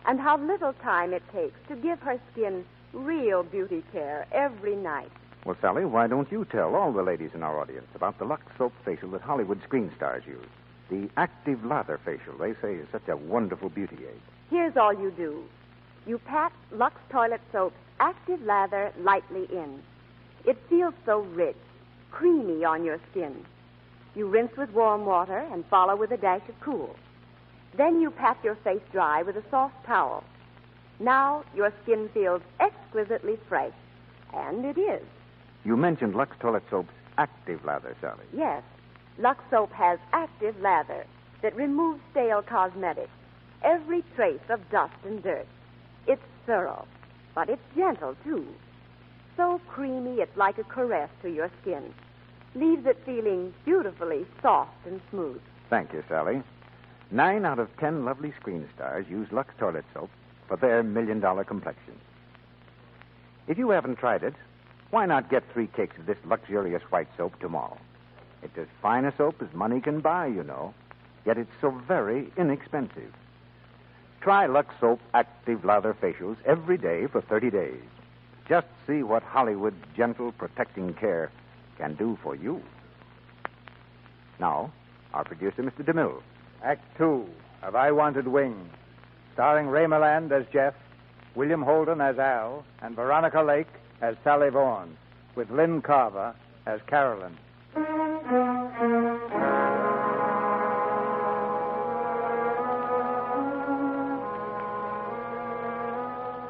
and how little time it takes to give her skin real beauty care every night. Well, Sally, why don't you tell all the ladies in our audience about the Lux soap facial that Hollywood screen stars use? The active lather facial, they say, is such a wonderful beauty aid. Here's all you do. You pat Lux toilet soap's active lather lightly in. It feels so rich, creamy on your skin. You rinse with warm water and follow with a dash of cool. Then you pat your face dry with a soft towel. Now your skin feels exquisitely fresh. And it is. You mentioned Lux toilet soap's active lather, Sally. Yes. Lux soap has active lather that removes stale cosmetics, every trace of dust and dirt. It's thorough, but it's gentle, too. So creamy it's like a caress to your skin. Leaves it feeling beautifully soft and smooth. Thank you, Sally. 9 out of 10 lovely screen stars use Lux toilet soap for their $1 million complexion. If you haven't tried it, why not get 3 cakes of this luxurious white soap tomorrow? It's as fine a soap as money can buy, you know, yet it's so very inexpensive. Try Lux Soap Active Lather Facials every day for 30 days. Just see what Hollywood's gentle, protecting care can do for you. Now, our producer, Mr. DeMille. Act 2 of I Wanted Wings, starring Ray Milland as Jeff, William Holden as Al, and Veronica Lake as Sally Vaughan, with Lynn Carver as Carolyn.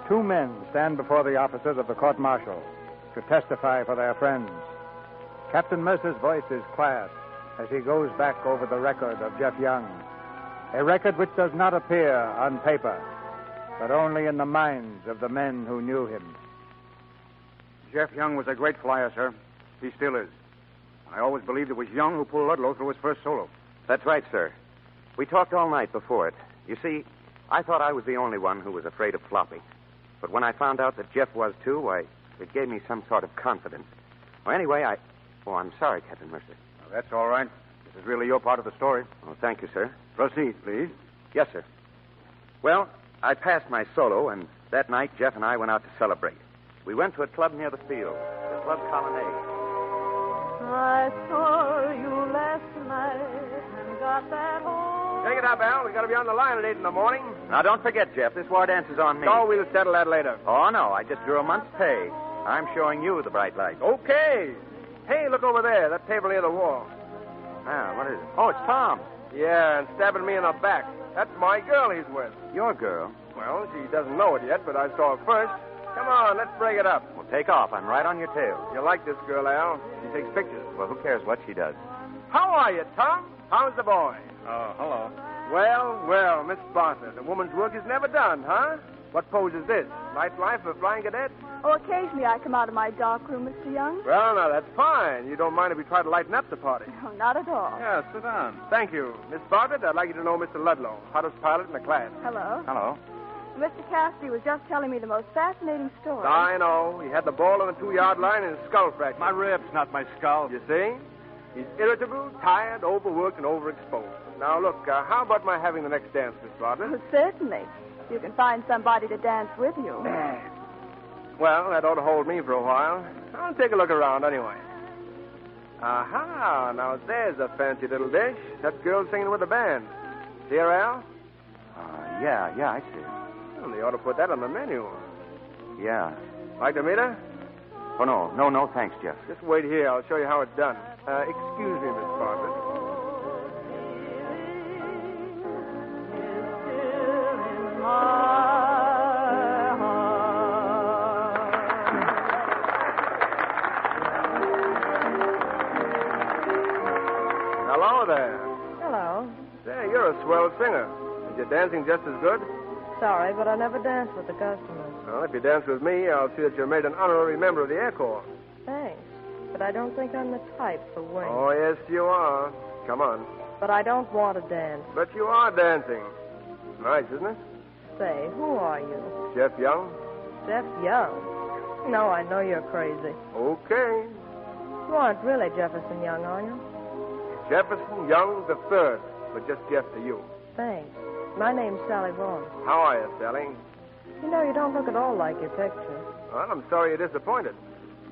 Two men stand before the officers of the court-martial to testify for their friends. Captain Mercer's voice is quiet as he goes back over the record of Jeff Young, a record which does not appear on paper, but only in the minds of the men who knew him. Jeff Young was a great flyer, sir. He still is. I always believed it was Young who pulled Ludlow through his first solo. That's right, sir. We talked all night before it. You see, I thought I was the only one who was afraid of flopping. But when I found out that Jeff was, too, why, it gave me some sort of confidence. Well, anyway, I'm sorry, Captain Mercer. Well, that's all right. This is really your part of the story. Oh, thank you, sir. Proceed, please. Yes, sir. Well, I passed my solo, and that night Jeff and I went out to celebrate. We went to a club near the field, the Club Colonnade. I saw you last night and got that home. Take it up, Al. We got to be on the line at 8 in the morning. Now, don't forget, Jeff, this war dance is on me. Oh, we'll settle that later. Oh, no, I just drew a month's pay. I'm showing you the bright light. Okay. Hey, look over there, that table near the wall. Ah, what is it? Oh, it's Tom. Yeah, and stabbing me in the back. That's my girl he's with. Your girl? Well, she doesn't know it yet, but I saw her first. Come on, let's break it up. Well, take off. I'm right on your tail. You like this girl, Al. She takes pictures. Well, who cares what she does? How are you, Tom? How's the boy? Oh, hello. Well, well, Miss Bartlett, a woman's work is never done, huh? What pose is this? Night life of a flying cadet? Oh, occasionally I come out of my dark room, Mr. Young. Well, now, that's fine. You don't mind if we try to lighten up the party. Oh, not at all. Yeah, sit down. Thank you. Miss Bartlett, I'd like you to know Mr. Ludlow, hottest pilot in the class. Hello. Hello. Mr. Cassidy was just telling me the most fascinating story. I know. He had the ball on the 2-yard line and his skull fractured. My ribs, not my skull. You see? He's irritable, tired, overworked, and overexposed. Now, look, how about my having the next dance, Miss Bartlett? Oh, certainly. You can find somebody to dance with you. Well, that ought to hold me for a while. I'll take a look around anyway. Aha, now there's a fancy little dish. That girl singing with the band. See her, Al? Yeah, I see. Well, they ought to put that on the menu. Yeah. Like to meet her? Oh, no, thanks, Jeff. Just wait here. I'll show you how it's done. Excuse me, Miss Bartlett. Hello there. Hello. Say, you're a swell singer. Is your dancing just as good? Sorry, but I never dance with the customers. Well, if you dance with me, I'll see that you're made an honorary member of the Air Corps. Thanks. But I don't think I'm the type for wings. Oh, yes, you are. Come on. But I don't want to dance. But you are dancing. Nice, isn't it? Say, who are you? Jeff Young? Jeff Young? No, I know you're crazy. Okay. You aren't really Jefferson Young, are you? Jefferson Young the Third, but just Jeff to you. Thanks. My name's Sally Vaughan. How are you, Sally? You know, you don't look at all like your picture. Well, I'm sorry you're disappointed.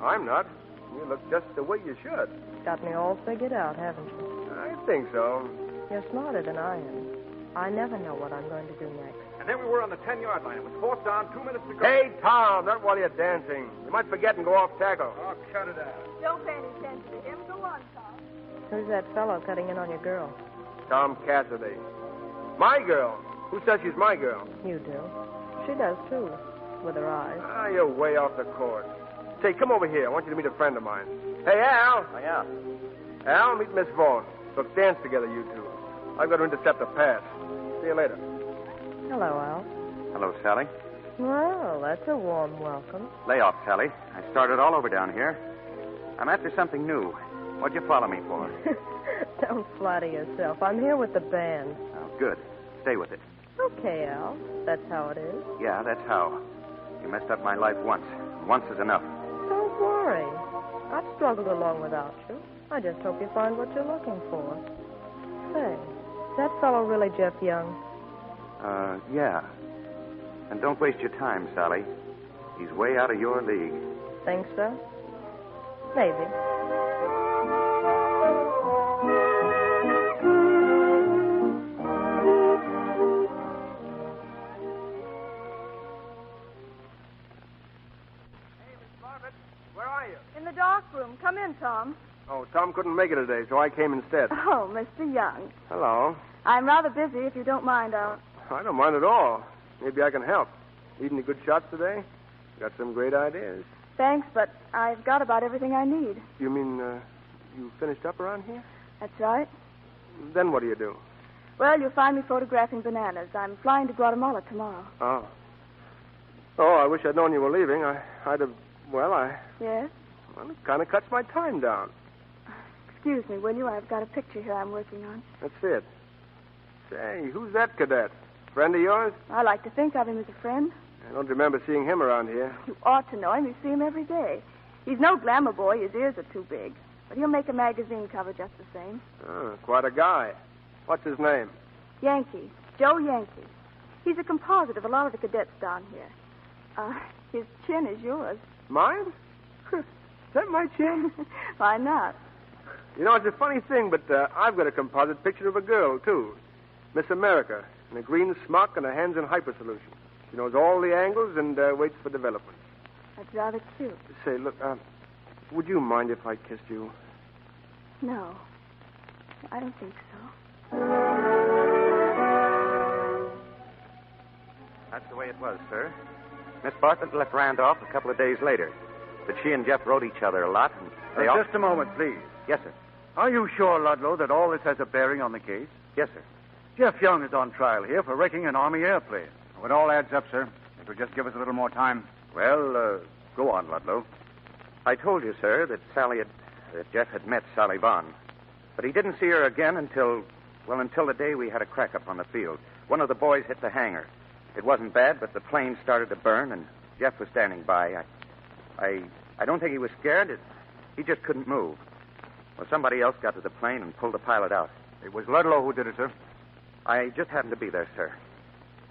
I'm not. You look just the way you should. Got me all figured out, haven't you? I think so. You're smarter than I am. I never know what I'm going to do next. And there we were on the 10-yard line. It was fourth down, 2 minutes to go. Hey, Tom, not while you're dancing. You might forget and go off tackle. Oh, cut it out. Don't pay any attention to him. Go on, Tom. Who's that fellow cutting in on your girl? Tom Cassidy. My girl. Who says she's my girl? You do. She does, too, with her eyes. Ah, you're way off the course. Say, come over here. I want you to meet a friend of mine. Hey, Al. Oh, yeah. Al, meet Miss Vaughn. Look, dance together, you two. I've got to intercept a pass. See you later. Hello, Al. Hello, Sally. Well, that's a warm welcome. Lay off, Sally. I started all over down here. I'm after something new. What'd you follow me for? Don't flatter yourself. I'm here with the band. Oh, good. Stay with it. Okay, Al. That's how it is. Yeah, that's how. You messed up my life once. Once is enough. Don't worry. I've struggled along without you. I just hope you find what you're looking for. Say, is that fellow really Jeff Young? Yeah. And don't waste your time, Sally. He's way out of your league. Think so? Maybe. In the dark room. Come in, Tom. Oh, Tom couldn't make it today, so I came instead. Oh, Mr. Young. Hello. I'm rather busy. If you don't mind, I'll... I don't mind at all. Maybe I can help. Need any good shots today? Got some great ideas. Thanks, but I've got about everything I need. You mean, you finished up around here? That's right. Then what do you do? Well, you'll find me photographing bananas. I'm flying to Guatemala tomorrow. Oh. Oh, I wish I'd known you were leaving. I'd have... Yes? Well, it kind of cuts my time down. Excuse me, will you? I've got a picture here I'm working on. Let's see it. Say, who's that cadet? Friend of yours? I like to think of him as a friend. I don't remember seeing him around here. You ought to know him. You see him every day. He's no glamour boy. His ears are too big. But he'll make a magazine cover just the same. Oh, quite a guy. What's his name? Yankee. Joe Yankee. He's a composite of a lot of the cadets down here. His chin is yours. Mine? Is that my chin? Why not? You know, it's a funny thing, but I've got a composite picture of a girl, too. Miss America, in a green smock and her hands in hyper solution. She knows all the angles and waits for development. That's rather cute. Say, look, would you mind if I kissed you? No. I don't think so. That's the way it was, sir. Miss Bartlett left Randolph a couple of days later. But she and Jeff wrote each other a lot, and they all... Just a moment, please. Yes, sir. Are you sure, Ludlow, that all this has a bearing on the case? Yes, sir. Jeff Young is on trial here for wrecking an Army airplane. Oh, it all adds up, sir. If you'll just give us a little more time. Well, go on, Ludlow. I told you, sir, that Jeff had met Sally Bond. But he didn't see her again until the day we had a crack-up on the field. One of the boys hit the hangar. It wasn't bad, but the plane started to burn, and Jeff was standing by. I don't think he was scared. He just couldn't move. Well, somebody else got to the plane and pulled the pilot out. It was Ludlow who did it, sir. I just happened to be there, sir.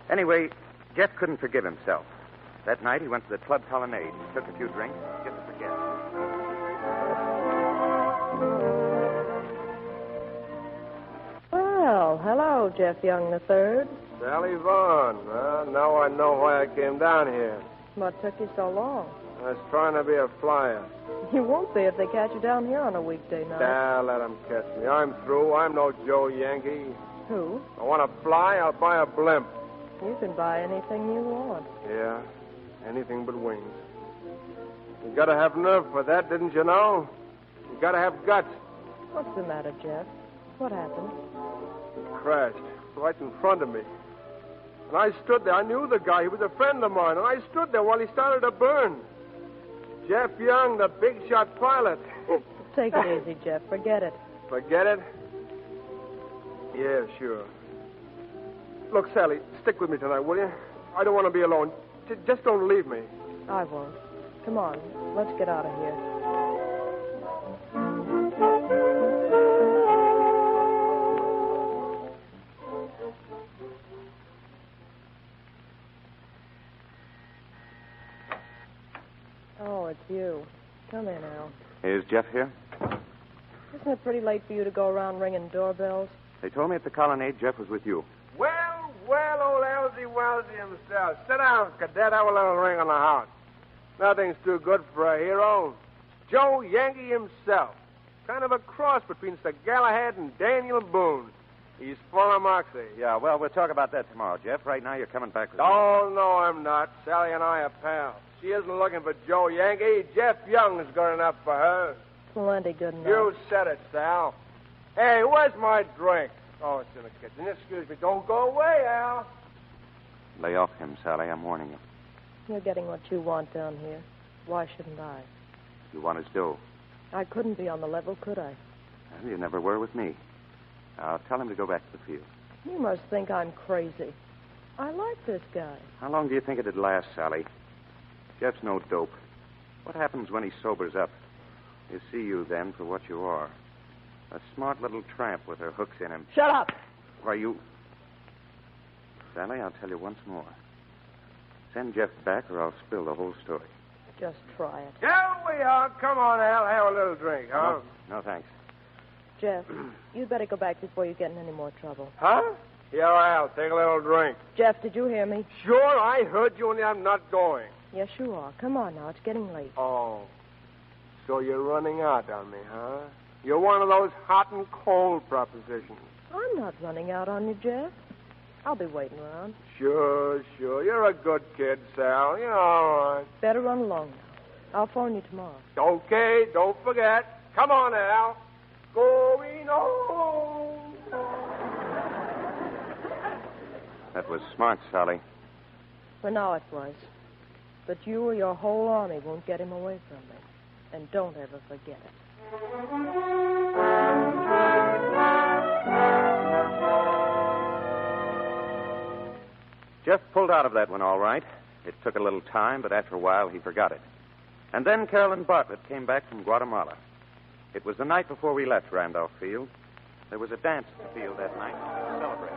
Anyway, Jeff couldn't forgive himself. That night, he went to the club colonnade, took a few drinks, just to forget. Well, hello, Jeff Young III. Sally Vaughn. Now I know why I came down here. What took you so long? I was trying to be a flyer. You won't be if they catch you down here on a weekday night. Let them catch me. I'm through. I'm no Joe Yankee. Who? I want to fly, I'll buy a blimp. You can buy anything you want. Yeah, anything but wings. You gotta have nerve for that, didn't you know? You gotta have guts. What's the matter, Jeff? What happened? It crashed right in front of me. And I stood there. I knew the guy. He was a friend of mine. And I stood there while he started to burn. Jeff Young, the big shot pilot. Take it easy, Jeff. Forget it. Forget it? Yeah, sure. Look, Sally, stick with me tonight, will you? I don't want to be alone. Just don't leave me. I won't. Come on, let's get out of here. Oh, it's you. Come in, Al. Is Jeff here? Isn't it pretty late for you to go around ringing doorbells? They told me at the colonnade Jeff was with you. Well, old Elsie Welsie himself. Sit down, cadet. Have a little ring on the house. Nothing's too good for a hero. Joe Yankee himself. Kind of a cross between Sir Galahad and Daniel Boone. He's full of moxie. Yeah, well, we'll talk about that tomorrow, Jeff. Right now, you're coming back with me. Oh, no, I'm not. Sally and I are pals. She isn't looking for Joe Yankee. Jeff Young's good enough for her. Plenty good enough. You said it, Sal. Hey, where's my drink? Oh, it's in the kitchen. Excuse me. Don't go away, Al. Lay off him, Sally. I'm warning you. You're getting what you want down here. Why shouldn't I? You want his dough. I couldn't be on the level, could I? Well, you never were with me. I'll tell him to go back to the field. You must think I'm crazy. I like this guy. How long do you think it'd last, Sally? Jeff's no dope. What happens when he sobers up? He'll see you then for what you are. A smart little tramp with her hooks in him. Shut up! Why, you... Sally, I'll tell you once more. Send Jeff back or I'll spill the whole story. Just try it. Here we are. Come on, Al. Have a little drink, huh? No, thanks. Jeff, you'd better go back before you get in any more trouble. Huh? Here, Al. Take a little drink. Jeff, did you hear me? Sure, I heard you, and I'm not going. Yes, you are. Come on now. It's getting late. Oh. So you're running out on me, huh? You're one of those hot and cold propositions. I'm not running out on you, Jeff. I'll be waiting around. Sure. You're a good kid, Sal. You're all right. Better run along now. I'll phone you tomorrow. Okay, don't forget. Come on, Al. Going home. That was smart, Sally. For now it was. But you or your whole army won't get him away from me. And don't ever forget it. Jeff pulled out of that one all right. It took a little time, but after a while he forgot it. And then Carolyn Bartlett came back from Guatemala. It was the night before we left Randolph Field. There was a dance at the field that night to celebrate.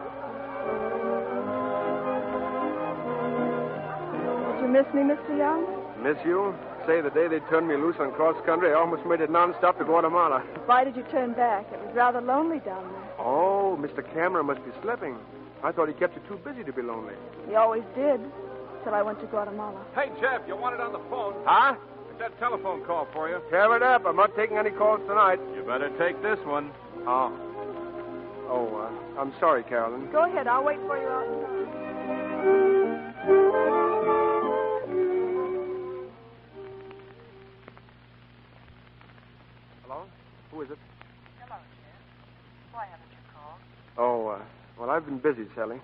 Did you miss me, Mr. Young? Miss you? Say, the day they turned me loose on cross country, I almost made it nonstop to Guatemala. Why did you turn back? It was rather lonely down there. Oh, Mr. Cameron must be slipping. I thought he kept you too busy to be lonely. He always did, till I went to Guatemala. Hey, Jeff, you want it on the phone? Huh? It's that telephone call for you. Tear it up. I'm not taking any calls tonight. You better take this one. Oh, I'm sorry, Carolyn. Go ahead. I'll wait for you outside. Hello? Who is it? Hello, busy, Sally.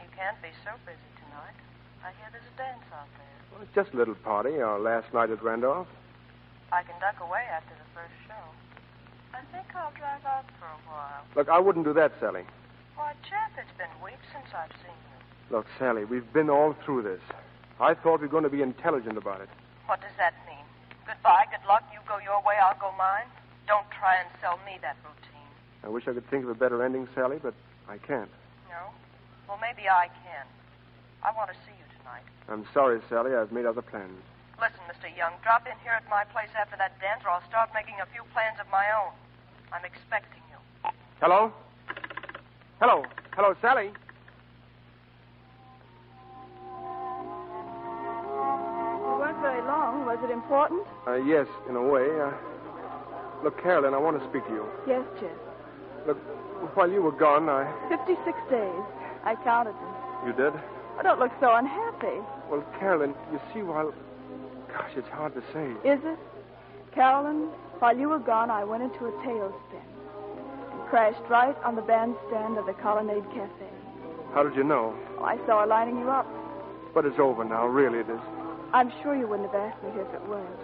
You can't be so busy tonight. I hear there's a dance out there. Well, it's just a little party, our last night at Randolph. I can duck away after the first show. I think I'll drive out for a while. Look, I wouldn't do that, Sally. Why, Jeff, it's been weeks since I've seen you. Look, Sally, we've been all through this. I thought we were going to be intelligent about it. What does that mean? Goodbye, good luck. You go your way, I'll go mine. Don't try and sell me that routine. I wish I could think of a better ending, Sally, but I can't. No? Well, maybe I can. I want to see you tonight. I'm sorry, Sally. I've made other plans. Listen, Mr. Young, drop in here at my place after that dance, or I'll start making a few plans of my own. I'm expecting you. Hello? Hello? Hello, Sally? You weren't very long. Was it important? Yes, in a way. Look, Carolyn, I want to speak to you. Yes, Jeff. Look, while you were gone, 56 days. I counted them. You did? Oh, don't look so unhappy. Well, Carolyn, you see, while... Gosh, it's hard to say. Is it? Carolyn, while you were gone, I went into a tailspin and crashed right on the bandstand of the Colonnade Cafe. How did you know? Oh, I saw her lining you up. But it's over now, really it is. I'm sure you wouldn't have asked me if it weren't.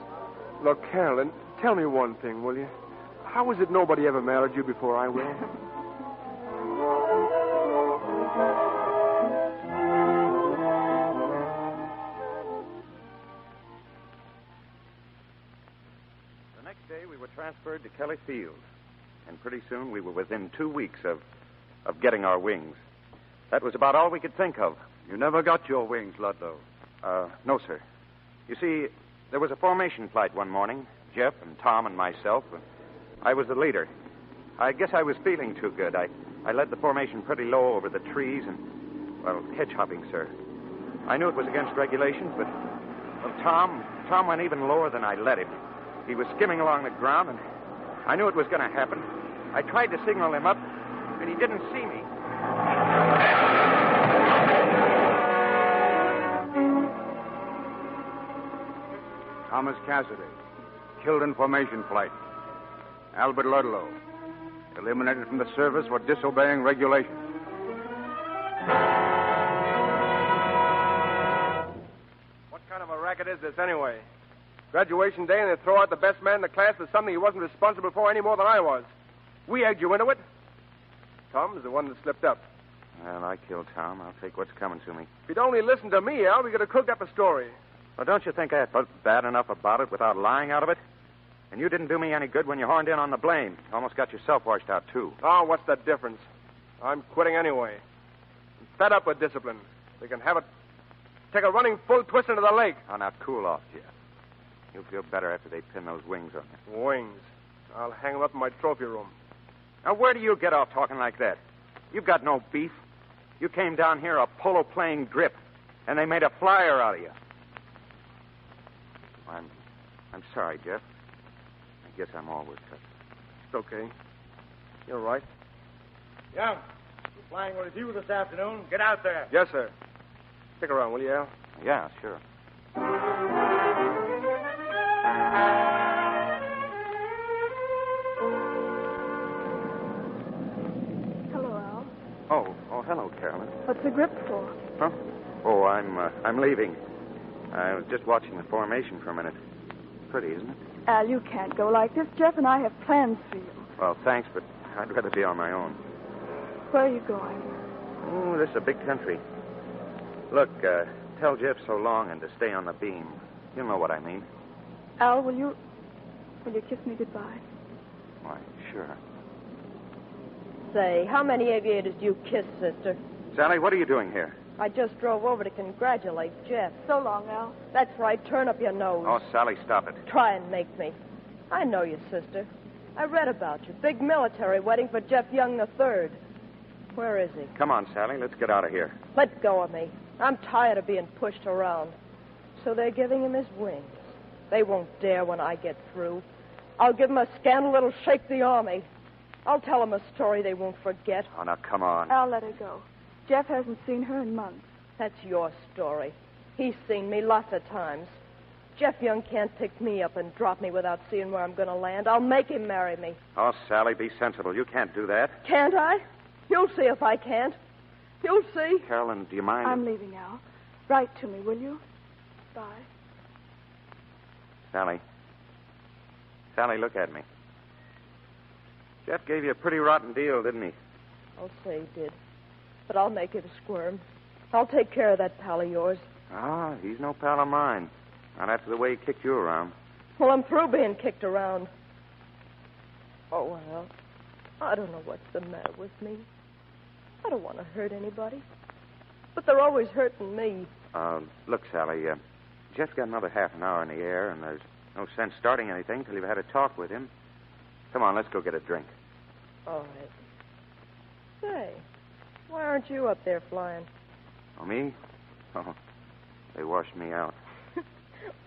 Look, Carolyn, tell me one thing, will you? How is it nobody ever married you before I will? The next day, we were transferred to Kelly Field. And pretty soon, we were within 2 weeks of getting our wings. That was about all we could think of. You never got your wings, Ludlow. No, sir. You see, there was a formation flight one morning. Jeff and Tom and myself. I was the leader. I guess I was feeling too good. I led the formation pretty low over the trees and, well, hedge hopping, sir. I knew it was against regulations, but, well, Tom went even lower than I let him. He was skimming along the ground, and I knew it was going to happen. I tried to signal him up, but he didn't see me. Thomas Cassidy, killed in formation flight. Albert Ludlow, eliminated from the service for disobeying regulations. What kind of a racket is this, anyway? Graduation day, and they throw out the best man in the class for something he wasn't responsible for any more than I was. We egged you into it. Tom's the one that slipped up. Well, I killed Tom. I'll take what's coming to me. If you'd only listened to me, Al, we could have cooked up a story. Well, don't you think I felt bad enough about it without lying out of it? And you didn't do me any good when you horned in on the blame. Almost got yourself washed out, too. Oh, what's the difference? I'm quitting anyway. I'm fed up with discipline. They can have it. Take a running full twist into the lake. Oh, now cool off, Jeff. You'll feel better after they pin those wings on you. Wings. I'll hang them up in my trophy room. Now, where do you get off talking like that? You've got no beef. You came down here a polo-playing grip, and they made a flyer out of you. I'm sorry, Jeff. I guess I'm always such. It's okay. You're right. Young, you're flying with you this afternoon. Get out there. Yes, sir. Stick around, will you, Al? Yeah, sure. Hello, Al. Oh, hello, Carolyn. What's the grip for? Huh? Oh, I'm leaving. I was just watching the formation for a minute. Pretty, isn't it? Al, you can't go like this. Jeff and I have plans for you. Well, thanks, but I'd rather be on my own. Where are you going? Oh, this is a big country. Look, tell Jeff so long and to stay on the beam. You'll know what I mean. Al, will you kiss me goodbye? Why, sure. Say, how many aviators do you kiss, sister? Sally, what are you doing here? I just drove over to congratulate Jeff. So long, Al. That's right. Turn up your nose. Oh, Sally, stop it. Try and make me. I know you, sister. I read about you. Big military wedding for Jeff Young III. Where is he? Come on, Sally. Let's get out of here. Let go of me. I'm tired of being pushed around. So they're giving him his wings. They won't dare when I get through. I'll give him a scandal that'll shake the army. I'll tell him a story they won't forget. Oh, now, come on. Al, let her go. Jeff hasn't seen her in months. That's your story. He's seen me lots of times. Jeff Young can't pick me up and drop me without seeing where I'm going to land. I'll make him marry me. Oh, Sally, be sensible. You can't do that. Can't I? You'll see if I can't. You'll see. Carolyn, do you mind? I'm leaving, Al. Write to me, will you? Bye. Sally. Sally, look at me. Jeff gave you a pretty rotten deal, didn't he? I'll say he did. But I'll make it a squirm. I'll take care of that pal of yours. Ah, he's no pal of mine. Not after the way he kicked you around. Well, I'm through being kicked around. Oh, well, I don't know what's the matter with me. I don't want to hurt anybody. But they're always hurting me. Look, Sally, Jeff's got another half an hour in the air, and there's no sense starting anything till you've had a talk with him. Come on, let's go get a drink. All right. Say, why aren't you up there flying? Oh, me? Oh, they washed me out.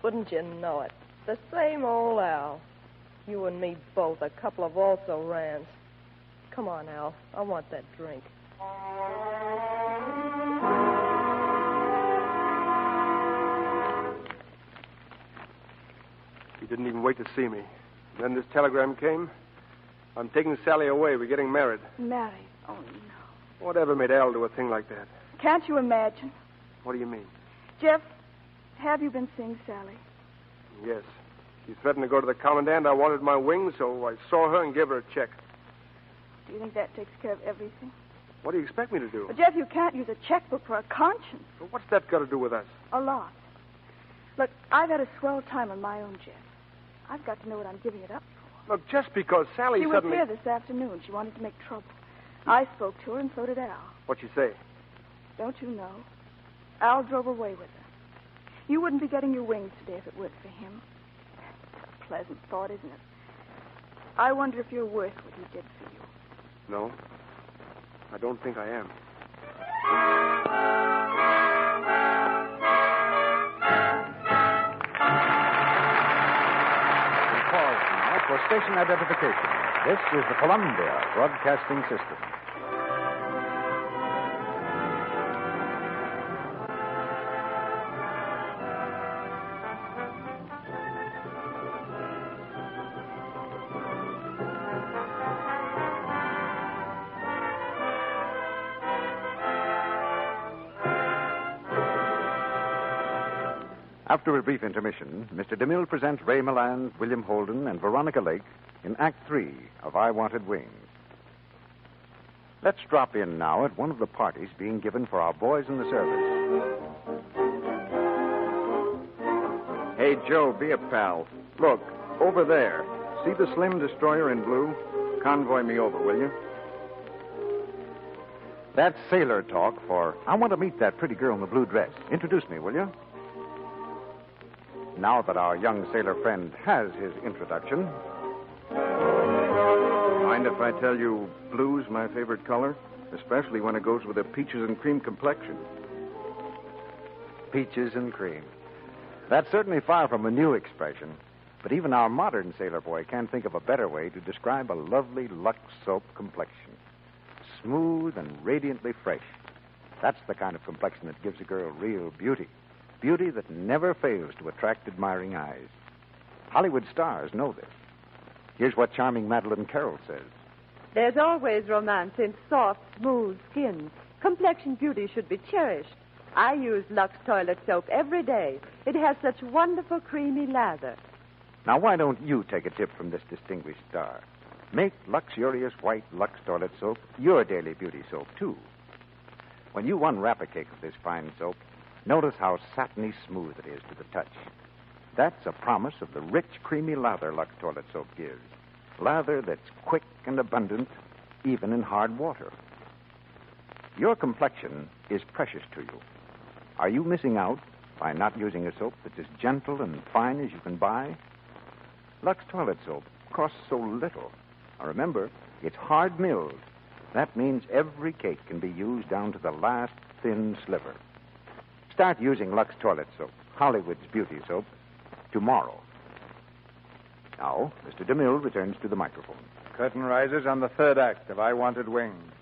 Wouldn't you know it? The same old Al. You and me both, a couple of also-rans. Come on, Al. I want that drink. He didn't even wait to see me. Then this telegram came. I'm taking Sally away. We're getting married. Married? Oh, no. Whatever made Al do a thing like that? Can't you imagine? What do you mean? Jeff, have you been seeing Sally? Yes. She threatened to go to the commandant. I wanted my wings, so I saw her and gave her a check. Do you think that takes care of everything? What do you expect me to do? Well, Jeff, you can't use a checkbook for a conscience. Well, what's that got to do with us? A lot. Look, I've had a swell time on my own, Jeff. I've got to know what I'm giving it up for. Look, just because Sally she suddenly... was here this afternoon. She wanted to make trouble. I spoke to her, and so did Al. What'd she say? Don't you know? Al drove away with her. You wouldn't be getting your wings today if it weren't for him. It's a pleasant thought, isn't it? I wonder if you're worth what he did for you. No. I don't think I am. We pause now for station identification. This is the Columbia Broadcasting System. After a brief intermission, Mr. DeMille presents Ray Milland, William Holden, and Veronica Lake in Act 3 of I Wanted Wings. Let's drop in now at one of the parties being given for our boys in the service. Hey, Joe, be a pal. Look, over there. See the slim destroyer in blue? Convoy me over, will you? That's sailor talk for I want to meet that pretty girl in the blue dress. Introduce me, will you? Now that our young sailor friend has his introduction. Mind if I tell you blue's my favorite color? Especially when it goes with a peaches and cream complexion. Peaches and cream. That's certainly far from a new expression. But even our modern sailor boy can't think of a better way to describe a lovely Lux soap complexion. Smooth and radiantly fresh. That's the kind of complexion that gives a girl real beauty. Beauty that never fails to attract admiring eyes. Hollywood stars know this. Here's what charming Madeline Carroll says. There's always romance in soft, smooth skin. Complexion beauty should be cherished. I use Lux toilet soap every day. It has such wonderful creamy lather. Now, why don't you take a tip from this distinguished star? Make luxurious white Lux toilet soap your daily beauty soap, too. When you unwrap a cake of this fine soap, notice how satiny smooth it is to the touch. That's a promise of the rich, creamy lather Lux toilet soap gives. Lather that's quick and abundant, even in hard water. Your complexion is precious to you. Are you missing out by not using a soap that's as gentle and fine as you can buy? Lux toilet soap costs so little. Now remember, it's hard milled. That means every cake can be used down to the last thin sliver. Start using Lux toilet soap, Hollywood's beauty soap, tomorrow. Now, Mr. DeMille returns to the microphone. Curtain rises on the third act of I Wanted Wings,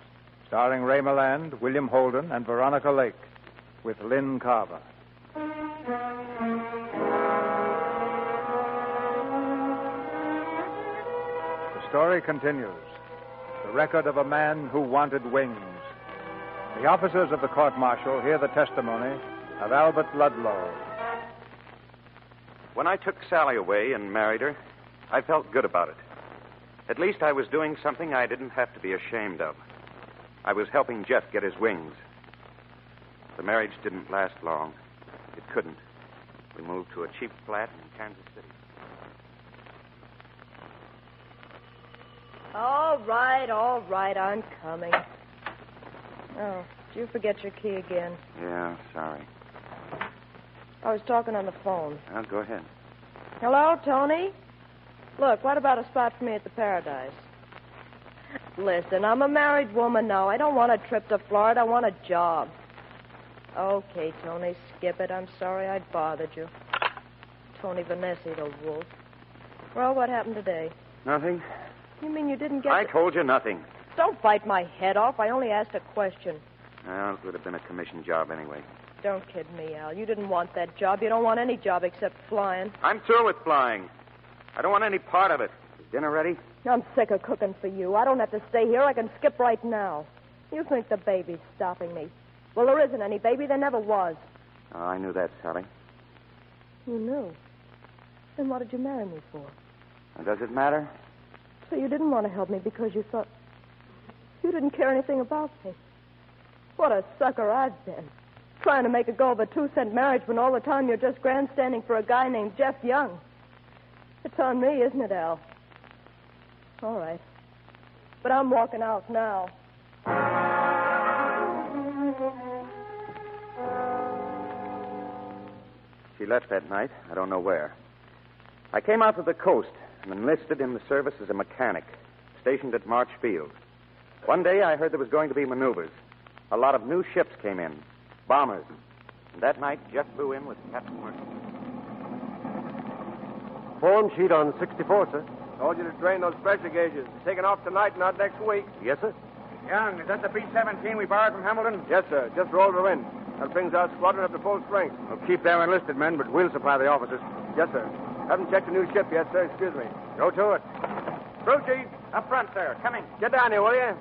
starring Ray Milland, William Holden, and Veronica Lake, with Lynn Carver. The story continues. The record of a man who wanted wings. The officers of the court-martial hear the testimony of Albert Ludlow. When I took Sally away and married her, I felt good about it. At least I was doing something I didn't have to be ashamed of. I was helping Jeff get his wings. The marriage didn't last long. It couldn't. We moved to a cheap flat in Kansas City. All right, I'm coming. Oh, did you forget your key again? Yeah, sorry. I was talking on the phone. Well, go ahead. Hello, Tony? Look, what about a spot for me at the Paradise? Listen, I'm a married woman now. I don't want a trip to Florida. I want a job. Okay, Tony, skip it. I'm sorry I bothered you. Tony Vanessi, the wolf. Well, what happened today? Nothing. You mean you didn't get... I told you nothing. Don't bite my head off. I only asked a question. Well, it would have been a commission job anyway. Don't kid me, Al. You didn't want that job. You don't want any job except flying. I'm through with flying. I don't want any part of it. Is dinner ready? I'm sick of cooking for you. I don't have to stay here. I can skip right now. You think the baby's stopping me. Well, there isn't any baby. There never was. Oh, I knew that, Sally. You knew? Then what did you marry me for? And does it matter? So you didn't want to help me because you thought... You didn't care anything about me. What a sucker I've been. Trying to make a go of a 2-cent marriage when all the time you're just grandstanding for a guy named Jeff Young. It's on me, isn't it, Al? All right. But I'm walking out now. She left that night. I don't know where. I came out to the coast and enlisted in the service as a mechanic, stationed at March Field. One day I heard there was going to be maneuvers. A lot of new ships came in, bombers. And that night, Jeff flew in with Captain Mercer. Form sheet on 64, sir. Told you to drain those pressure gauges. Taking off tonight, not next week. Yes, sir. Young, is that the B-17 we borrowed from Hamilton? Yes, sir. Just rolled her in. That brings our squadron up to full strength. We'll keep their enlisted men, but we'll supply the officers. Yes, sir. Haven't checked the new ship yet, sir. Excuse me. Go to it. Crew chief. Up front, sir. Coming. Get down here, will you?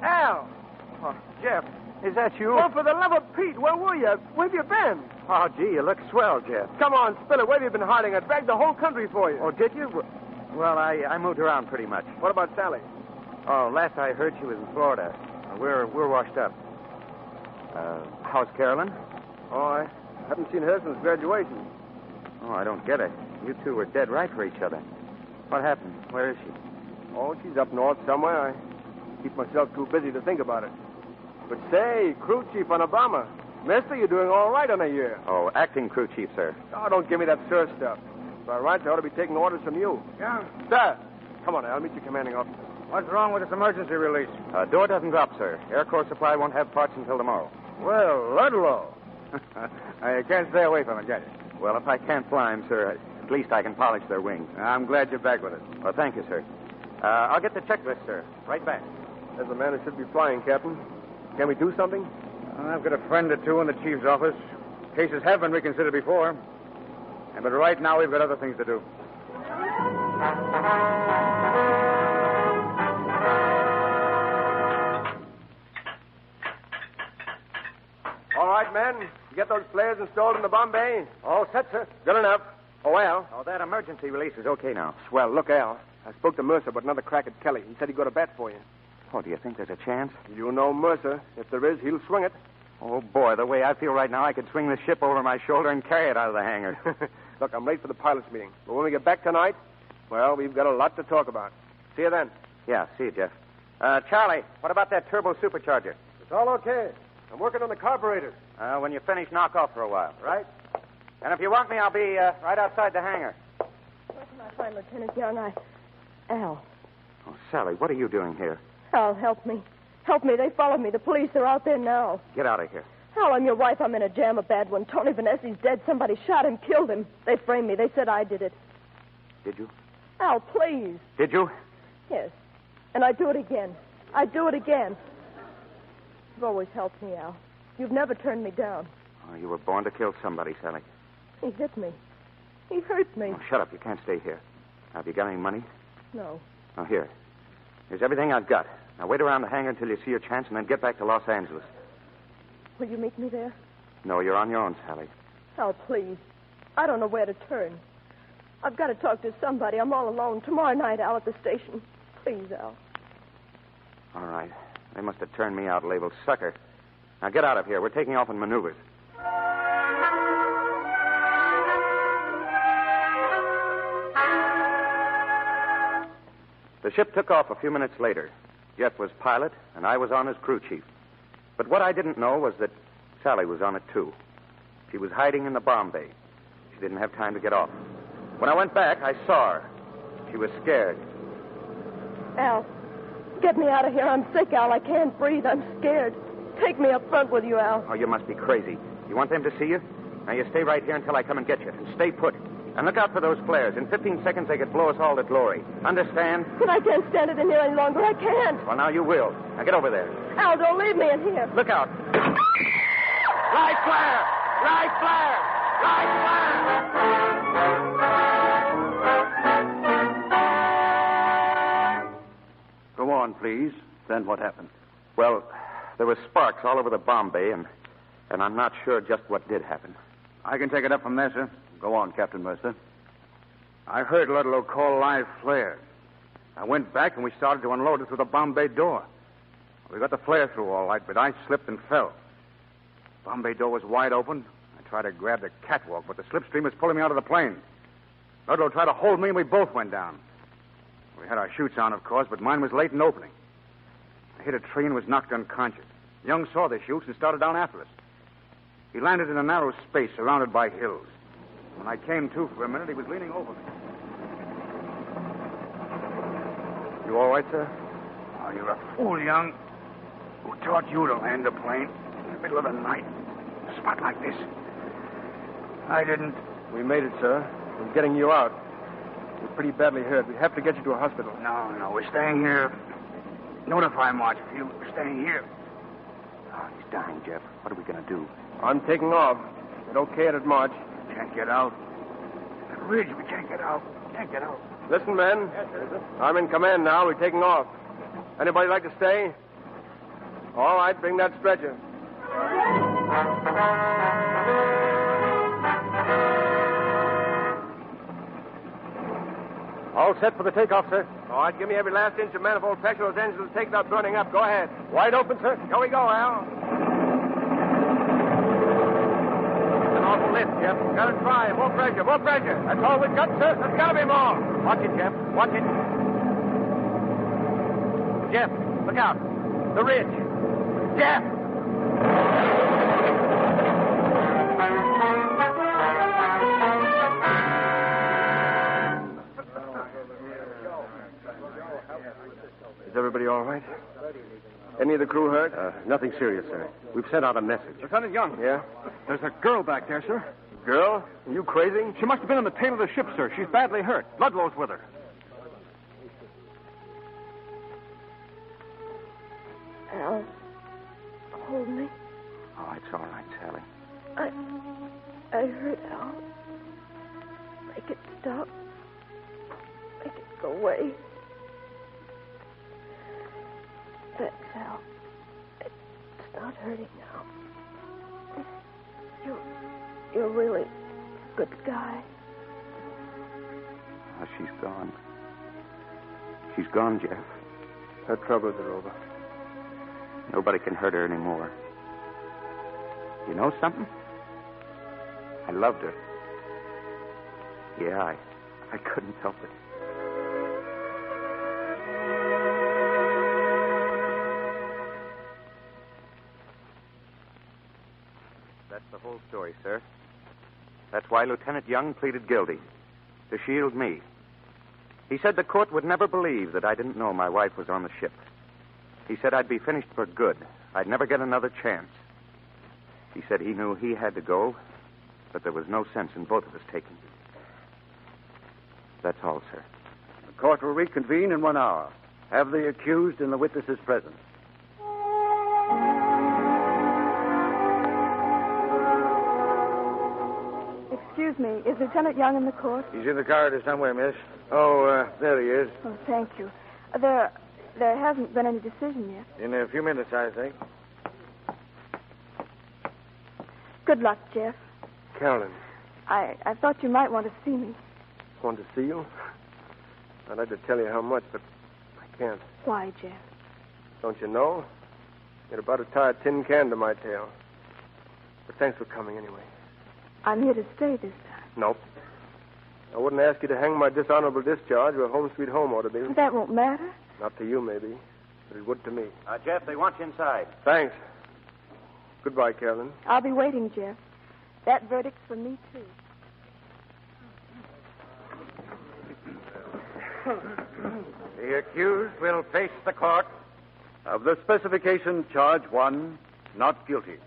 Al. Oh, Jeff, is that you? Oh, for the love of Pete, where were you? Where have you been? Oh, gee, you look swell, Jeff. Come on, spill it. Where have you been hiding? I dragged the whole country for you. Oh, did you? Well, I moved around pretty much. What about Sally? Oh, last I heard, she was in Florida. We're washed up. How's Carolyn? Oh, I haven't seen her since graduation. Oh, I don't get it. You two were dead right for each other. What happened? Where is she? Oh, she's up north somewhere. I keep myself too busy to think about it. But say, crew chief on a bomber. Mister, you're doing all right on a year. Oh, acting crew chief, sir. Oh, don't give me that sir stuff. By rights, I ought to be taking orders from you. Yeah? Sir! Come on, I'll meet your commanding officer. What's wrong with this emergency release? Door doesn't drop, sir. Air Corps Supply won't have parts until tomorrow. Well, Ludlow. You can't stay away from it, can you? Well, if I can't fly them, sir, at least I can polish their wings. I'm glad you're back with us. Well, thank you, sir. I'll get the checklist, sir. Right back. As the man who should be flying, Captain. Can we do something? I've got a friend or two in the chief's office. Cases have been reconsidered before. But right now, we've got other things to do. All right, men. You get those flares installed in the bomb bay? All set, sir. Good enough. Oh, Al. Oh, that emergency release is okay now. Swell. Look, Al. I spoke to Mercer about another crack at Kelly. He said he'd go to bat for you. Oh, do you think there's a chance? You know Mercer. If there is, he'll swing it. Oh, boy, the way I feel right now, I could swing the ship over my shoulder and carry it out of the hangar. Look, I'm late for the pilots' meeting. But when we get back tonight, well, we've got a lot to talk about. See you then. Yeah, see you, Jeff. Charlie, what about that turbo supercharger? It's all okay. I'm working on the carburetor. When you finish, knock off for a while. Right? And if you want me, I'll be right outside the hangar. Where can I find Lieutenant Young? Al. Oh, Sally, what are you doing here? Al, help me. Help me. They followed me. The police are out there now. Get out of here. Al, I'm your wife. I'm in a jam, a bad one. Tony Vanessi's dead. Somebody shot him, killed him. They framed me. They said I did it. Did you? Al, please. Did you? Yes. And I'd do it again. I'd do it again. You've always helped me, Al. You've never turned me down. Oh, you were born to kill somebody, Sally. He hit me. He hurt me. Oh, shut up. You can't stay here. Have you got any money? No. Oh, here. Here's everything I've got. Now wait around the hangar until you see your chance and then get back to Los Angeles. Will you meet me there? No, you're on your own, Sally. Al, please. I don't know where to turn. I've got to talk to somebody. I'm all alone. Tomorrow night, Al, at the station. Please, Al. All right. They must have turned me out labeled sucker. Now get out of here. We're taking off in maneuvers. The ship took off a few minutes later. Jeff was pilot, and I was on as crew chief. But what I didn't know was that Sally was on it, too. She was hiding in the bomb bay. She didn't have time to get off. When I went back, I saw her. She was scared. Al, get me out of here. I'm sick, Al. I can't breathe. I'm scared. Take me up front with you, Al. Oh, you must be crazy. You want them to see you? Now, you stay right here until I come and get you. And stay put. And look out for those flares. In 15 seconds, they could blow us all to glory. Understand? But I can't stand it in here any longer. I can't. Well, now you will. Now, get over there. Al, don't leave me in here. Look out. Light flare! Light flare! Light flare! Go on, please. Then what happened? Well, there were sparks all over the bomb bay, and I'm not sure just what did happen. I can take it up from there, sir. Go on, Captain Mercer. I heard Ludlow call live flares. I went back and we started to unload it through the bomb bay door. We got the flare through all right, but I slipped and fell. Bomb bay door was wide open. I tried to grab the catwalk, but the slipstream was pulling me out of the plane. Ludlow tried to hold me, and we both went down. We had our chutes on, of course, but mine was late in opening. I hit a tree and was knocked unconscious. Young saw the chutes and started down after us. He landed in a narrow space surrounded by hills. When I came to for a minute, he was leaning over me. You all right, sir? Oh, you're a fool, Young. Who taught you to land a plane in the middle of the night? A spot like this? I didn't. We made it, sir. We're getting you out. You're pretty badly hurt. We have to get you to a hospital. No, we're staying here. Notify Marchfield. We're staying here. Oh, he's dying, Jeff. What are we going to do? I'm taking off. I don't care at March. Can't get out. That ridge, we can't get out. Can't get out. Listen, men. Yes, sir. I'm in command now. We're taking off. Anybody like to stay? All right, bring that stretcher. All set for the takeoff, sir. All right, give me every last inch of manifold pressure. Those engines will take without burning up. Go ahead. Wide open, sir. Here we go, Al. An awful lift, Jeff. Gotta try. More pressure, more pressure. That's all we've got, sir. There's gotta be more. Watch it, Jeff. Watch it. Jeff, look out. The ridge. Jeff! Is everybody all right? Any of the crew hurt? Nothing serious, sir. We've sent out a message. Lieutenant Young. Yeah? There's a girl back there, sir. Girl? Are you crazy? She must have been on the tail of the ship, sir. She's badly hurt. Ludlow's with her. Al, hold me. Oh, it's all right, Sally. I hurt Al. Make it stop. Make it go away. Thanks, Al. It's not hurting now. You're really a good guy. Oh, she's gone. She's gone, Jeff. Her troubles are over. Nobody can hurt her anymore. You know something? I loved her. Yeah, I couldn't help it. That's the whole story, sir. That's why Lieutenant Young pleaded guilty. To shield me. He said the court would never believe that I didn't know my wife was on the ship. He said I'd be finished for good. I'd never get another chance. He said he knew he had to go, but there was no sense in both of us taking it. That's all, sir. The court will reconvene in 1 hour. Have the accused and the witnesses present. Excuse me, is Lieutenant Young in the court? He's in the corridor somewhere, miss. Oh, there he is. Oh, thank you. There There hasn't been any decision yet. In a few minutes, I think. Good luck, Jeff. Carolyn, I thought you might want to see me. want to see you? I'd like to tell you how much, but I can't. Why, Jeff? Don't you know? You're about to tie a tin can to my tail. But thanks for coming anyway. I'm here to stay this time. Nope. I wouldn't ask you to hang my dishonorable discharge where home sweet home ought to be. That won't matter. Not to you, maybe, but it would to me. Jeff, they want you inside. Thanks. Goodbye, Carolyn. I'll be waiting, Jeff. That verdict's for me, too. The accused will face the court. Of the specification, charge 1, not guilty.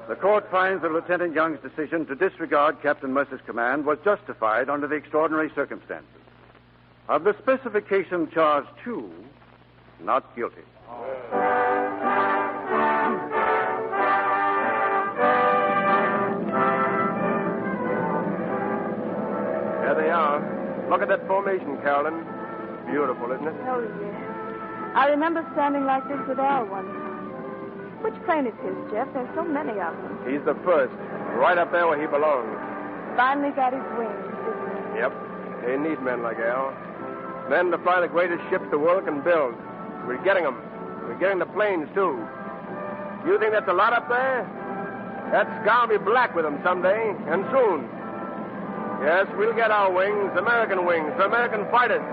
The court finds that Lieutenant Young's decision to disregard Captain Mercer's command was justified under the extraordinary circumstances. Of the specification, charge 2, not guilty. There they are. Look at that formation, Carolyn. Beautiful, isn't it? Oh, yes. I remember standing like this with Al one time. Which plane is his, Jeff? There's so many of them. He's the first. Right up there where he belongs. Finally got his wings, didn't he? Yep. They need men like Al. Men to fly the greatest ships the world can build. We're getting them. We're getting the planes, too. You think that's a lot up there? That sky will be black with them someday, and soon. Yes, we'll get our wings, American wings, for American fighters.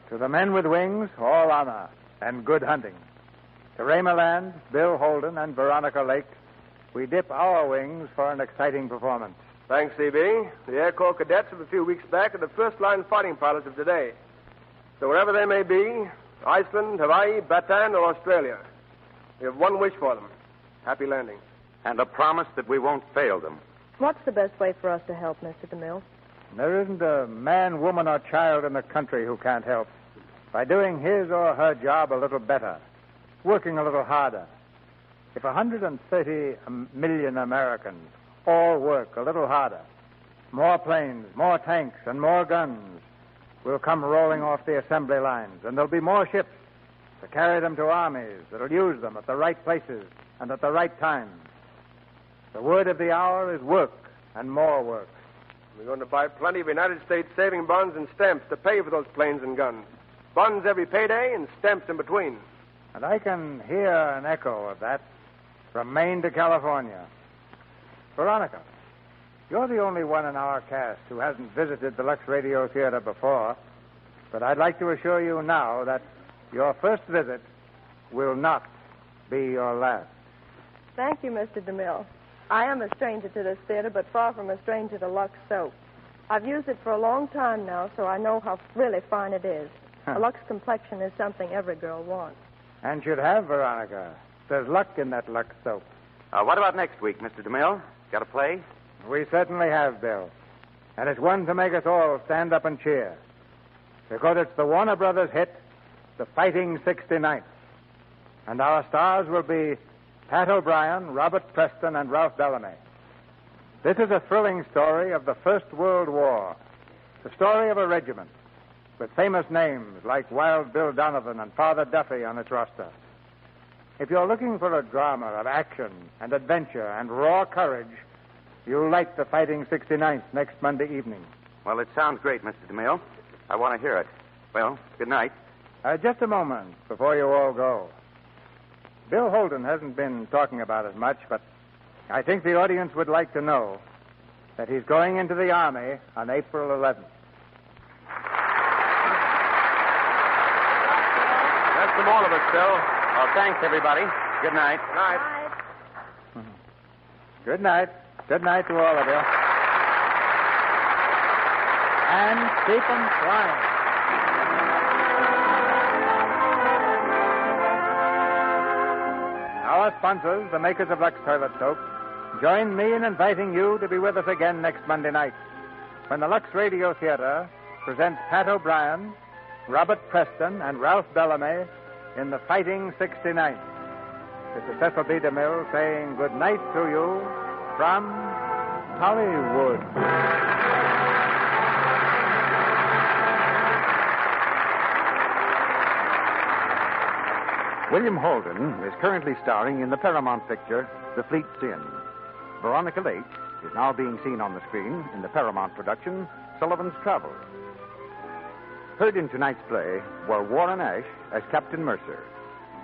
To the men with wings, all honor and good hunting. To Raymer Land, Bill Holden, and Veronica Lake, we dip our wings for an exciting performance. Thanks, C.B. The Air Corps cadets of a few weeks back are the first-line fighting pilots of today. So wherever they may be, Iceland, Hawaii, Bataan, or Australia, we have one wish for them. Happy landing. And a promise that we won't fail them. What's the best way for us to help, Mr. DeMille? There isn't a man, woman, or child in the country who can't help by doing his or her job a little better, working a little harder. If 130 million Americans all work a little harder, more planes, more tanks, and more guns will come rolling off the assembly lines, and there'll be more ships to carry them to armies that'll use them at the right places and at the right times. The word of the hour is work and more work. We're going to buy plenty of United States saving bonds and stamps to pay for those planes and guns. Bonds every payday and stamps in between. And I can hear an echo of that from Maine to California. Veronica, you're the only one in our cast who hasn't visited the Lux Radio Theater before, but I'd like to assure you now that your first visit will not be your last. Thank you, Mr. DeMille. I am a stranger to this theater, but far from a stranger to Lux soap. I've used it for a long time now, so I know how really fine it is. A Lux complexion is something every girl wants. And should have, Veronica. There's luck in that Lux soap. What about next week, Mr. DeMille? Got a play? We certainly have, Bill. And it's one to make us all stand up and cheer. Because it's the Warner Brothers hit, The Fighting 69th. And our stars will be Pat O'Brien, Robert Preston, and Ralph Bellamy. This is a thrilling story of the First World War. The story of a regiment with famous names like Wild Bill Donovan and Father Duffy on its roster. If you're looking for a drama of action and adventure and raw courage, you'll like The Fighting 69th next Monday evening. Well, it sounds great, Mr. DeMille. I want to hear it. Well, good night. Just a moment before you all go. Bill Holden hasn't been talking about it much, but I think the audience would like to know that he's going into the Army on April 11th. That's from all of us, Bill. Well, thanks, everybody. Good night. Night. Good night. Good night to all of you. And keep 'em flying. Our sponsors, the makers of Lux Toilet Soap, join me in inviting you to be with us again next Monday night when the Lux Radio Theater present Pat O'Brien, Robert Preston, and Ralph Bellamy in The Fighting 69. This is Cecil B. DeMille saying good night to you from Hollywood. William Holden is currently starring in the Paramount picture, The Fleet's Inn. Veronica Lake is now being seen on the screen in the Paramount production, Sullivan's Travels. Heard in tonight's play were Warren Ash as Captain Mercer,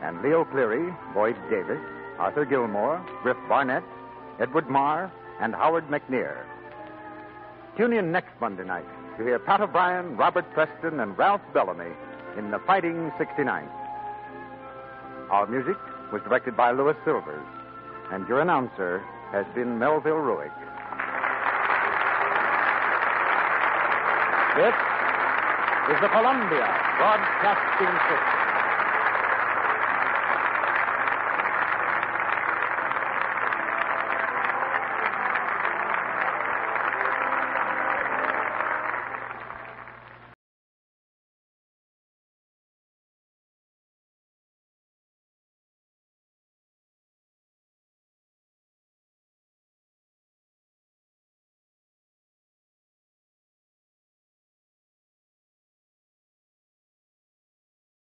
and Leo Cleary, Boyd Davis, Arthur Gilmore, Griff Barnett, Edward Marr, and Howard McNear. Tune in next Monday night to hear Pat O'Brien, Robert Preston, and Ralph Bellamy in The Fighting 69. Our music was directed by Louis Silvers, and your announcer has been Melville Ruick. This is the Columbia Broadcasting System.